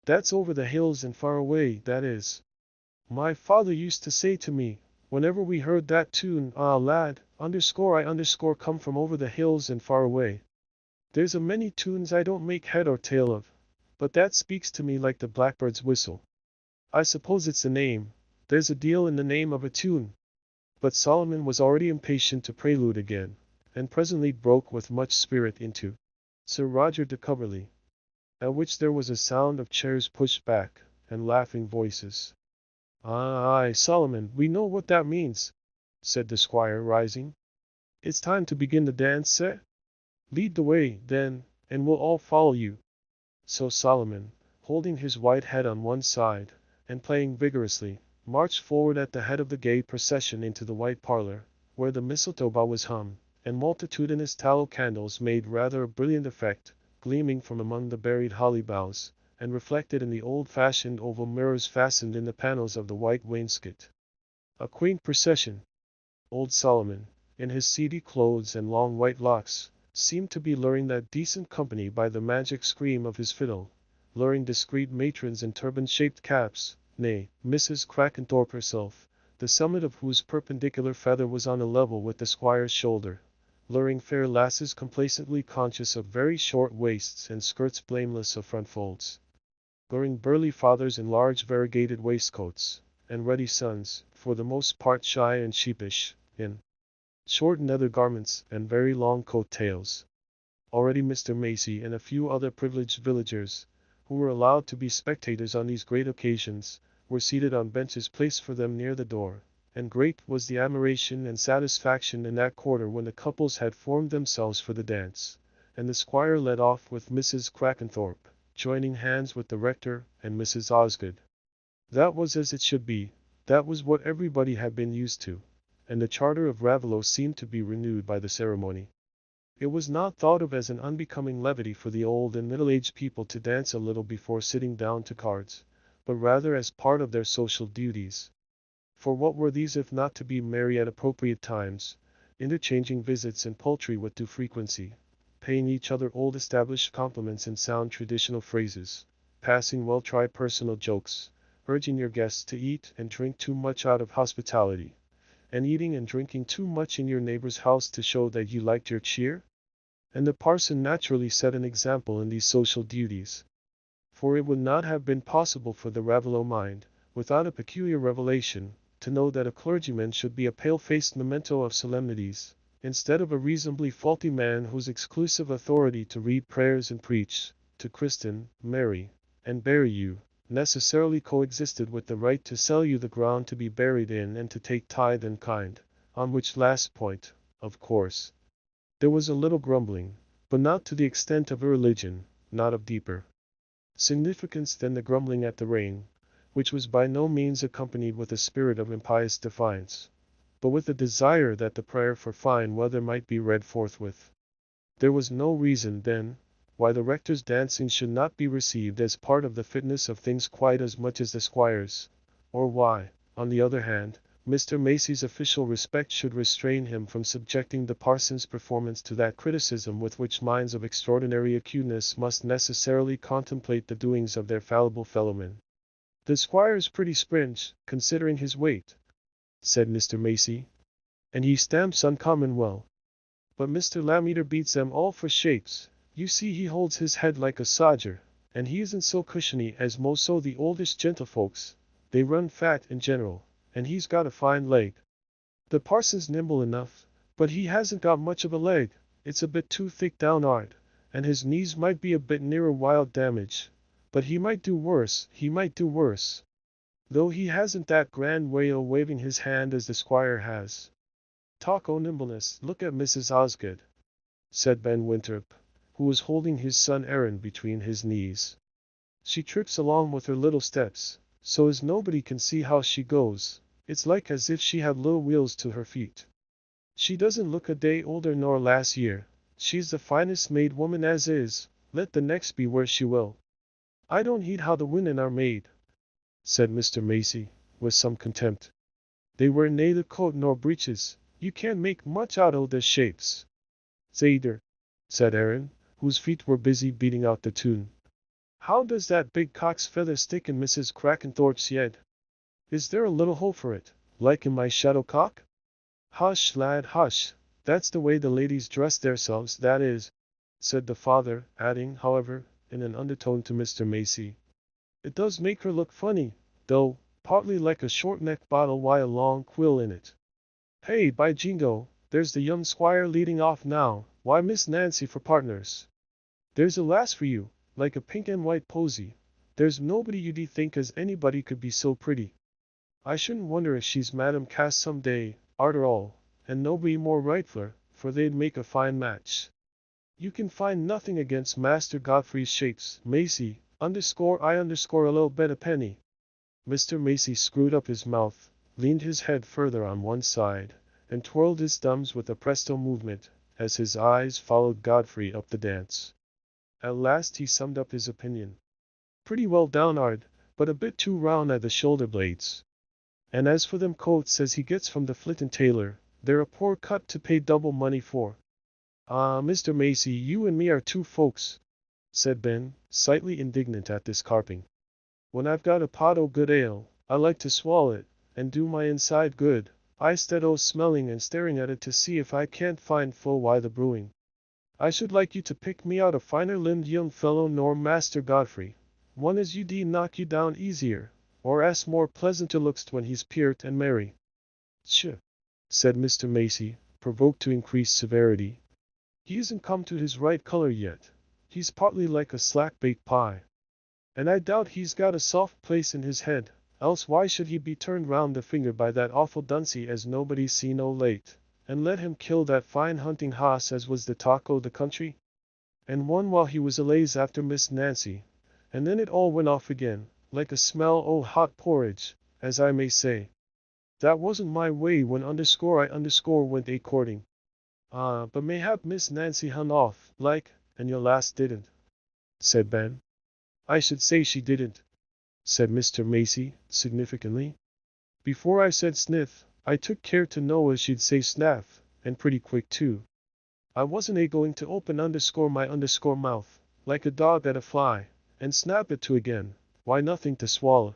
Speaker 1: That's over the hills and far away, that is. My father used to say to me, whenever we heard that tune, ah lad, I come from over the hills and far away. There's a many tunes I don't make head or tail of, but that speaks to me like the blackbird's whistle. I suppose it's the name, there's a deal in the name of a tune. But Solomon was already impatient to prelude again, and presently broke with much spirit into Sir Roger de Coverley, at which there was a sound of chairs pushed back, and laughing voices. Aye, Solomon, we know what that means, said the squire, rising. It's time to begin the dance, eh? Lead the way, then, and we'll all follow you. So Solomon, holding his white head on one side, and playing vigorously, marched forward at the head of the gay procession into the white parlor, where the mistletoe bough was hung, and multitudinous tallow candles made rather a brilliant effect, gleaming from among the buried holly boughs, and reflected in the old-fashioned oval mirrors fastened in the panels of the white wainscot. A quaint procession. Old Solomon, in his seedy clothes and long white locks, seemed to be luring that decent company by the magic scream of his fiddle, luring discreet matrons in turban-shaped caps, nay, Mrs. Crackenthorpe herself, the summit of whose perpendicular feather was on a level with the squire's shoulder, luring fair lasses complacently conscious of very short waists and skirts blameless of front folds, luring burly fathers in large variegated waistcoats, and ruddy sons, for the most part shy and sheepish, in short nether garments and very long coat-tails. Already Mr. Macy and a few other privileged villagers, who were allowed to be spectators on these great occasions, were seated on benches placed for them near the door, and great was the admiration and satisfaction in that quarter when the couples had formed themselves for the dance, and the squire led off with Mrs. Crackenthorpe, joining hands with the rector and Mrs. Osgood. That was as it should be, that was what everybody had been used to, and the charter of Raveloe seemed to be renewed by the ceremony. It was not thought of as an unbecoming levity for the old and middle-aged people to dance a little before sitting down to cards, but rather as part of their social duties. For what were these if not to be merry at appropriate times, interchanging visits and poultry with due frequency, paying each other old established compliments and sound traditional phrases, passing well-tried personal jokes, urging your guests to eat and drink too much out of hospitality, and eating and drinking too much in your neighbor's house to show that you liked your cheer? And the parson naturally set an example in these social duties. For it would not have been possible for the Raveloe mind, without a peculiar revelation, to know that a clergyman should be a pale-faced memento of solemnities, instead of a reasonably faulty man whose exclusive authority to read prayers and preach, to christen, marry, and bury you, necessarily coexisted with the right to sell you the ground to be buried in and to take tithe and kind, on which last point, of course, there was a little grumbling, but not to the extent of irreligion, not of deeper significance than the grumbling at the rain, which was by no means accompanied with a spirit of impious defiance, but with a desire that the prayer for fine weather might be read forthwith. There was no reason, then, why the rector's dancing should not be received as part of the fitness of things quite as much as the squire's, or why, on the other hand, Mr. Macy's official respect should restrain him from subjecting the parson's performance to that criticism with which minds of extraordinary acuteness must necessarily contemplate the doings of their fallible fellowmen. "The squire's pretty springe, considering his weight," said Mr. Macy, "and he stamps uncommon well. But Mr. Lammeter beats them all for shapes. You see he holds his head like a sodger, and he isn't so cushiony as most o' the oldish gentlefolks. They run fat in general, and he's got a fine leg. The parson's nimble enough, but he hasn't got much of a leg. It's a bit too thick down'ard, and his knees might be a bit nearer wild damage. But he might do worse, though he hasn't that grand way o' waving his hand as the squire has." "Talk o' nimbleness, look at Mrs. Osgood," said Ben Winthrop, who was holding his son Aaron between his knees. "She trips along with her little steps, so as nobody can see how she goes. It's like as if she had little wheels to her feet. She doesn't look a day older nor last year. She's the finest made woman as is, let the next be where she will." "I don't heed how the women are made," said Mr. Macy, with some contempt. "They wear neither coat nor breeches. You can't make much out o' their shapes." "Zayder," said Aaron, whose feet were busy beating out the tune. "How does that big cock's feather stick in Mrs. Crackenthorpe's head? Is there a little hole for it, like in my shadowcock?" "Hush, lad, hush. That's the way the ladies dress theirselves, that is," said the father, adding, however, in an undertone to Mr. Macy, "It does make her look funny, though, partly like a short-necked bottle wi' a long quill in it. Hey, by jingo, there's the young squire leading off now. Why, Miss Nancy for partners. There's a lass for you, like a pink and white posy. There's nobody you'd think as anybody could be so pretty. I shouldn't wonder if she's Madam Cass some day, arter all, and nobody more rightfler, for they'd make a fine match. You can find nothing against Master Godfrey's shapes, Macy, _I _ a little bet a penny." Mr. Macy screwed up his mouth, leaned his head further on one side, and twirled his thumbs with a presto movement, as his eyes followed Godfrey up the dance. At last he summed up his opinion. "Pretty well down'ard, but a bit too round at the shoulder blades. And as for them coats as he gets from the Flitton tailor, they're a poor cut to pay double money for." "Ah, Mr. Macy, you and me are two folks," said Ben, slightly indignant at this carping. "When I've got a pot o' good ale, I like to swallow it, and do my inside good, instead o' smelling and staring at it to see if I can't find full why the brewing. I should like you to pick me out a finer limbed young fellow nor Master Godfrey, one as you dee knock you down easier, or as more pleasant to looks when he's peart and merry." "Tch," said Mr. Macy, provoked to increased severity. "He isn't come to his right color yet. He's partly like a slack-baked pie. And I doubt he's got a soft place in his head, else why should he be turned round the finger by that awful dunce as nobody's seen o' late, and let him kill that fine hunting hoss as was the talk o' the country? And one while he was allays after Miss Nancy, and then it all went off again, like a smell o' hot porridge, as I may say. That wasn't my way when I went a-courting. Ah, but mayhap Miss Nancy hun off, like, and your lass didn't," said Ben. "I should say she didn't," said Mr. Macy, significantly. "Before I said snith, I took care to know as she'd say snaff, and pretty quick too. I wasn't going to open my mouth, like a dog at a fly, and snap it to again, why nothing to swallow.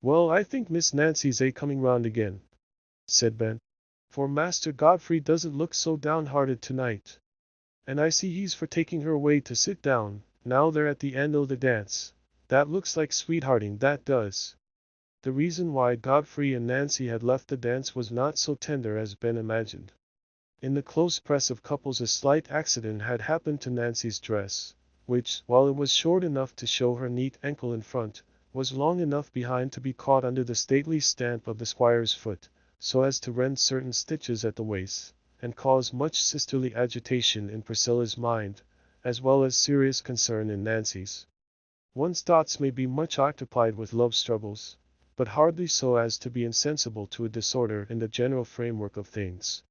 Speaker 1: Well, I think Miss Nancy's coming round again, said Ben, for Master Godfrey doesn't look so downhearted tonight. And I see he's for taking her away to sit down, now they're at the end o' the dance. That looks like sweethearting, that does. The reason why Godfrey and Nancy had left the dance was not so tender as Ben imagined. In the close press of couples a slight accident had happened to Nancy's dress, which, while it was short enough to show her neat ankle in front, was long enough behind to be caught under the stately stamp of the squire's foot, so as to rend certain stitches at the waist, and cause much sisterly agitation in Priscilla's mind, as well as serious concern in Nancy's. One's thoughts may be much occupied with love struggles, but hardly so as to be insensible to a disorder in the general framework of things.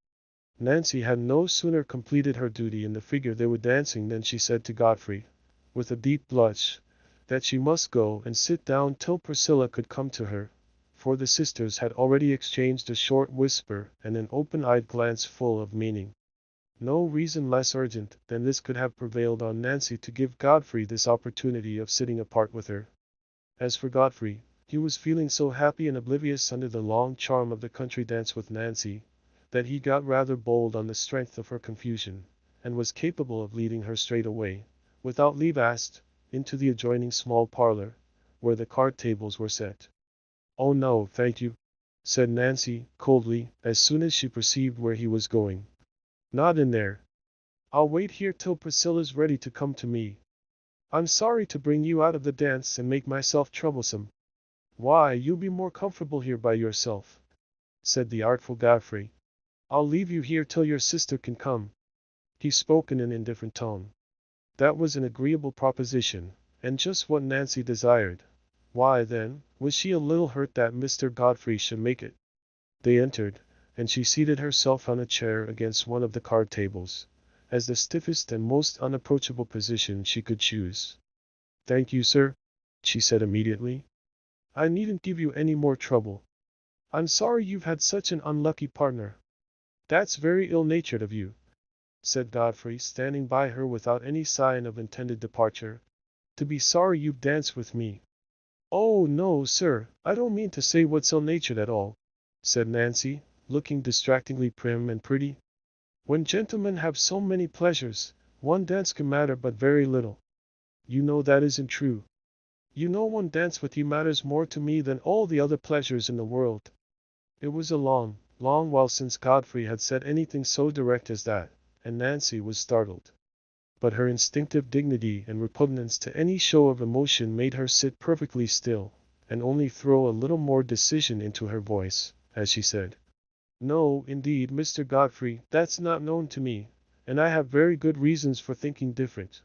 Speaker 1: Nancy had no sooner completed her duty in the figure they were dancing than she said to Godfrey, with a deep blush, that she must go and sit down till Priscilla could come to her, for the sisters had already exchanged a short whisper and an open-eyed glance full of meaning. No reason less urgent than this could have prevailed on Nancy to give Godfrey this opportunity of sitting apart with her. As for Godfrey, he was feeling so happy and oblivious under the long charm of the country dance with Nancy, that he got rather bold on the strength of her confusion, and was capable of leading her straight away, without leave asked, into the adjoining small parlor, where the card tables were set. "Oh no, thank you," said Nancy, coldly, as soon as she perceived where he was going. "Not in there. I'll wait here till Priscilla's ready to come to me. I'm sorry to bring you out of the dance and make myself troublesome." "Why, you'll be more comfortable here by yourself," said the artful Godfrey. "I'll leave you here till your sister can come." He spoke in an indifferent tone. That was an agreeable proposition, and just what Nancy desired. Why, then, was she a little hurt that Mr. Godfrey should make it? They entered, and she seated herself on a chair against one of the card tables, as the stiffest and most unapproachable position she could choose. "Thank you, sir," she said immediately. "I needn't give you any more trouble. I'm sorry you've had such an unlucky partner." "That's very ill-natured of you," said Godfrey, standing by her without any sign of intended departure, "to be sorry you've danced with me." "Oh, no, sir, I don't mean to say what's ill-natured at all," said Nancy, looking distractingly prim and pretty. "When gentlemen have so many pleasures, one dance can matter but very little. You know that isn't true. You know one dance with you matters more to me than all the other pleasures in the world." It was a long, long while since Godfrey had said anything so direct as that, and Nancy was startled. But her instinctive dignity and repugnance to any show of emotion made her sit perfectly still, and only throw a little more decision into her voice, as she said, "No, indeed, Mr. Godfrey, that's not known to me, and I have very good reasons for thinking different.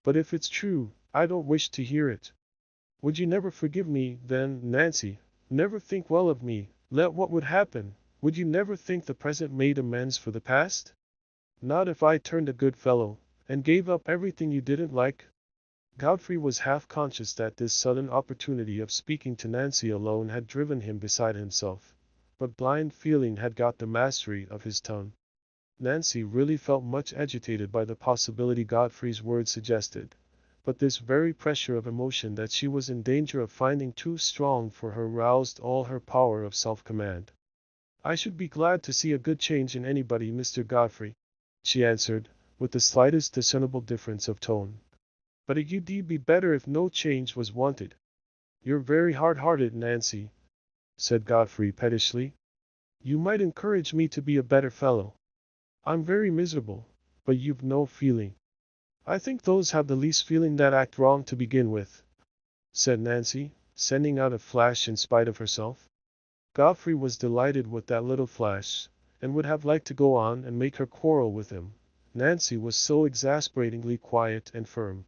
Speaker 1: But if it's true, I don't wish to hear it. Would you never forgive me, then, Nancy? Never think well of me, let what would happen? Would you never think the present made amends for the past? Not if I turned a good fellow, and gave up everything you didn't like?" Godfrey was half conscious that this sudden opportunity of speaking to Nancy alone had driven him beside himself, but blind feeling had got the mastery of his tongue. Nancy really felt much agitated by the possibility Godfrey's words suggested, but this very pressure of emotion that she was in danger of finding too strong for her roused all her power of self-command. "I should be glad to see a good change in anybody, Mr. Godfrey," she answered, with the slightest discernible difference of tone. "But it'd be better if no change was wanted." "You're very hard-hearted, Nancy," said Godfrey pettishly. "You might encourage me to be a better fellow. I'm very miserable, but you've no feeling." "I think those have the least feeling that act wrong to begin with," said Nancy, sending out a flash in spite of herself. Godfrey was delighted with that little flash, and would have liked to go on and make her quarrel with him. Nancy was so exasperatingly quiet and firm.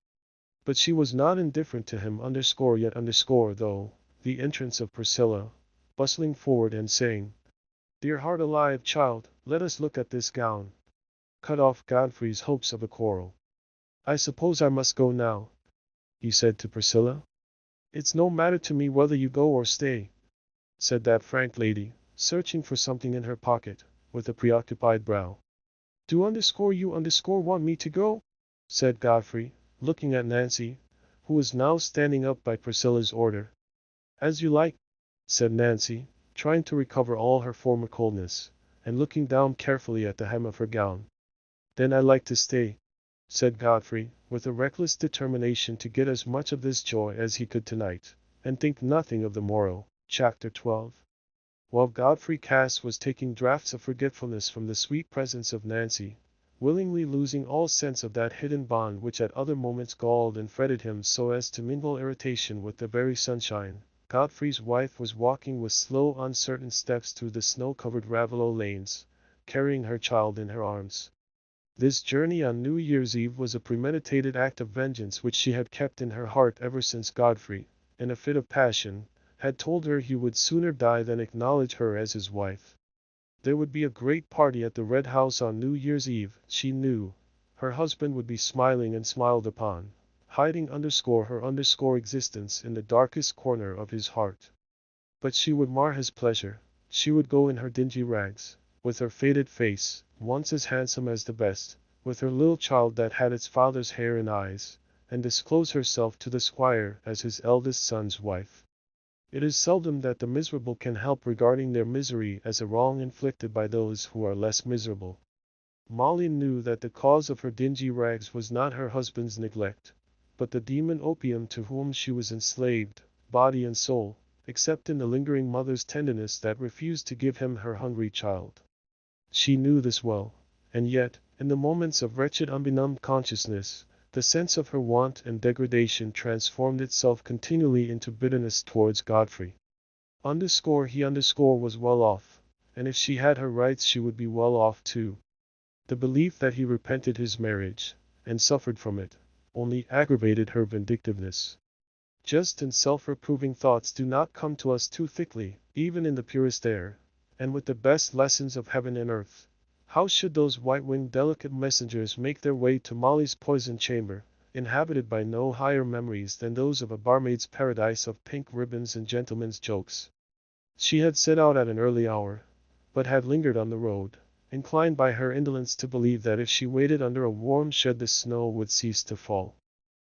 Speaker 1: But she was not indifferent to him though, the entrance of Priscilla, bustling forward and saying, "Dear heart alive, child, let us look at this gown," cut off Godfrey's hopes of a quarrel. "I suppose I must go now," he said to Priscilla. "It's no matter to me whether you go or stay," said that frank lady, searching for something in her pocket, with a preoccupied brow. "Do you want me to go?" said Godfrey, looking at Nancy, who was now standing up by Priscilla's order. "As you like," said Nancy, trying to recover all her former coldness, and looking down carefully at the hem of her gown. "Then I like to stay," said Godfrey, with a reckless determination to get as much of this joy as he could tonight, and think nothing of the morrow. Chapter 12. While Godfrey Cass was taking draughts of forgetfulness from the sweet presence of Nancy, willingly losing all sense of that hidden bond which at other moments galled and fretted him so as to mingle irritation with the very sunshine, Godfrey's wife was walking with slow uncertain steps through the snow-covered Raveloe lanes, carrying her child in her arms. This journey on New Year's Eve was a premeditated act of vengeance which she had kept in her heart ever since Godfrey, in a fit of passion, had told her he would sooner die than acknowledge her as his wife. There would be a great party at the Red House on New Year's Eve, she knew. Her husband would be smiling and smiled upon, hiding her existence in the darkest corner of his heart. But she would mar his pleasure. She would go in her dingy rags, with her faded face, once as handsome as the best, with her little child that had its father's hair and eyes, and disclose herself to the squire as his eldest son's wife. It is seldom that the miserable can help regarding their misery as a wrong inflicted by those who are less miserable. Molly knew that the cause of her dingy rags was not her husband's neglect, but the demon opium to whom she was enslaved, body and soul, except in the lingering mother's tenderness that refused to give him her hungry child. She knew this well, and yet, in the moments of wretched unbenumbed consciousness, the sense of her want and degradation transformed itself continually into bitterness towards Godfrey. He was well off, and if she had her rights she would be well off too. The belief that he repented his marriage, and suffered from it, only aggravated her vindictiveness. Just and self-reproving thoughts do not come to us too thickly, even in the purest air, and with the best lessons of heaven and earth. How should those white-winged delicate messengers make their way to Molly's poison chamber, inhabited by no higher memories than those of a barmaid's paradise of pink ribbons and gentlemen's jokes? She had set out at an early hour, but had lingered on the road, inclined by her indolence to believe that if she waited under a warm shed the snow would cease to fall.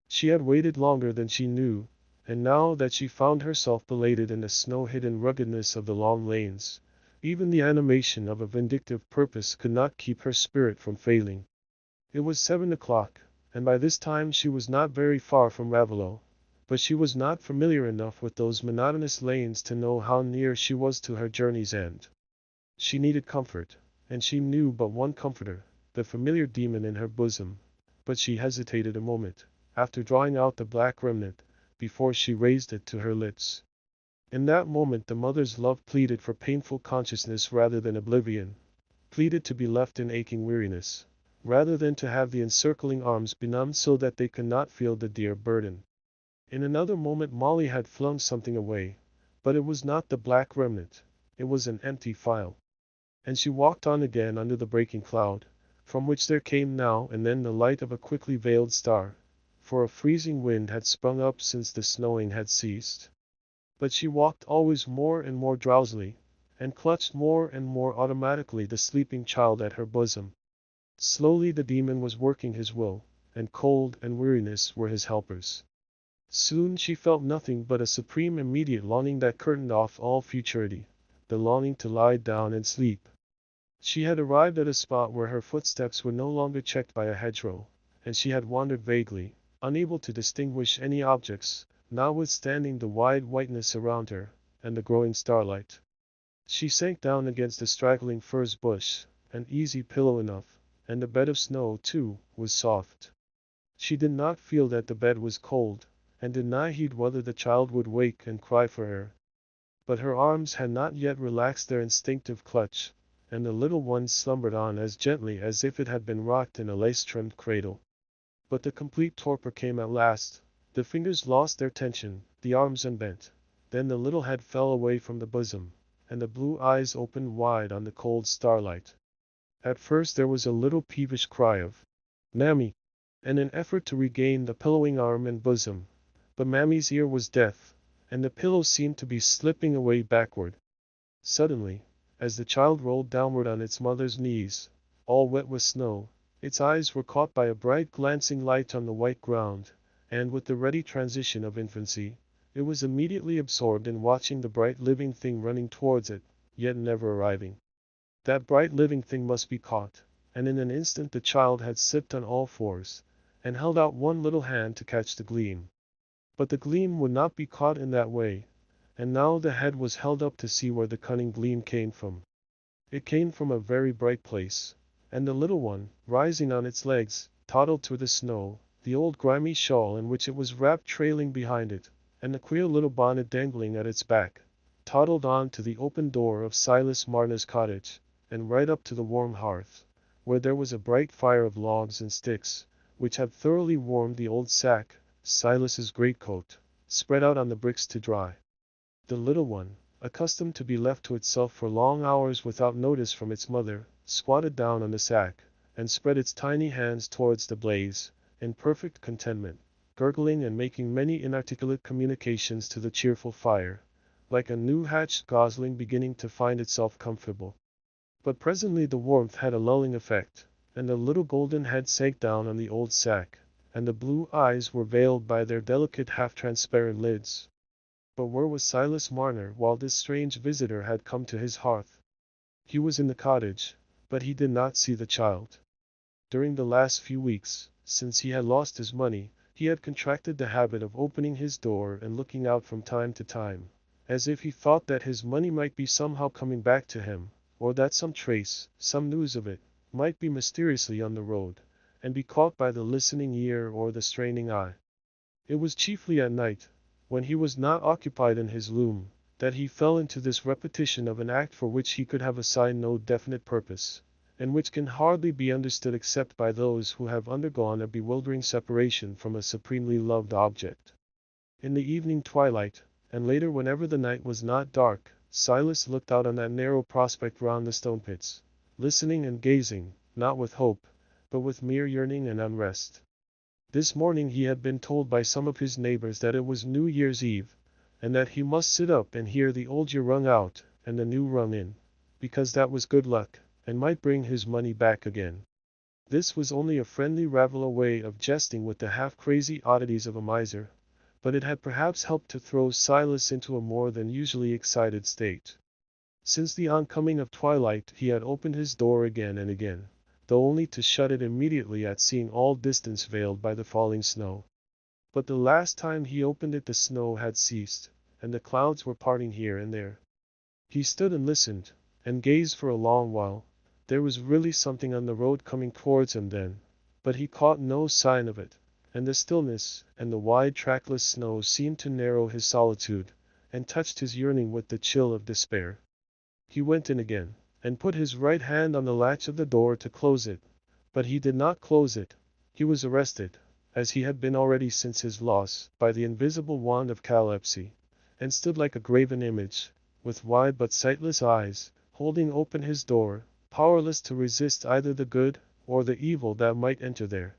Speaker 1: She had waited longer than she knew, and now that she found herself belated in the snow-hidden ruggedness of the long lanes, even the animation of a vindictive purpose could not keep her spirit from failing. It was 7 o'clock, and by this time she was not very far from Raveloe, but she was not familiar enough with those monotonous lanes to know how near she was to her journey's end. She needed comfort, and she knew but one comforter, the familiar demon in her bosom, but she hesitated a moment, after drawing out the black remnant, before she raised it to her lips. In that moment the mother's love pleaded for painful consciousness rather than oblivion, pleaded to be left in aching weariness, rather than to have the encircling arms benumbed so that they could not feel the dear burden. In another moment Molly had flung something away, but it was not the black remnant, it was an empty phial. And she walked on again under the breaking cloud, from which there came now and then the light of a quickly veiled star, for a freezing wind had sprung up since the snowing had ceased. But she walked always more and more drowsily, and clutched more and more automatically the sleeping child at her bosom. Slowly the demon was working his will, and cold and weariness were his helpers. Soon she felt nothing but a supreme immediate longing that curtained off all futurity, the longing to lie down and sleep. She had arrived at a spot where her footsteps were no longer checked by a hedgerow, and she had wandered vaguely, unable to distinguish any objects, notwithstanding the wide whiteness around her, and the growing starlight. She sank down against a straggling furze bush, an easy pillow enough, and the bed of snow, too, was soft. She did not feel that the bed was cold, and did not heed whether the child would wake and cry for her. But her arms had not yet relaxed their instinctive clutch, and the little one slumbered on as gently as if it had been rocked in a lace-trimmed cradle. But the complete torpor came at last. The fingers lost their tension, the arms unbent. Then the little head fell away from the bosom, and the blue eyes opened wide on the cold starlight. At first there was a little peevish cry of, "Mammy!" and an effort to regain the pillowing arm and bosom. But Mammy's ear was deaf, and the pillow seemed to be slipping away backward. Suddenly, As the child rolled downward on its mother's knees, all wet with snow, its eyes were caught by a bright glancing light on the white ground, and with the ready transition of infancy, it was immediately absorbed in watching the bright living thing running towards it, yet never arriving. That bright living thing must be caught, and in an instant the child had slipped on all fours, and held out one little hand to catch the gleam. But the gleam would not be caught in that way, and now the head was held up to see where the cunning gleam came from. It came from a very bright place, and the little one, rising on its legs, toddled through the snow, the old grimy shawl in which it was wrapped trailing behind it, and the queer little bonnet dangling at its back, toddled on to the open door of Silas Marner's cottage, and right up to the warm hearth, where there was a bright fire of logs and sticks, which had thoroughly warmed the old sack, Silas's greatcoat, spread out on the bricks to dry. The little one, accustomed to be left to itself for long hours without notice from its mother, squatted down on the sack, and spread its tiny hands towards the blaze, in perfect contentment, gurgling and making many inarticulate communications to the cheerful fire, like a new-hatched gosling beginning to find itself comfortable. But presently the warmth had a lulling effect, and the little golden head sank down on the old sack, and the blue eyes were veiled by their delicate half-transparent lids. But where was Silas Marner while this strange visitor had come to his hearth? He was in the cottage, but he did not see the child. During the last few weeks, since he had lost his money, he had contracted the habit of opening his door and looking out from time to time, as if he thought that his money might be somehow coming back to him, or that some trace, some news of it, might be mysteriously on the road, and be caught by the listening ear or the straining eye. It was chiefly at night, when he was not occupied in his loom, that he fell into this repetition of an act for which he could have assigned no definite purpose, and which can hardly be understood except by those who have undergone a bewildering separation from a supremely loved object. In the evening twilight, and later whenever the night was not dark, Silas looked out on that narrow prospect round the stone pits, listening and gazing, not with hope, but with mere yearning and unrest. This morning he had been told by some of his neighbors that it was New Year's Eve, and that he must sit up and hear the old year rung out and the new rung in, because that was good luck, and might bring his money back again. This was only a friendly Raveloe way of jesting with the half-crazy oddities of a miser, but it had perhaps helped to throw Silas into a more than usually excited state. Since the oncoming of twilight he had opened his door again and again, though only to shut it immediately at seeing all distance veiled by the falling snow. But the last time he opened it the snow had ceased, and the clouds were parting here and there. He stood and listened, and gazed for a long while. There was really something on the road coming towards him then, but he caught no sign of it, and the stillness and the wide trackless snow seemed to narrow his solitude, and touched his yearning with the chill of despair. He went in again, and put his right hand on the latch of the door to close it, but he did not close it. He was arrested, as he had been already since his loss, by the invisible wand of catalepsy, and stood like a graven image, with wide but sightless eyes, holding open his door, powerless to resist either the good or the evil that might enter there.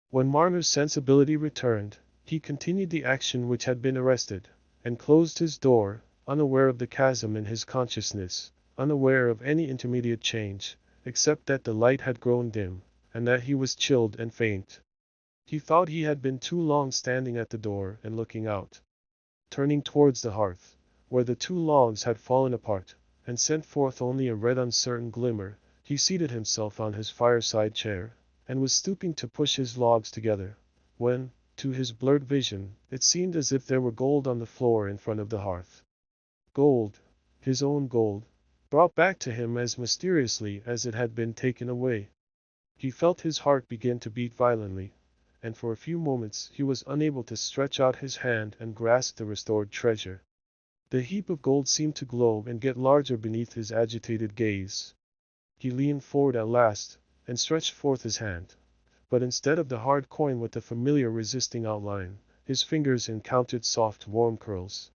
Speaker 1: When Marner's sensibility returned, he continued the action which had been arrested, and closed his door, unaware of the chasm in his consciousness, unaware of any intermediate change, except that the light had grown dim, and that he was chilled and faint. He thought he had been too long standing at the door and looking out. Turning towards the hearth, where the two logs had fallen apart, and sent forth only a red uncertain glimmer, he seated himself on his fireside chair, and was stooping to push his logs together, when, to his blurred vision, it seemed as if there were gold on the floor in front of the hearth. Gold, his own gold, brought back to him as mysteriously as it had been taken away. He felt his heart begin to beat violently, and for a few moments he was unable to stretch out his hand and grasp the restored treasure. The heap of gold seemed to glow and get larger beneath his agitated gaze. He leaned forward at last, and stretched forth his hand. But instead of the hard coin with the familiar resisting outline, his fingers encountered soft warm curls.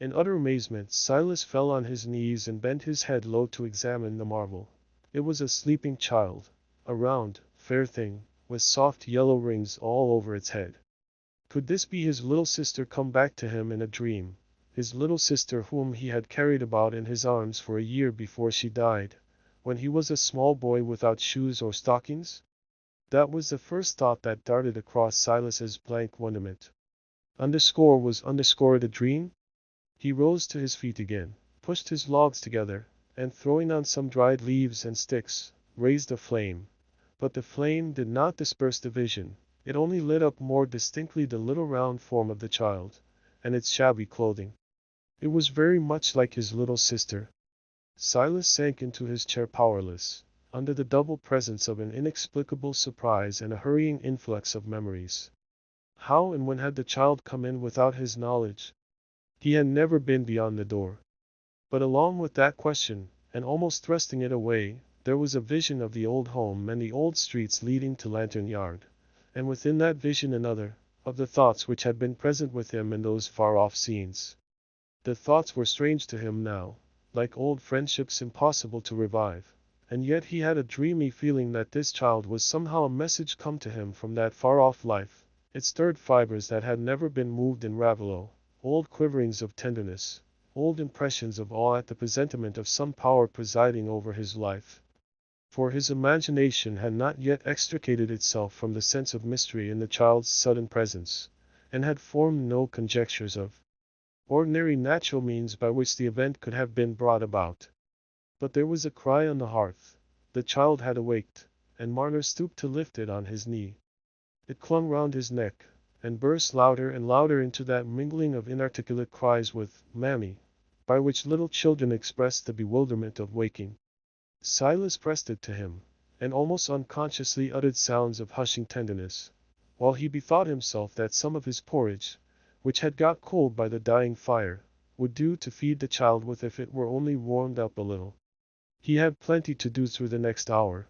Speaker 1: In utter amazement Silas fell on his knees and bent his head low to examine the marvel. It was a sleeping child, a round, fair thing, with soft yellow rings all over its head. Could this be his little sister come back to him in a dream? his little sister whom he had carried about in his arms for a year before she died, when he was a small boy without shoes or stockings? That was the first thought that darted across Silas's blank wonderment. Was underscore a dream? He rose to his feet again, pushed his logs together, and throwing on some dried leaves and sticks, raised a flame. But the flame did not disperse the vision, it only lit up more distinctly the little round form of the child, and its shabby clothing. It was very much like his little sister. Silas sank into his chair powerless, under the double presence of an inexplicable surprise and a hurrying influx of memories. How and when had the child come in without his knowledge? He had never been beyond the door. But along with that question, and almost thrusting it away, there was a vision of the old home and the old streets leading to Lantern Yard, and within that vision another, of the thoughts which had been present with him in those far-off scenes. The thoughts were strange to him now, like old friendships impossible to revive, and yet he had a dreamy feeling that this child was somehow a message come to him from that far-off life. It stirred fibers that had never been moved in Raveloe, old quiverings of tenderness, old impressions of awe at the presentiment of some power presiding over his life. For his imagination had not yet extricated itself from the sense of mystery in the child's sudden presence, and had formed no conjectures of ordinary natural means by which the event could have been brought about. But there was a cry on the hearth. The child had awaked, and Marner stooped to lift it on his knee. It clung round his neck, and burst louder and louder into that mingling of inarticulate cries with "Mammy," by which little children express the bewilderment of waking. Silas pressed it to him, and almost unconsciously uttered sounds of hushing tenderness, while he bethought himself that some of his porridge, which had got cold by the dying fire, would do to feed the child with if it were only warmed up a little. He had plenty to do through the next hour.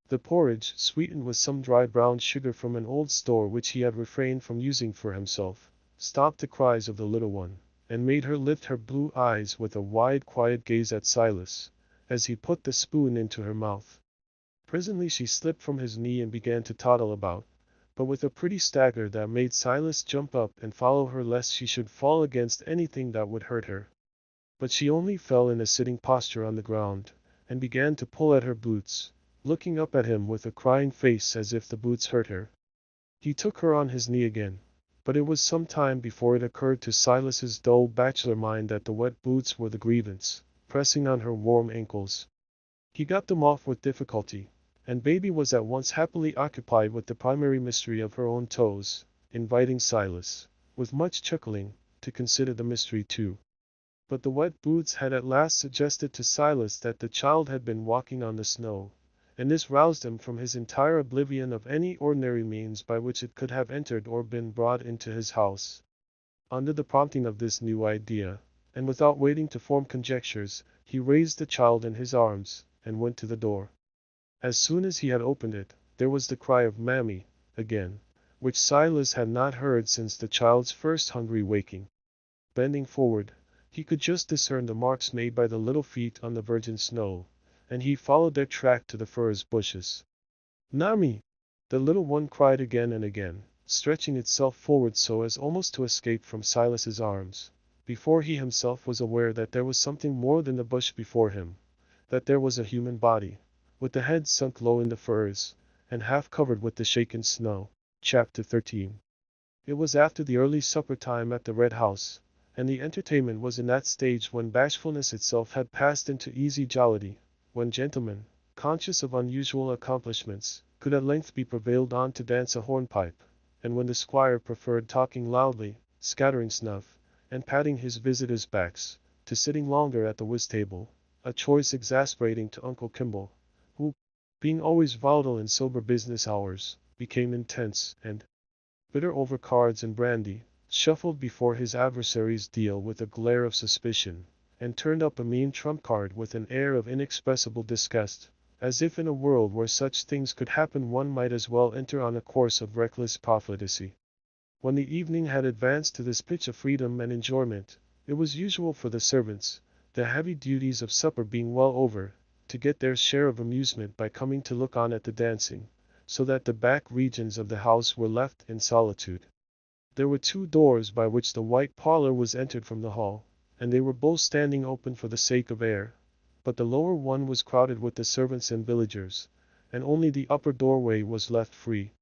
Speaker 1: The porridge, sweetened with some dry brown sugar from an old store which he had refrained from using for himself, stopped the cries of the little one, and made her lift her blue eyes with a wide quiet gaze at Silas, as he put the spoon into her mouth. Presently she slipped from his knee and began to toddle about, but with a pretty stagger that made Silas jump up and follow her lest she should fall against anything that would hurt her. But she only fell in a sitting posture on the ground, and began to pull at her boots, looking up at him with a crying face as if the boots hurt her. He took her on his knee again, but it was some time before it occurred to Silas's dull bachelor mind that the wet boots were the grievance, pressing on her warm ankles. He got them off with difficulty, and baby was at once happily occupied with the primary mystery of her own toes, inviting Silas, with much chuckling, to consider the mystery too. But the wet boots had at last suggested to Silas that the child had been walking on the snow, and this roused him from his entire oblivion of any ordinary means by which it could have entered or been brought into his house. Under the prompting of this new idea, and without waiting to form conjectures, he raised the child in his arms, and went to the door. As soon as he had opened it, there was the cry of "Mammy," again, which Silas had not heard since the child's first hungry waking. Bending forward, he could just discern the marks made by the little feet on the virgin snow, and he followed their track to the furze bushes. "Mammy!" the little one cried again and again, stretching itself forward so as almost to escape from Silas's arms, before he himself was aware that there was something more than the bush before him, that there was a human body, with the head sunk low in the furze, and half covered with the shaken snow. Chapter 13. It was after the early supper time at the Red House, and the entertainment was in that stage when bashfulness itself had passed into easy jollity, when gentlemen, conscious of unusual accomplishments, could at length be prevailed on to dance a hornpipe, and when the squire preferred talking loudly, scattering snuff, and patting his visitors' backs, to sitting longer at the whist-table, a choice exasperating to Uncle Kimball, who, being always volatile in sober business hours, became intense and bitter over cards and brandy, shuffled before his adversary's deal with a glare of suspicion, and turned up a mean trump-card with an air of inexpressible disgust, as if in a world where such things could happen one might as well enter on a course of reckless profligacy. When the evening had advanced to this pitch of freedom and enjoyment, it was usual for the servants, the heavy duties of supper being well over, to get their share of amusement by coming to look on at the dancing, so that the back regions of the house were left in solitude. There were two doors by which the white parlor was entered from the hall, and they were both standing open for the sake of air, but the lower one was crowded with the servants and villagers, and only the upper doorway was left free.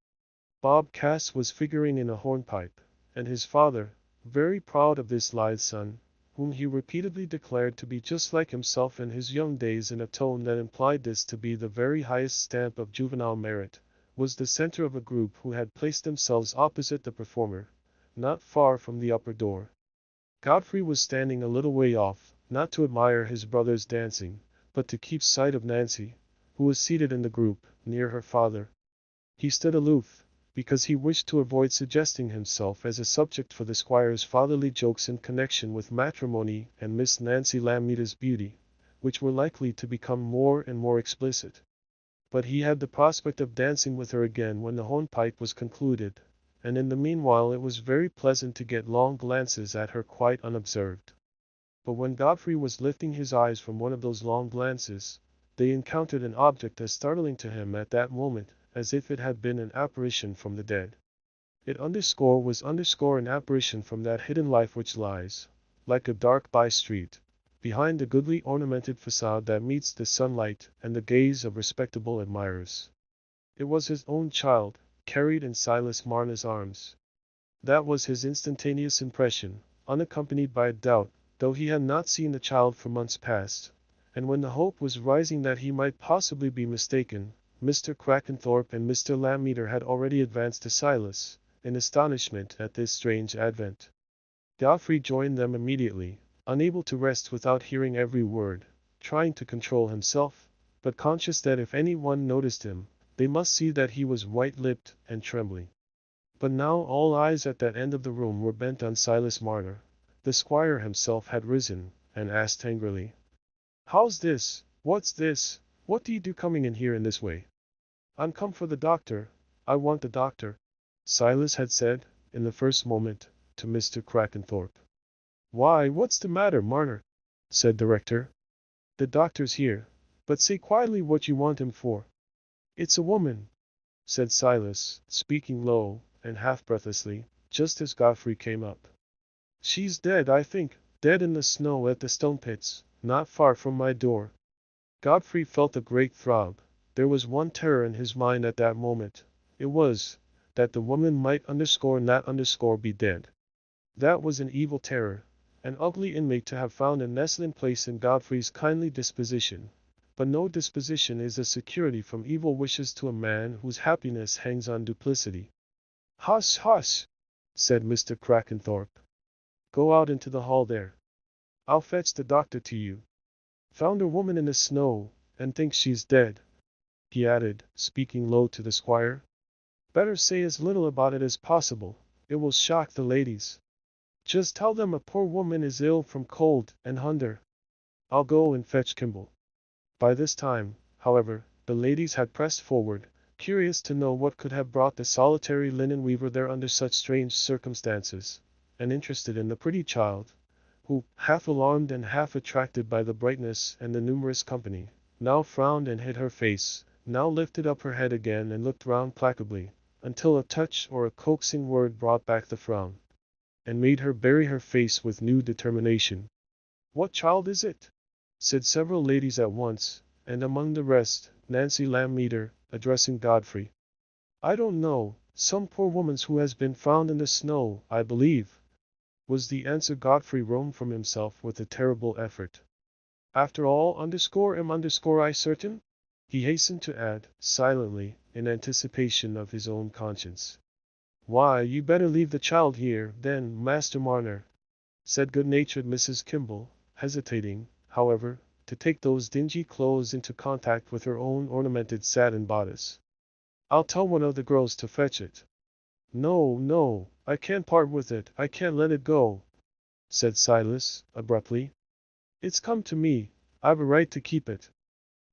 Speaker 1: Bob Cass was figuring in a hornpipe, and his father, very proud of this lithe son, whom he repeatedly declared to be just like himself in his young days in a tone that implied this to be the very highest stamp of juvenile merit, was the center of a group who had placed themselves opposite the performer, not far from the upper door. Godfrey was standing a little way off, not to admire his brother's dancing, but to keep sight of Nancy, who was seated in the group, near her father. He stood aloof, because he wished to avoid suggesting himself as a subject for the squire's fatherly jokes in connection with matrimony and Miss Nancy Lammeter's beauty, which were likely to become more and more explicit. But he had the prospect of dancing with her again when the hornpipe was concluded, and in the meanwhile it was very pleasant to get long glances at her quite unobserved. But when Godfrey was lifting his eyes from one of those long glances, they encountered an object as startling to him at that moment as if it had been an apparition from the dead. It was an apparition from that hidden life which lies, like a dark by-street, behind the goodly ornamented facade that meets the sunlight and the gaze of respectable admirers. It was his own child, carried in Silas Marner's arms. That was his instantaneous impression, unaccompanied by a doubt, though he had not seen the child for months past, and when the hope was rising that he might possibly be mistaken, Mr. Crackenthorpe and Mr. Lammeter had already advanced to Silas, in astonishment at this strange advent. Godfrey joined them immediately, unable to rest without hearing every word, trying to control himself, but conscious that if any one noticed him, they must see that he was white-lipped and trembling. But now all eyes at that end of the room were bent on Silas Marner. The squire himself had risen, and asked angrily, "How's this? What's this? What do you do coming in here in this way?" "I'm come for the doctor. I want the doctor," Silas had said, in the first moment, to Mr. Crackenthorpe. "Why, what's the matter, Marner?" said the rector. "The doctor's here, but say quietly what you want him for." "It's a woman," said Silas, speaking low and half breathlessly, just as Godfrey came up. "She's dead, I think, dead in the snow at the stone pits, not far from my door." Godfrey felt a great throb. There was one terror in his mind at that moment. It was, that the woman might be dead. That was an evil terror, an ugly inmate to have found a nestling place in Godfrey's kindly disposition. But no disposition is a security from evil wishes to a man whose happiness hangs on duplicity. "Hush, hush," said Mr. Crackenthorpe. "Go out into the hall there. I'll fetch the doctor to you. Found a woman in the snow, and thinks she's dead," he added, speaking low to the squire. "Better say as little about it as possible. It will shock the ladies. Just tell them a poor woman is ill from cold and hunger. I'll go and fetch Kimball." By this time, however, the ladies had pressed forward, curious to know what could have brought the solitary linen weaver there under such strange circumstances, and interested in the pretty child, who, half alarmed and half attracted by the brightness and the numerous company, now frowned and hid her face, now lifted up her head again and looked round placably, until a touch or a coaxing word brought back the frown, and made her bury her face with new determination. "What child is it?" said several ladies at once, and among the rest, Nancy Lammeter, addressing Godfrey. "I don't know, some poor woman's who has been found in the snow, I believe," was the answer. Godfrey wrung from himself with a terrible effort. "After all, I certain?" he hastened to add, silently, in anticipation of his own conscience. "Why, you better leave the child here, then, Master Marner," said good-natured Mrs. Kimball, hesitating, however, to take those dingy clothes into contact with her own ornamented satin bodice. "I'll tell one of the girls to fetch it." "No, no, I can't part with it, I can't let it go," said Silas, abruptly. "It's come to me, I've a right to keep it."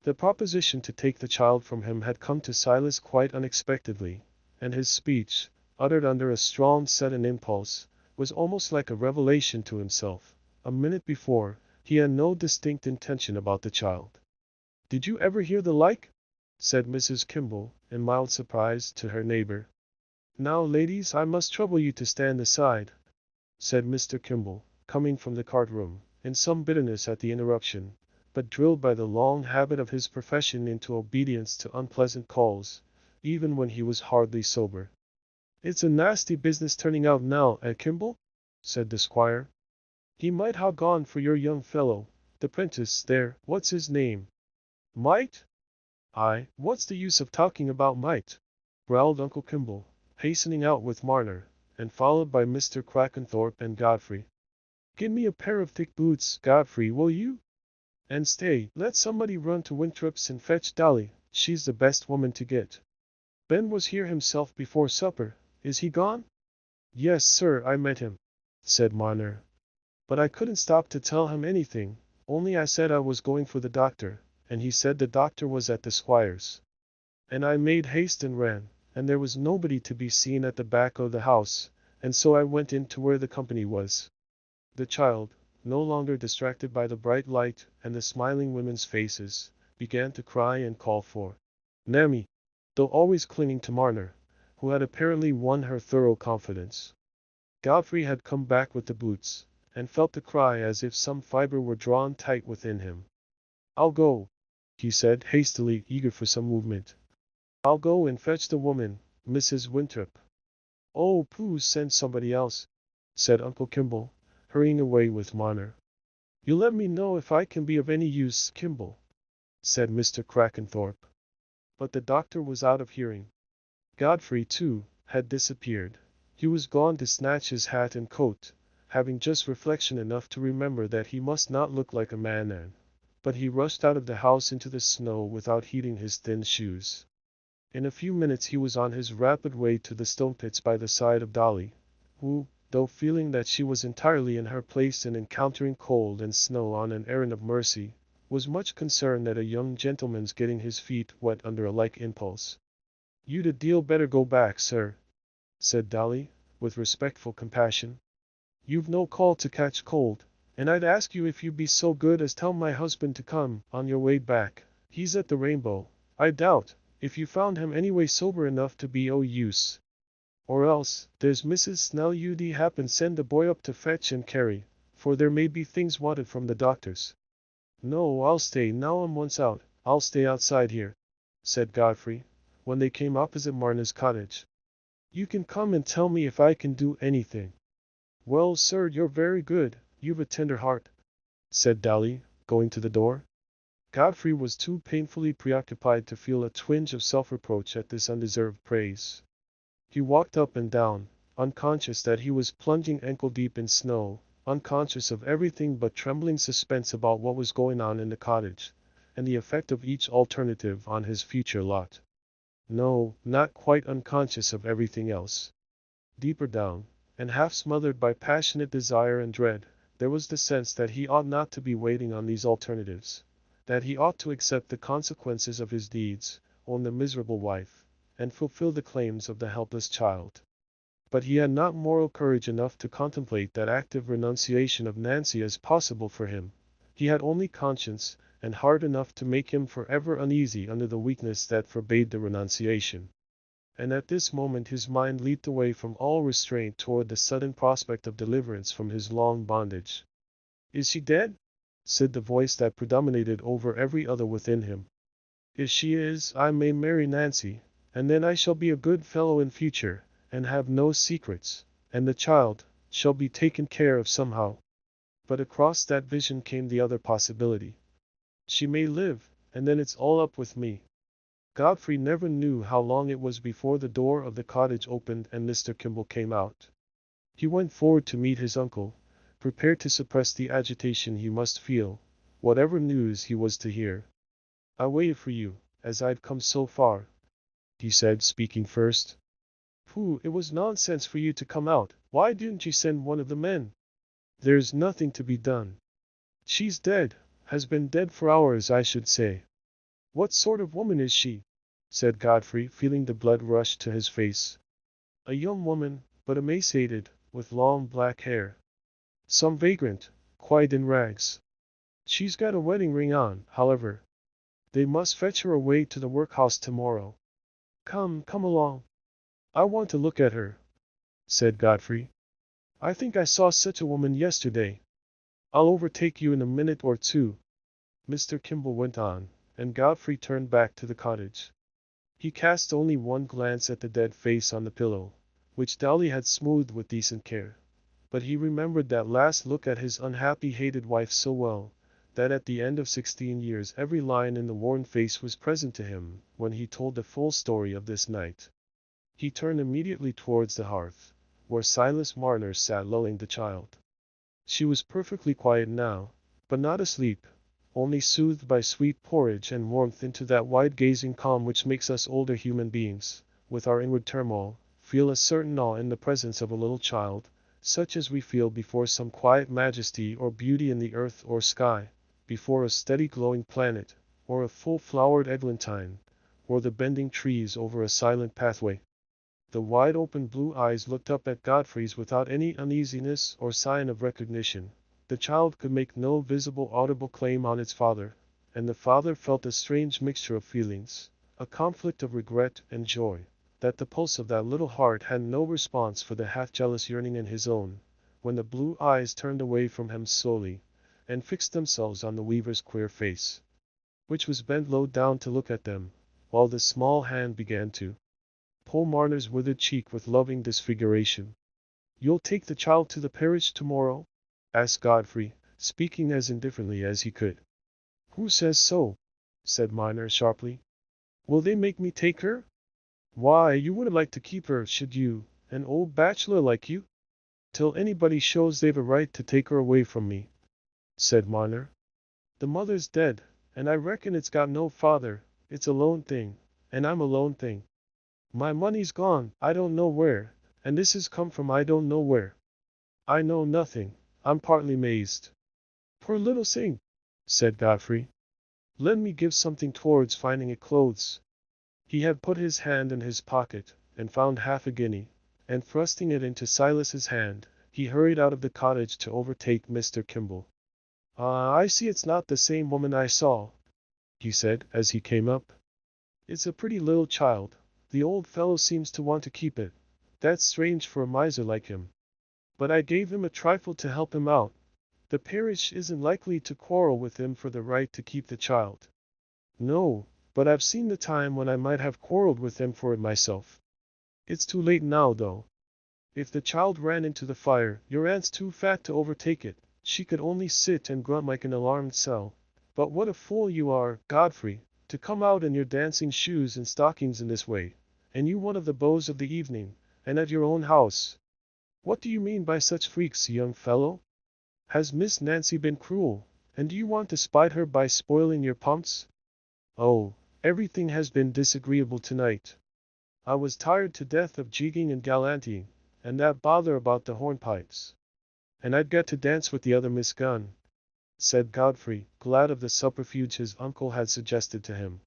Speaker 1: The proposition to take the child from him had come to Silas quite unexpectedly, and his speech, uttered under a strong sudden impulse, was almost like a revelation to himself. A minute before, he had no distinct intention about the child. "Did you ever hear the like?" said Mrs. Kimball, in mild surprise, to her neighbor. Now, ladies, I must trouble you to stand aside, said Mr. Kimball, coming from the card room, in some bitterness at the interruption, but drilled by the long habit of his profession into obedience to unpleasant calls, even when he was hardly sober. It's a nasty business turning out now, Kimball? Said the squire. He might ha' gone for your young fellow, the prentice there, what's his name? Might? Aye, what's the use of talking about might? Growled Uncle Kimball, hastening out with Marner, and followed by Mr. Crackenthorpe and Godfrey. Give me a pair of thick boots, Godfrey, will you? And stay, let somebody run to Winthrop's and fetch Dolly, she's the best woman to get. Ben was here himself before supper, is he gone? Yes, sir, I met him, said Marner. But I couldn't stop to tell him anything, only I said I was going for the doctor, and he said the doctor was at the squire's. And I made haste and ran, and there was nobody to be seen at the back of the house, and so I went in to where the company was. The child, no longer distracted by the bright light and the smiling women's faces, began to cry and call for Mammy, though always clinging to Marner, who had apparently won her thorough confidence. Godfrey had come back with the boots, and felt the cry as if some fiber were drawn tight within him. I'll go, he said hastily, eager for some movement. I'll go and fetch the woman, Mrs. Winthrop. Oh, pooh, send somebody else, said Uncle Kimball, hurrying away with Marner. You let me know if I can be of any use, Kimball, said Mr. Crackenthorpe. But the doctor was out of hearing. Godfrey, too, had disappeared. He was gone to snatch his hat and coat, having just reflection enough to remember that he must not look like a madman. But he rushed out of the house into the snow without heeding his thin shoes. In a few minutes he was on his rapid way to the stone pits by the side of Dolly, who, though feeling that she was entirely in her place in encountering cold and snow on an errand of mercy, was much concerned at a young gentleman's getting his feet wet under a like impulse. You'd a deal better go back, sir, said Dolly, with respectful compassion. You've no call to catch cold, and I'd ask you if you'd be so good as tell my husband to come on your way back. He's at the Rainbow, I doubt, if you found him anyway sober enough to be o' use. Or else, there's Mrs. Snell you'd happen send the boy up to fetch and carry, for there may be things wanted from the doctors. No, I'll stay now I'm once out, I'll stay outside here, said Godfrey, when they came opposite Marner's cottage. You can come and tell me if I can do anything. Well, sir, you're very good, you've a tender heart, said Dolly, going to the door. Godfrey was too painfully preoccupied to feel a twinge of self-reproach at this undeserved praise. He walked up and down, unconscious that he was plunging ankle-deep in snow, unconscious of everything but trembling suspense about what was going on in the cottage, and the effect of each alternative on his future lot. No, not quite unconscious of everything else. Deeper down, and half smothered by passionate desire and dread, there was the sense that he ought not to be waiting on these alternatives, that he ought to accept the consequences of his deeds, own the miserable wife, and fulfill the claims of the helpless child. But he had not moral courage enough to contemplate that active renunciation of Nancy as possible for him. He had only conscience and heart enough to make him forever uneasy under the weakness that forbade the renunciation. And at this moment his mind leaped away from all restraint toward the sudden prospect of deliverance from his long bondage. Is she dead? Said the voice that predominated over every other within him. If she is, I may marry Nancy, and then I shall be a good fellow in future, and have no secrets, and the child shall be taken care of somehow. But across that vision came the other possibility. She may live, and then it's all up with me. Godfrey never knew how long it was before the door of the cottage opened and Mr. Kimball came out. He went forward to meet his uncle, prepared to suppress the agitation he must feel, whatever news he was to hear. I waited for you, as I'd come so far, he said, speaking first. Pooh, it was nonsense for you to come out. Why didn't you send one of the men? There's nothing to be done. She's dead, has been dead for hours, I should say. What sort of woman is she? Said Godfrey, feeling the blood rush to his face. A young woman, but emaciated, with long black hair. Some vagrant, quite in rags. She's got a wedding ring on, however. They must fetch her away to the workhouse tomorrow. Come along. I want to look at her, said Godfrey. I think I saw such a woman yesterday. I'll overtake you in a minute or two, Mr. Kimball went on, and Godfrey turned back to the cottage. He cast only one glance at the dead face on the pillow, which Dolly had smoothed with decent care. But he remembered that last look at his unhappy hated wife so well, that at the end of 16 years every line in the worn face was present to him when he told the full story of this night. He turned immediately towards the hearth, where Silas Marner sat lulling the child. She was perfectly quiet now, but not asleep, only soothed by sweet porridge and warmth into that wide-gazing calm which makes us older human beings, with our inward turmoil, feel a certain awe in the presence of a little child, such as we feel before some quiet majesty or beauty in the earth or sky, before a steady glowing planet, or a full-flowered eglantine, or the bending trees over a silent pathway. The wide-open blue eyes looked up at Godfrey's without any uneasiness or sign of recognition. The child could make no visible audible claim on its father, and the father felt a strange mixture of feelings, a conflict of regret and joy, that the pulse of that little heart had no response for the half-jealous yearning in his own, when the blue eyes turned away from him slowly, and fixed themselves on the weaver's queer face, which was bent low down to look at them, while the small hand began to pull Marner's withered cheek with loving disfiguration. "You'll take the child to the parish tomorrow?" asked Godfrey, speaking as indifferently as he could. "Who says so?" said Marner sharply. "Will they make me take her? Why, you wouldn't like to keep her, should you, an old bachelor like you? Till anybody shows they've a right to take her away from me," said Marner. "The mother's dead, and I reckon it's got no father. It's a lone thing, and I'm a lone thing. My money's gone, I don't know where, and this has come from I don't know where. I know nothing, I'm partly mazed." "Poor little thing," said Godfrey. "Let me give something towards finding it clothes." He had put his hand in his pocket, and found half a guinea, and thrusting it into Silas's hand, he hurried out of the cottage to overtake Mr. Kimball. I see it's not the same woman I saw," he said, as he came up. "It's a pretty little child. The old fellow seems to want to keep it. That's strange for a miser like him. But I gave him a trifle to help him out. The parish isn't likely to quarrel with him for the right to keep the child." "No, but I've seen the time when I might have quarreled with him for it myself. It's too late now, though. If the child ran into the fire, your aunt's too fat to overtake it. She could only sit and grunt like an alarmed cell. But what a fool you are, Godfrey, to come out in your dancing shoes and stockings in this way, and you one of the beaux of the evening, and at your own house. What do you mean by such freaks, young fellow? Has Miss Nancy been cruel, and do you want to spite her by spoiling your pumps?" "Oh, everything has been disagreeable tonight. I was tired to death of jigging and gallanting, and that bother about the hornpipes. And I'd got to dance with the other Miss Gunn," said Godfrey, glad of the subterfuge his uncle had suggested to him.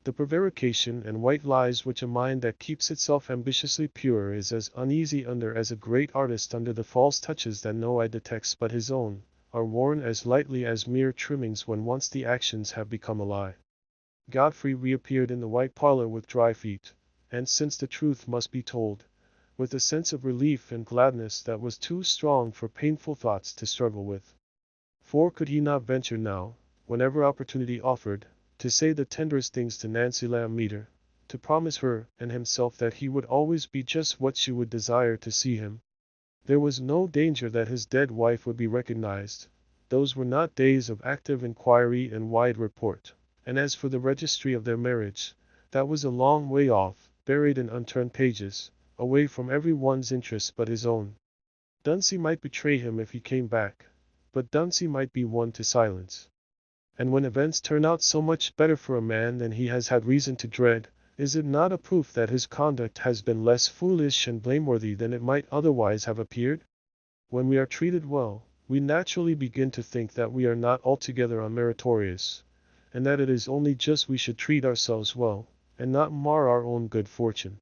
Speaker 1: The prevarication and white lies which a mind that keeps itself ambitiously pure is as uneasy under as a great artist under the false touches that no eye detects but his own, are worn as lightly as mere trimmings when once the actions have become a lie. Godfrey reappeared in the white parlor with dry feet, and since the truth must be told, with a sense of relief and gladness that was too strong for painful thoughts to struggle with. For could he not venture now, whenever opportunity offered, to say the tenderest things to Nancy Lamb Meter, to promise her and himself that he would always be just what she would desire to see him? There was no danger that his dead wife would be recognized. Those were not days of active inquiry and wide report, and as for the registry of their marriage, that was a long way off, buried in unturned pages, away from every one's interest but his own. Dunsey might betray him if he came back, but Dunsey might be won to silence. And when events turn out so much better for a man than he has had reason to dread, is it not a proof that his conduct has been less foolish and blameworthy than it might otherwise have appeared? When we are treated well, we naturally begin to think that we are not altogether unmeritorious, and that it is only just we should treat ourselves well, and not mar our own good fortune.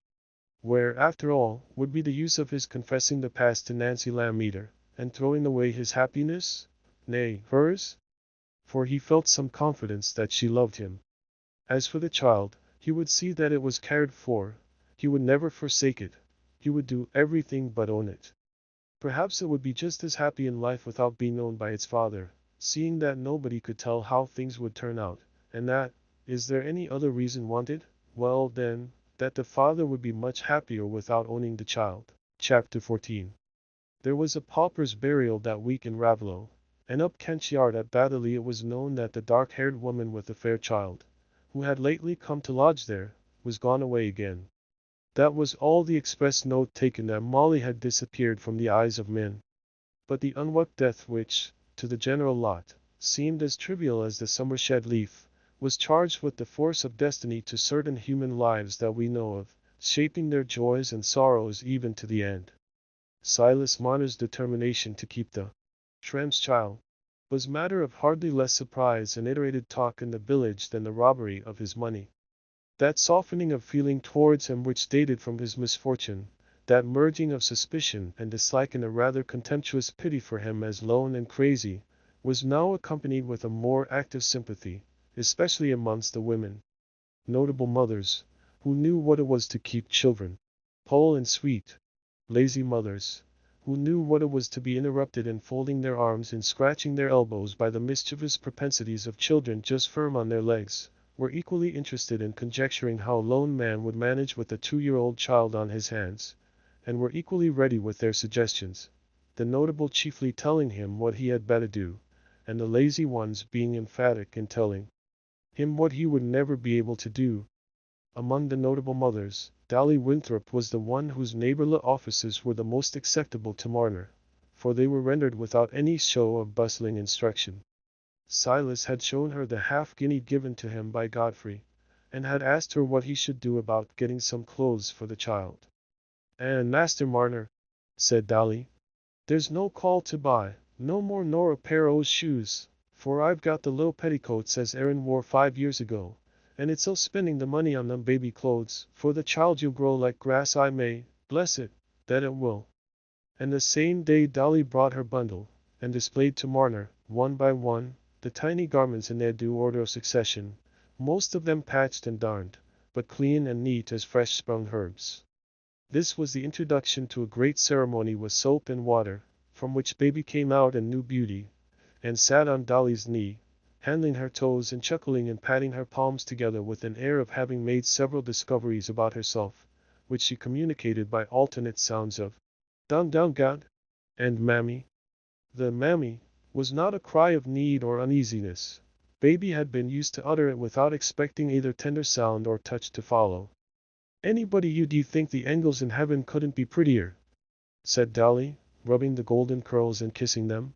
Speaker 1: Where, after all, would be the use of his confessing the past to Nancy Lamb Meter, and throwing away his happiness? Nay, hers? For he felt some confidence that she loved him. As for the child, he would see that it was cared for, He would never forsake it. He would do everything but own it. Perhaps it would be just as happy in life without being owned by its father, seeing that nobody could tell how things would turn out, and that, is there any other reason wanted? Well, then, that the father would be much happier without owning the child. Chapter 14. There was a pauper's burial that week in Raveloe, and up Kent's Yard at Batherley it was known that the dark-haired woman with the fair child, who had lately come to lodge there, was gone away again. That was all the express note taken that Molly had disappeared from the eyes of men. But the unwept death which, to the general lot, seemed as trivial as the summer-shed leaf, was charged with the force of destiny to certain human lives that we know of, shaping their joys and sorrows even to the end. Silas Marner's determination to keep the tramp's child was matter of hardly less surprise and iterated talk in the village than the robbery of his money. That softening of feeling towards him which dated from his misfortune, that merging of suspicion and dislike in a rather contemptuous pity for him as lone and crazy, was now accompanied with a more active sympathy, especially amongst the women. Notable mothers, who knew what it was to keep children, pale and sweet, lazy mothers, who knew what it was to be interrupted in folding their arms and scratching their elbows by the mischievous propensities of children just firm on their legs, were equally interested in conjecturing how a lone man would manage with a 2-year-old child on his hands, and were equally ready with their suggestions, the notable chiefly telling him what he had better do, and the lazy ones being emphatic in telling him what he would never be able to do. Among the notable mothers, Dolly Winthrop was the one whose neighborly offices were the most acceptable to Marner, for they were rendered without any show of bustling instruction. Silas had shown her the half-guinea given to him by Godfrey, and had asked her what he should do about getting some clothes for the child. "And Master Marner," said Dolly, "there's no call to buy, no more nor a pair o' shoes, for I've got the little petticoats as Aaron wore 5 years ago, and it's all spending the money on them baby clothes, for the child you'll grow like grass I may, bless it, that it will." And the same day Dolly brought her bundle, and displayed to Marner, one by one, the tiny garments in their due order of succession, most of them patched and darned, but clean and neat as fresh-sprung herbs. This was the introduction to a great ceremony with soap and water, from which baby came out in new beauty, and sat on Dolly's knee, handling her toes and chuckling and patting her palms together with an air of having made several discoveries about herself, which she communicated by alternate sounds of "down down God" and "mammy." The "mammy" was not a cry of need or uneasiness. Baby had been used to utter it without expecting either tender sound or touch to follow. "Anybody you'd think the angels in heaven couldn't be prettier," said Dolly, rubbing the golden curls and kissing them.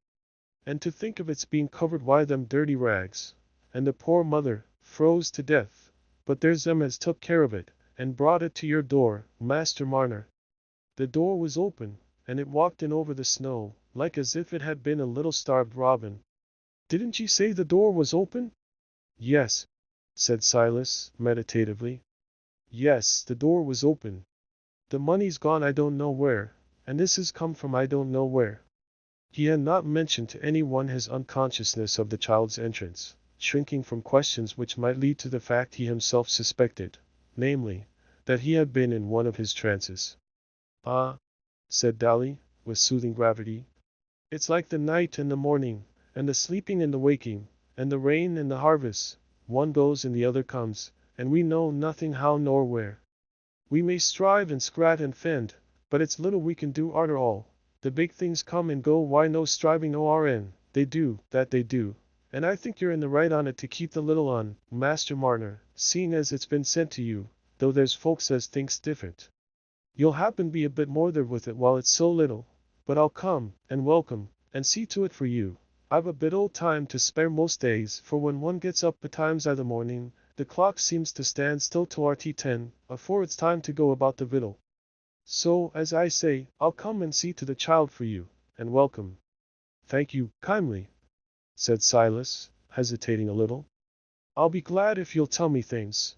Speaker 1: "And to think of its being covered wi' them dirty rags, and the poor mother froze to death, but there's them as took care of it, and brought it to your door, Master Marner." The door was open, and it walked in over the snow, like as if it had been a little starved robin. "Didn't ye say the door was open?" "Yes," said Silas, meditatively. "Yes, the door was open. The money's gone I don't know where, and this has come from I don't know where." He had not mentioned to any one his unconsciousness of the child's entrance, shrinking from questions which might lead to the fact he himself suspected, namely, that he had been in one of his trances. "Ah," said Dolly, with soothing gravity, "it's like the night and the morning, and the sleeping and the waking, and the rain and the harvest, one goes and the other comes, and we know nothing how nor where. We may strive and scrat and fend, but it's little we can do arter all. The big things come and go why no striving o' our end, they do, that they do, and I think you're in the right on it to keep the little un, Master Marner, seeing as it's been sent to you, though there's folks as thinks different. You'll happen be a bit moithered with it while it's so little, but I'll come, and welcome, and see to it for you. I've a bit o' time to spare most days, for when one gets up betimes i' the morning, the clock seems to stand still towarty 10, afore it's time to go about the victual. So, as I say, I'll come and see to the child for you, and welcome." "Thank you, kindly," said Silas, hesitating a little. "I'll be glad if you'll tell me things.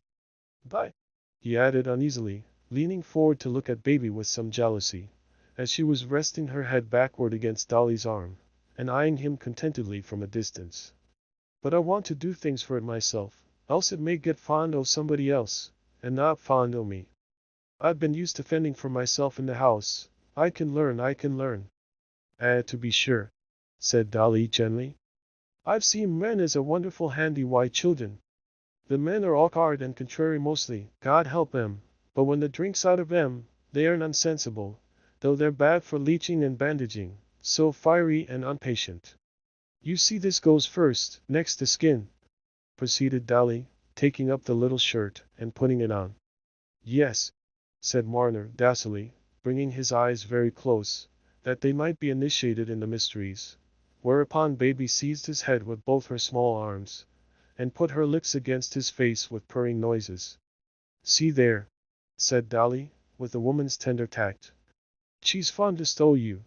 Speaker 1: But," he added uneasily, leaning forward to look at baby with some jealousy, as she was resting her head backward against Dolly's arm, and eyeing him contentedly from a distance, "but I want to do things for it myself, else it may get fond o' somebody else, and not fond o' me." I've been used to fending for myself in the house. I can learn, I can learn. To be sure, said Dolly gently. I've seen men as a wonderful handy wi' children. The men are awkward and contrary mostly, God help 'em, but when the drink's out of 'em, they are unsensible, though they're bad for leeching and bandaging, so fiery and unpatient. You see this goes first, next the skin, proceeded Dolly, taking up the little shirt and putting it on. Yes, said Marner docilely, bringing his eyes very close, that they might be initiated in the mysteries, whereupon Baby seized his head with both her small arms, and put her lips against his face with purring noises. See there, said Dolly, with a woman's tender tact. She's fondest o' you.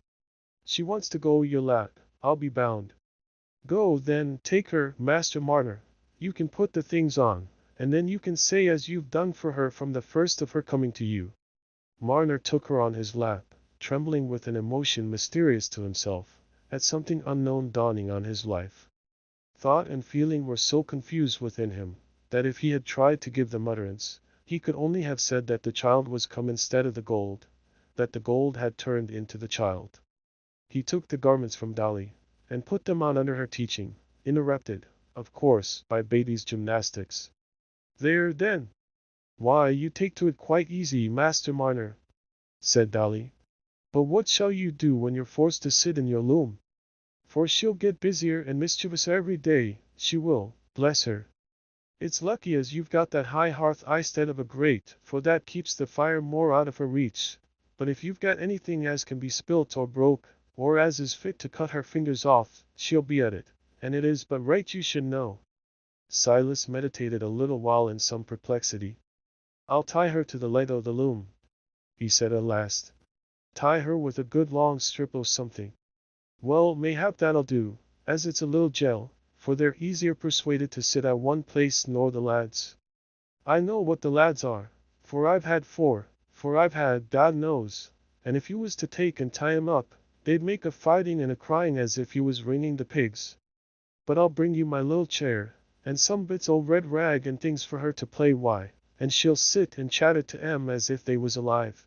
Speaker 1: She wants to go o' your lap, I'll be bound. Go, then, take her, Master Marner. You can put the things on, and then you can say as you've done for her from the first of her coming to you. Marner took her on his lap, trembling with an emotion mysterious to himself, at something unknown dawning on his life. Thought and feeling were so confused within him, that if he had tried to give them utterance, he could only have said that the child was come instead of the gold, that the gold had turned into the child. He took the garments from Dolly, and put them on under her teaching, interrupted, of course, by Baby's gymnastics. There, then. Why, you take to it quite easy, Master Marner, said Dolly. But what shall you do when you're forced to sit in your loom? For she'll get busier and mischievous every day, she will, bless her. It's lucky as you've got that high hearth instead of a grate, for that keeps the fire more out of her reach. But if you've got anything as can be spilt or broke, or as is fit to cut her fingers off, she'll be at it, and it is but right you should know. Silas meditated a little while in some perplexity. I'll tie her to the light o' the loom, he said at last. Tie her with a good long strip o' something. Well, mayhap that'll do, as it's a little gel, for they're easier persuaded to sit at one place nor the lads. I know what the lads are, for I've had, God knows, and if you was to take and tie 'em up, they'd make a fighting and a crying as if you was ringing the pigs. But I'll bring you my little chair, and some bits o' red rag and things for her to play wi', and she'll sit and chatter to 'em as if they was alive.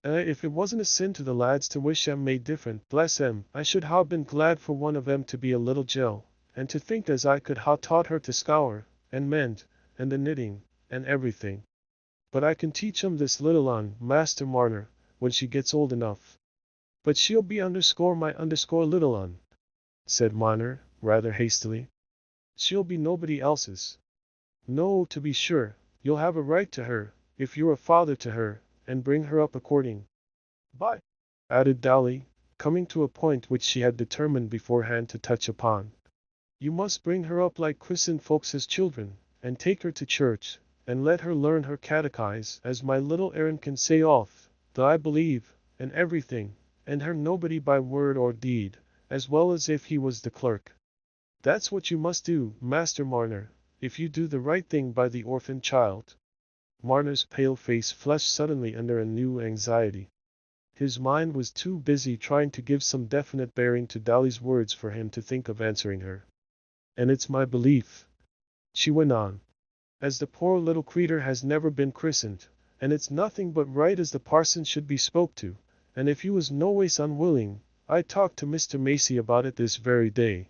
Speaker 1: If it wasn't a sin to the lads to wish 'em made different, bless 'em, I should ha' been glad for one of 'em to be a little Jill, and to think as I could ha' taught her to scour, and mend, and the knitting, and everything. But I can teach 'em this little un, Master Marner, when she gets old enough. But she'll be my little un, said Marner, rather hastily. She'll be nobody else's. No, to be sure, you'll have a right to her, if you're a father to her, and bring her up according. But, added Dolly, coming to a point which she had determined beforehand to touch upon, you must bring her up like christened folks as children, and take her to church, and let her learn her catechise, as my little Aaron can say off, the I believe, and everything, and her nobody by word or deed, as well as if he was the clerk. That's what you must do, Master Marner, if you do the right thing by the orphan child. Marner's pale face flushed suddenly under a new anxiety. His mind was too busy trying to give some definite bearing to Dolly's words for him to think of answering her. And it's my belief, she went on, as the poor little creetur has never been christened, and it's nothing but right as the parson should be spoke to, and if you was noways unwilling, I'd talk to Mr. Macy about it this very day.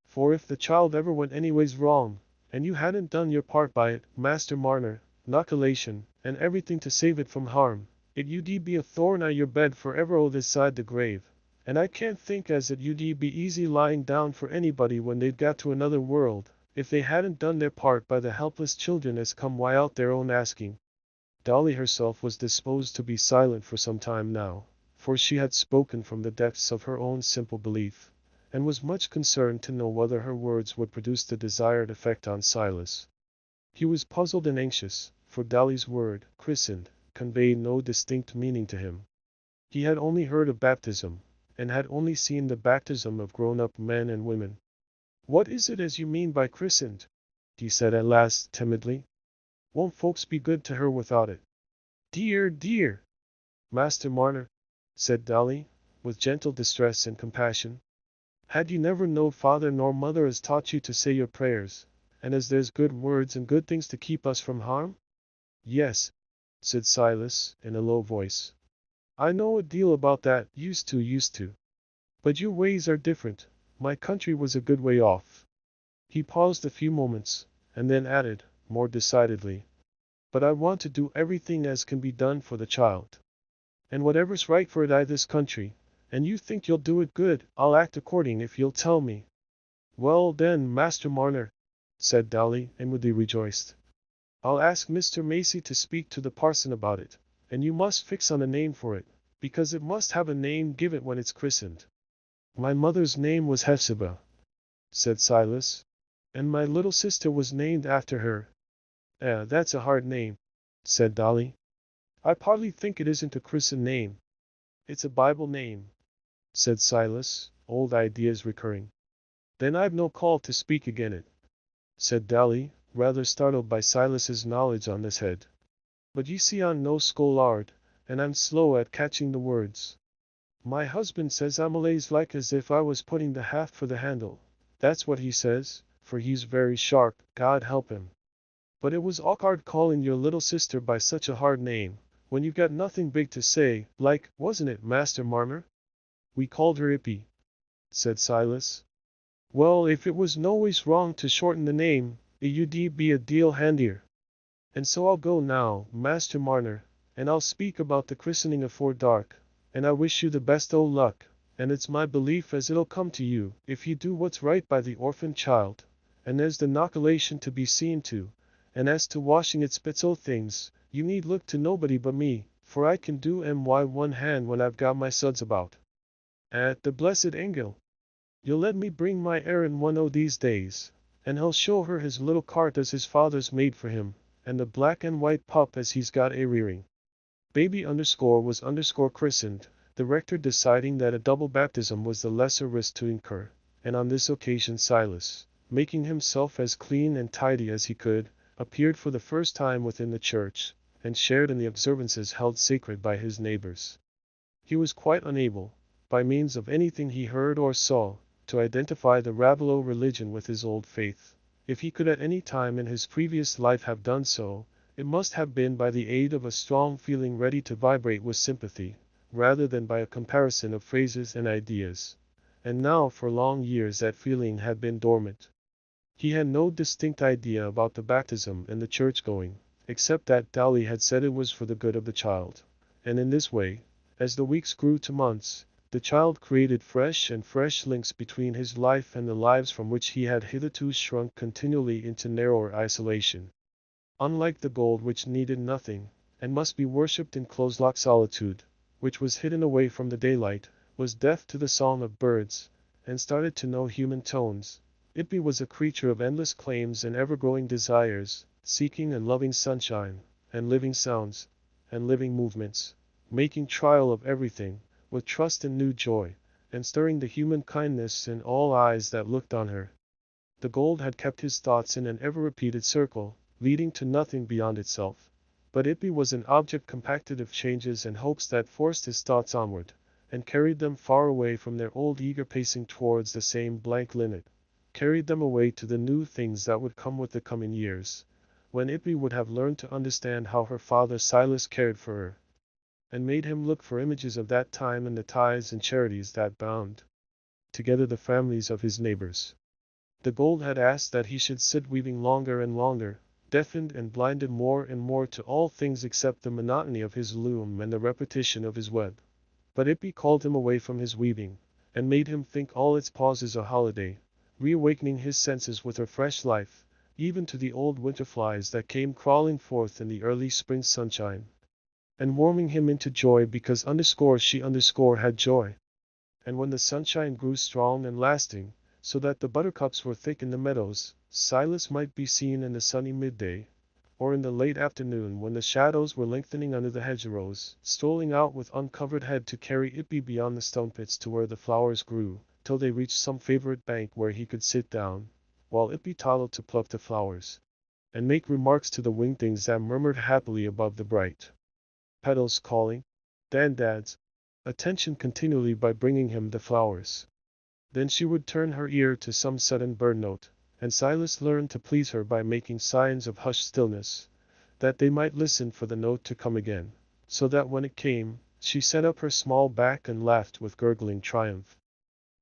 Speaker 1: For if the child ever went anyways wrong, and you hadn't done your part by it, Master Marner, inoculation, and everything to save it from harm, it ud be a thorn on your bed for ever o' this side the grave, and I can't think as it ud be easy lying down for anybody when they'd got to another world, if they hadn't done their part by the helpless children as come wi'out their own asking. Dolly herself was disposed to be silent for some time now, for she had spoken from the depths of her own simple belief, and was much concerned to know whether her words would produce the desired effect on Silas. He was puzzled and anxious, for Dolly's word, christened, conveyed no distinct meaning to him. He had only heard of baptism, and had only seen the baptism of grown-up men and women. What is it as you mean by christened? He said at last timidly. Won't folks be good to her without it? Dear, dear! Master Marner, said Dolly, with gentle distress and compassion. Had you never knowed father nor mother as taught you to say your prayers, and as there's good words and good things to keep us from harm? Yes, said Silas, in a low voice. "I know a deal about that, used to. But your ways are different. My country was a good way off." He paused a few moments, and then added, more decidedly, "But I want to do everything as can be done for the child. And whatever's right for it I this country, and you think you'll do it good, I'll act according if you'll tell me." "Well, then, Master Marner," said Dolly, inwardly rejoiced, "I'll ask Mr. Macy to speak to the parson about it, and you must fix on a name for it, because it must have a name give it when it's christened." "My mother's name was Hephzibah," said Silas, "and my little sister was named after her." That's a hard name," said Dolly. "I partly think it isn't a christened name. It's a Bible name," said Silas, old ideas recurring. "Then I've no call to speak again it," said Dolly, rather startled by Silas's knowledge on this head. "But you see I'm no scholard, and I'm slow at catching the words. My husband says I'm allays like as if I was putting the haft for the handle. That's what he says, for he's very sharp, God help him. But it was awkard calling your little sister by such a hard name, when you've got nothing big to say, like, wasn't it, Master Marner?" "We called her Ippy," said Silas. "Well, if it was noways wrong to shorten the name, it would be a deal handier. And so I'll go now, Master Marner, and I'll speak about the christening afore dark, and I wish you the best o' luck, and it's my belief as it'll come to you, if you do what's right by the orphan child, and there's the noculation to be seen to, and as to washing its bits o' things, you need look to nobody but me, for I can do one hand when I've got my suds about. At the blessed angel, you'll let me bring my Aaron one o' these days, and he'll show her his little cart as his father's made for him, and the black and white pup as he's got a rearing." Baby was christened, the rector deciding that a double baptism was the lesser risk to incur, and on this occasion Silas, making himself as clean and tidy as he could, appeared for the first time within the church, and shared in the observances held sacred by his neighbors. He was quite unable, by means of anything he heard or saw, to identify the Raveloe religion with his old faith. If he could at any time in his previous life have done so, it must have been by the aid of a strong feeling ready to vibrate with sympathy, rather than by a comparison of phrases and ideas. And now for long years that feeling had been dormant. He had no distinct idea about the baptism and the church-going, except that Dolly had said it was for the good of the child. And in this way, as the weeks grew to months, the child created fresh links between his life and the lives from which he had hitherto shrunk continually into narrower isolation. Unlike the gold which needed nothing, and must be worshipped in close-locked solitude, which was hidden away from the daylight, was deaf to the song of birds, and started to know human tones, Ippy was a creature of endless claims and ever-growing desires, seeking and loving sunshine, and living sounds, and living movements, making trial of everything, with trust and new joy, and stirring the human kindness in all eyes that looked on her. The gold had kept his thoughts in an ever-repeated circle, leading to nothing beyond itself. But Ippy was an object compacted of changes and hopes that forced his thoughts onward, and carried them far away from their old eager pacing towards the same blank linnet, carried them away to the new things that would come with the coming years, when Ippy would have learned to understand how her father Silas cared for her, and made him look for images of that time in the ties and charities that bound together the families of his neighbors. The gold had asked that he should sit weaving longer and longer, deafened and blinded more and more to all things except the monotony of his loom and the repetition of his web. But Ippy called him away from his weaving, and made him think all its pauses a holiday, reawakening his senses with her fresh life, even to the old winter flies that came crawling forth in the early spring sunshine, and warming him into joy because she had joy. And when the sunshine grew strong and lasting, so that the buttercups were thick in the meadows, Silas might be seen in the sunny midday, or in the late afternoon when the shadows were lengthening under the hedgerows, strolling out with uncovered head to carry Ippy beyond the stone pits to where the flowers grew, till they reached some favorite bank where he could sit down, while Ippy toddled to pluck the flowers, and make remarks to the winged things that murmured happily above the bright petals, calling Dandad's attention continually by bringing him the flowers. Then she would turn her ear to some sudden bird note, and Silas learned to please her by making signs of hushed stillness, that they might listen for the note to come again, so that when it came, she set up her small back and laughed with gurgling triumph.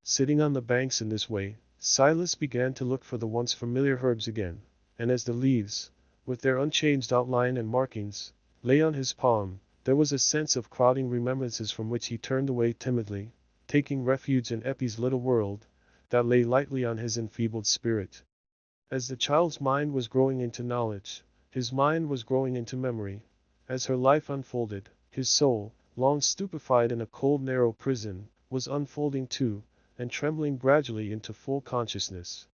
Speaker 1: Sitting on the banks in this way, Silas began to look for the once familiar herbs again, and as the leaves, with their unchanged outline and markings, lay on his palm, there was a sense of crowding remembrances from which he turned away timidly, taking refuge in Eppie's little world, that lay lightly on his enfeebled spirit. As the child's mind was growing into knowledge, his mind was growing into memory. As her life unfolded, his soul, long stupefied in a cold narrow prison, was unfolding too, and trembling gradually into full consciousness.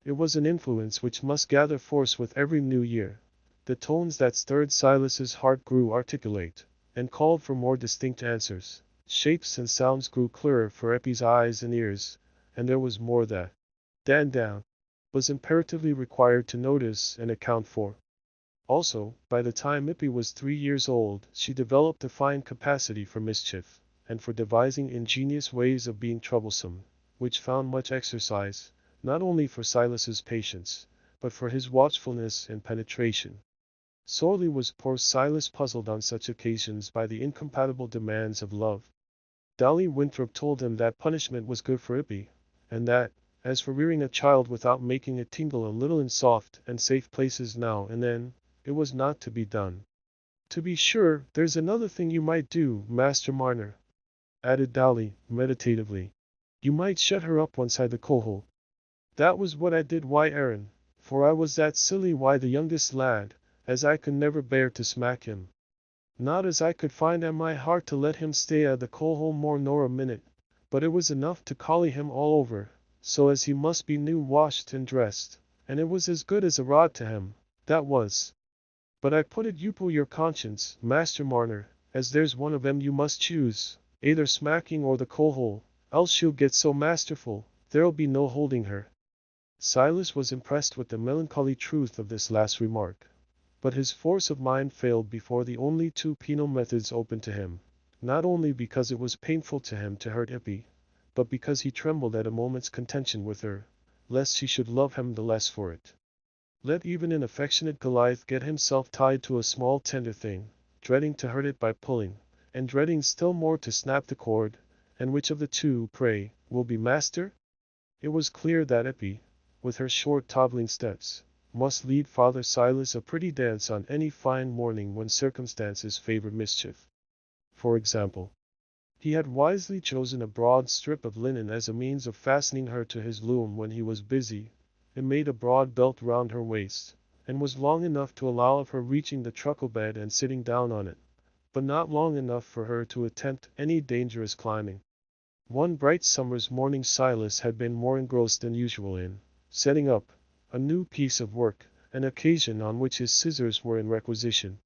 Speaker 1: It was an influence which must gather force with every new year. The tones that stirred Silas's heart grew articulate, and called for more distinct answers. Shapes and sounds grew clearer for Eppie's eyes and ears, and there was more that Dan was imperatively required to notice and account for. Also, by the time Eppie was 3 years old, she developed a fine capacity for mischief, and for devising ingenious ways of being troublesome, which found much exercise, not only for Silas's patience, but for his watchfulness and penetration. Sorely was poor Silas puzzled on such occasions by the incompatible demands of love. Dolly Winthrop told him that punishment was good for Eppie, and that, as for rearing a child without making it tingle a little in soft and safe places now and then, it was not to be done. To be sure, there's another thing you might do, Master Marner, added Dolly, meditatively. You might shut her up inside the coal-hole. That was what I did, why, Aaron, for I was that silly, why, the youngest lad, as I could never bear to smack him. Not as I could find in my heart to let him stay at the coal-hole more nor a minute, but it was enough to collie him all over, so as he must be new washed and dressed, and it was as good as a rod to him, that was. But I put it upo your conscience, Master Marner, as there's one of 'em you must choose, either smacking or the coal-hole, else she'll get so masterful, there'll be no holding her. Silas was impressed with the melancholy truth of this last remark, but his force of mind failed before the only two penal methods open to him, not only because it was painful to him to hurt Eppie, but because he trembled at a moment's contention with her, lest she should love him the less for it. Let even an affectionate Goliath get himself tied to a small tender thing, dreading to hurt it by pulling, and dreading still more to snap the cord, and which of the two, pray, will be master? It was clear that Eppie, with her short toddling steps, must lead Father Silas a pretty dance on any fine morning when circumstances favored mischief. For example, he had wisely chosen a broad strip of linen as a means of fastening her to his loom when he was busy. It made a broad belt round her waist, and was long enough to allow of her reaching the truckle bed and sitting down on it, but not long enough for her to attempt any dangerous climbing. One bright summer's morning Silas had been more engrossed than usual in setting up a new piece of work, an occasion on which his scissors were in requisition.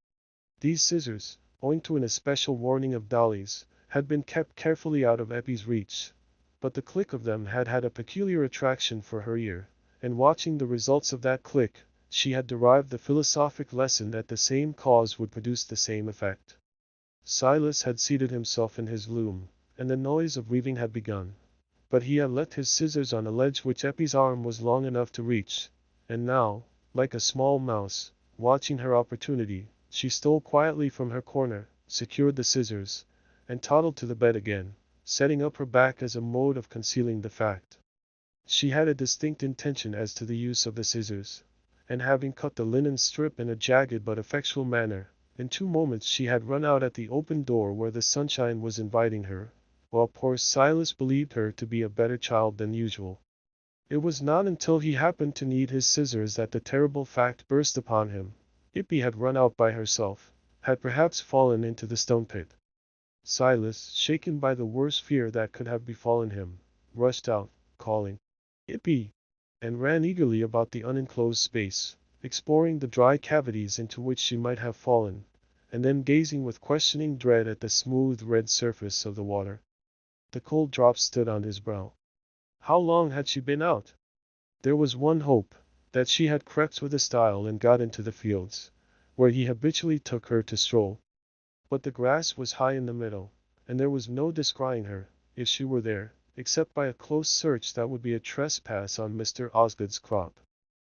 Speaker 1: These scissors, owing to an especial warning of Dolly's, had been kept carefully out of Eppie's reach, but the click of them had had a peculiar attraction for her ear, and watching the results of that click, she had derived the philosophic lesson that the same cause would produce the same effect. Silas had seated himself in his loom, and the noise of weaving had begun, but he had left his scissors on a ledge which Eppie's arm was long enough to reach, and now, like a small mouse, watching her opportunity, she stole quietly from her corner, secured the scissors, and toddled to the bed again, setting up her back as a mode of concealing the fact. She had a distinct intention as to the use of the scissors, and having cut the linen strip in a jagged but effectual manner, in 2 moments she had run out at the open door where the sunshine was inviting her, while poor Silas believed her to be a better child than usual. It was not until he happened to need his scissors that the terrible fact burst upon him. Eppie had run out by herself, had perhaps fallen into the stone pit. Silas, shaken by the worst fear that could have befallen him, rushed out, calling, "Eppie!" and ran eagerly about the unenclosed space, exploring the dry cavities into which she might have fallen, and then gazing with questioning dread at the smooth red surface of the water. The cold drops stood on his brow. How long had she been out? There was one hope, that she had crept with a stile and got into the fields, where he habitually took her to stroll. But the grass was high in the meadow, and there was no descrying her, if she were there, except by a close search that would be a trespass on Mr. Osgood's crop.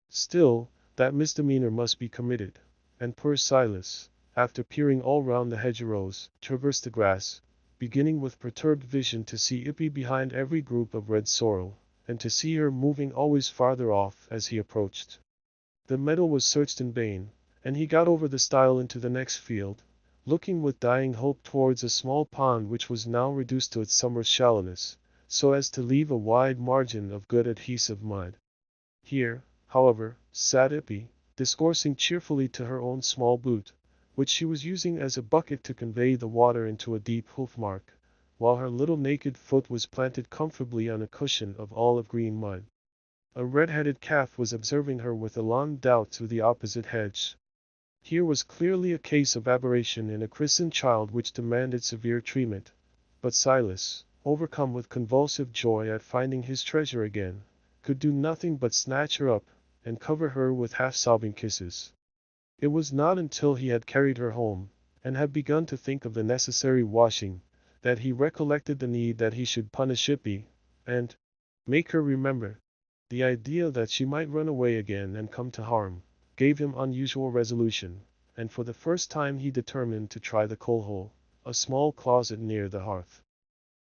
Speaker 1: Still, that misdemeanor must be committed, and poor Silas, after peering all round the hedgerows, traversed the grass, beginning with perturbed vision to see Ippy behind every group of red sorrel, and to see her moving always farther off as he approached. The meadow was searched in vain, and he got over the stile into the next field, looking with dying hope towards a small pond which was now reduced to its summer's shallowness, so as to leave a wide margin of good adhesive mud. Here, however, sat Ippy, discoursing cheerfully to her own small boot, which she was using as a bucket to convey the water into a deep hoof mark, while her little naked foot was planted comfortably on a cushion of olive green mud. A red-headed calf was observing her with alarmed doubt through the opposite hedge. Here was clearly a case of aberration in a christened child which demanded severe treatment, but Silas, overcome with convulsive joy at finding his treasure again, could do nothing but snatch her up, and cover her with half-sobbing kisses. It was not until he had carried her home, and had begun to think of the necessary washing, that he recollected the need that he should punish Ippy, and make her remember. The idea that she might run away again and come to harm gave him unusual resolution, and for the first time he determined to try the coal-hole, a small closet near the hearth.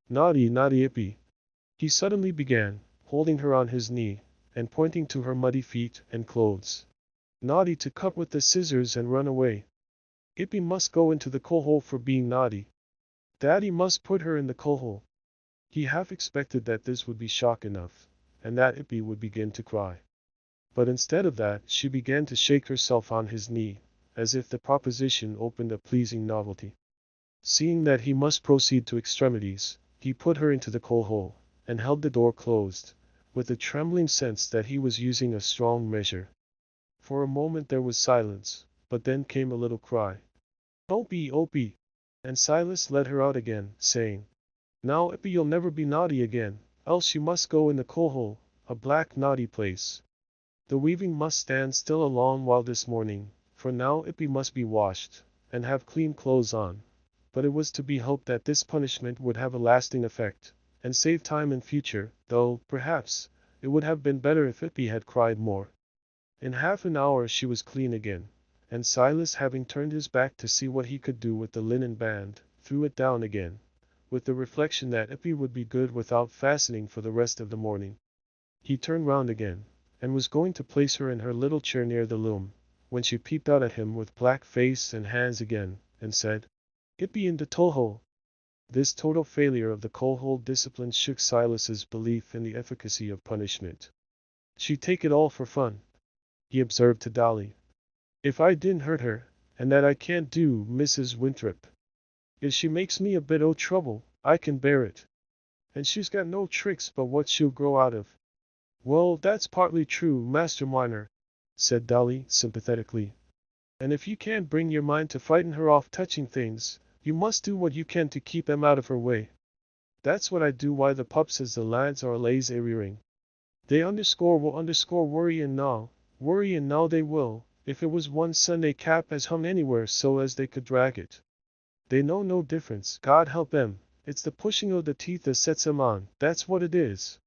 Speaker 1: "Naughty, naughty Ippy," he suddenly began, holding her on his knee, and pointing to her muddy feet and clothes. "Naughty to cut with the scissors and run away. Ippy must go into the coal-hole for being naughty. Daddy must put her in the coal-hole." He half expected that this would be shock enough, and that Ippy would begin to cry. But instead of that, she began to shake herself on his knee, as if the proposition opened a pleasing novelty. Seeing that he must proceed to extremities, he put her into the coal-hole, and held the door closed, with a trembling sense that he was using a strong measure. For a moment there was silence, but then came a little cry. "Opie, Opie!" And Silas led her out again, saying, "Now, Ippy, you'll never be naughty again, else you must go in the coal-hole, a black naughty place. The weaving must stand still a long while this morning, for now Ippy must be washed, and have clean clothes on." But it was to be hoped that this punishment would have a lasting effect, and save time in future, though, perhaps, it would have been better if Ippy had cried more. In half an hour she was clean again, and Silas, having turned his back to see what he could do with the linen band, threw it down again, with the reflection that Ippy would be good without fastening for the rest of the morning. He turned round again, and was going to place her in her little chair near the loom, when she peeped out at him with black face and hands again, and said, "Ippy in the coal-hole." This total failure of the coal-hole discipline shook Silas's belief in the efficacy of punishment. "She take it all for fun," he observed to Dolly. "If I didn't hurt her, and that I can't do, Mrs. Winthrop. If she makes me a bit o' trouble, I can bear it. And she's got no tricks but what she'll grow out of." "Well, that's partly true, Master Marner," said Dolly sympathetically. "And if you can't bring your mind to fighting her off touching things, you must do what you can to keep 'em out of her way. That's what I do why the pups as the lads are lazy rearing. They will worry and now they will, if it was one Sunday cap as hung anywhere so as they could drag it. They know no difference, God help 'em, it's the pushing o' the teeth as sets 'em on, that's what it is."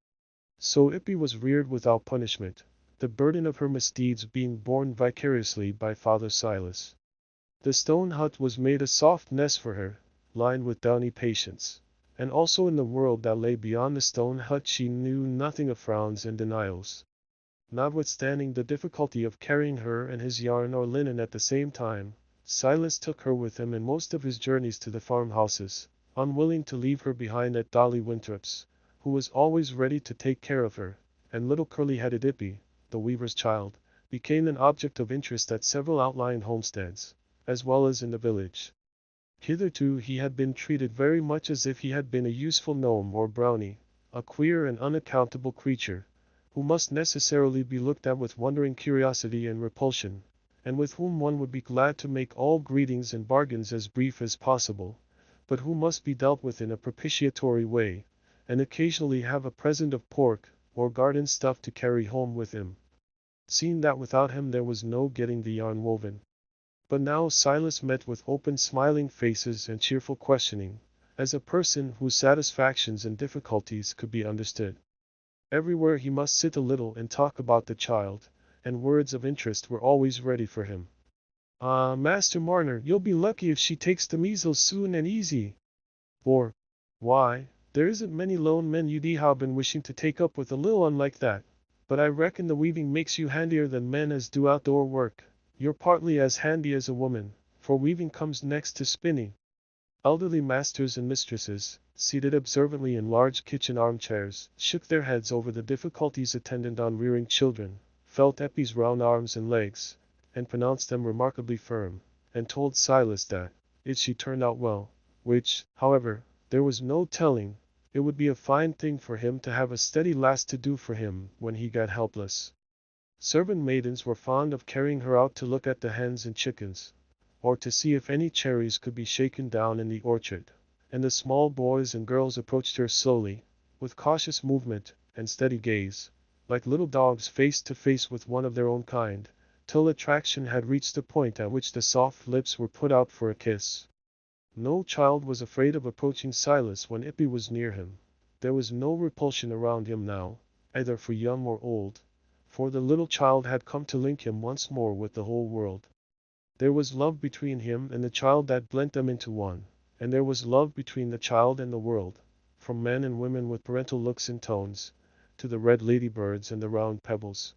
Speaker 1: So Ippy was reared without punishment, the burden of her misdeeds being borne vicariously by Father Silas. The stone hut was made a soft nest for her, lined with downy patience, and also in the world that lay beyond the stone hut she knew nothing of frowns and denials. Notwithstanding the difficulty of carrying her and his yarn or linen at the same time, Silas took her with him in most of his journeys to the farmhouses, unwilling to leave her behind at Dolly Winthrop's, who was always ready to take care of her, and little curly-headed Ippy, the weaver's child, became an object of interest at several outlying homesteads, as well as in the village. Hitherto he had been treated very much as if he had been a useful gnome or brownie, a queer and unaccountable creature, who must necessarily be looked at with wondering curiosity and repulsion, and with whom one would be glad to make all greetings and bargains as brief as possible, but who must be dealt with in a propitiatory way, and occasionally have a present of pork or garden stuff to carry home with him, seeing that without him there was no getting the yarn woven. But now Silas met with open smiling faces and cheerful questioning, as a person whose satisfactions and difficulties could be understood. Everywhere he must sit a little and talk about the child, and words of interest were always ready for him. Ah, Master Marner, you'll be lucky if she takes the measles soon and easy. Or, why, there isn't many lone men you'd have been wishing to take up with a little one like that. But I reckon the weaving makes you handier than men as do outdoor work. You're partly as handy as a woman, for weaving comes next to spinning. Elderly masters and mistresses, seated observantly in large kitchen armchairs, shook their heads over the difficulties attendant on rearing children, felt Eppie's round arms and legs, and pronounced them remarkably firm, and told Silas that, if she turned out well, which, however, there was no telling, it would be a fine thing for him to have a steady lass to do for him when he got helpless. Servant maidens were fond of carrying her out to look at the hens and chickens, or to see if any cherries could be shaken down in the orchard, and the small boys and girls approached her slowly, with cautious movement and steady gaze, like little dogs face to face with one of their own kind, till attraction had reached the point at which the soft lips were put out for a kiss. No child was afraid of approaching Silas when Ippy was near him. There was no repulsion around him now, either for young or old, for the little child had come to link him once more with the whole world. There was love between him and the child that blent them into one, and there was love between the child and the world, from men and women with parental looks and tones, to the red ladybirds and the round pebbles.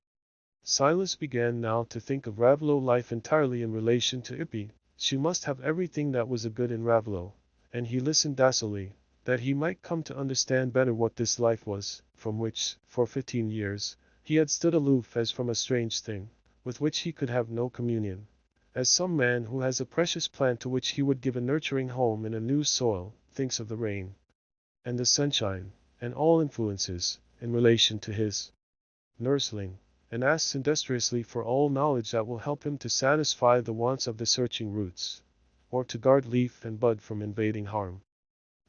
Speaker 1: Silas began now to think of Raveloe life entirely in relation to Ippy. She must have everything that was a good in Raveloe, and he listened docilely, that he might come to understand better what this life was, from which, for 15 years, he had stood aloof as from a strange thing, with which he could have no communion. As some man who has a precious plant to which he would give a nurturing home in a new soil, thinks of the rain, and the sunshine, and all influences, in relation to his nursling, and asks industriously for all knowledge that will help him to satisfy the wants of the searching roots, or to guard leaf and bud from invading harm.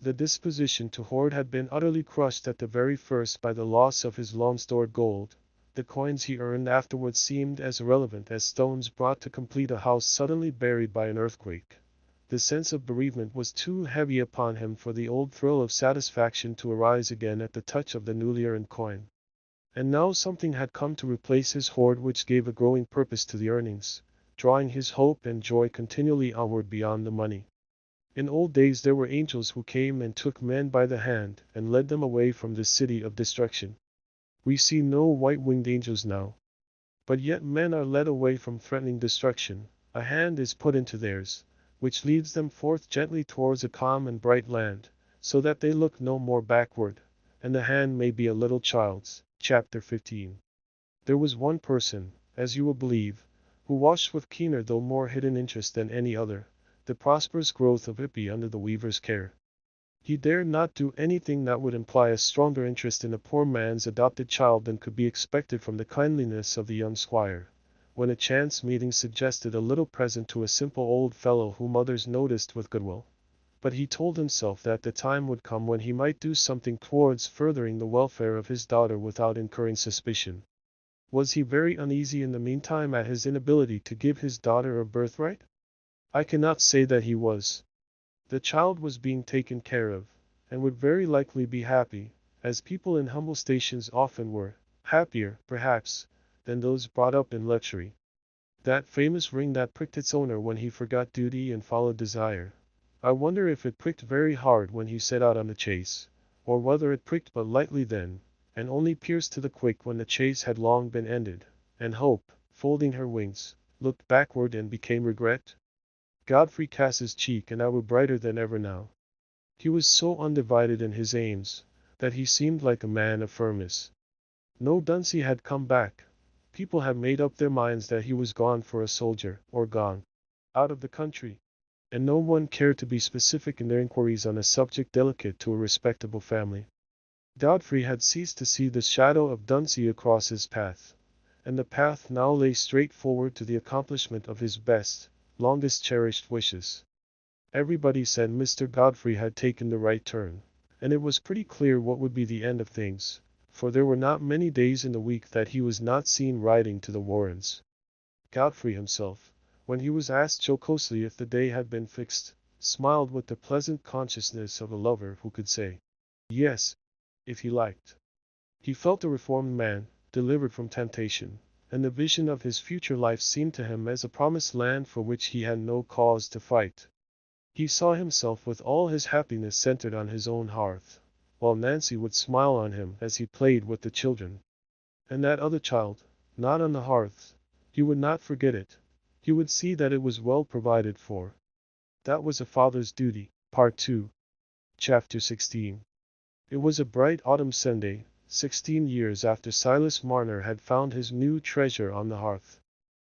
Speaker 1: The disposition to hoard had been utterly crushed at the very first by the loss of his long-stored gold. The coins he earned afterwards seemed as irrelevant as stones brought to complete a house suddenly buried by an earthquake. The sense of bereavement was too heavy upon him for the old thrill of satisfaction to arise again at the touch of the newly earned coin. And now something had come to replace his hoard which gave a growing purpose to the earnings, drawing his hope and joy continually onward beyond the money. In old days there were angels who came and took men by the hand and led them away from the city of destruction. We see no white-winged angels now. But yet men are led away from threatening destruction. A hand is put into theirs, which leads them forth gently towards a calm and bright land, so that they look no more backward, and the hand may be a little child's. Chapter 15. There was one person, as you will believe, who watched with keener though more hidden interest than any other, the prosperous growth of Ippy under the weaver's care. He dared not do anything that would imply a stronger interest in a poor man's adopted child than could be expected from the kindliness of the young squire, when a chance meeting suggested a little present to a simple old fellow whom others noticed with goodwill. But he told himself that the time would come when he might do something towards furthering the welfare of his daughter without incurring suspicion. Was he very uneasy in the meantime at his inability to give his daughter a birthright? I cannot say that he was. The child was being taken care of, and would very likely be happy, as people in humble stations often were, happier, perhaps, than those brought up in luxury. That famous ring that pricked its owner when he forgot duty and followed desire. I wonder if it pricked very hard when he set out on the chase, or whether it pricked but lightly then, and only pierced to the quick when the chase had long been ended, and hope, folding her wings, looked backward and became regret? Godfrey cast his cheek and I were brighter than ever now. He was so undivided in his aims, that he seemed like a man of firmness. No Dunsey had come back. People had made up their minds that he was gone for a soldier, or gone out of the country, and no one cared to be specific in their inquiries on a subject delicate to a respectable family. Godfrey had ceased to see the shadow of Dunsey across his path, and the path now lay straight forward to the accomplishment of his best, longest cherished wishes. Everybody said Mr. Godfrey had taken the right turn, and it was pretty clear what would be the end of things, for there were not many days in the week that he was not seen riding to the Warrens. Godfrey himself, when he was asked jocosely if the day had been fixed, smiled with the pleasant consciousness of a lover who could say yes, if he liked. He felt a reformed man, delivered from temptation, and the vision of his future life seemed to him as a promised land for which he had no cause to fight. He saw himself with all his happiness centered on his own hearth, while Nancy would smile on him as he played with the children. And that other child, not on the hearth, he would not forget it. He would see that it was well provided for. That was a father's duty. Part 2. Chapter 16. It was a bright autumn Sunday, 16 years after Silas Marner had found his new treasure on the hearth.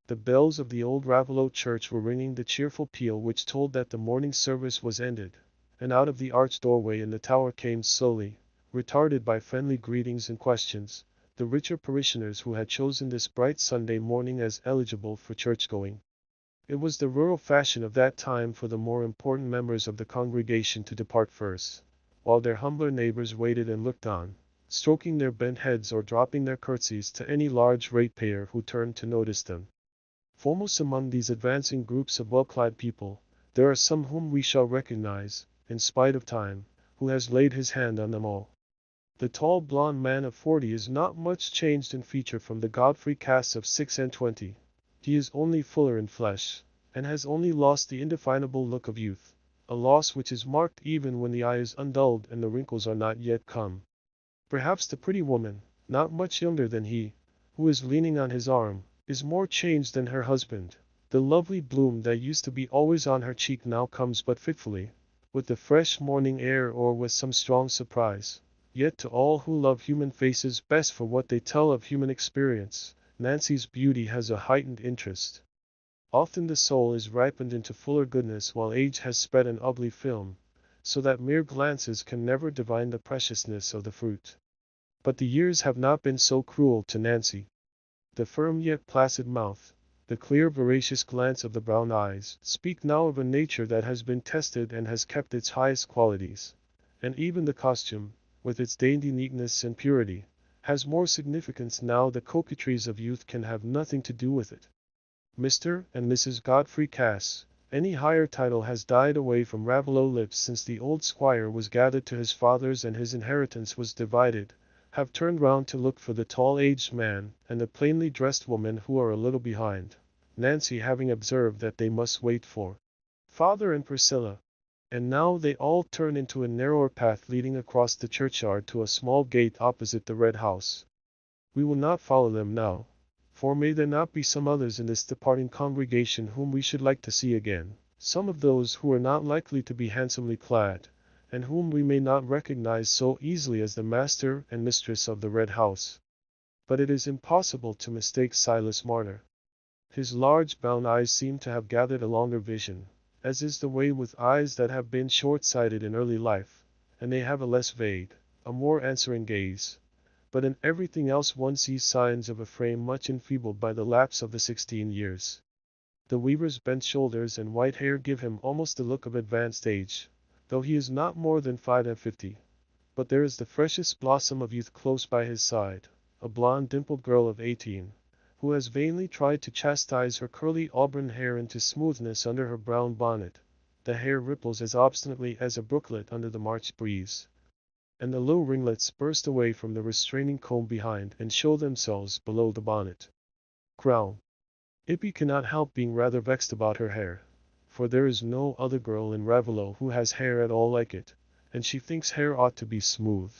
Speaker 1: The bells of the old Raveloe church were ringing the cheerful peal which told that the morning service was ended, and out of the arched doorway in the tower came slowly, retarded by friendly greetings and questions, the richer parishioners who had chosen this bright Sunday morning as eligible for church-going. It was the rural fashion of that time for the more important members of the congregation to depart first, while their humbler neighbors waited and looked on, stroking their bent heads or dropping their curtsies to any large ratepayer who turned to notice them. Foremost among these advancing groups of well-clad people, there are some whom we shall recognize, in spite of time, who has laid his hand on them all. The tall blond man of 40 is not much changed in feature from the Godfrey Cass of 26. He is only fuller in flesh, and has only lost the indefinable look of youth, a loss which is marked even when the eye is undulled and the wrinkles are not yet come. Perhaps the pretty woman, not much younger than he, who is leaning on his arm, is more changed than her husband. The lovely bloom that used to be always on her cheek now comes but fitfully, with the fresh morning air or with some strong surprise. Yet to all who love human faces best for what they tell of human experience, Nancy's beauty has a heightened interest. Often the soul is ripened into fuller goodness while age has spread an ugly film, so that mere glances can never divine the preciousness of the fruit. But the years have not been so cruel to Nancy. The firm yet placid mouth, the clear voracious glance of the brown eyes, speak now of a nature that has been tested and has kept its highest qualities. And even the costume, with its dainty neatness and purity, has more significance now. The coquetries of youth can have nothing to do with it. Mr. and Mrs. Godfrey Cass, any higher title has died away from Raveloe lips since the old squire was gathered to his fathers and his inheritance was divided, have turned round to look for the tall aged man and the plainly dressed woman who are a little behind, Nancy having observed that they must wait for Father and Priscilla. And now they all turn into a narrower path leading across the churchyard to a small gate opposite the Red House. We will not follow them now, for may there not be some others in this departing congregation whom we should like to see again, some of those who are not likely to be handsomely clad, and whom we may not recognize so easily as the master and mistress of the Red House. But it is impossible to mistake Silas Marner. His large brown eyes seem to have gathered a longer vision, as is the way with eyes that have been short-sighted in early life, and they have a less vague, a more answering gaze. But in everything else one sees signs of a frame much enfeebled by the lapse of the 16 years. The weaver's bent shoulders and white hair give him almost the look of advanced age, though he is not more than 50. But there is the freshest blossom of youth close by his side, a blonde dimpled girl of 18, who has vainly tried to chastise her curly auburn hair into smoothness under her brown bonnet. The hair ripples as obstinately as a brooklet under the March breeze, and the low ringlets burst away from the restraining comb behind and show themselves below the bonnet crown. Ippy cannot help being rather vexed about her hair, for there is no other girl in Raveloe who has hair at all like it, and she thinks hair ought to be smooth.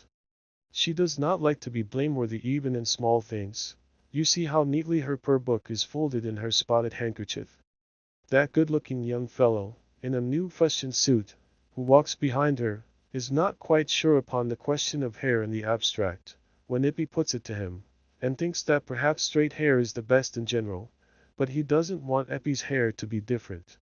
Speaker 1: She does not like to be blameworthy even in small things. You see how neatly her prayer book is folded in her spotted handkerchief. That good-looking young fellow, in a new fustian suit, who walks behind her, is not quite sure upon the question of hair in the abstract, when Ippy puts it to him, and thinks that perhaps straight hair is the best in general, but he doesn't want Eppy's hair to be different.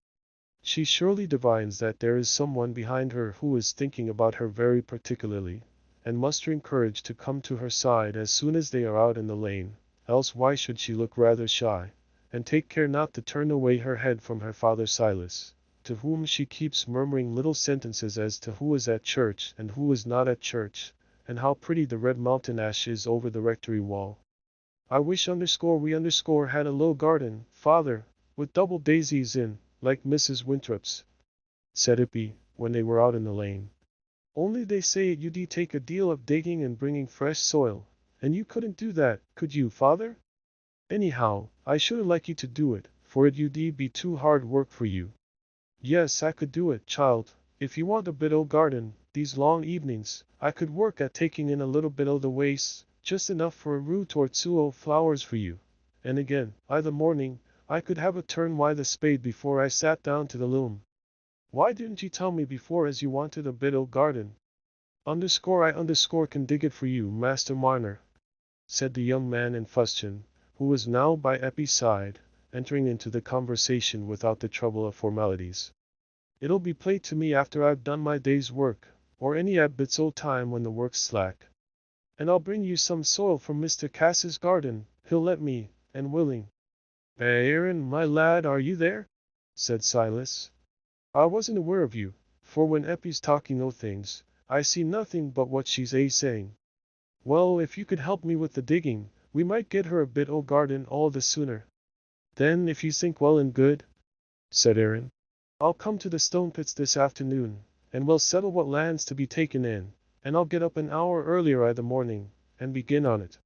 Speaker 1: She surely divines that there is someone behind her who is thinking about her very particularly, and mustering courage to come to her side as soon as they are out in the lane. Else why should she look rather shy, and take care not to turn away her head from her father Silas, to whom she keeps murmuring little sentences as to who is at church and who is not at church, and how pretty the red mountain ash is over the rectory wall. I wish we had a low garden, father, with double daisies in, like Mrs. Winthrop's, said Ippy, when they were out in the lane. Only they say you'd take a deal of digging and bringing fresh soil, and you couldn't do that, could you, father? Anyhow, I shouldn't like you to do it, for it'd be too hard work for you. Yes, I could do it, child. If you want a bit o' garden, these long evenings, I could work at taking in a little bit o' the waste, just enough for a root or two o' flowers for you. And again, i' the morning, I could have a turn wi' the spade before I sat down to the loom. Why didn't you tell me before as you wanted a bit o' garden? I can dig it for you, Master Marner, said the young man in fustian, who was now by Eppie's side, entering into the conversation without the trouble of formalities. It'll be played to me after I've done my day's work, or any bits o' time when the work's slack. And I'll bring you some soil from Mr. Cass's garden, he'll let me, and willing. Aaron, my lad, are you there? Said Silas. I wasn't aware of you, for when Eppie's talking o' things, I see nothing but what she's saying. Well, if you could help me with the digging, we might get her a bit o' garden all the sooner. Then, if you think well and good, said Aaron, I'll come to the stone pits this afternoon, and we'll settle what land's to be taken in, and I'll get up an hour earlier i' the morning, and begin on it.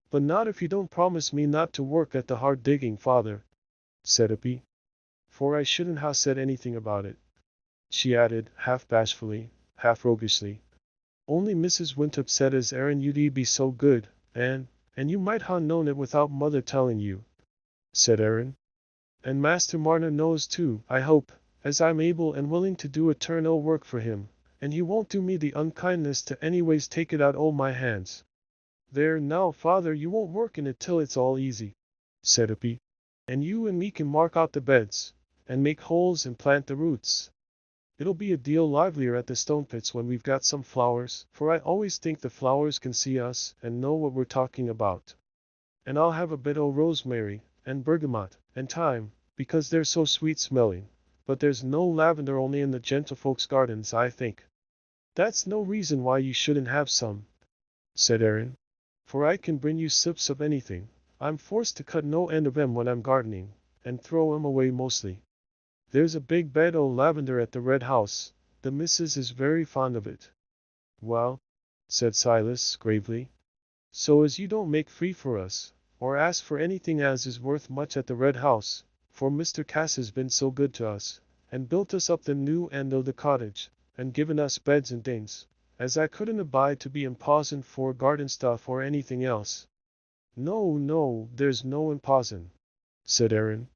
Speaker 1: But not if you don't promise me not to work at the hard digging, father, said Eppie. For I shouldn't ha' said anything about it, she added, half bashfully, half roguishly. Only Mrs. Winthrop said as Aaron you'd be so good, and you might ha' known it without mother telling you, said Aaron. And Master Marner knows too, I hope, as I'm able and willing to do a turn o' work for him, and he won't do me the unkindness to anyways take it out o' my hands. There now, father, you won't work in it till it's all easy, said Eppie. And you and me can mark out the beds, and make holes and plant the roots. It'll be a deal livelier at the stone pits when we've got some flowers, for I always think the flowers can see us and know what we're talking about. And I'll have a bit o' rosemary, and bergamot, and thyme, because they're so sweet smelling, but there's no lavender only in the gentlefolks' gardens, I think. That's no reason why you shouldn't have some, said Aaron. For I can bring you sips of anything. I'm forced to cut no end of 'em when I'm gardening, and throw 'em away mostly. There's a big bed o' lavender at the Red House, the missus is very fond of it. Well, said Silas, gravely, so as you don't make free for us, or ask for anything as is worth much at the Red House, for Mr. Cass has been so good to us, and built us up the new end o' the cottage, and given us beds and things, as I couldn't abide to be imposin' for garden stuff or anything else. No, there's no imposin', said Aaron.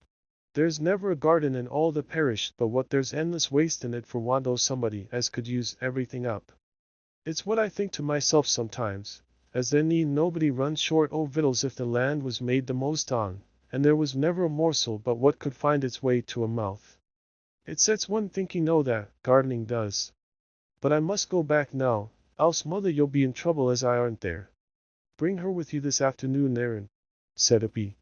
Speaker 1: There's never a garden in all the parish but what there's endless waste in it for want o' somebody as could use everything up. It's what I think to myself sometimes, as there need nobody run short o' victuals if the land was made the most on, and there was never a morsel but what could find its way to a mouth. It sets one thinking o' that, gardening does. But I must go back now, else mother you'll be in trouble as I aren't there. Bring her with you this afternoon, Aaron, said Eppie.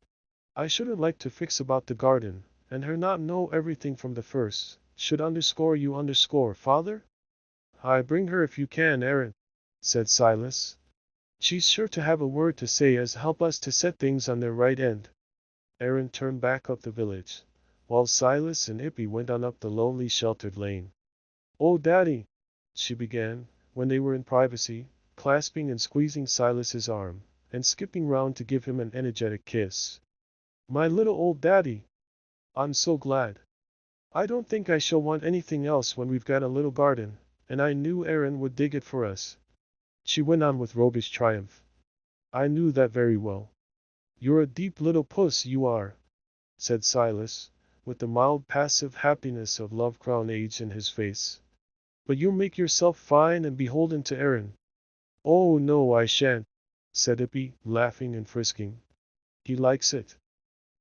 Speaker 1: I shouldn't like to fix about the garden, and her not know everything from the first. Should you, father? Aye, bring her if you can, Aaron, said Silas. She's sure to have a word to say as help us to set things on their right end. Aaron turned back up the village, while Silas and Eppie went on up the lonely sheltered lane. Oh, Daddy, she began, when they were in privacy, clasping and squeezing Silas's arm, and skipping round to give him an energetic kiss. My little old daddy! I'm so glad. I don't think I shall want anything else when we've got a little garden, and I knew Aaron would dig it for us. She went on with roguish triumph. I knew that very well. You're a deep little puss, you are, said Silas, with the mild passive happiness of love-crowned age in his face. But you'll make yourself fine and beholden to Aaron. Oh no, I shan't, said Eppie, laughing and frisking. He likes it.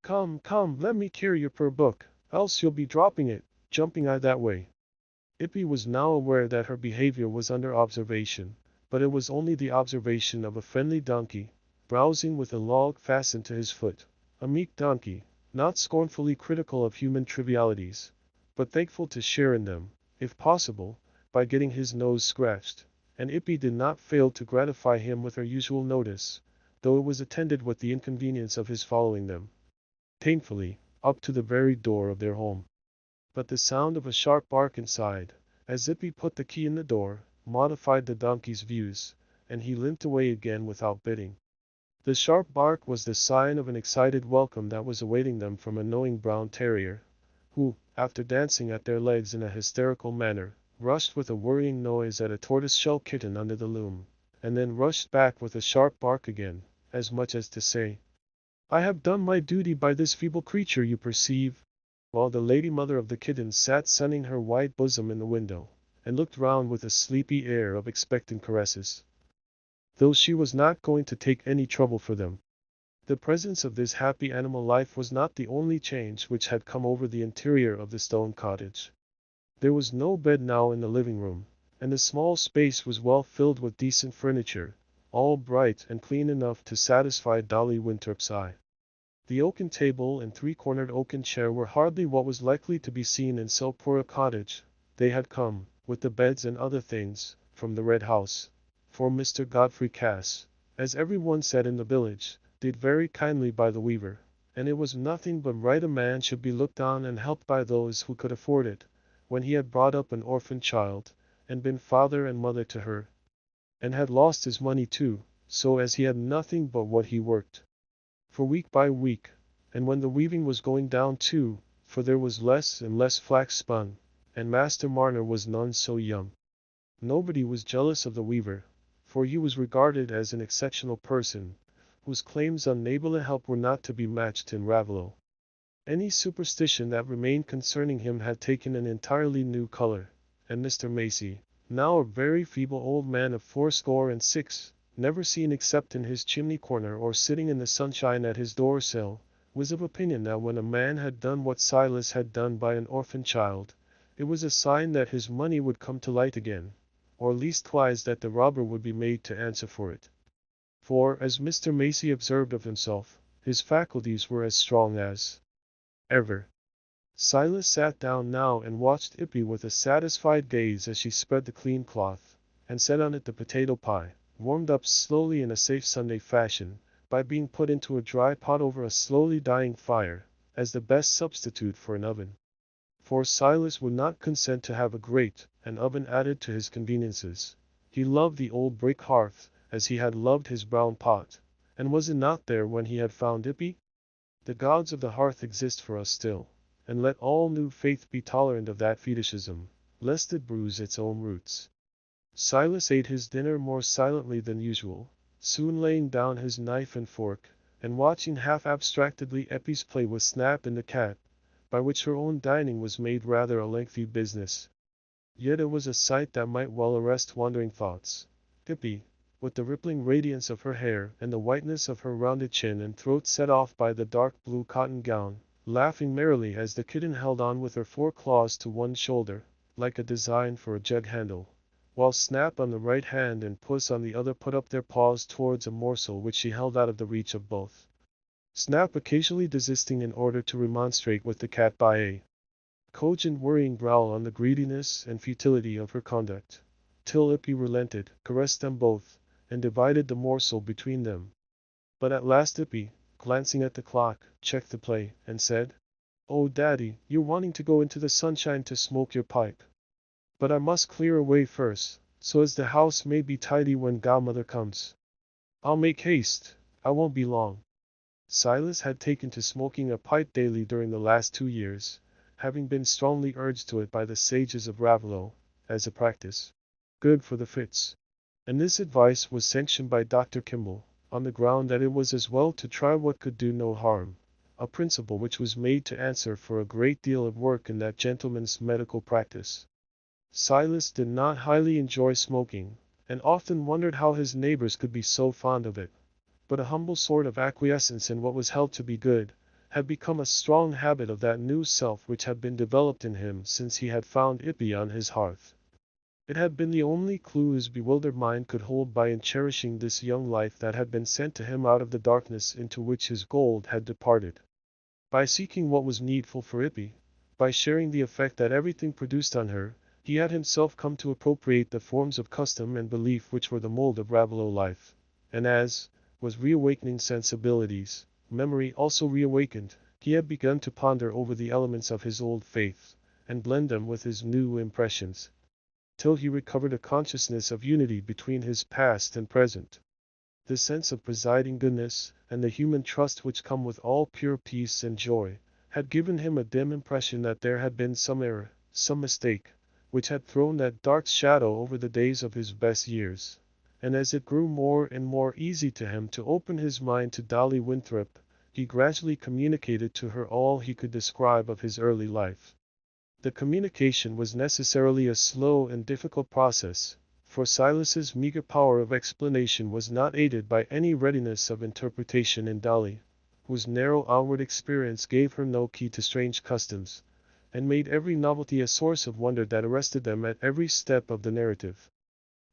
Speaker 1: Come, let me carry your poor book, else you'll be dropping it, jumping out that way. Eppie was now aware that her behavior was under observation, but it was only the observation of a friendly donkey, browsing with a log fastened to his foot, a meek donkey, not scornfully critical of human trivialities, but thankful to share in them, if possible, by getting his nose scratched, and Eppie did not fail to gratify him with her usual notice, though it was attended with the inconvenience of his following them painfully, up to the very door of their home. But the sound of a sharp bark inside, as Eppie put the key in the door, modified the donkey's views, and he limped away again without bidding. The sharp bark was the sign of an excited welcome that was awaiting them from a knowing brown terrier, who, after dancing at their legs in a hysterical manner, rushed with a worrying noise at a tortoise-shell kitten under the loom, and then rushed back with a sharp bark again, as much as to say, "I have done my duty by this feeble creature, you perceive," while the lady mother of the kittens sat sunning her white bosom in the window, and looked round with a sleepy air of expectant caresses, though she was not going to take any trouble for them. The presence of this happy animal life was not the only change which had come over the interior of the stone cottage. There was no bed now in the living room, and the small space was well filled with decent furniture, all bright and clean enough to satisfy Dolly Winthrop's eye. The oaken table and three-cornered oaken chair were hardly what was likely to be seen in so poor a cottage. They had come, with the beds and other things, from the Red House, for Mr. Godfrey Cass, as every one said in the village, did very kindly by the weaver, and it was nothing but right a man should be looked on and helped by those who could afford it, when he had brought up an orphan child, and been father and mother to her, and had lost his money too, so as he had nothing but what he worked for week by week, and when the weaving was going down too, for there was less and less flax spun, and Master Marner was none so young. Nobody was jealous of the weaver, for he was regarded as an exceptional person, whose claims on neighborly help were not to be matched in Raveloe. Any superstition that remained concerning him had taken an entirely new color, and Mr. Macy, now a very feeble old man of 66, never seen except in his chimney corner or sitting in the sunshine at his door-sill, was of opinion that when a man had done what Silas had done by an orphan child, it was a sign that his money would come to light again, or leastwise that the robber would be made to answer for it. For, as Mr. Macy observed of himself, his faculties were as strong as ever. Silas sat down now and watched Ippy with a satisfied gaze as she spread the clean cloth, and set on it the potato pie, warmed up slowly in a safe Sunday fashion, by being put into a dry pot over a slowly dying fire, as the best substitute for an oven. For Silas would not consent to have a grate and oven added to his conveniences. He loved the old brick hearth, as he had loved his brown pot, and was it not there when he had found Ippy? The gods of the hearth exist for us still, and let all new faith be tolerant of that fetishism, lest it bruise its own roots. Silas ate his dinner more silently than usual, soon laying down his knife and fork, and watching half-abstractedly Eppie's play with Snap and the cat, by which her own dining was made rather a lengthy business. Yet it was a sight that might well arrest wandering thoughts. Ippy, with the rippling radiance of her hair and the whiteness of her rounded chin and throat set off by the dark blue cotton gown, laughing merrily as the kitten held on with her 4 claws to one shoulder, like a design for a jug handle, while Snap on the right hand and Puss on the other put up their paws towards a morsel which she held out of the reach of both. Snap occasionally desisting in order to remonstrate with the cat by a cogent worrying growl on the greediness and futility of her conduct, till Ippy relented, caressed them both, and divided the morsel between them. But at last Ippy, glancing at the clock, checked the play, and said, "Oh, Daddy, you're wanting to go into the sunshine to smoke your pipe. But I must clear away first, so as the house may be tidy when Godmother comes. I'll make haste, I won't be long." Silas had taken to smoking a pipe daily during the last 2 years, having been strongly urged to it by the sages of Raveloe, as a practice good for the fits. And this advice was sanctioned by Dr. Kimball, on the ground that it was as well to try what could do no harm, a principle which was made to answer for a great deal of work in that gentleman's medical practice. Silas did not highly enjoy smoking, and often wondered how his neighbors could be so fond of it, but a humble sort of acquiescence in what was held to be good had become a strong habit of that new self which had been developed in him since he had found Ippy on his hearth. It had been the only clue his bewildered mind could hold by in cherishing this young life that had been sent to him out of the darkness into which his gold had departed. By seeking what was needful for Ippy, by sharing the effect that everything produced on her, he had himself come to appropriate the forms of custom and belief which were the mold of Raveloe life, and as, was reawakening sensibilities, memory also reawakened, he had begun to ponder over the elements of his old faith, and blend them with his new impressions, till he recovered a consciousness of unity between his past and present. the sense of presiding goodness, and the human trust which come with all pure peace and joy, had given him a dim impression that there had been some error, some mistake, which had thrown that dark shadow over the days of his best years. And as it grew more and more easy to him to open his mind to Dolly Winthrop, he gradually communicated to her all he could describe of his early life. The communication was necessarily a slow and difficult process, for Silas's meager power of explanation was not aided by any readiness of interpretation in Dolly, whose narrow outward experience gave her no key to strange customs, and made every novelty a source of wonder that arrested them at every step of the narrative.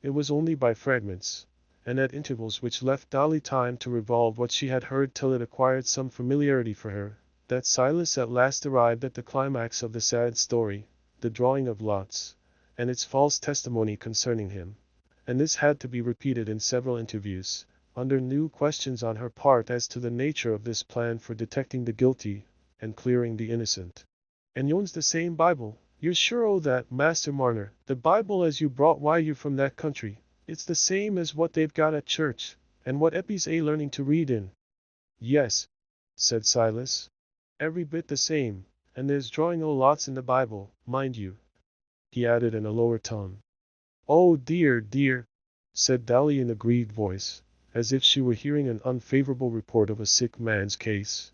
Speaker 1: It was only by fragments, and at intervals which left Dolly time to revolve what she had heard till it acquired some familiarity for her, that Silas at last arrived at the climax of the sad story, the drawing of lots, and its false testimony concerning him. And this had to be repeated in several interviews, under new questions on her part as to the nature of this plan for detecting the guilty, and clearing the innocent. "And yown's the same Bible? You're sure o' that, Master Marner? The Bible as you brought wi' you from that country? It's the same as what they've got at church, and what Eppie's learning to read in?" "Yes," said Silas. "Every bit the same, and there's drawing o' lots in the Bible, mind you," he added in a lower tone. "Oh dear, dear," said Dolly in a grieved voice, as if she were hearing an unfavorable report of a sick man's case.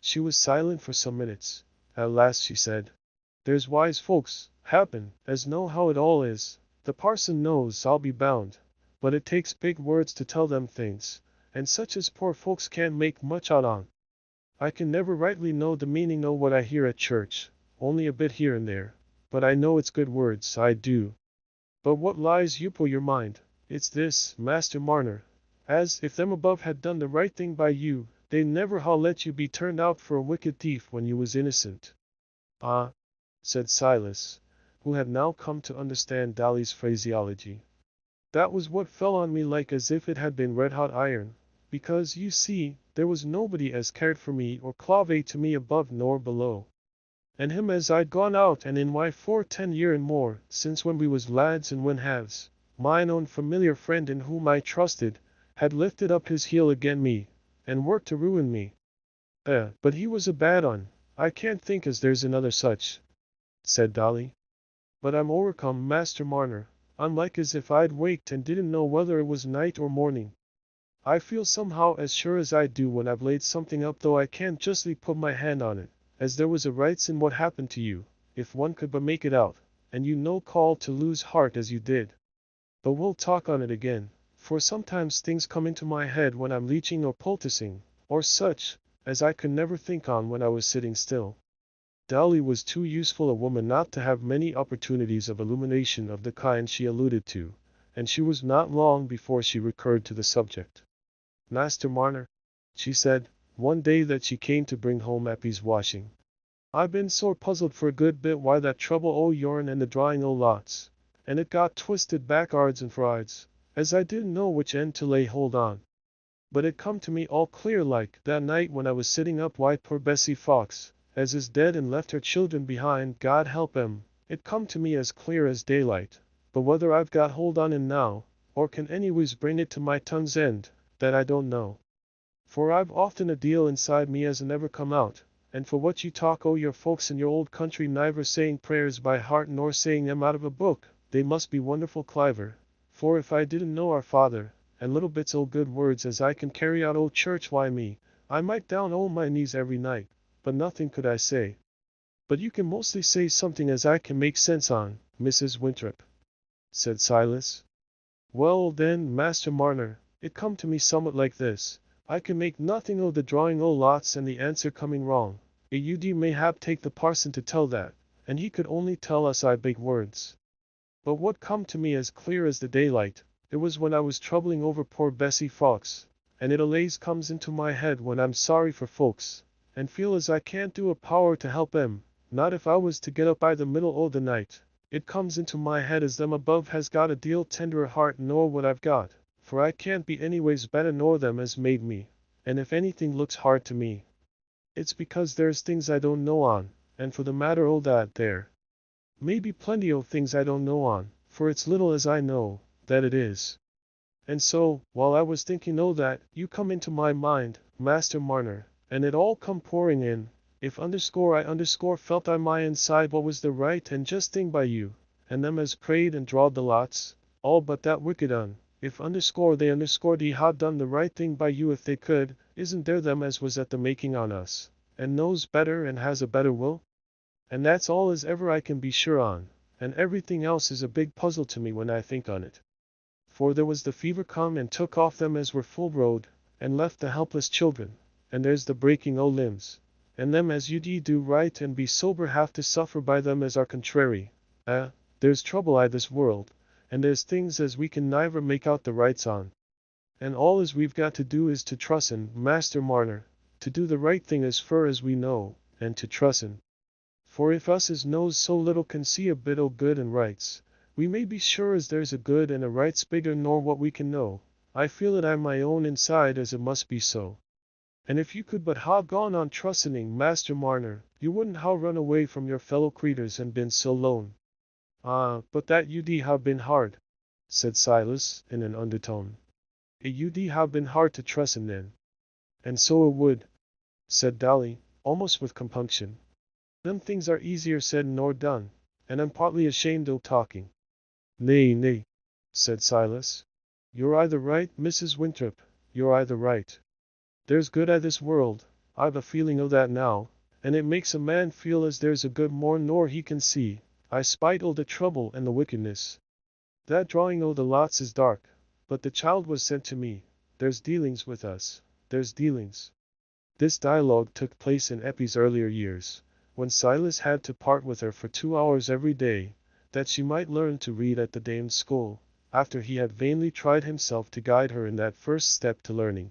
Speaker 1: She was silent for some minutes. At last she said, "There's wise folks, happen, as know how it all is. The parson knows, I'll be bound. But it takes big words to tell them things, and such as poor folks can't make much out on. I can never rightly know the meaning o' what I hear at church, only a bit here and there, but I know it's good words, I do. But what lies upo your mind, it's this, Master Marner, as, if them above had done the right thing by you, they'd never ha' let you be turned out for a wicked thief when you was innocent." "Ah," said Silas, who had now come to understand Dolly's phraseology. "That was what fell on me like as if it had been red-hot iron, because, you see, there was nobody as cared for me or clave to me above nor below. And him as I'd gone out and in wi' for 10 year and more, since when we was lads and when halves, mine own familiar friend in whom I trusted, had lifted up his heel again me, and worked to ruin me. But he was a bad un, I can't think as there's another such," said Dolly. "But I'm overcome, Master Marner. I'm like as if I'd waked and didn't know whether it was night or morning. I feel somehow as sure as I do when I've laid something up, though I can't justly put my hand on it, as there was a rights in what happened to you, if one could but make it out, and you no call to lose heart as you did. But we'll talk on it again, for sometimes things come into my head when I'm leeching or poulticing, or such, as I could never think on when I was sitting still." Dolly was too useful a woman not to have many opportunities of illumination of the kind she alluded to, and she was not long before she recurred to the subject. "Master Marner," she said, one day that she came to bring home Eppie's washing, "I've been sore puzzled for a good bit why that trouble o' yourn and the drawing o' lots, and it got twisted back'ards and for'ards, as I didn't know which end to lay hold on. But it come to me all clear like, that night when I was sitting up wi' poor Bessie Fox, as is dead and left her children behind, God help 'em, it come to me as clear as daylight, but whether I've got hold on it now, or can anyways bring it to my tongue's end, that I don't know. For I've often a deal inside me as never come out, and for what you talk o' your folks in your old country neither saying prayers by heart nor saying them out of a book, they must be wonderful clever, for if I didn't know our Father, and little bits o' good words as I can carry out o' church, why me, I might down o' my knees every night, but nothing could I say." "But you can mostly say something as I can make sense on, Mrs. Winthrop," said Silas. "Well then, Master Marner, it come to me somewhat like this. I can make nothing o' the drawing o' lots and the answer coming wrong. You'd mayhap take the parson to tell that, and he could only tell us I big words. But what come to me as clear as the daylight, it was when I was troubling over poor Bessie Fox, and it allays comes into my head when I'm sorry for folks, and feel as I can't do a power to help 'em, not if I was to get up by the middle o' the night. It comes into my head as them above has got a deal tenderer heart nor what I've got, for I can't be anyways better nor them as made me, and if anything looks hard to me, it's because there's things I don't know on, and for the matter o' that there may be plenty o' things I don't know on, for it's little as I know, that it is. And so, while I was thinking o' that, you come into my mind, Master Marner, and it all come pouring in, if I felt I my inside what was the right and just thing by you, and them as prayed and drawed the lots, all but that wicked un, if they had done the right thing by you if they could, isn't there them as was at the making on us, and knows better and has a better will? And that's all as ever I can be sure on, and everything else is a big puzzle to me when I think on it. For there was the fever come and took off them as were full growed, and left the helpless children, and there's the breaking o' limbs, and them as you'd do right and be sober have to suffer by them as are contrary. There's trouble I this world, and there's things as we can never make out the rights on. And all as we've got to do is to trustin', Master Marner, to do the right thing as fur as we know, and to trustin'. For if us as knows so little can see a bit o' good and rights, we may be sure as there's a good and a rights bigger nor what we can know. I feel it on my own inside as it must be so. And if you could but ha' gone on trusting, Master Marner, you wouldn't ha' run away from your fellow creatures and been so lone. Ah, but that you'd ha' been hard, said Silas, in an undertone. You'd ha' been hard to trustin' then. And so it would, said Dolly, almost with compunction. Them things are easier said nor done, and I'm partly ashamed o' talking. Nay, nay, said Silas. You're either right, Mrs. Winthrop, you're either right. There's good I this world, I've a feeling o' that now, and it makes a man feel as there's a good more nor he can see, I spite o' the trouble and the wickedness. That drawing o' the lots is dark, but the child was sent to me, there's dealings with us, there's dealings. This dialogue took place in Eppie's earlier years, when Silas had to part with her for 2 hours every day, that she might learn to read at the dame's school, after he had vainly tried himself to guide her in that first step to learning.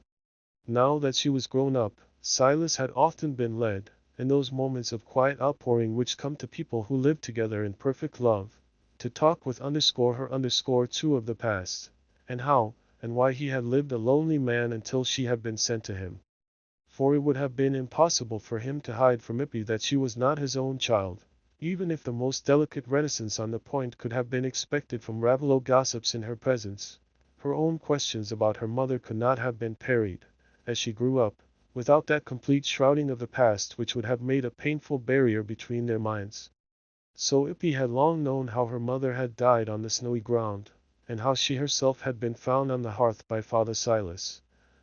Speaker 1: Now that she was grown up, Silas had often been led, in those moments of quiet outpouring which come to people who live together in perfect love, to talk with her two of the past, and how, and why he had lived a lonely man until she had been sent to him. For it would have been impossible for him to hide from Ippy that she was not his own child, even if the most delicate reticence on the point could have been expected from Raveloe gossips in her presence. Her own questions about her mother could not have been parried, as she grew up, without that complete shrouding of the past which would have made a painful barrier between their minds. So Ippy had long known how her mother had died on the snowy ground, and how she herself had been found on the hearth by Father Silas,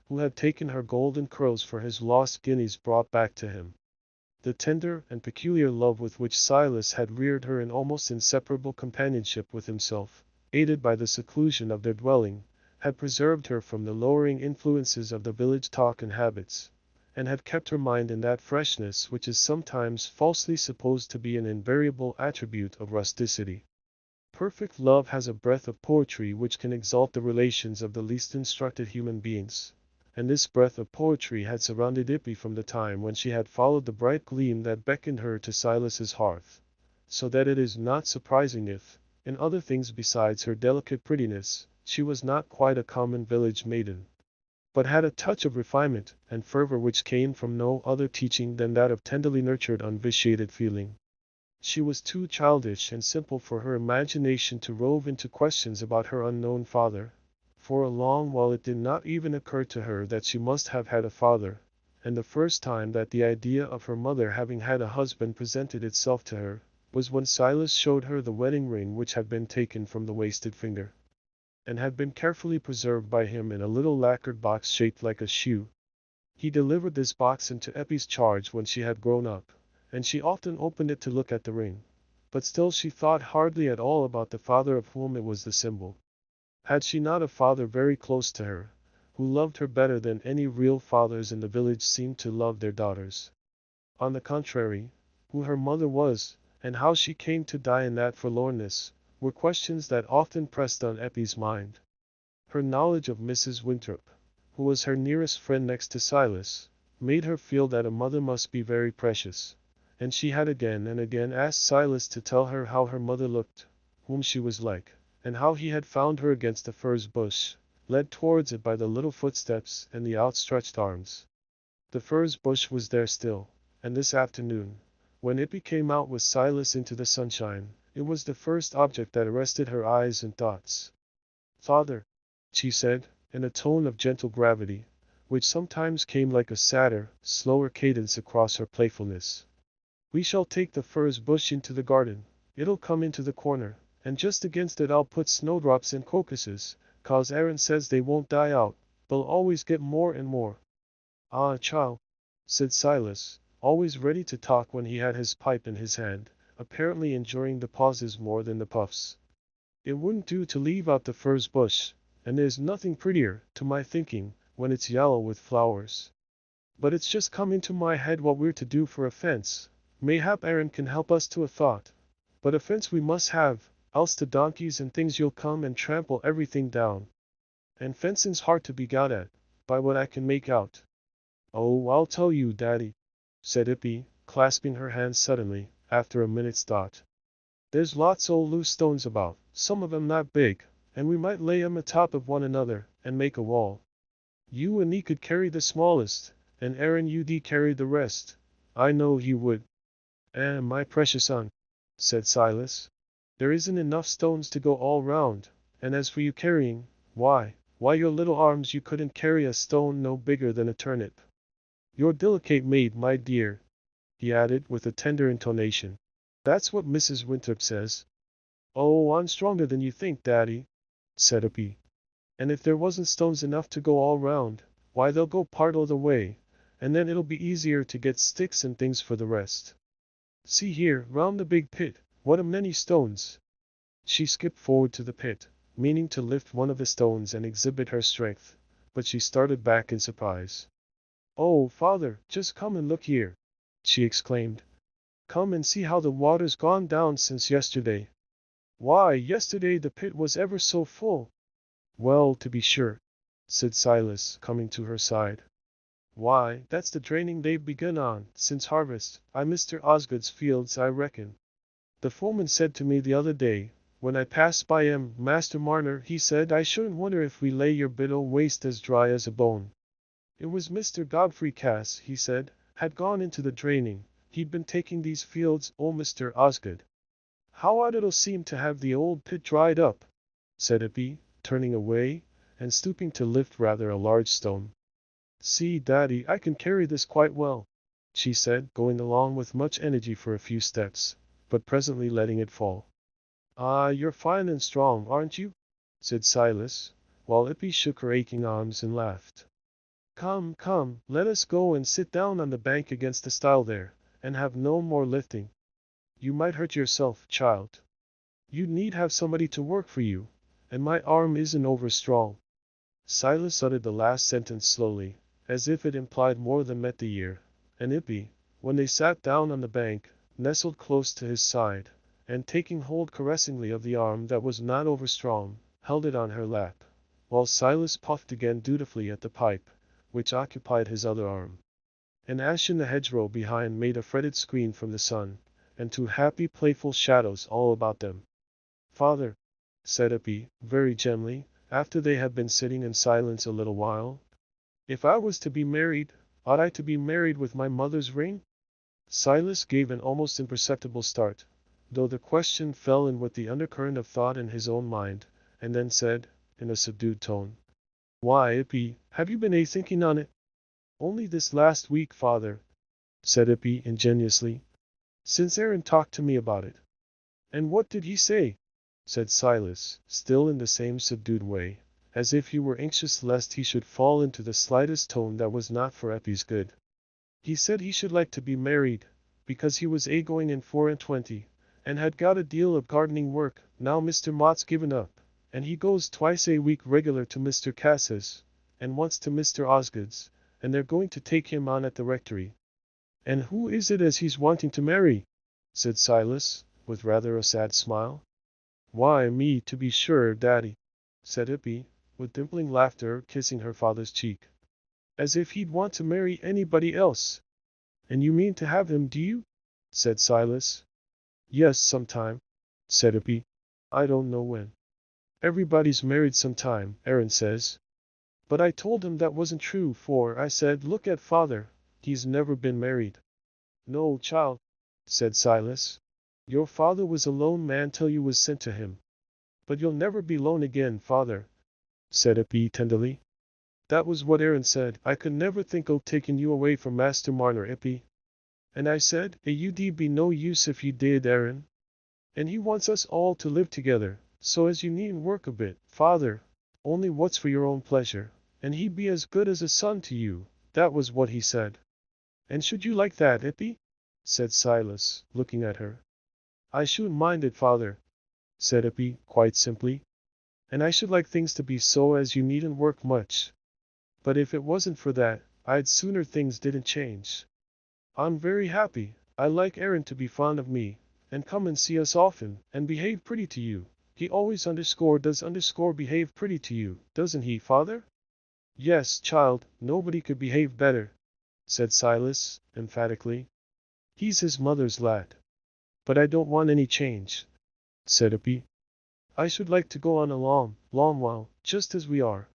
Speaker 1: who had taken her golden curls for his lost guineas brought back to him. The tender and peculiar love with which Silas had reared her in almost inseparable companionship with himself, aided by the seclusion of their dwelling, had preserved her from the lowering influences of the village talk and habits, and had kept her mind in that freshness which is sometimes falsely supposed to be an invariable attribute of rusticity. Perfect love has a breath of poetry which can exalt the relations of the least instructed human beings, and this breath of poetry had surrounded Ippy from the time when she had followed the bright gleam that beckoned her to Silas's hearth, so that it is not surprising if, in other things besides her delicate prettiness, she was not quite a common village maiden, but had a touch of refinement and fervor which came from no other teaching than that of tenderly nurtured unvitiated feeling. She was too childish and simple for her imagination to rove into questions about her unknown father. For a long while it did not even occur to her that she must have had a father, and the first time that the idea of her mother having had a husband presented itself to her, was when Silas showed her the wedding ring which had been taken from the wasted finger, and had been carefully preserved by him in a little lacquered box shaped like a shoe. He delivered this box into Eppie's charge when she had grown up, and she often opened it to look at the ring, but still she thought hardly at all about the father of whom it was the symbol. Had she not a father very close to her, who loved her better than any real fathers in the village seemed to love their daughters? On the contrary, who her mother was, and how she came to die in that forlornness, were questions that often pressed on Eppie's mind. Her knowledge of Mrs. Winthrop, who was her nearest friend next to Silas, made her feel that a mother must be very precious, and she had again and again asked Silas to tell her how her mother looked, whom she was like, and how he had found her against the furze bush, led towards it by the little footsteps and the outstretched arms. The furze bush was there still, and this afternoon, when Ippy came out with Silas into the sunshine, it was the first object that arrested her eyes and thoughts. "Father," she said, in a tone of gentle gravity, which sometimes came like a sadder, slower cadence across her playfulness. We shall take the furze bush into the garden. It'll come into the corner, and just against it I'll put snowdrops and crocuses, 'cause Aaron says they won't die out, they'll always get more and more. Ah, child, said Silas, always ready to talk when he had his pipe in his hand, apparently enjoying the pauses more than the puffs. It wouldn't do to leave out the furze bush, and there's nothing prettier, to my thinking, when it's yellow with flowers. But it's just come into my head what we're to do for a fence. Mayhap Aaron can help us to a thought. But a fence we must have, else the donkeys and things you'll come and trample everything down. And fencing's hard to be got at, by what I can make out. Oh, I'll tell you, Daddy, said Ippy, clasping her hands suddenly, after a minute's thought. There's lots o' loose stones about, some of 'em not big, and we might lay 'em atop of one another, and make a wall. You and me could carry the smallest, and Aaron you'd carry the rest. I know he would. My precious son, said Silas, there isn't enough stones to go all round, and as for you carrying, why, your little arms you couldn't carry a stone no bigger than a turnip. You're delicate made, my dear, he added with a tender intonation. That's what Mrs. Winthrop says. Oh, I'm stronger than you think, Daddy, said Uppy. And if there wasn't stones enough to go all round, why they'll go part o' the way, and then it'll be easier to get sticks and things for the rest. See here, round the big pit, what a many stones. She skipped forward to the pit, meaning to lift one of the stones and exhibit her strength, but she started back in surprise. Oh, Father, just come and look here, she exclaimed. Come and see how the water's gone down since yesterday. Why, yesterday the pit was ever so full. Well, to be sure, said Silas, coming to her side. Why, that's the draining they've begun on, since harvest, Mr. Osgood's fields, I reckon. The foreman said to me the other day, when I passed by Master Marner, he said I shouldn't wonder if we lay your bit o' waste as dry as a bone. It was Mr. Godfrey Cass, he said, had gone into the draining, he'd been taking these fields, Mr. Osgood. How odd it'll seem to have the old pit dried up, said Ippy, turning away, and stooping to lift rather a large stone. See, Daddy, I can carry this quite well, she said, going along with much energy for a few steps, but presently letting it fall. Ah, you're fine and strong, aren't you? Said Silas, while Ippy shook her aching arms and laughed. Come, come, let us go and sit down on the bank against the stile there, and have no more lifting. You might hurt yourself, child. You'd need have somebody to work for you, and my arm isn't over strong. Silas uttered the last sentence slowly, as if it implied more than met the ear, and Ippy, when they sat down on the bank, nestled close to his side, and taking hold caressingly of the arm that was not over strong, held it on her lap, while Silas puffed again dutifully at the pipe, which occupied his other arm. An ash in the hedgerow behind made a fretted screen from the sun, and two happy playful shadows all about them. Father, said Ippy, very gently, after they had been sitting in silence a little while, if I was to be married, ought I to be married with my mother's ring? Silas gave an almost imperceptible start, though the question fell in with the undercurrent of thought in his own mind, and then said, in a subdued tone, Why, Ippy, have you been thinking on it? Only this last week, Father, said Ippy ingenuously, since Aaron talked to me about it. And what did he say? Said Silas, still in the same subdued way, as if he were anxious lest he should fall into the slightest tone that was not for Eppy's good. He said he should like to be married, because he was going in 4–20, and had got a deal of gardening work, now Mr. Mott's given up, and he goes twice a week regular to Mr. Cass's, and once to Mr. Osgood's, and they're going to take him on at the rectory. And who is it as he's wanting to marry? Said Silas, with rather a sad smile. Why, me, to be sure, Daddy, said Ippy, with dimpling laughter, kissing her father's cheek. As if he'd want to marry anybody else. And you mean to have him, do you? Said Silas. Yes, sometime, said Ippy. I don't know when. Everybody's married sometime, Aaron says. But I told him that wasn't true, for I said, look at father, he's never been married. No, child, said Silas. Your father was a lone man till you was sent to him. But you'll never be lone again, Father. said Eppie tenderly. That was what Aaron said. I could never think o' taking you away from Master Marner, Eppie. And I said, you'd be no use if you did, Aaron. And he wants us all to live together, so as you needn't work a bit, father, only what's for your own pleasure, and he'd be as good as a son to you, that was what he said. And should you like that, Eppie? Said Silas, looking at her. I shouldn't mind it, father, said Eppie, quite simply. And I should like things to be so as you needn't work much. But if it wasn't for that, I'd sooner things didn't change. I'm very happy. I like Aaron to be fond of me, and come and see us often, and behave pretty to you. He always behave pretty to you, doesn't he, father? Yes, child, nobody could behave better, said Silas, emphatically. He's his mother's lad. But I don't want any change, said Eppie. I should like to go on a long while, just as we are.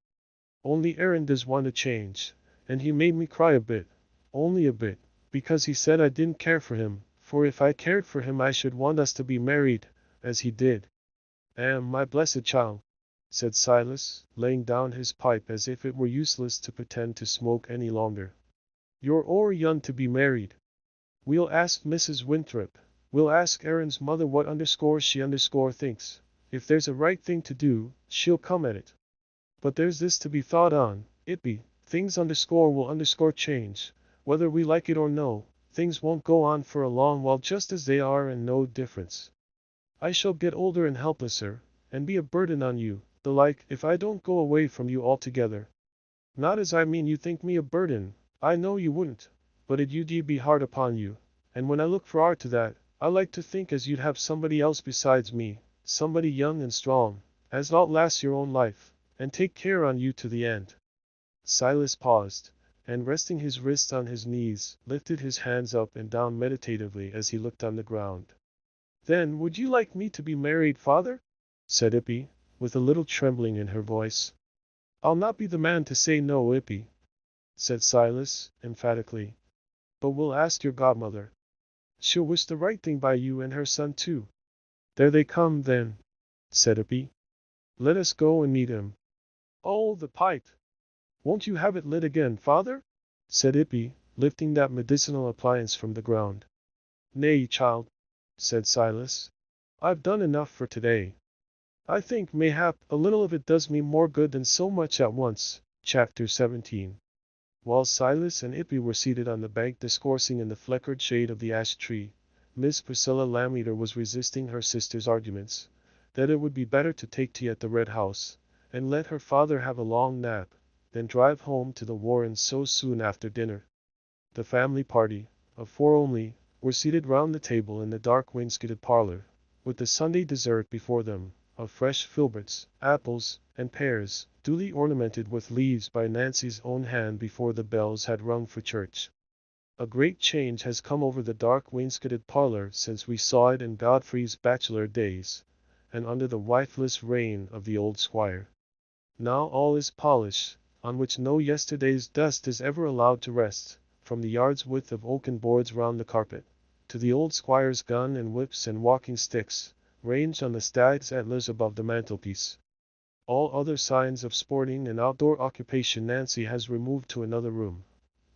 Speaker 1: Only Aaron does want to change, and he made me cry a bit, only a bit, because he said I didn't care for him, for if I cared for him I should want us to be married, as he did. My blessed child, said Silas, laying down his pipe as if it were useless to pretend to smoke any longer. You're o'er young to be married. We'll ask Mrs. Winthrop. We'll ask Aaron's mother what she thinks. If there's a right thing to do, she'll come at it. But there's this to be thought on, things will change. Whether we like it or no, things won't go on for a long while just as they are and no difference. I shall get older and helplesser, and be a burden on you, the like, if I don't go away from you altogether. Not as I mean you think me a burden, I know you wouldn't, but you'd be hard upon you, and when I look for'ard to that, I like to think as you'd have somebody else besides me, somebody young and strong, as outlast your own life, and take care on you to the end. Silas paused, and resting his wrists on his knees, lifted his hands up and down meditatively as he looked on the ground. Then would you like me to be married, father? Said Eppie, with a little trembling in her voice. I'll not be the man to say no, Eppie, said Silas, emphatically. But we'll ask your godmother. She'll wish the right thing by you and her son too. There they come, then, said Eppie. Let us go and meet him. Oh, the pipe! Won't you have it lit again, father? Said Eppie, lifting that medicinal appliance from the ground. Nay, child, said Silas. I've done enough for today. I think, mayhap, a little of it does me more good than so much at once. Chapter 17. While Silas and Eppie were seated on the bank discoursing in the fleckered shade of the ash tree, Miss Priscilla Lammeter was resisting her sister's arguments, that it would be better to take tea at the Red House, and let her father have a long nap, than drive home to the Warrens so soon after dinner. The family party, of four only, were seated round the table in the dark wainscoted parlor, with the Sunday dessert before them, of fresh filberts, apples, and pears, duly ornamented with leaves by Nancy's own hand before the bells had rung for church. A great change has come over the dark wainscoted parlor since we saw it in Godfrey's bachelor days, and under the wifeless reign of the old squire. Now all is polish, on which no yesterday's dust is ever allowed to rest, from the yard's width of oaken boards round the carpet, to the old squire's gun and whips and walking sticks, ranged on the stag's antlers above the mantelpiece. All other signs of sporting and outdoor occupation Nancy has removed to another room,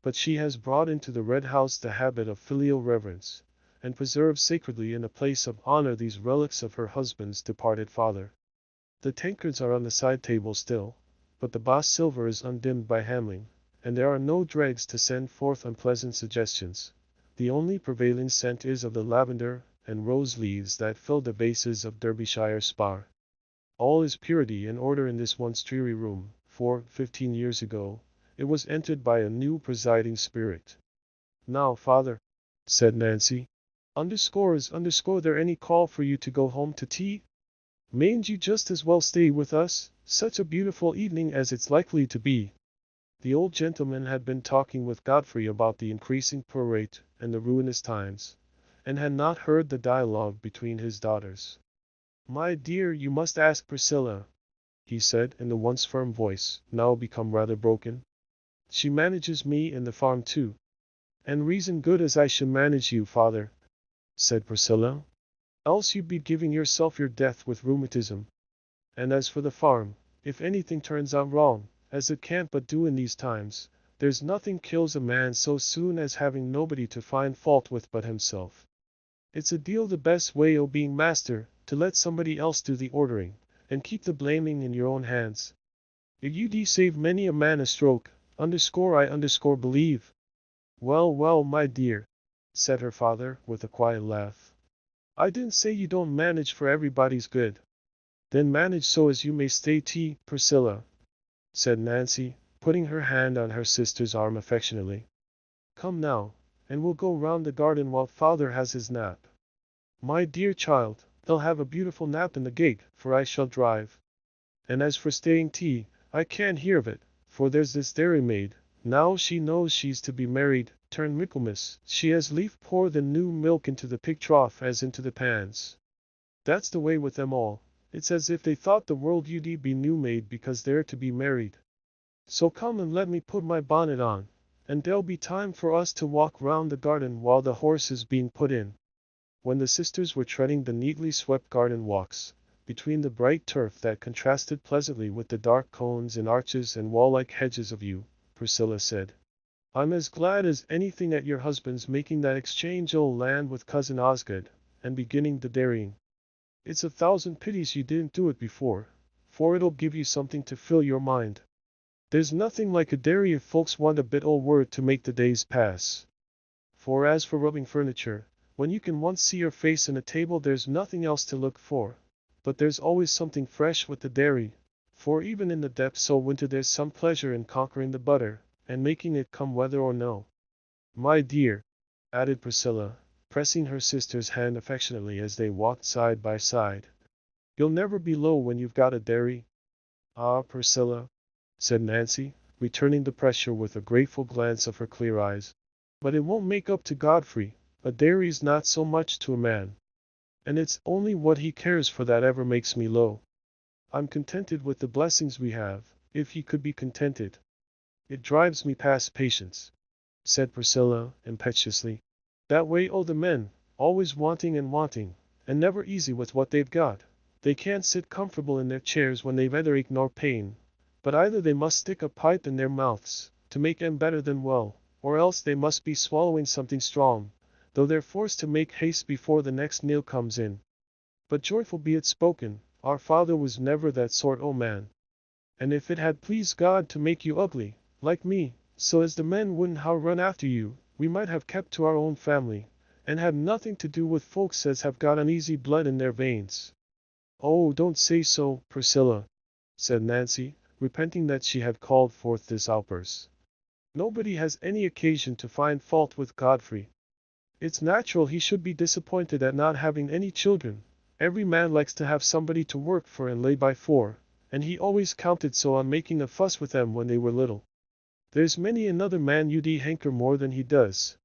Speaker 1: but she has brought into the Red House the habit of filial reverence, and preserves sacredly in a place of honor these relics of her husband's departed father. The tankards are on the side table still, but the boss silver is undimmed by handling, and there are no dregs to send forth unpleasant suggestions. The only prevailing scent is of the lavender and rose leaves that fill the vases of Derbyshire spar. All is purity and order in this once dreary room, for, 15 years ago, it was entered by a new presiding spirit. Now, father, said Nancy, is there any call for you to go home to tea? Mayn't you just as well stay with us, such a beautiful evening as it's likely to be? The old gentleman had been talking with Godfrey about the increasing poor rate and the ruinous times, and had not heard the dialogue between his daughters. My dear, you must ask Priscilla, he said in the once firm voice, now become rather broken. She manages me and the farm too. And reason good as I should manage you, father, said Priscilla. Else you'd be giving yourself your death with rheumatism. And as for the farm, If anything turns out wrong, as it can't but do in these times, there's nothing kills a man so soon as having nobody to find fault with but himself. It's a deal the best way o' being master, to let somebody else do the ordering, and keep the blaming in your own hands. You'd save many a man a stroke, I believe. Well, well, my dear, said her father, with a quiet laugh. I didn't say you don't manage for everybody's good. Then manage so as you may stay Priscilla, said Nancy, putting her hand on her sister's arm affectionately. Come now, and we'll go round the garden while father has his nap. My dear child, he'll have a beautiful nap in the gig, for I shall drive. And as for staying I can't hear of it, for there's this dairymaid, now she knows she's to be married, turn Michaelmas, she has lief pour the new milk into the pig trough as into the pans. That's the way with them all, it's as if they thought the world you'd be new made because they're to be married. So come and let me put my bonnet on, and there'll be time for us to walk round the garden while the horse is being put in. When the sisters were treading the neatly swept garden walks, between the bright turf that contrasted pleasantly with the dark cones and arches and wall-like hedges of yew, Priscilla said, I'm as glad as anything at your husband's making that exchange o' land with cousin Osgood, and beginning the dairying. It's a thousand pities you didn't do it before, for it'll give you something to fill your mind. There's nothing like a dairy if folks want a bit o' word to make the days pass. For as for rubbing furniture, when you can once see your face in a table there's nothing else to look for. But there's always something fresh with the dairy, for even in the depths o' winter there's some pleasure in conquering the butter, and making it come whether or no. My dear, added Priscilla, pressing her sister's hand affectionately as they walked side by side, you'll never be low when you've got a dairy. Ah, Priscilla, said Nancy, returning the pressure with a grateful glance of her clear eyes. But it won't make up to Godfrey, a dairy's not so much to a man. And it's only what he cares for that ever makes me low. I'm contented with the blessings we have, if he could be contented. It drives me past patience, said Priscilla, impetuously. That way o' the men, always wanting, and never easy with what they've got. They can't sit comfortable in their chairs when they've either ache nor pain, but either they must stick a pipe in their mouths, to make 'em better than well, or else they must be swallowing something strong, though they're forced to make haste before the next meal comes in. But joyful be it spoken, our father was never that sort o' man. And if it had pleased God to make you ugly, like me, so as the men wouldn't how run after you, we might have kept to our own family, and had nothing to do with folks as have got uneasy blood in their veins. Oh, don't say so, Priscilla, said Nancy, repenting that she had called forth this outburst. Nobody has any occasion to find fault with Godfrey. It's natural he should be disappointed at not having any children. Every man likes to have somebody to work for and lay by for, and he always counted so on making a fuss with them when they were little. There's many another man you'd hanker more than he does.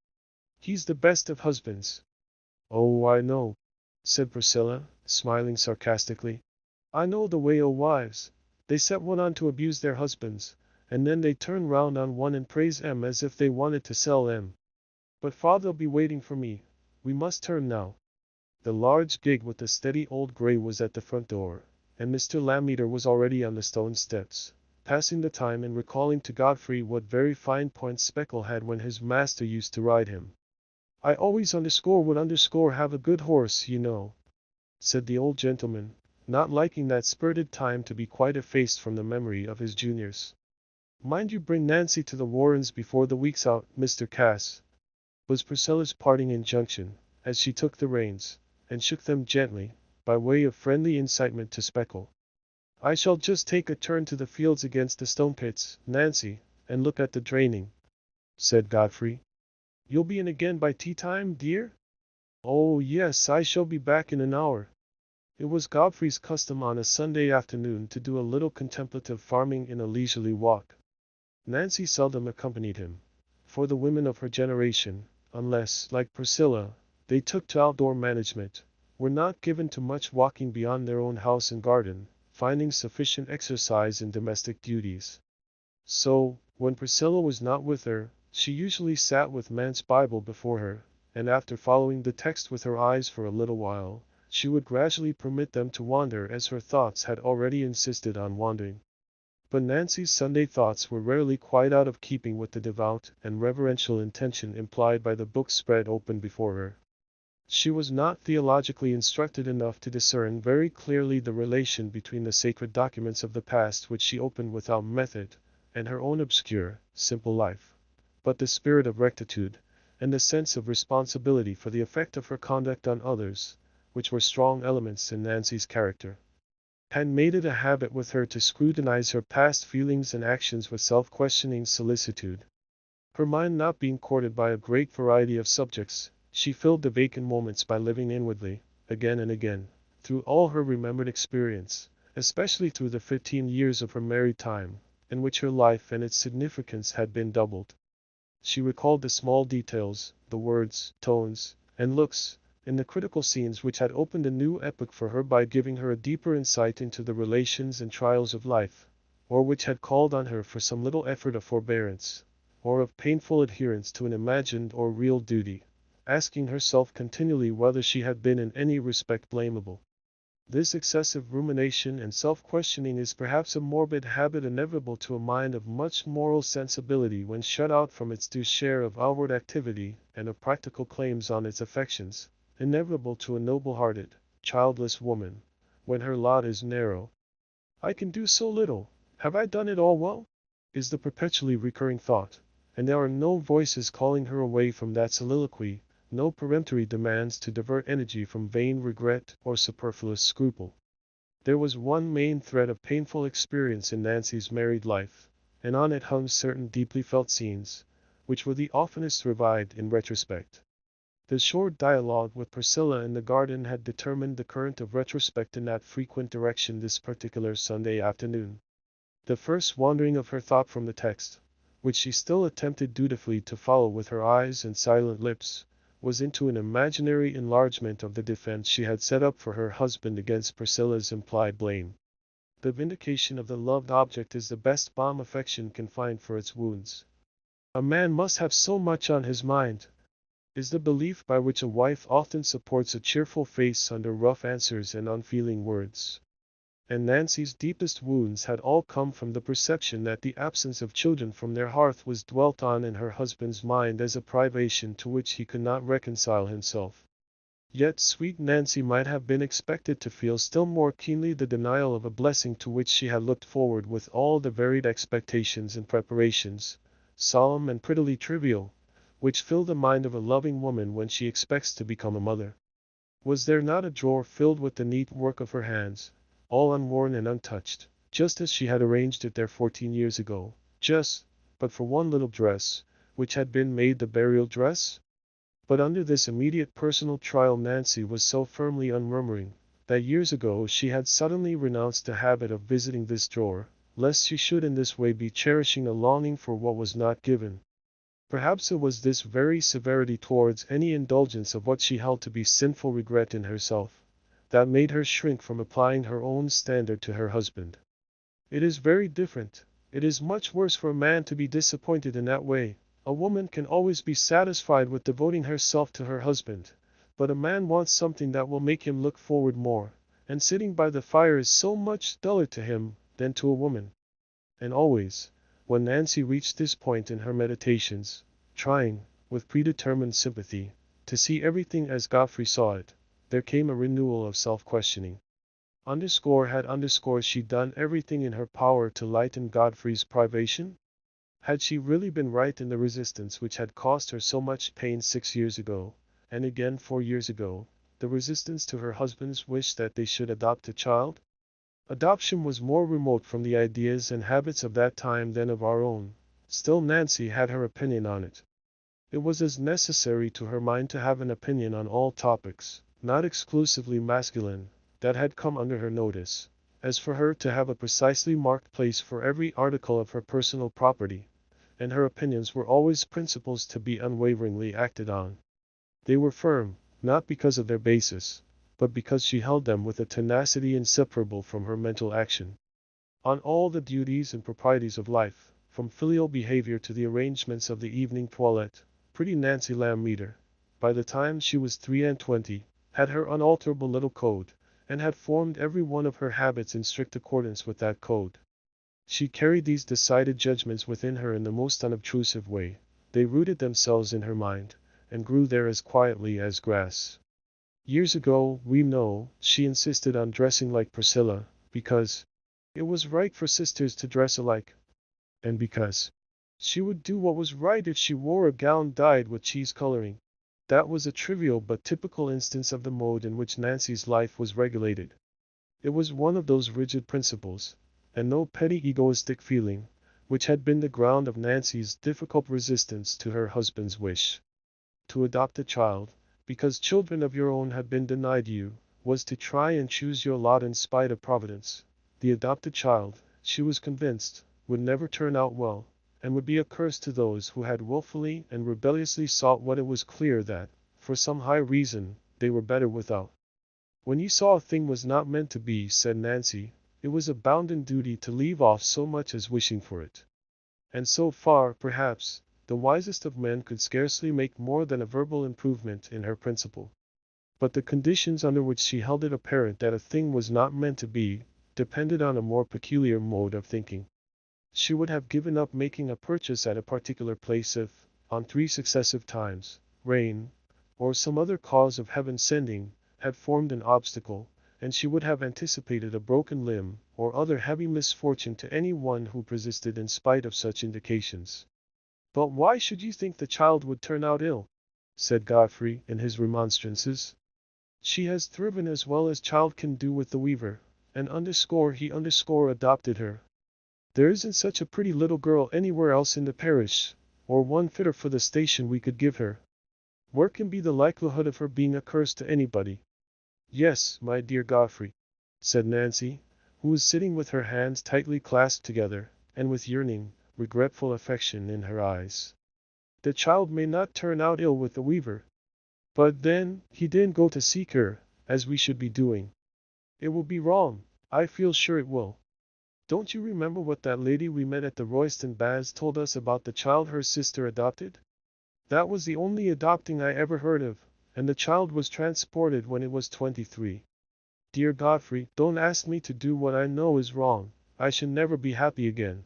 Speaker 1: He's the best of husbands. Oh, I know, said Priscilla, smiling sarcastically. I know the way o' wives. They set one on to abuse their husbands, and then they turn round on one and praise 'em as if they wanted to sell 'em. But father'll be waiting for me. We must turn now. The large gig with the steady old grey was at the front door, and Mr. Lammeter was already on the stone steps, passing the time and recalling to Godfrey what very fine points Speckle had when his master used to ride him. I always would have a good horse, you know, said the old gentleman, not liking that spirited time to be quite effaced from the memory of his juniors. Mind you bring Nancy to the Warrens before the week's out, Mr. Cass, was Priscilla's parting injunction, as she took the reins, and shook them gently, by way of friendly incitement to Speckle. I shall just take a turn to the fields against the stone pits, Nancy, and look at the draining, said Godfrey. You'll be in again by tea-time, dear? Oh, yes, I shall be back in an hour. It was Godfrey's custom on a Sunday afternoon to do a little contemplative farming in a leisurely walk. Nancy seldom accompanied him, for the women of her generation, unless, like Priscilla, they took to outdoor management, were not given to much walking beyond their own house and garden, finding sufficient exercise in domestic duties. So, when Priscilla was not with her, she usually sat with Man's Bible before her, and after following the text with her eyes for a little while, she would gradually permit them to wander as her thoughts had already insisted on wandering. But Nancy's Sunday thoughts were rarely quite out of keeping with the devout and reverential intention implied by the book spread open before her. She was not theologically instructed enough to discern very clearly the relation between the sacred documents of the past which she opened without method, and her own obscure, simple life. But the spirit of rectitude, and the sense of responsibility for the effect of her conduct on others, which were strong elements in Nancy's character, had made it a habit with her to scrutinize her past feelings and actions with self-questioning solicitude. Her mind not being courted by a great variety of subjects, she filled the vacant moments by living inwardly, again and again, through all her remembered experience, especially through the 15 years of her married time, in which her life and its significance had been doubled. She recalled the small details, the words, tones, and looks, in the critical scenes which had opened a new epoch for her by giving her a deeper insight into the relations and trials of life, or which had called on her for some little effort of forbearance, or of painful adherence to an imagined or real duty, asking herself continually whether she had been in any respect blamable. This excessive rumination and self-questioning is perhaps a morbid habit inevitable to a mind of much moral sensibility when shut out from its due share of outward activity and of practical claims on its affections, inevitable to a noble-hearted, childless woman, when her lot is narrow. "I can do so little. Have I done it all well?" is the perpetually recurring thought, and there are no voices calling her away from that soliloquy, no peremptory demands to divert energy from vain regret or superfluous scruple. There was one main thread of painful experience in Nancy's married life, and on it hung certain deeply felt scenes, which were the oftenest revived in retrospect. The short dialogue with Priscilla in the garden had determined the current of retrospect in that frequent direction this particular Sunday afternoon. The first wandering of her thought from the text, which she still attempted dutifully to follow with her eyes and silent lips, was into an imaginary enlargement of the defense she had set up for her husband against Priscilla's implied blame. The vindication of the loved object is the best balm affection can find for its wounds. "A man must have so much on his mind," is the belief by which a wife often supports a cheerful face under rough answers and unfeeling words. And Nancy's deepest wounds had all come from the perception that the absence of children from their hearth was dwelt on in her husband's mind as a privation to which he could not reconcile himself. Yet sweet Nancy might have been expected to feel still more keenly the denial of a blessing to which she had looked forward with all the varied expectations and preparations, solemn and prettily trivial, which fill the mind of a loving woman when she expects to become a mother. Was there not a drawer filled with the neat work of her hands, all unworn and untouched, just as she had arranged it there 14 years ago, but for one little dress, which had been made the burial dress? But under this immediate personal trial Nancy was so firmly unmurmuring, that years ago she had suddenly renounced the habit of visiting this drawer, lest she should in this way be cherishing a longing for what was not given. Perhaps it was this very severity towards any indulgence of what she held to be sinful regret in herself, that made her shrink from applying her own standard to her husband. It is very different. It is much worse for a man to be disappointed in that way. A woman can always be satisfied with devoting herself to her husband, but a man wants something that will make him look forward more, and sitting by the fire is so much duller to him than to a woman. And always, when Nancy reached this point in her meditations, trying, with predetermined sympathy, to see everything as Godfrey saw it, there came a renewal of self-questioning. Had she done everything in her power to lighten Godfrey's privation? Had she really been right in the resistance which had cost her so much pain 6 years ago, and again 4 years ago, the resistance to her husband's wish that they should adopt a child? Adoption was more remote from the ideas and habits of that time than of our own. Still Nancy had her opinion on it. It was as necessary to her mind to have an opinion on all topics, not exclusively masculine, that had come under her notice, as for her to have a precisely marked place for every article of her personal property, and her opinions were always principles to be unwaveringly acted on. They were firm, not because of their basis, but because she held them with a tenacity inseparable from her mental action. On all the duties and proprieties of life, from filial behavior to the arrangements of the evening toilette, pretty Nancy Lamb Meter, by the time she was 23, had her unalterable little code, and had formed every one of her habits in strict accordance with that code. She carried these decided judgments within her in the most unobtrusive way. They rooted themselves in her mind, and grew there as quietly as grass. Years ago, we know, she insisted on dressing like Priscilla, because it was right for sisters to dress alike, and because she would do what was right if she wore a gown dyed with cheese coloring. That was a trivial but typical instance of the mode in which Nancy's life was regulated. It was one of those rigid principles, and no petty egoistic feeling, which had been the ground of Nancy's difficult resistance to her husband's wish. To adopt a child, because children of your own had been denied you, was to try and choose your lot in spite of Providence. The adopted child, she was convinced, would never turn out well, and would be a curse to those who had willfully and rebelliously sought what it was clear that, for some high reason, they were better without. When you saw a thing was not meant to be, said Nancy, it was a bounden duty to leave off so much as wishing for it. And so far, perhaps, the wisest of men could scarcely make more than a verbal improvement in her principle. But the conditions under which she held it apparent that a thing was not meant to be, depended on a more peculiar mode of thinking. She would have given up making a purchase at a particular place if, on 3 successive times, rain, or some other cause of heaven's sending, had formed an obstacle, and she would have anticipated a broken limb, or other heavy misfortune to any one who persisted in spite of such indications. But why should you think the child would turn out ill? Said Godfrey in his remonstrances. She has thriven as well as child can do with the weaver, and he adopted her. There isn't such a pretty little girl anywhere else in the parish, or one fitter for the station we could give her. Where can be the likelihood of her being a curse to anybody? Yes, my dear Godfrey, said Nancy, who was sitting with her hands tightly clasped together, and with yearning, regretful affection in her eyes. The child may not turn out ill with the weaver. But then, he didn't go to seek her, as we should be doing. It will be wrong, I feel sure it will. Don't you remember what that lady we met at the Royston Baths told us about the child her sister adopted? That was the only adopting I ever heard of, and the child was transported when it was 23. Dear Godfrey, don't ask me to do what I know is wrong, I shall never be happy again.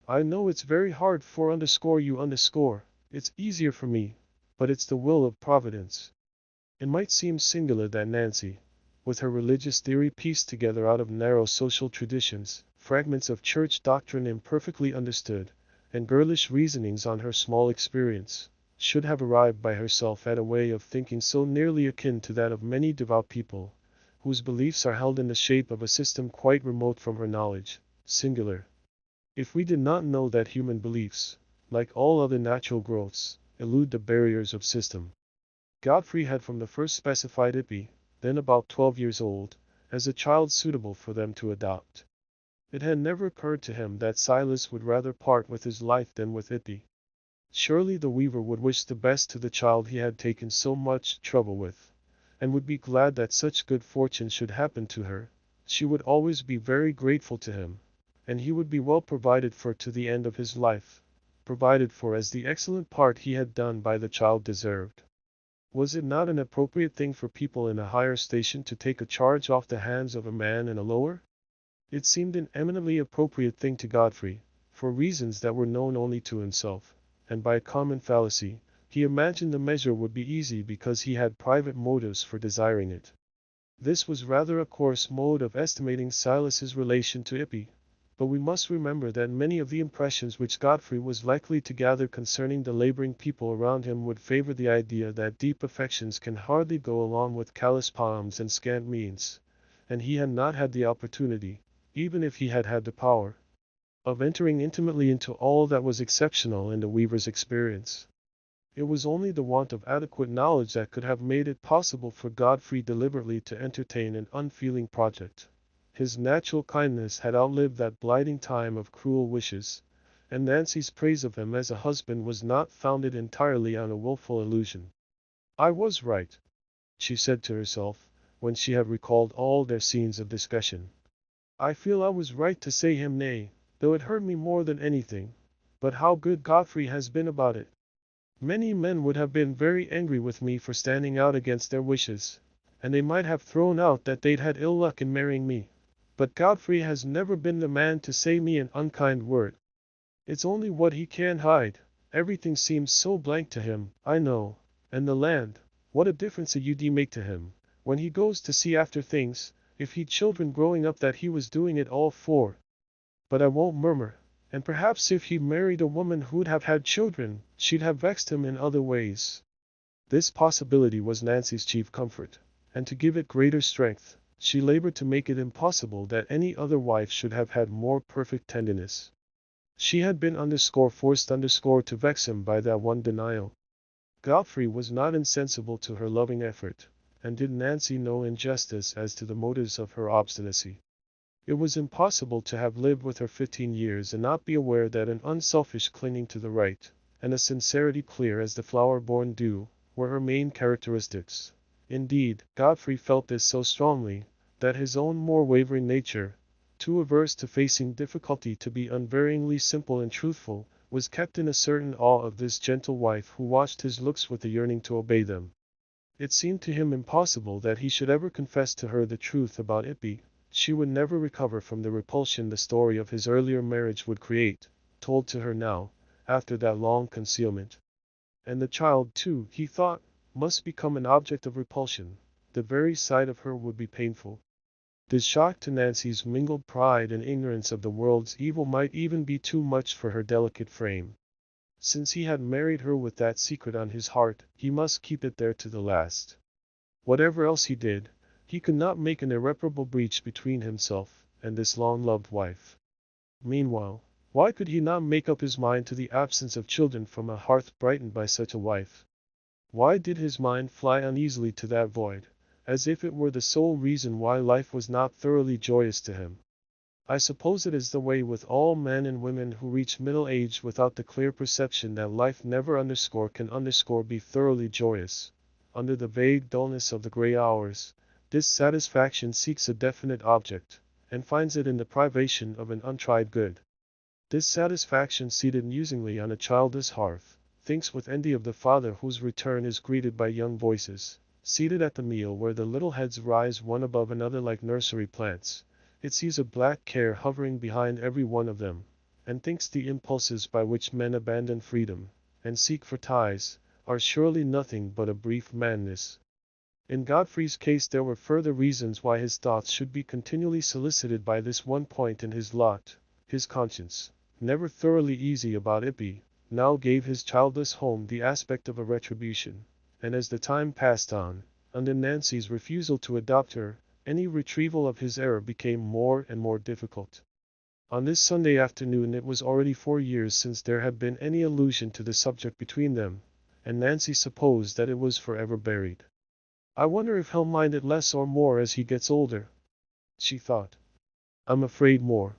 Speaker 1: I know it's very hard for you. It's easier for me, but it's the will of Providence. It might seem singular that Nancy, with her religious theory pieced together out of narrow social traditions, fragments of church doctrine imperfectly understood, and girlish reasonings on her small experience, should have arrived by herself at a way of thinking so nearly akin to that of many devout people, whose beliefs are held in the shape of a system quite remote from her knowledge, singular. If we did not know that human beliefs, like all other natural growths, elude the barriers of system. Godfrey had from the first specified Ippy, then about 12 years old, as a child suitable for them to adopt. It had never occurred to him that Silas would rather part with his life than with Ippy. Surely the weaver would wish the best to the child he had taken so much trouble with, and would be glad that such good fortune should happen to her. She would always be very grateful to him, and he would be well provided for to the end of his life, provided for as the excellent part he had done by the child deserved. Was it not an appropriate thing for people in a higher station to take a charge off the hands of a man in a lower? It seemed an eminently appropriate thing to Godfrey, for reasons that were known only to himself, and by a common fallacy, he imagined the measure would be easy because he had private motives for desiring it. This was rather a coarse mode of estimating Silas's relation to Ippy, but we must remember that many of the impressions which Godfrey was likely to gather concerning the laboring people around him would favor the idea that deep affections can hardly go along with callous palms and scant means, and he had not had the opportunity, even if he had had the power, of entering intimately into all that was exceptional in the weaver's experience. It was only the want of adequate knowledge that could have made it possible for Godfrey deliberately to entertain an unfeeling project. His natural kindness had outlived that blighting time of cruel wishes, and Nancy's praise of him as a husband was not founded entirely on a willful illusion. I was right, she said to herself, when she had recalled all their scenes of discussion. I feel I was right to say him nay, though it hurt me more than anything. But how good Godfrey has been about it! Many men would have been very angry with me for standing out against their wishes, and they might have thrown out that they'd had ill luck in marrying me. But Godfrey has never been the man to say me an unkind word. It's only what he can't hide. Everything seems so blank to him, I know. And the land, what a difference a UD make to him. When he goes to see after things, if he'd children growing up that he was doing it all for. But I won't murmur. And perhaps if he married a woman who'd have had children, she'd have vexed him in other ways. This possibility was Nancy's chief comfort, and to give it greater strength, she labored to make it impossible that any other wife should have had more perfect tenderness. She had been forced to vex him by that one denial. Godfrey was not insensible to her loving effort, and did Nancy no injustice as to the motives of her obstinacy. It was impossible to have lived with her 15 years and not be aware that an unselfish clinging to the right, and a sincerity clear as the flower-born dew, were her main characteristics. Indeed, Godfrey felt this so strongly, that his own more wavering nature, too averse to facing difficulty to be unvaryingly simple and truthful, was kept in a certain awe of this gentle wife who watched his looks with a yearning to obey them. It seemed to him impossible that he should ever confess to her the truth about Ippy. She would never recover from the repulsion the story of his earlier marriage would create, told to her now, after that long concealment. And the child, too, he thought, must become an object of repulsion. The very sight of her would be painful. This shock to Nancy's mingled pride and ignorance of the world's evil might even be too much for her delicate frame. Since he had married her with that secret on his heart, he must keep it there to the last. Whatever else he did, he could not make an irreparable breach between himself and this long-loved wife. Meanwhile, why could he not make up his mind to the absence of children from a hearth brightened by such a wife? Why did his mind fly uneasily to that void, as if it were the sole reason why life was not thoroughly joyous to him? I suppose it is the way with all men and women who reach middle age without the clear perception that life never can be thoroughly joyous. Under the vague dullness of the gray hours, dissatisfaction seeks a definite object, and finds it in the privation of an untried good. Dissatisfaction seated musingly on a childless hearth, thinks with envy of the father whose return is greeted by young voices, seated at the meal where the little heads rise one above another like nursery plants. It sees a black care hovering behind every one of them, and thinks the impulses by which men abandon freedom, and seek for ties, are surely nothing but a brief madness. In Godfrey's case there were further reasons why his thoughts should be continually solicited by this one point in his lot. His conscience, never thoroughly easy about Ippy, now gave his childless home the aspect of a retribution, and as the time passed on, under Nancy's refusal to adopt her, any retrieval of his error became more and more difficult. On this Sunday afternoon it was already 4 years since there had been any allusion to the subject between them, and Nancy supposed that it was forever buried. I wonder if he'll mind it less or more as he gets older, she thought. I'm afraid more.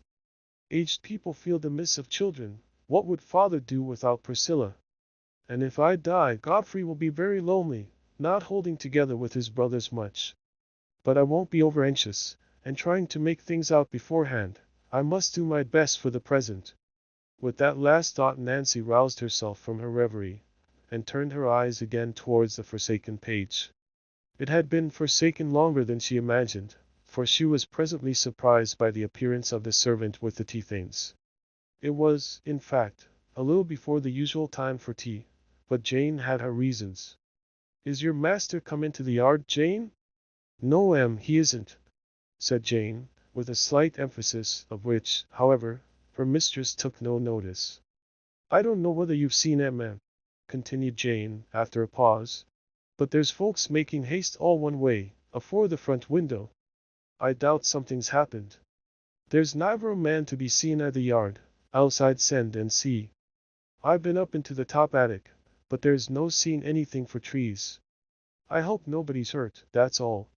Speaker 1: Aged people feel the miss of children. What would father do without Priscilla? And if I die, Godfrey will be very lonely, not holding together with his brothers much. But I won't be over-anxious, and trying to make things out beforehand. I must do my best for the present. With that last thought Nancy roused herself from her reverie, and turned her eyes again towards the forsaken page. It had been forsaken longer than she imagined, for she was presently surprised by the appearance of the servant with the tea things. It was, in fact, a little before the usual time for tea, but Jane had her reasons. "Is your master come into the yard, Jane?" "No, he isn't," said Jane, with a slight emphasis, of which, however, her mistress took no notice. "I don't know whether you've seen ma'am," continued Jane, after a pause, "but there's folks making haste all one way, afore the front window. I doubt something's happened. There's never a man to be seen at the yard, outside send and see. I've been up into the top attic, but there's no seen anything for trees. I hope nobody's hurt, that's all."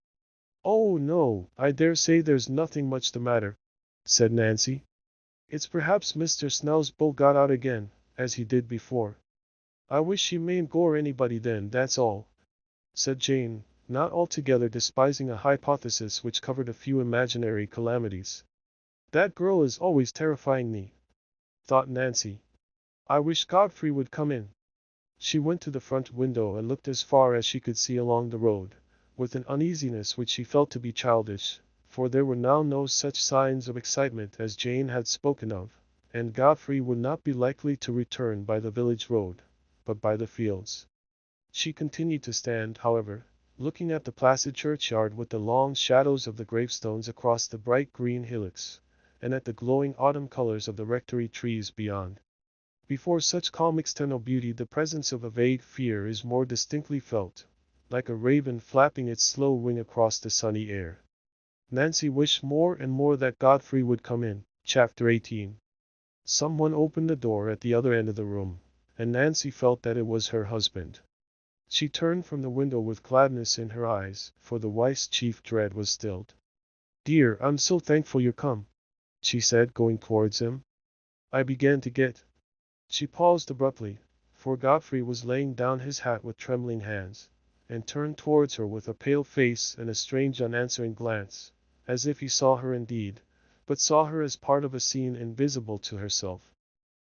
Speaker 1: "Oh, no, I dare say there's nothing much the matter," said Nancy. "It's perhaps Mr. Snell's bull got out again, as he did before. I wish he mayn't gore anybody then, that's all," said Jane, not altogether despising a hypothesis which covered a few imaginary calamities. "That girl is always terrifying me," thought Nancy. "I wish Godfrey would come in." She went to the front window and looked as far as she could see along the road, with an uneasiness which she felt to be childish, for there were now no such signs of excitement as Jane had spoken of, and Godfrey would not be likely to return by the village road, but by the fields. She continued to stand, however, looking at the placid churchyard with the long shadows of the gravestones across the bright green hillocks, and at the glowing autumn colors of the rectory trees beyond. Before such calm external beauty the presence of a vague fear is more distinctly felt, like a raven flapping its slow wing across the sunny air. Nancy wished more and more that Godfrey would come in. Chapter 18. Someone opened the door at the other end of the room, and Nancy felt that it was her husband. She turned from the window with gladness in her eyes, for the wife's chief dread was stilled. "Dear, I'm so thankful you're come," she said, going towards him. "I began to get—" She paused abruptly, for Godfrey was laying down his hat with trembling hands, and turned towards her with a pale face and a strange unanswering glance, as if he saw her indeed, but saw her as part of a scene invisible to herself.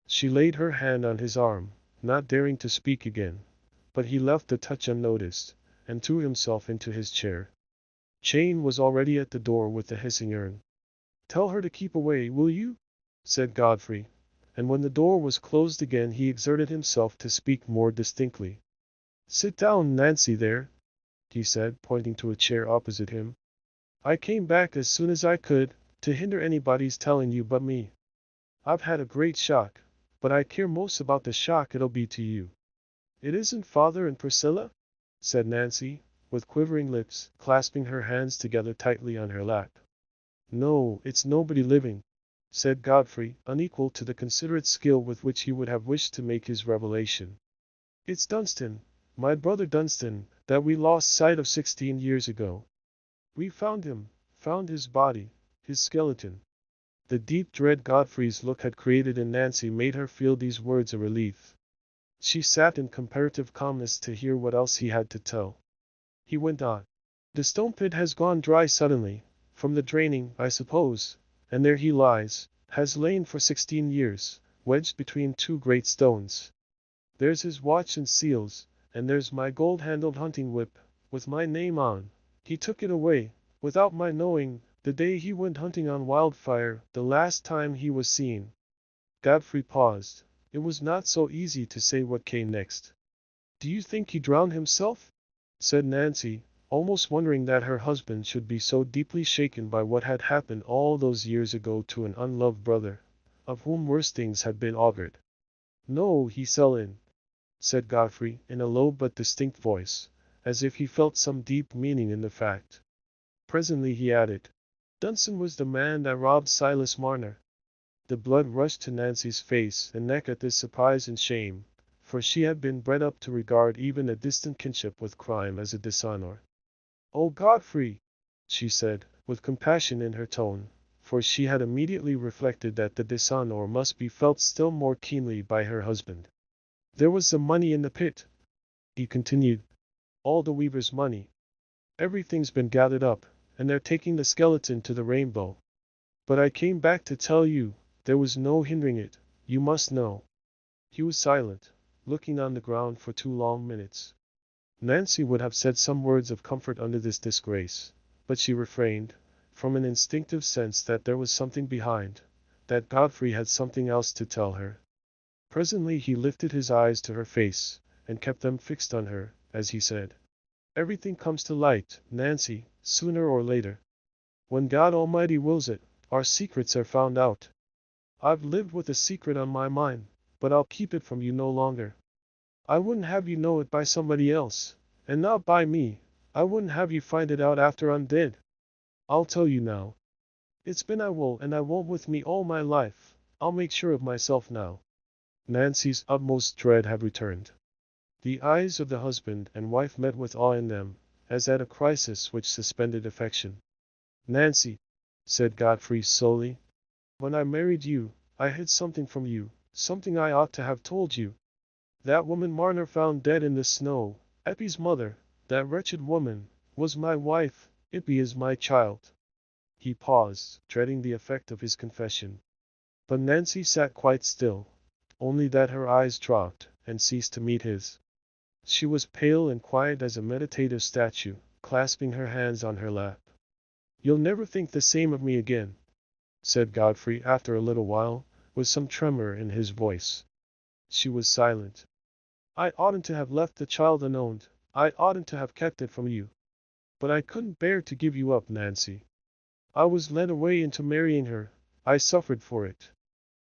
Speaker 1: She laid her hand on his arm, not daring to speak again, but he left the touch unnoticed, and threw himself into his chair. Jane was already at the door with the hissing urn. "Tell her to keep away, will you?" said Godfrey, and when the door was closed again he exerted himself to speak more distinctly. "Sit down, Nancy, there," he said, pointing to a chair opposite him. "I came back as soon as I could, to hinder anybody's telling you but me. I've had a great shock, but I care most about the shock it'll be to you." "It isn't father and Priscilla?" said Nancy, with quivering lips, clasping her hands together tightly on her lap. "No, it's nobody living," said Godfrey, unequal to the considerate skill with which he would have wished to make his revelation. "It's Dunstan, my brother Dunstan, that we lost sight of 16 years ago. We found him, found his body, his skeleton." The deep dread Godfrey's look had created in Nancy made her feel these words a relief. She sat in comparative calmness to hear what else he had to tell. He went on. "The stone pit has gone dry suddenly, from the draining, I suppose, and there he lies, has lain for 16 years, wedged between two great stones. There's his watch and seals, and there's my gold-handled hunting whip, with my name on. He took it away, without my knowing, the day he went hunting on Wildfire, the last time he was seen." Godfrey paused. It was not so easy to say what came next. "Do you think he drowned himself?" said Nancy, almost wondering that her husband should be so deeply shaken by what had happened all those years ago to an unloved brother, of whom worse things had been augured. "No, he fell in," said Godfrey, in a low but distinct voice, as if he felt some deep meaning in the fact. Presently he added, "Dunstan was the man that robbed Silas Marner." The blood rushed to Nancy's face and neck at this surprise and shame, for she had been bred up to regard even a distant kinship with crime as a dishonor. "Oh, Godfrey!" she said, with compassion in her tone, for she had immediately reflected that the dishonor must be felt still more keenly by her husband. "There was some money in the pit," he continued. "All the weaver's money. Everything's been gathered up, and they're taking the skeleton to the Rainbow. But I came back to tell you, there was no hindering it, you must know." He was silent, looking on the ground for 2 long minutes. Nancy would have said some words of comfort under this disgrace, but she refrained, from an instinctive sense that there was something behind, that Godfrey had something else to tell her. Presently he lifted his eyes to her face, and kept them fixed on her, as he said, "Everything comes to light, Nancy, sooner or later. When God Almighty wills it, our secrets are found out. I've lived with a secret on my mind, but I'll keep it from you no longer. I wouldn't have you know it by somebody else, and not by me. I wouldn't have you find it out after I'm dead. I'll tell you now. It's been I will and I won't with me all my life. I'll make sure of myself now." Nancy's utmost dread had returned. The eyes of the husband and wife met with awe in them, as at a crisis which suspended affection. "Nancy," said Godfrey slowly, "when I married you, I hid something from you, something I ought to have told you. That woman Marner found dead in the snow, Eppie's mother, that wretched woman, was my wife. Eppie is my child." He paused, dreading the effect of his confession. But Nancy sat quite still, only that her eyes dropped, and ceased to meet his. She was pale and quiet as a meditative statue, clasping her hands on her lap. You'll never think the same of me again, said Godfrey after a little while, with some tremor in his voice. She was silent. I oughtn't to have left the child unowned. I oughtn't to have kept it from you. But I couldn't bear to give you up, Nancy. I was led away into marrying her. I suffered for it.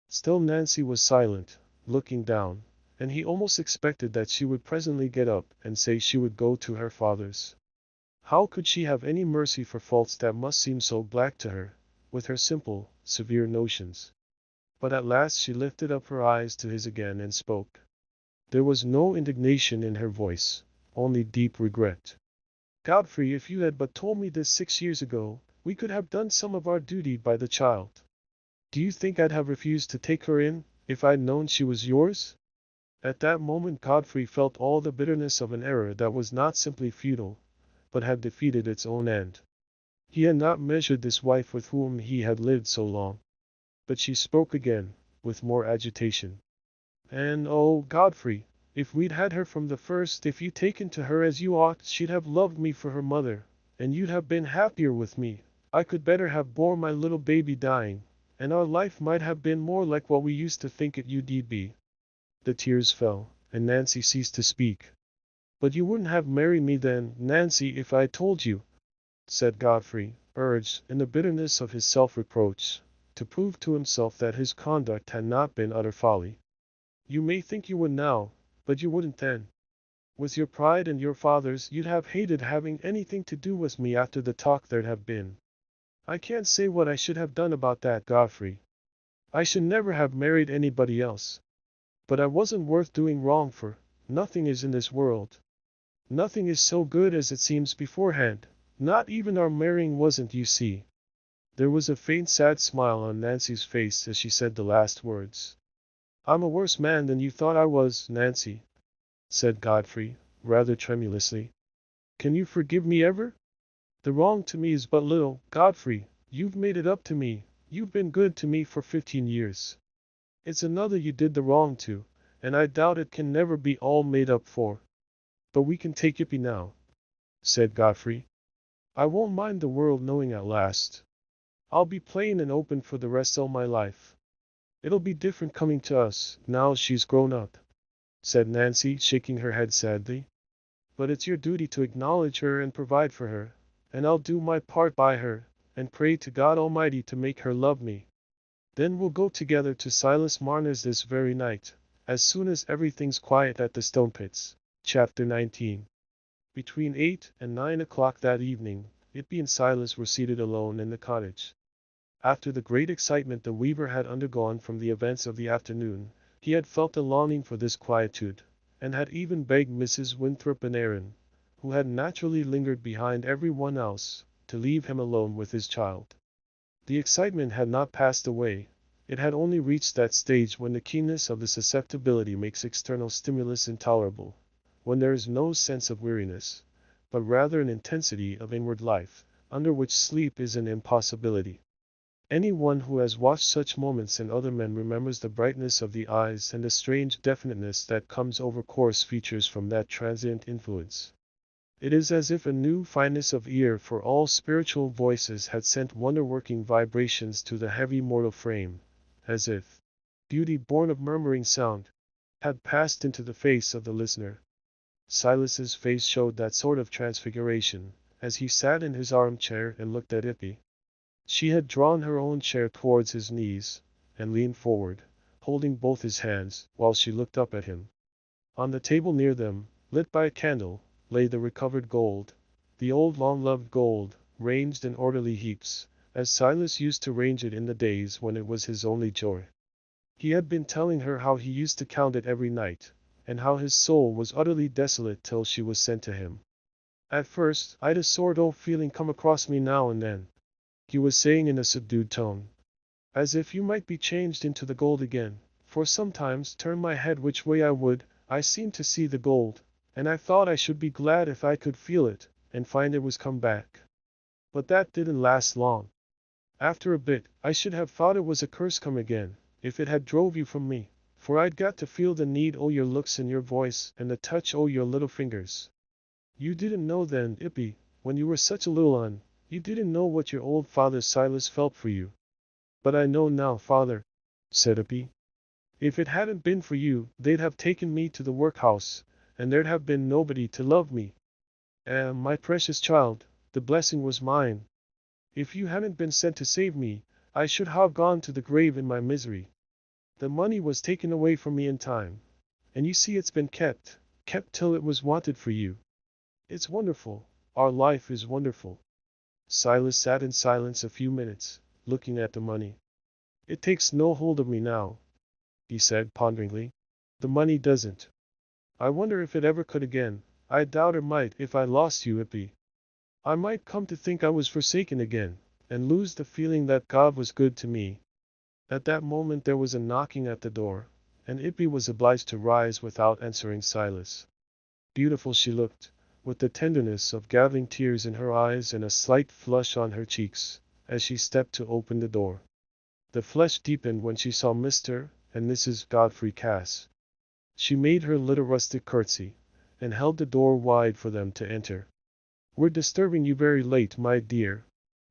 Speaker 1: Still Nancy was silent, looking down, and he almost expected that she would presently get up and say she would go to her father's. How could she have any mercy for faults that must seem so black to her, with her simple, severe notions? But at last she lifted up her eyes to his again and spoke. There was no indignation in her voice, only deep regret. Godfrey, if you had but told me this 6 years ago, we could have done some of our duty by the child. Do you think I'd have refused to take her in, if I'd known she was yours? At that moment Godfrey felt all the bitterness of an error that was not simply futile, but had defeated its own end. He had not measured this wife with whom he had lived so long. But she spoke again, with more agitation. And oh, Godfrey, if we'd had her from the first, if you'd taken to her as you ought, she'd have loved me for her mother, and you'd have been happier with me. I could better have bore my little baby dying, and our life might have been more like what we used to think it would be. The tears fell, and Nancy ceased to speak. But you wouldn't have married me then, Nancy, if I told you, said Godfrey, urged, in the bitterness of his self-reproach, to prove to himself that his conduct had not been utter folly. You may think you would now, but you wouldn't then. With your pride and your father's, you'd have hated having anything to do with me after the talk there'd have been. I can't say what I should have done about that, Godfrey. I should never have married anybody else. But I wasn't worth doing wrong for. Nothing is in this world. Nothing is so good as it seems beforehand. Not even our marrying wasn't, you see. There was a faint sad smile on Nancy's face as she said the last words. I'm a worse man than you thought I was, Nancy, said Godfrey, rather tremulously. Can you forgive me ever? The wrong to me is but little, Godfrey. You've made it up to me. You've been good to me for 15 years. It's another you did the wrong to, and I doubt it can never be all made up for. But we can take Ippy now, said Godfrey. I won't mind the world knowing at last. I'll be plain and open for the rest of my life. It'll be different coming to us, now she's grown up, said Nancy, shaking her head sadly. But it's your duty to acknowledge her and provide for her, and I'll do my part by her, and pray to God Almighty to make her love me. Then we'll go together to Silas Marner's this very night, as soon as everything's quiet at the Stone Pits. Chapter 19. Between 8 and 9 o'clock that evening, Ippy and Silas were seated alone in the cottage. After the great excitement the weaver had undergone from the events of the afternoon, he had felt a longing for this quietude, and had even begged Mrs. Winthrop and Aaron, who had naturally lingered behind every one else, to leave him alone with his child. The excitement had not passed away. It had only reached that stage when the keenness of the susceptibility makes external stimulus intolerable, when there is no sense of weariness, but rather an intensity of inward life, under which sleep is an impossibility. Anyone who has watched such moments in other men remembers the brightness of the eyes and the strange definiteness that comes over coarse features from that transient influence. It is as if a new fineness of ear for all spiritual voices had sent wonder-working vibrations to the heavy mortal frame, as if beauty born of murmuring sound had passed into the face of the listener. Silas's face showed that sort of transfiguration, as he sat in his armchair and looked at Ippy. She had drawn her own chair towards his knees, and leaned forward, holding both his hands, while she looked up at him. On the table near them, lit by a candle, lay the recovered gold, the old long-loved gold, ranged in orderly heaps, as Silas used to range it in the days when it was his only joy. He had been telling her how he used to count it every night, and how his soul was utterly desolate till she was sent to him. At first, I'd a sort o' feeling come across me now and then, he was saying in a subdued tone, as if you might be changed into the gold again, for sometimes, turn my head which way I would, I seemed to see the gold, and I thought I should be glad if I could feel it, and find it was come back. But that didn't last long. After a bit, I should have thought it was a curse come again, if it had drove you from me, for I'd got to feel the need o' your looks and your voice, and the touch o' your little fingers. You didn't know then, Ippy, when you were such a little un, You didn't know what your old father Silas felt for you. But I know now, father, said Ippy. If it hadn't been for you, they'd have taken me to the workhouse, and there'd have been nobody to love me. My precious child, the blessing was mine. If you hadn't been sent to save me, I should have gone to the grave in my misery. The money was taken away from me in time. And you see it's been kept till it was wanted for you. It's wonderful, our life is wonderful. Silas sat in silence a few minutes, looking at the money. It takes no hold of me now, he said ponderingly. The money doesn't. I wonder if it ever could again. I doubt it might if I lost you, Ippy. I might come to think I was forsaken again, and lose the feeling that God was good to me. At that moment there was a knocking at the door, and Ippy was obliged to rise without answering Silas. Beautiful she looked, with the tenderness of gathering tears in her eyes and a slight flush on her cheeks, as she stepped to open the door. The flush deepened when she saw Mr. and Mrs. Godfrey Cass. She made her little rustic curtsy, and held the door wide for them to enter. "We're disturbing you very late, my dear,"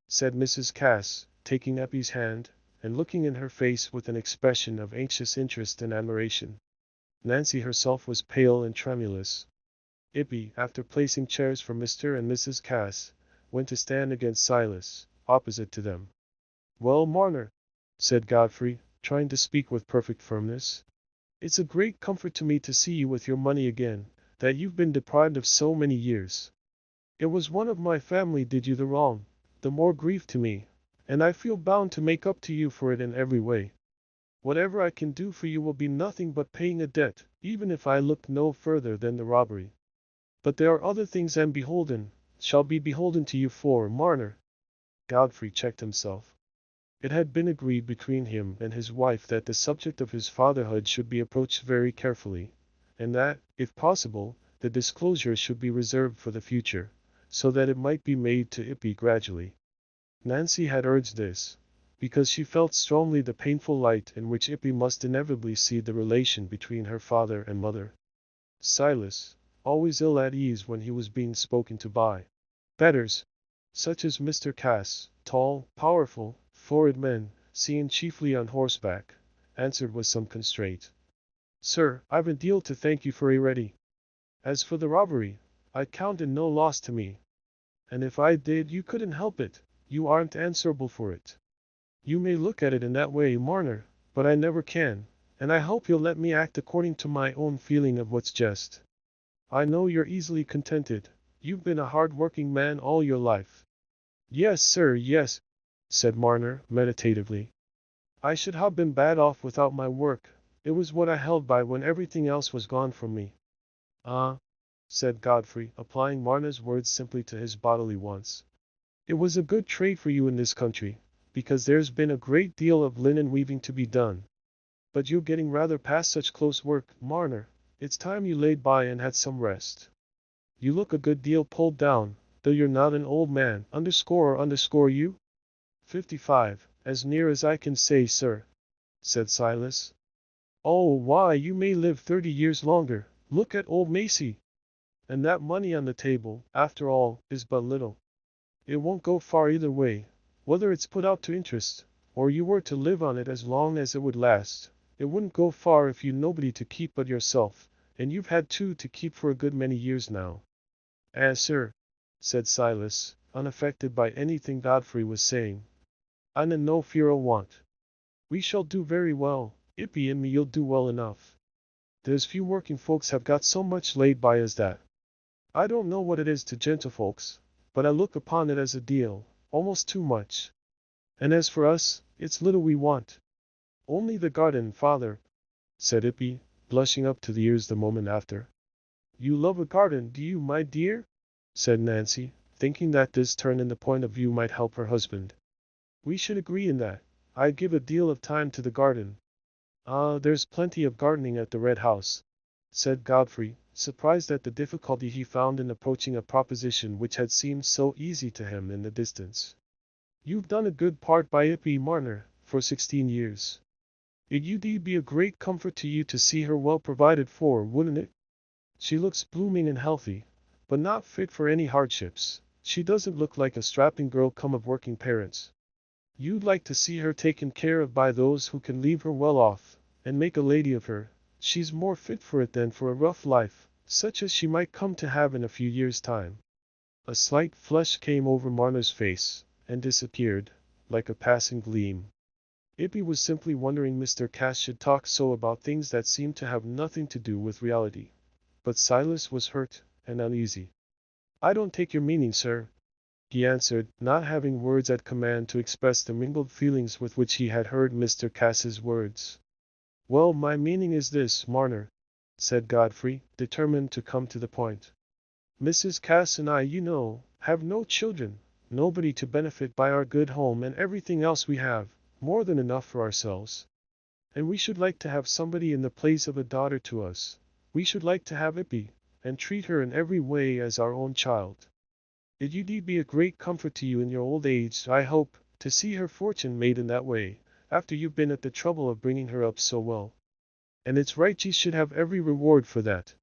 Speaker 1: said Mrs. Cass, taking Eppie's hand, and looking in her face with an expression of anxious interest and admiration. Nancy herself was pale and tremulous. Ippy, after placing chairs for Mr. and Mrs. Cass, went to stand against Silas, opposite to them. "Well, Marner," said Godfrey, trying to speak with perfect firmness, "it's a great comfort to me to see you with your money again, that you've been deprived of so many years. It was one of my family did you the wrong, the more grief to me, and I feel bound to make up to you for it in every way. Whatever I can do for you will be nothing but paying a debt, even if I look no further than the robbery. But there are other things shall be beholden to you for, Marner." Godfrey checked himself. It had been agreed between him and his wife that the subject of his fatherhood should be approached very carefully, and that, if possible, the disclosure should be reserved for the future, so that it might be made to Ippy gradually. Nancy had urged this, because she felt strongly the painful light in which Ippy must inevitably see the relation between her father and mother. Silas, always ill at ease when he was being spoken to by betters, such as Mr. Cass, tall, powerful, florid men, seen chiefly on horseback, answered with some constraint. "Sir, I've a deal to thank you for already. As for the robbery, I count it no loss to me. And if I did, you couldn't help it, you aren't answerable for it. You may look at it in that way, Marner, but I never can, and I hope you'll let me act according to my own feeling of what's just. I know you're easily contented, you've been a hard-working man all your life." "Yes, sir, yes," said Marner, meditatively. "I should have been bad off without my work, it was what I held by when everything else was gone from me." "Ah," said Godfrey, applying Marner's words simply to his bodily wants. "It was a good trade for you in this country, because there's been a great deal of linen weaving to be done. But you're getting rather past such close work, Marner, it's time you laid by and had some rest. You look a good deal pulled down, though you're not an old man, underscore you?" "55, as near as I can say, sir," said Silas. "Oh, why, you may live 30 years longer, look at old Macy. And that money on the table, after all, is but little. It won't go far either way, whether it's put out to interest, or you were to live on it as long as it would last. It wouldn't go far if you'd nobody to keep but yourself, and you've had two to keep for a good many years now." "Sir," said Silas, unaffected by anything Godfrey was saying, "I'm in no fear o' want. We shall do very well, Ippy and me you'll do well enough. There's few working folks have got so much laid by as that. I don't know what it is to gentlefolks, but I look upon it as a deal, almost too much. And as for us, it's little we want. Only the garden, father," said Ippy, blushing up to the ears the moment after. "You love a garden, do you, my dear?" said Nancy, thinking that this turn in the point of view might help her husband. "We should agree in that. I'd give a deal of time to the garden." "Ah, there's plenty of gardening at the Red House," said Godfrey, surprised at the difficulty he found in approaching a proposition which had seemed so easy to him in the distance. "You've done a good part by Ippy, Marner, for 16 years. It'd be a great comfort to you to see her well provided for, wouldn't it? She looks blooming and healthy, but not fit for any hardships, She doesn't look like a strapping girl come of working parents. You'd like to see her taken care of by those who can leave her well off, and make a lady of her. She's more fit for it than for a rough life, such as she might come to have in a few years' time." A slight flush came over Marner's face, and disappeared, like a passing gleam. Ippy was simply wondering Mr. Cass should talk so about things that seemed to have nothing to do with reality. But Silas was hurt and uneasy. "I don't take your meaning, sir," he answered, not having words at command to express the mingled feelings with which he had heard Mr. Cass's words. "Well, my meaning is this, Marner," said Godfrey, determined to come to the point. "Mrs. Cass and I, you know, have no children, nobody to benefit by our good home and everything else we have, more than enough for ourselves. And we should like to have somebody in the place of a daughter to us. We should like to have Ippy, and treat her in every way as our own child. It'd be a great comfort to you in your old age, I hope, to see her fortune made in that way, after you've been at the trouble of bringing her up so well. And it's right ye should have every reward for that.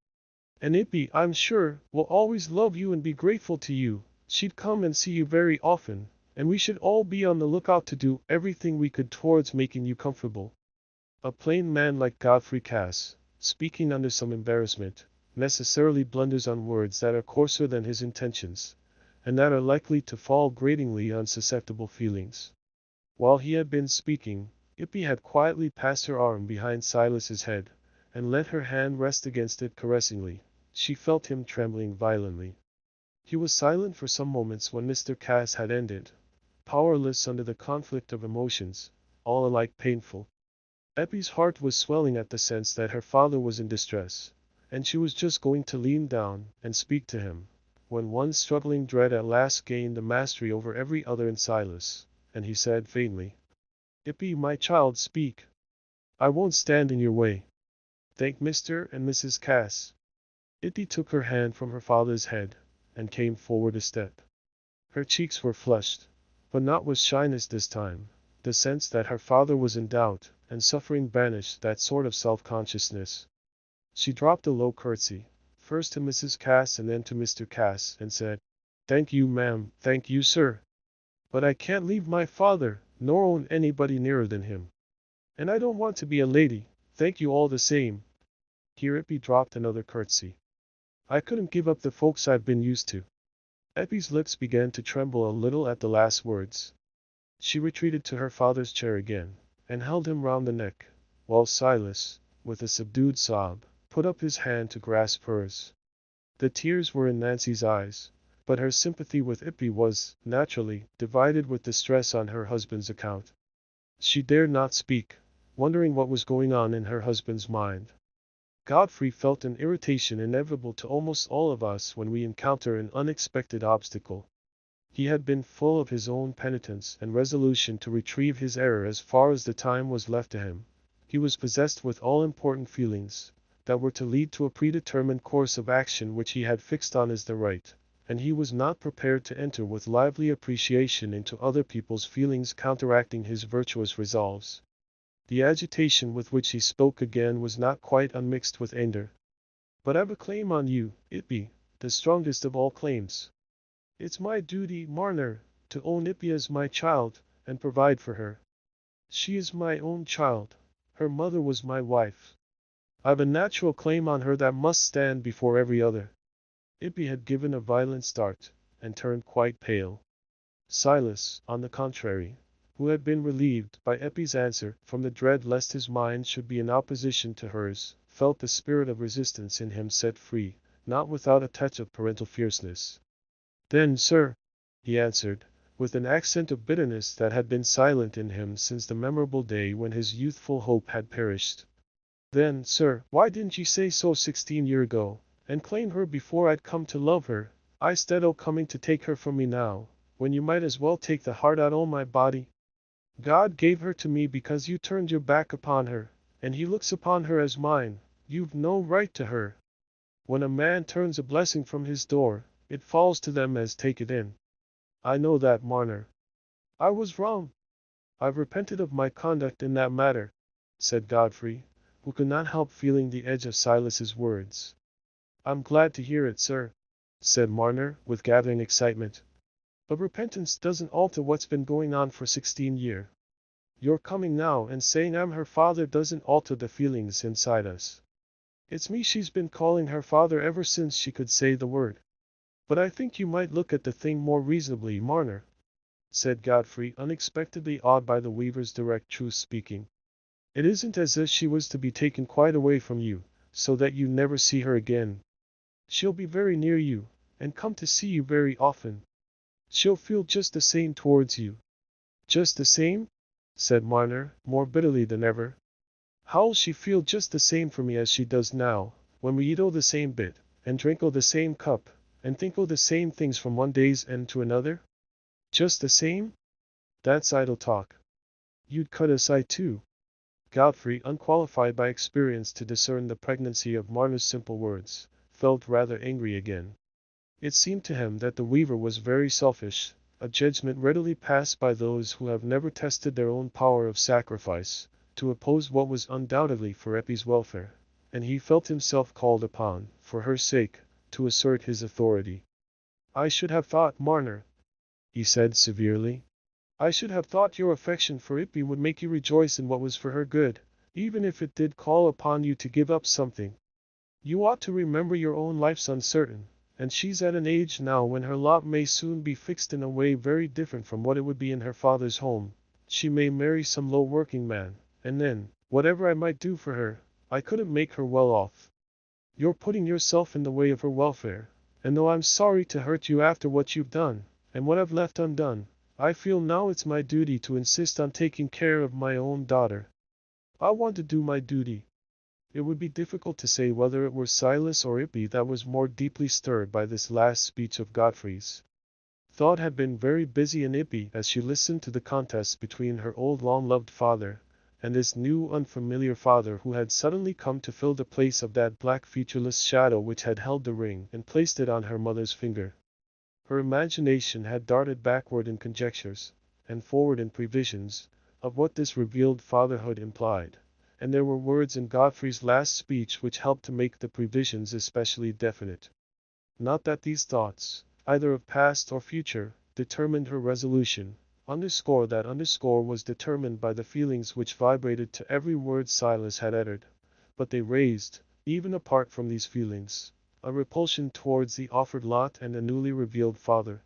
Speaker 1: And Ippy, I'm sure, will always love you and be grateful to you. She'd come and see you very often, and we should all be on the lookout to do everything we could towards making you comfortable." A plain man like Godfrey Cass, speaking under some embarrassment, necessarily blunders on words that are coarser than his intentions, and that are likely to fall gratingly on susceptible feelings. While he had been speaking, Ippy had quietly passed her arm behind Silas's head, and let her hand rest against it caressingly. She felt him trembling violently. He was silent for some moments when Mr. Cass had ended, powerless under the conflict of emotions, all alike painful. Eppie's heart was swelling at the sense that her father was in distress, and she was just going to lean down and speak to him, when one struggling dread at last gained the mastery over every other in Silas, and he said faintly, "Ippy, my child, speak. I won't stand in your way. Thank Mr. and Mrs. Cass." Ippy took her hand from her father's head, and came forward a step. Her cheeks were flushed, but not with shyness this time. The sense that her father was in doubt and suffering banished that sort of self-consciousness. She dropped a low curtsy, first to Mrs. Cass and then to Mr. Cass, and said, "Thank you, ma'am, thank you, sir. But I can't leave my father, nor own anybody nearer than him. And I don't want to be a lady, thank you all the same." Here Ippy dropped another curtsy. "I couldn't give up the folks I've been used to." Eppie's lips began to tremble a little at the last words. She retreated to her father's chair again, and held him round the neck, while Silas, with a subdued sob, put up his hand to grasp hers. The tears were in Nancy's eyes, but her sympathy with Ippy was, naturally, divided with distress on her husband's account. She dared not speak, wondering what was going on in her husband's mind. Godfrey felt an irritation inevitable to almost all of us when we encounter an unexpected obstacle. He had been full of his own penitence and resolution to retrieve his error as far as the time was left to him. He was possessed with all-important feelings that were to lead to a predetermined course of action which he had fixed on as the right, and he was not prepared to enter with lively appreciation into other people's feelings counteracting his virtuous resolves. The agitation with which he spoke again was not quite unmixed with anger. "But I've a claim on you, Ippy, the strongest of all claims. It's my duty, Marner, to own Ippy as my child, and provide for her. She is my own child. Her mother was my wife. I've a natural claim on her that must stand before every other." Ippy had given a violent start, and turned quite pale. Silas, on the contrary, who had been relieved by Eppie's answer from the dread lest his mind should be in opposition to hers, felt the spirit of resistance in him set free, not without a touch of parental fierceness. "Then, sir," he answered, with an accent of bitterness that had been silent in him since the memorable day when his youthful hope had perished. "Then, sir, why didn't ye say so 16 years ago, and claim her before I'd come to love her, instead o' coming to take her from me now, when you might as well take the heart out o' my body? God gave her to me because you turned your back upon her, and he looks upon her as mine. You've no right to her. When a man turns a blessing from his door, it falls to them as take it in. I know that, Marner. I was wrong. I've repented of my conduct in that matter," said Godfrey, who could not help feeling the edge of Silas's words. "I'm glad to hear it, sir," said Marner, with gathering excitement. But repentance doesn't alter what's been going on for 16 years. Your coming now and saying I'm her father doesn't alter the feelings inside us. It's me she's been calling her father ever since she could say the word. But I think you might look at the thing more reasonably, Marner, said Godfrey, unexpectedly awed by the Weaver's direct truth-speaking. It isn't as if she was to be taken quite away from you, so that you never see her again. She'll be very near you, and come to see you very often. She'll feel just the same towards you. Just the same? Said Marner, more bitterly than ever. How'll she feel just the same for me as she does now, when we eat o' the same bit, and drink o' the same cup, and think o' the same things from one day's end to another? Just the same? That's idle talk. You'd cut aside too. Godfrey, unqualified by experience to discern the pregnancy of Marner's simple words, felt rather angry again. It seemed to him that the Weaver was very selfish, a judgment readily passed by those who have never tested their own power of sacrifice, to oppose what was undoubtedly for Eppie's welfare, and he felt himself called upon, for her sake, to assert his authority. I should have thought, Marner, he said severely, I should have thought your affection for Ippie would make you rejoice in what was for her good, even if it did call upon you to give up something. You ought to remember your own life's uncertain, and she's at an age now when her lot may soon be fixed in a way very different from what it would be in her father's home. She may marry some low working man, and then, whatever I might do for her, I couldn't make her well off. You're putting yourself in the way of her welfare, and though I'm sorry to hurt you after what you've done, and what I've left undone, I feel now it's my duty to insist on taking care of my own daughter. I want to do my duty. It would be difficult to say whether it were Silas or Ippie that was more deeply stirred by this last speech of Godfrey's. Thought had been very busy in Ippie as she listened to the contest between her old long-loved father and this new unfamiliar father who had suddenly come to fill the place of that black featureless shadow which had held the ring and placed it on her mother's finger. Her imagination had darted backward in conjectures, and forward in previsions, of what this revealed fatherhood implied, and there were words in Godfrey's last speech which helped to make the previsions especially definite. Not that these thoughts, either of past or future, determined her resolution. That underscore was determined by the feelings which vibrated to every word Silas had uttered, but they raised, even apart from these feelings, a repulsion towards the offered lot and the newly revealed father.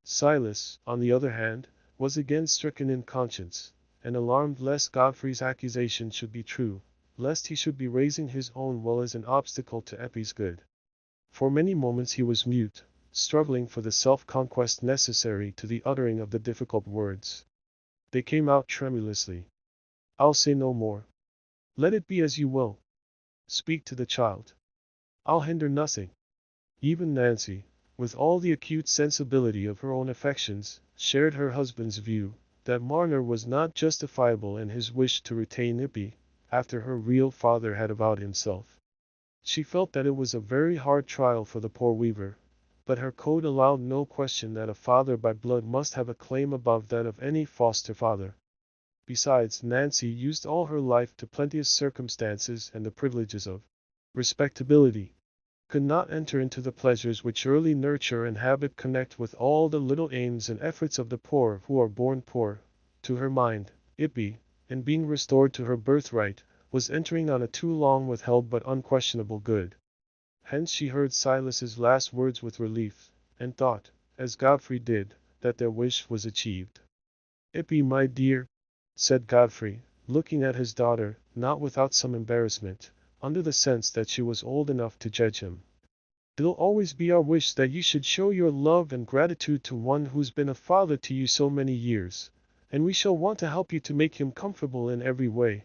Speaker 1: Silas, on the other hand, was again stricken in conscience, and alarmed lest Godfrey's accusation should be true, lest he should be raising his own will as an obstacle to Eppie's good. For many moments he was mute, struggling for the self-conquest necessary to the uttering of the difficult words. They came out tremulously. I'll say no more. Let it be as you will. Speak to the child. I'll hinder nothing. Even Nancy, with all the acute sensibility of her own affections, shared her husband's view, that Marner was not justifiable in his wish to retain Ippie, after her real father had avowed himself. She felt that it was a very hard trial for the poor Weaver, but her code allowed no question that a father by blood must have a claim above that of any foster father. Besides, Nancy used all her life to plenteous circumstances and the privileges of respectability, could not enter into the pleasures which early nurture and habit connect with all the little aims and efforts of the poor who are born poor. To her mind, Ippie, in being restored to her birthright, was entering on a too long withheld but unquestionable good. Hence she heard Silas's last words with relief, and thought, as Godfrey did, that their wish was achieved. Ippie, my dear, said Godfrey, looking at his daughter, not without some embarrassment, under the sense that she was old enough to judge him. It'll always be our wish that you should show your love and gratitude to one who's been a father to you so many years, and we shall want to help you to make him comfortable in every way.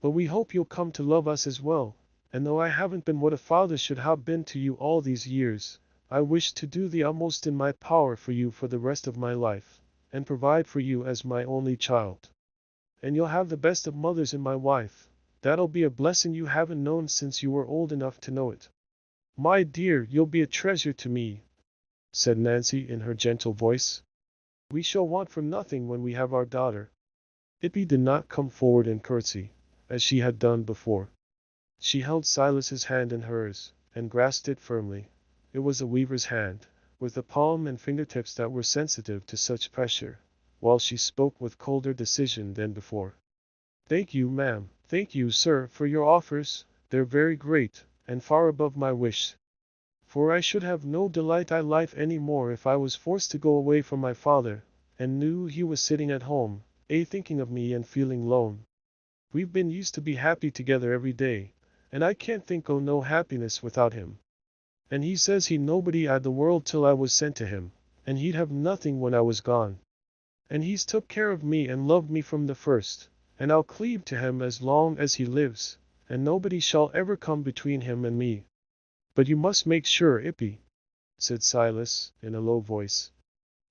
Speaker 1: But we hope you'll come to love us as well, and though I haven't been what a father should have been to you all these years, I wish to do the utmost in my power for you for the rest of my life, and provide for you as my only child. And you'll have the best of mothers in my wife. That'll be a blessing you haven't known since you were old enough to know it. My dear, you'll be a treasure to me, said Nancy in her gentle voice. We shall want for nothing when we have our daughter. Ippie did not come forward and curtsy, as she had done before. She held Silas's hand in hers, and grasped it firmly. It was a Weaver's hand, with a palm and fingertips that were sensitive to such pressure, while she spoke with colder decision than before. "Thank you, ma'am. Thank you, sir, for your offers. They're very great, and far above my wish. For I should have no delight in life any more if I was forced to go away from my father, and knew he was sitting at home, thinking of me and feeling lone. We've been used to be happy together every day, and I can't think o' no happiness without him. And he says he'd nobody at the world till I was sent to him, and he'd have nothing when I was gone. And he's took care of me and loved me from the first, and I'll cleave to him as long as he lives, and nobody shall ever come between him and me." "But you must make sure, Ippy," said Silas, in a low voice.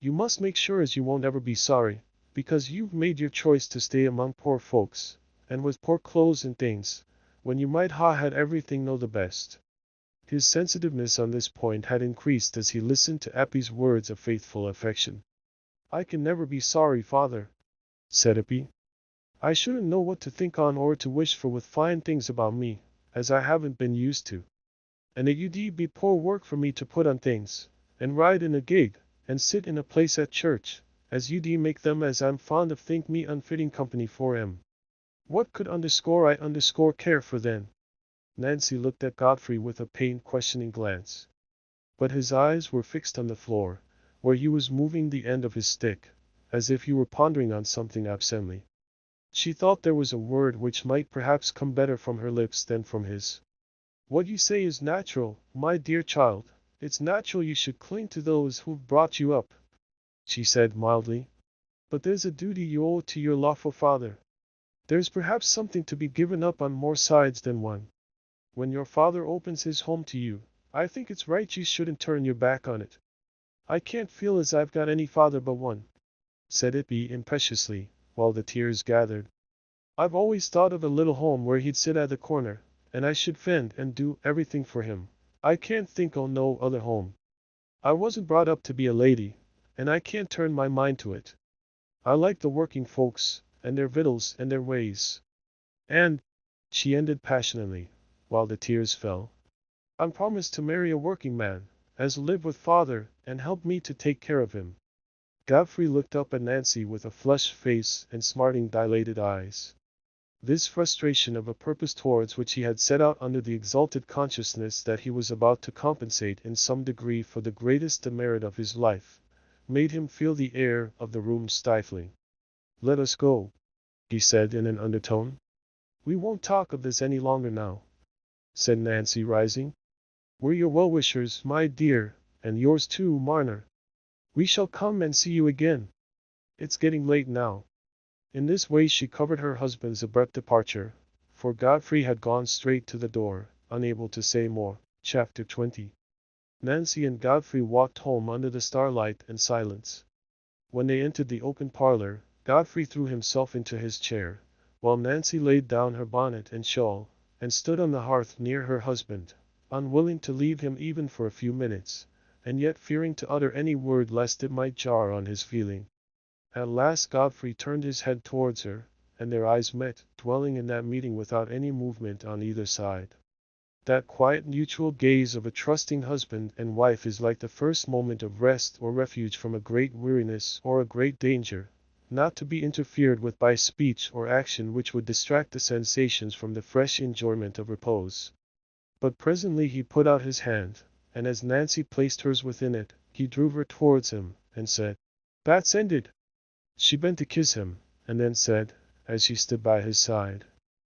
Speaker 1: "You must make sure as you won't ever be sorry, because you've made your choice to stay among poor folks, and with poor clothes and things, when you might ha had everything no the best." His sensitiveness on this point had increased as he listened to Eppie's words of faithful affection. "I can never be sorry, father," said Eppie. "I shouldn't know what to think on or to wish for with fine things about me, as I haven't been used to. And it ud be poor work for me to put on things, and ride in a gig, and sit in a place at church, as ud make them as I'm fond of think me unfitting company for 'em. What could I care for then?" Nancy looked at Godfrey with a pained, questioning glance. But his eyes were fixed on the floor, where he was moving the end of his stick, as if he were pondering on something absently. She thought there was a word which might perhaps come better from her lips than from his. "What you say is natural, my dear child. It's natural you should cling to those who've brought you up," she said mildly. "But there's a duty you owe to your lawful father. There's perhaps something to be given up on more sides than one. When your father opens his home to you, I think it's right you shouldn't turn your back on it." "I can't feel as I've got any father but one," said Ippy impetuously, while the tears gathered. "I've always thought of a little home where he'd sit at the corner, and I should fend and do everything for him. I can't think o' no other home. I wasn't brought up to be a lady, and I can't turn my mind to it. I like the working folks, and their victuals and their ways. And," she ended passionately, while the tears fell, "I'm promised to marry a working man, as'll live with father, and help me to take care of him." Godfrey looked up at Nancy with a flushed face and smarting dilated eyes. This frustration of a purpose towards which he had set out under the exalted consciousness that he was about to compensate in some degree for the greatest demerit of his life, made him feel the air of the room stifling. "Let us go," he said in an undertone. "We won't talk of this any longer now," said Nancy, rising. "We're your well-wishers, my dear, and yours too, Marner. We shall come and see you again. It's getting late now." In this way she covered her husband's abrupt departure, for Godfrey had gone straight to the door, unable to say more. Chapter 20. Nancy and Godfrey walked home under the starlight and silence. When they entered the open parlor, Godfrey threw himself into his chair, while Nancy laid down her bonnet and shawl, and stood on the hearth near her husband, unwilling to leave him even for a few minutes, and yet fearing to utter any word lest it might jar on his feeling. At last Godfrey turned his head towards her, and their eyes met, dwelling in that meeting without any movement on either side. That quiet mutual gaze of a trusting husband and wife is like the first moment of rest or refuge from a great weariness or a great danger, not to be interfered with by speech or action which would distract the sensations from the fresh enjoyment of repose. But presently he put out his hand, and as Nancy placed hers within it, he drew her towards him, and said, "That's ended." She bent to kiss him, and then said, as she stood by his side,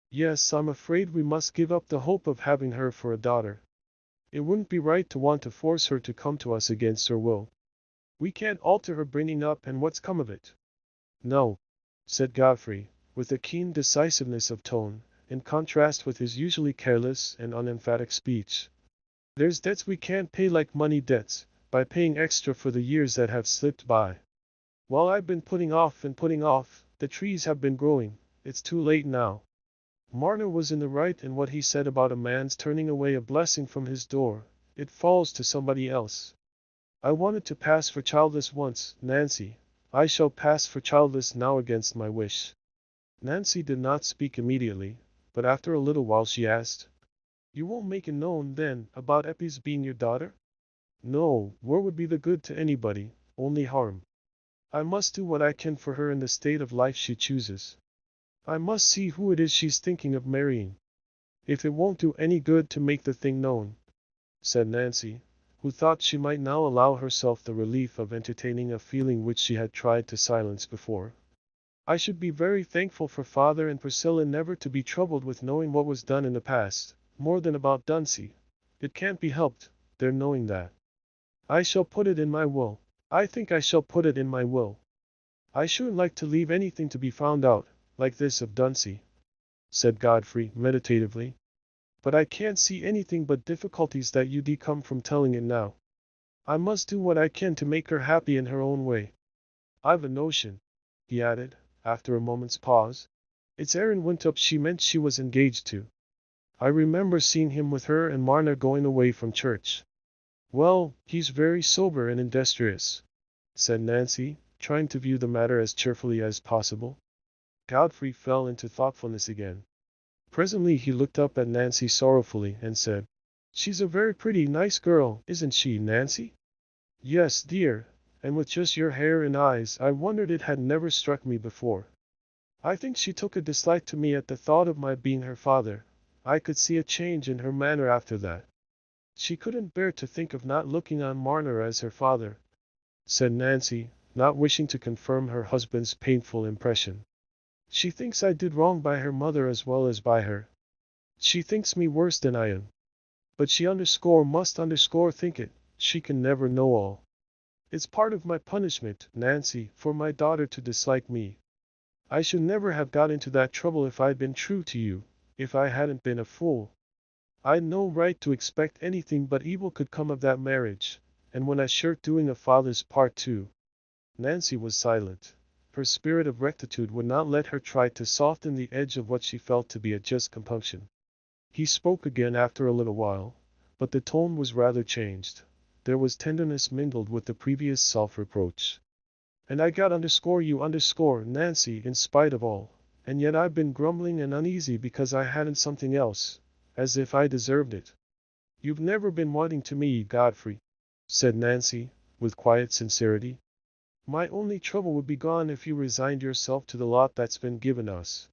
Speaker 1: "Yes, I'm afraid we must give up the hope of having her for a daughter. It wouldn't be right to want to force her to come to us against her will. We can't alter her bringing up, and what's come of it?" "No," said Godfrey, with a keen decisiveness of tone, in contrast with his usually careless and unemphatic speech. "There's debts we can't pay like money debts, by paying extra for the years that have slipped by. While I've been putting off and putting off, the trees have been growing. It's too late now." Marner was in the right in what he said about a man's turning away a blessing from his door. It falls to somebody else. "I wanted to pass for childless once, Nancy. I shall pass for childless now against my wish." Nancy did not speak immediately, but after a little while she asked, "You won't make it known, then, about Eppie's being your daughter?" No, where would be the good to anybody, only harm. I must do what I can for her in the state of life she chooses. I must see who it is she's thinking of marrying. If it won't do any good to make the thing known, said Nancy, who thought she might now allow herself the relief of entertaining a feeling which she had tried to silence before. I should be very thankful for Father and Priscilla never to be troubled with knowing what was done in the past, more than about Dunsey. It can't be helped, their knowing that. I shall put it in my will. I think I shall put it in my will. I shouldn't like to leave anything to be found out, like this of Dunsey, said Godfrey, meditatively. But I can't see anything but difficulties that you'd come from telling it now. I must do what I can to make her happy in her own way. I've a notion, he added, after a moment's pause. It's Aaron Winthrop she meant she was engaged to. I remember seeing him with her and Marner going away from church. Well, he's very sober and industrious, said Nancy, trying to view the matter as cheerfully as possible. Godfrey fell into thoughtfulness again. Presently he looked up at Nancy sorrowfully and said, "She's a very pretty, nice girl, isn't she, Nancy?" "Yes, dear, and with just your hair and eyes. I wondered it had never struck me before. I think she took a dislike to me at the thought of my being her father. I could see a change in her manner after that. She couldn't bear to think of not looking on Marner as her father," said Nancy, not wishing to confirm her husband's painful impression. "She thinks I did wrong by her mother as well as by her. She thinks me worse than I am. But she must think it. She can never know all. It's part of my punishment, Nancy, for my daughter to dislike me. I should never have got into that trouble if I'd been true to you, if I hadn't been a fool. I'd no right to expect anything but evil could come of that marriage, and when I shirked doing a father's part too." Nancy was silent. Her spirit of rectitude would not let her try to soften the edge of what she felt to be a just compunction. He spoke again after a little while, but the tone was rather changed. There was tenderness mingled with the previous self-reproach. "And I got you, Nancy, in spite of all. And yet I've been grumbling and uneasy because I hadn't something else, as if I deserved it." "You've never been wanting to me, Godfrey," said Nancy, with quiet sincerity. "My only trouble would be gone if you resigned yourself to the lot that's been given us.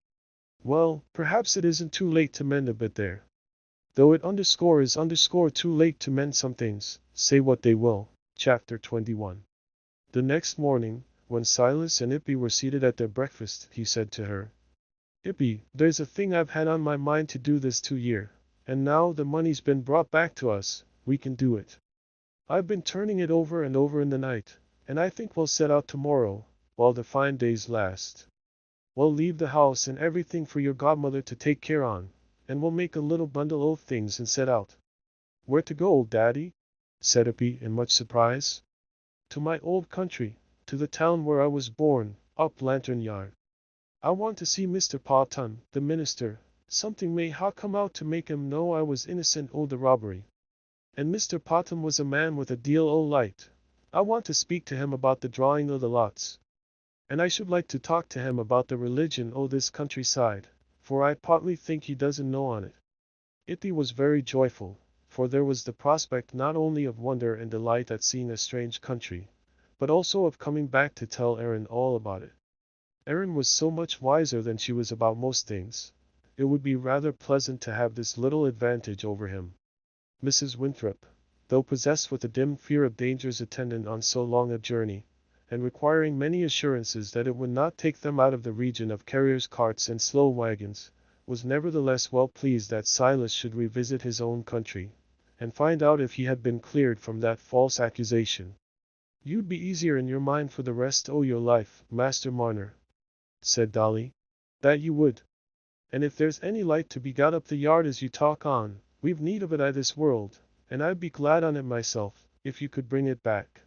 Speaker 1: Well, perhaps it isn't too late to mend a bit there. Though it is too late to mend some things, say what they will." Chapter 21. The next morning, when Silas and Ippy were seated at their breakfast, he said to her, "Ippy, there's a thing I've had on my mind to do this 2 year, and now the money's been brought back to us, we can do it. I've been turning it over and over in the night, and I think we'll set out tomorrow, while the fine days last. We'll leave the house and everything for your godmother to take care on, and we'll make a little bundle of things and set out." "Where to go, Daddy?" said Ippy in much surprise. "To my old country, to the town where I was born, up Lantern Yard. I want to see Mr. Pawton, the minister. Something may ha come out to make him know I was innocent o' the robbery. And Mr. Pawton was a man with a deal o' light. I want to speak to him about the drawing o' the lots. And I should like to talk to him about the religion o' this countryside, for I partly think he doesn't know on it." Ippy was very joyful, for there was the prospect not only of wonder and delight at seeing a strange country, but also of coming back to tell Aaron all about it. Aaron was so much wiser than she was about most things. It would be rather pleasant to have this little advantage over him. Mrs. Winthrop, though possessed with a dim fear of dangers attendant on so long a journey, and requiring many assurances that it would not take them out of the region of carriers' carts and slow wagons, was nevertheless well pleased that Silas should revisit his own country, and find out if he had been cleared from that false accusation. "You'd be easier in your mind for the rest o' your life, Master Marner," said Dolly. "That you would. And if there's any light to be got up the yard as you talk on, we've need of it I this world, and I'd be glad on it myself, if you could bring it back."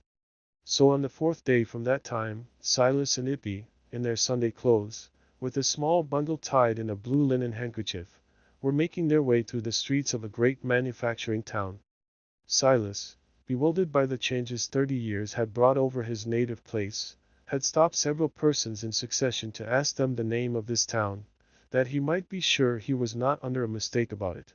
Speaker 1: So on the 4th day from that time, Silas and Ippy, in their Sunday clothes, with a small bundle tied in a blue linen handkerchief, were making their way through the streets of a great manufacturing town. Silas, bewildered by the changes 30 years had brought over his native place, had stopped several persons in succession to ask them the name of this town, that he might be sure he was not under a mistake about it.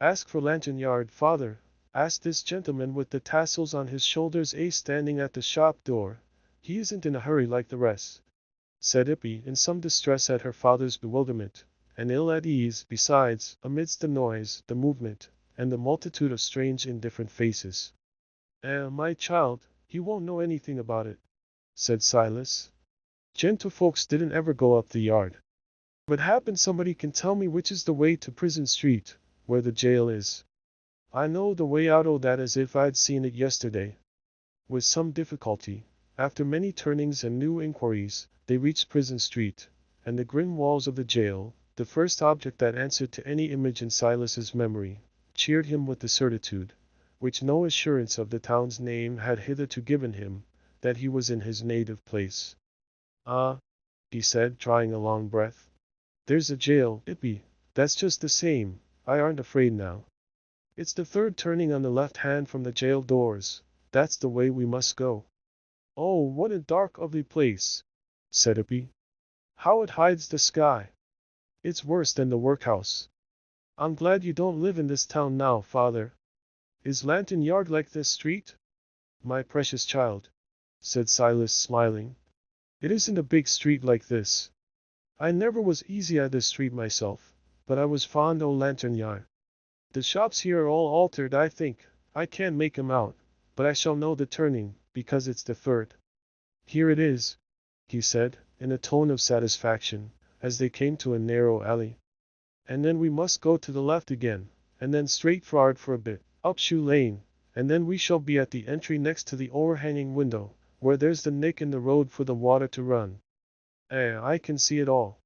Speaker 1: "Ask for Lantern Yard, father," asked this gentleman with the tassels on his shoulders, standing at the shop door. He isn't in a hurry like the rest, said Ippy, in some distress at her father's bewilderment, and ill at ease, besides, amidst the noise, the movement, and the multitude of strange indifferent faces. My child, he won't know anything about it, said Silas. Gentlefolks didn't ever go up the yard. But happen somebody can tell me which is the way to Prison Street, where the jail is. I know the way out o' that as if I'd seen it yesterday. With some difficulty, after many turnings and new inquiries, they reached Prison Street, and the grim walls of the jail, the first object that answered to any image in Silas's memory, cheered him with the certitude, which no assurance of the town's name had hitherto given him, that he was in his native place. Ah, he said, drawing a long breath. There's a jail, Ippy, that's just the same, I aren't afraid now. It's the third turning on the left hand from the jail doors, that's the way we must go. Oh, what a dark, ugly place, said Ippy. How it hides the sky. It's worse than the workhouse. I'm glad you don't live in this town now, father. Is Lantern Yard like this street? My precious child, said Silas, smiling. It isn't a big street like this. I never was easy at this street myself, but I was fond o' Lantern Yard. The shops here are all altered, I think. I can't make 'em out, but I shall know the turning, because it's the third. Here it is, he said, in a tone of satisfaction, as they came to a narrow alley. And then we must go to the left again, and then straight forward for a bit, up Shoe Lane, and then we shall be at the entry next to the overhanging window, where there's the nick in the road for the water to run. I can see it all.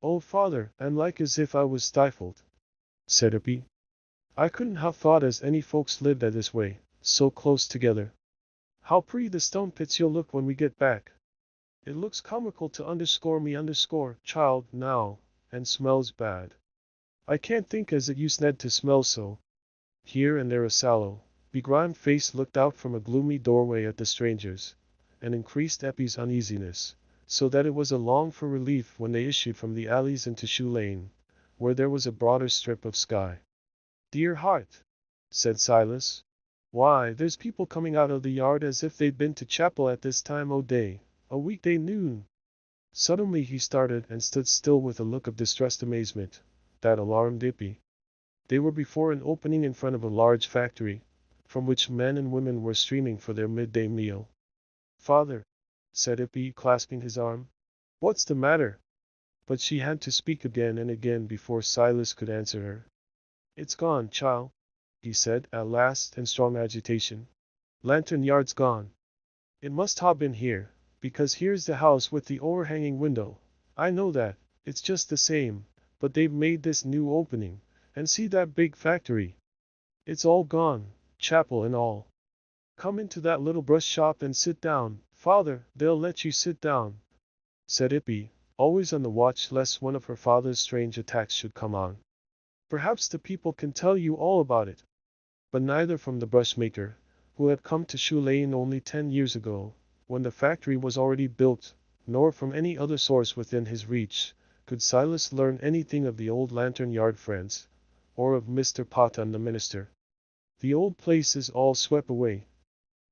Speaker 1: Oh, father, I'm like as if I was stifled, said Ippy. I couldn't have thought as any folks lived at this way, so close together. How pretty the stone pits you'll look when we get back. It looks comical to child now, and smells bad. I can't think as it used Ned to smell so. Here and there a sallow, begrimed face looked out from a gloomy doorway at the strangers, and increased Eppy's uneasiness, so that it was a long for relief when they issued from the alleys into Shoe Lane, where there was a broader strip of sky. Dear heart, said Silas. Why, there's people coming out of the yard as if they'd been to chapel at this time o' day, a weekday noon. Suddenly he started and stood still with a look of distressed amazement, that alarmed Ippy. They were before an opening in front of a large factory, from which men and women were streaming for their midday meal. Father, said Ippy, clasping his arm. What's the matter? But she had to speak again and again before Silas could answer her. It's gone, child, he said at last in strong agitation. Lantern Yard's gone. It must ha' been here, because here's the house with the overhanging window. I know that, it's just the same, but they've made this new opening, and see that big factory. It's all gone, chapel and all. Come into that little brush shop and sit down, father, they'll let you sit down, said Ippy, always on the watch lest one of her father's strange attacks should come on. Perhaps the people can tell you all about it. But neither from the brushmaker, who had come to Shoe Lane only 10 years ago, when the factory was already built, nor from any other source within his reach, could Silas learn anything of the old Lantern Yard friends, or of Mr. Potton the minister. The old place is all swept away,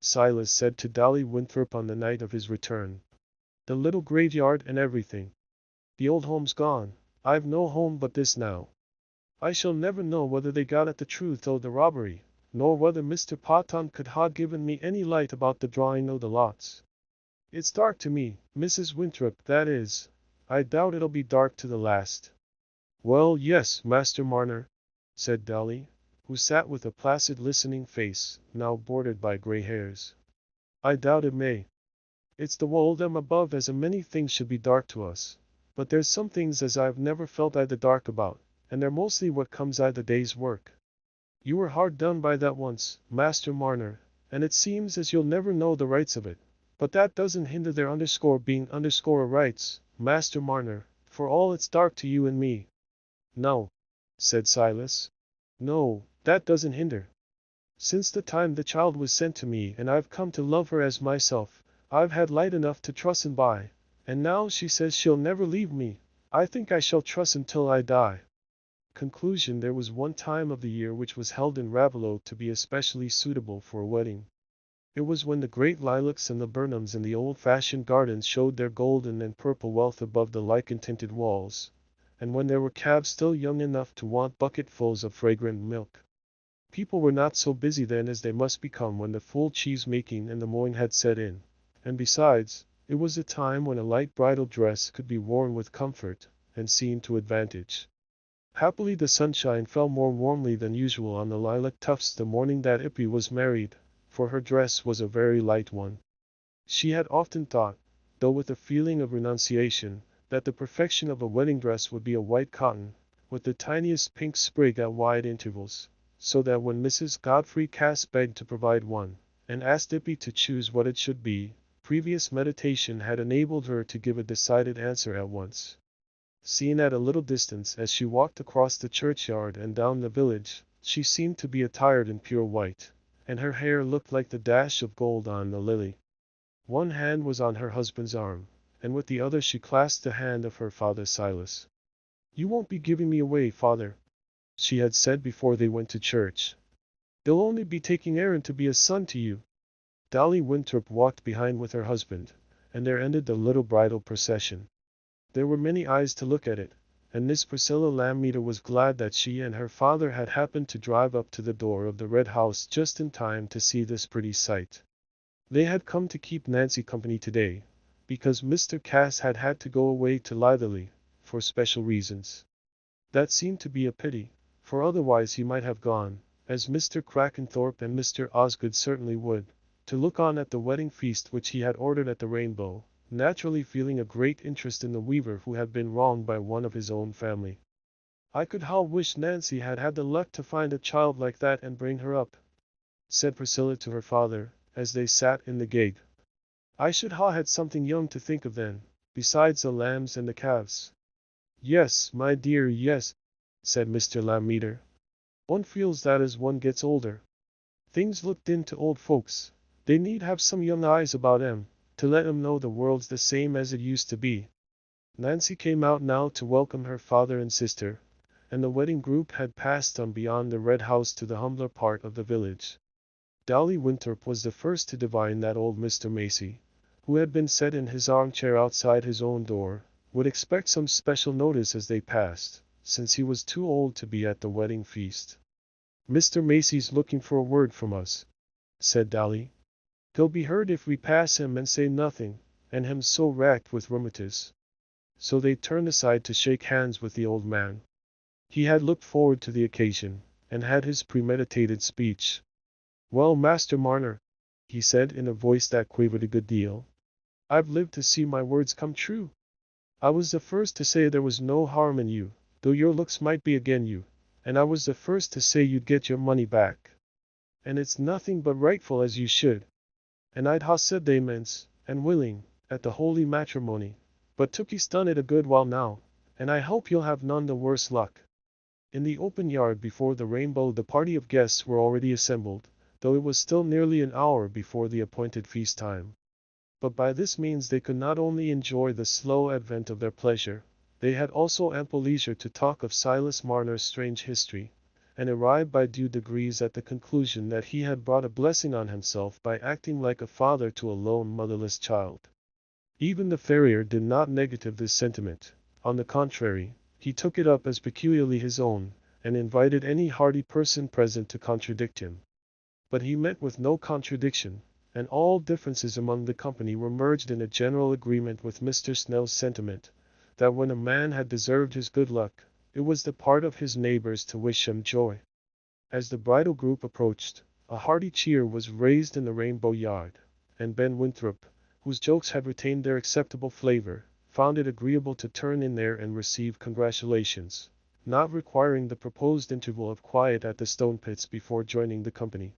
Speaker 1: Silas said to Dolly Winthrop on the night of his return. The little graveyard and everything. The old home's gone. I've no home but this now. I shall never know whether they got at the truth o' the robbery, nor whether Mr. Potton could ha' given me any light about the drawing o' the lots. It's dark to me, Mrs. Winthrop, that is. I doubt it'll be dark to the last. Well, yes, Master Marner, said Dolly, who sat with a placid listening face, now bordered by grey hairs. I doubt it may. It's the wold them above as a many things should be dark to us, but there's some things as I've never felt I the dark about, and they're mostly what comes I the day's work. You were hard done by that once, Master Marner, and it seems as you'll never know the rights of it, but that doesn't hinder their being a rights, Master Marner, for all it's dark to you and me. No, said Silas. No, that doesn't hinder. Since the time the child was sent to me and I've come to love her as myself, I've had light enough to trust and by, and now she says she'll never leave me, I think I shall trust until I die. Conclusion: there was one time of the year which was held in Raveloe to be especially suitable for a wedding. It was when the great lilacs and laburnums in the old-fashioned gardens showed their golden and purple wealth above the lichen-tinted walls, and when there were calves still young enough to want bucketfuls of fragrant milk. People were not so busy then as they must become when the full cheese-making and the mowing had set in, and besides, it was a time when a light bridal dress could be worn with comfort, and seen to advantage. Happily the sunshine fell more warmly than usual on the lilac tufts the morning that Ippy was married, for her dress was a very light one. She had often thought, though with a feeling of renunciation, that the perfection of a wedding dress would be a white cotton, with the tiniest pink sprig at wide intervals, so that when Mrs. Godfrey Cass begged to provide one, and asked Ippy to choose what it should be, previous meditation had enabled her to give a decided answer at once. Seen at a little distance as she walked across the churchyard and down the village, she seemed to be attired in pure white, and her hair looked like the dash of gold on the lily. One hand was on her husband's arm, and with the other she clasped the hand of her father Silas. "You won't be giving me away, father," she had said before they went to church. "They'll only be taking Aaron to be a son to you." Dolly Winthrop walked behind with her husband, and there ended the little bridal procession. There were many eyes to look at it, and Miss Priscilla Lammeter was glad that she and her father had happened to drive up to the door of the Red House just in time to see this pretty sight. They had come to keep Nancy company today, because Mr. Cass had had to go away to Litherley, for special reasons. That seemed to be a pity, for otherwise he might have gone, as Mr. Crackenthorpe and Mr. Osgood certainly would, to look on at the wedding feast which he had ordered at the Rainbow, naturally feeling a great interest in the weaver who had been wronged by one of his own family. "I could how wish Nancy had had the luck to find a child like that and bring her up," said Priscilla to her father, as they sat in the gig. "I should ha had something young to think of then, besides the lambs and the calves." "Yes, my dear, yes," said Mr. Lammeter. "One feels that as one gets older. Things look dim to old folks. They need have some young eyes about 'em, to let 'em know the world's the same as it used to be." Nancy came out now to welcome her father and sister, and the wedding group had passed on beyond the Red House to the humbler part of the village. Dolly Winthrop was the first to divine that old Mr. Macy, who had been set in his armchair outside his own door, would expect some special notice as they passed, since he was too old to be at the wedding feast. "Mr. Macy's looking for a word from us," said Dolly. "He'll be hurt if we pass him and say nothing, and him so racked with rheumatiz." So they turned aside to shake hands with the old man. He had looked forward to the occasion, and had his premeditated speech. "Well, Master Marner," he said in a voice that quavered a good deal, "I've lived to see my words come true. I was the first to say there was no harm in you, though your looks might be again you, and I was the first to say you'd get your money back. And it's nothing but rightful as you should. And I'd ha said amens, and willing, at the holy matrimony, but Tookie's done it a good while now, and I hope you'll have none the worse luck." In the open yard before the Rainbow the party of guests were already assembled, though it was still nearly an hour before the appointed feast time. But by this means they could not only enjoy the slow advent of their pleasure, they had also ample leisure to talk of Silas Marner's strange history, and arrived by due degrees at the conclusion that he had brought a blessing on himself by acting like a father to a lone motherless child. Even the farrier did not negative this sentiment. On the contrary, he took it up as peculiarly his own, and invited any hardy person present to contradict him. But he met with no contradiction, and all differences among the company were merged in a general agreement with Mr. Snell's sentiment, that when a man had deserved his good luck, it was the part of his neighbors to wish him joy. As the bridal group approached, a hearty cheer was raised in the Rainbow yard, and Ben Winthrop, whose jokes had retained their acceptable flavor, found it agreeable to turn in there and receive congratulations, not requiring the proposed interval of quiet at the stone pits before joining the company.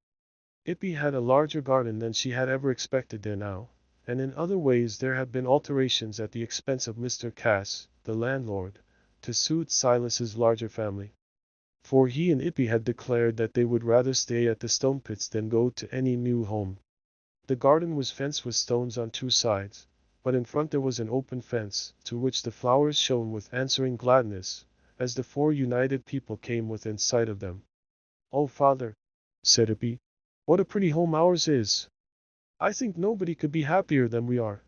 Speaker 1: Ippy had a larger garden than she had ever expected there now, and in other ways there had been alterations at the expense of Mr. Cass, the landlord, to suit Silas's larger family. For he and Ippy had declared that they would rather stay at the stone pits than go to any new home. The garden was fenced with stones on two sides, but in front there was an open fence, to which the flowers shone with answering gladness, as the four united people came within sight of them. "Oh, father," said Ippy, "what a pretty home ours is! I think nobody could be happier than we are."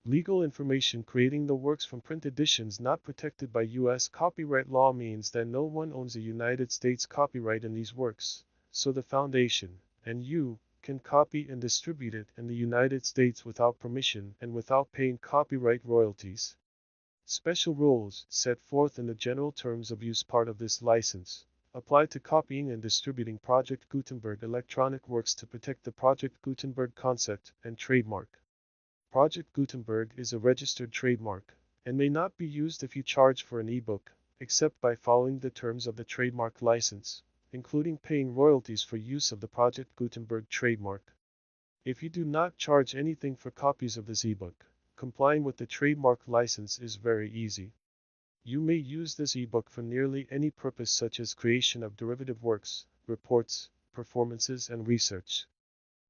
Speaker 1: Legal information creating the works from print editions not protected by U.S. copyright law means that no one owns a United States copyright in these works, so the Foundation, and you, can copy and distribute it in the United States without permission and without paying copyright royalties. Special rules, set forth in the general terms of use part of this license, apply to copying and distributing Project Gutenberg electronic works to protect the Project Gutenberg concept and trademark. Project Gutenberg is a registered trademark, and may not be used if you charge for an ebook, except by following the terms of the trademark license, including paying royalties for use of the Project Gutenberg trademark. If you do not charge anything for copies of this ebook, complying with the trademark license is very easy. You may use this ebook for nearly any purpose such as creation of derivative works, reports, performances, and research.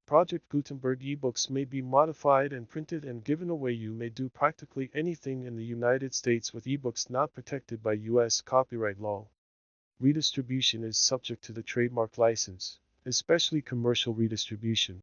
Speaker 1: Project Gutenberg ebooks may be modified and printed and given away. You may do practically anything in the United States with ebooks not protected by U.S. copyright law. Redistribution is subject to the trademark license, especially commercial redistribution.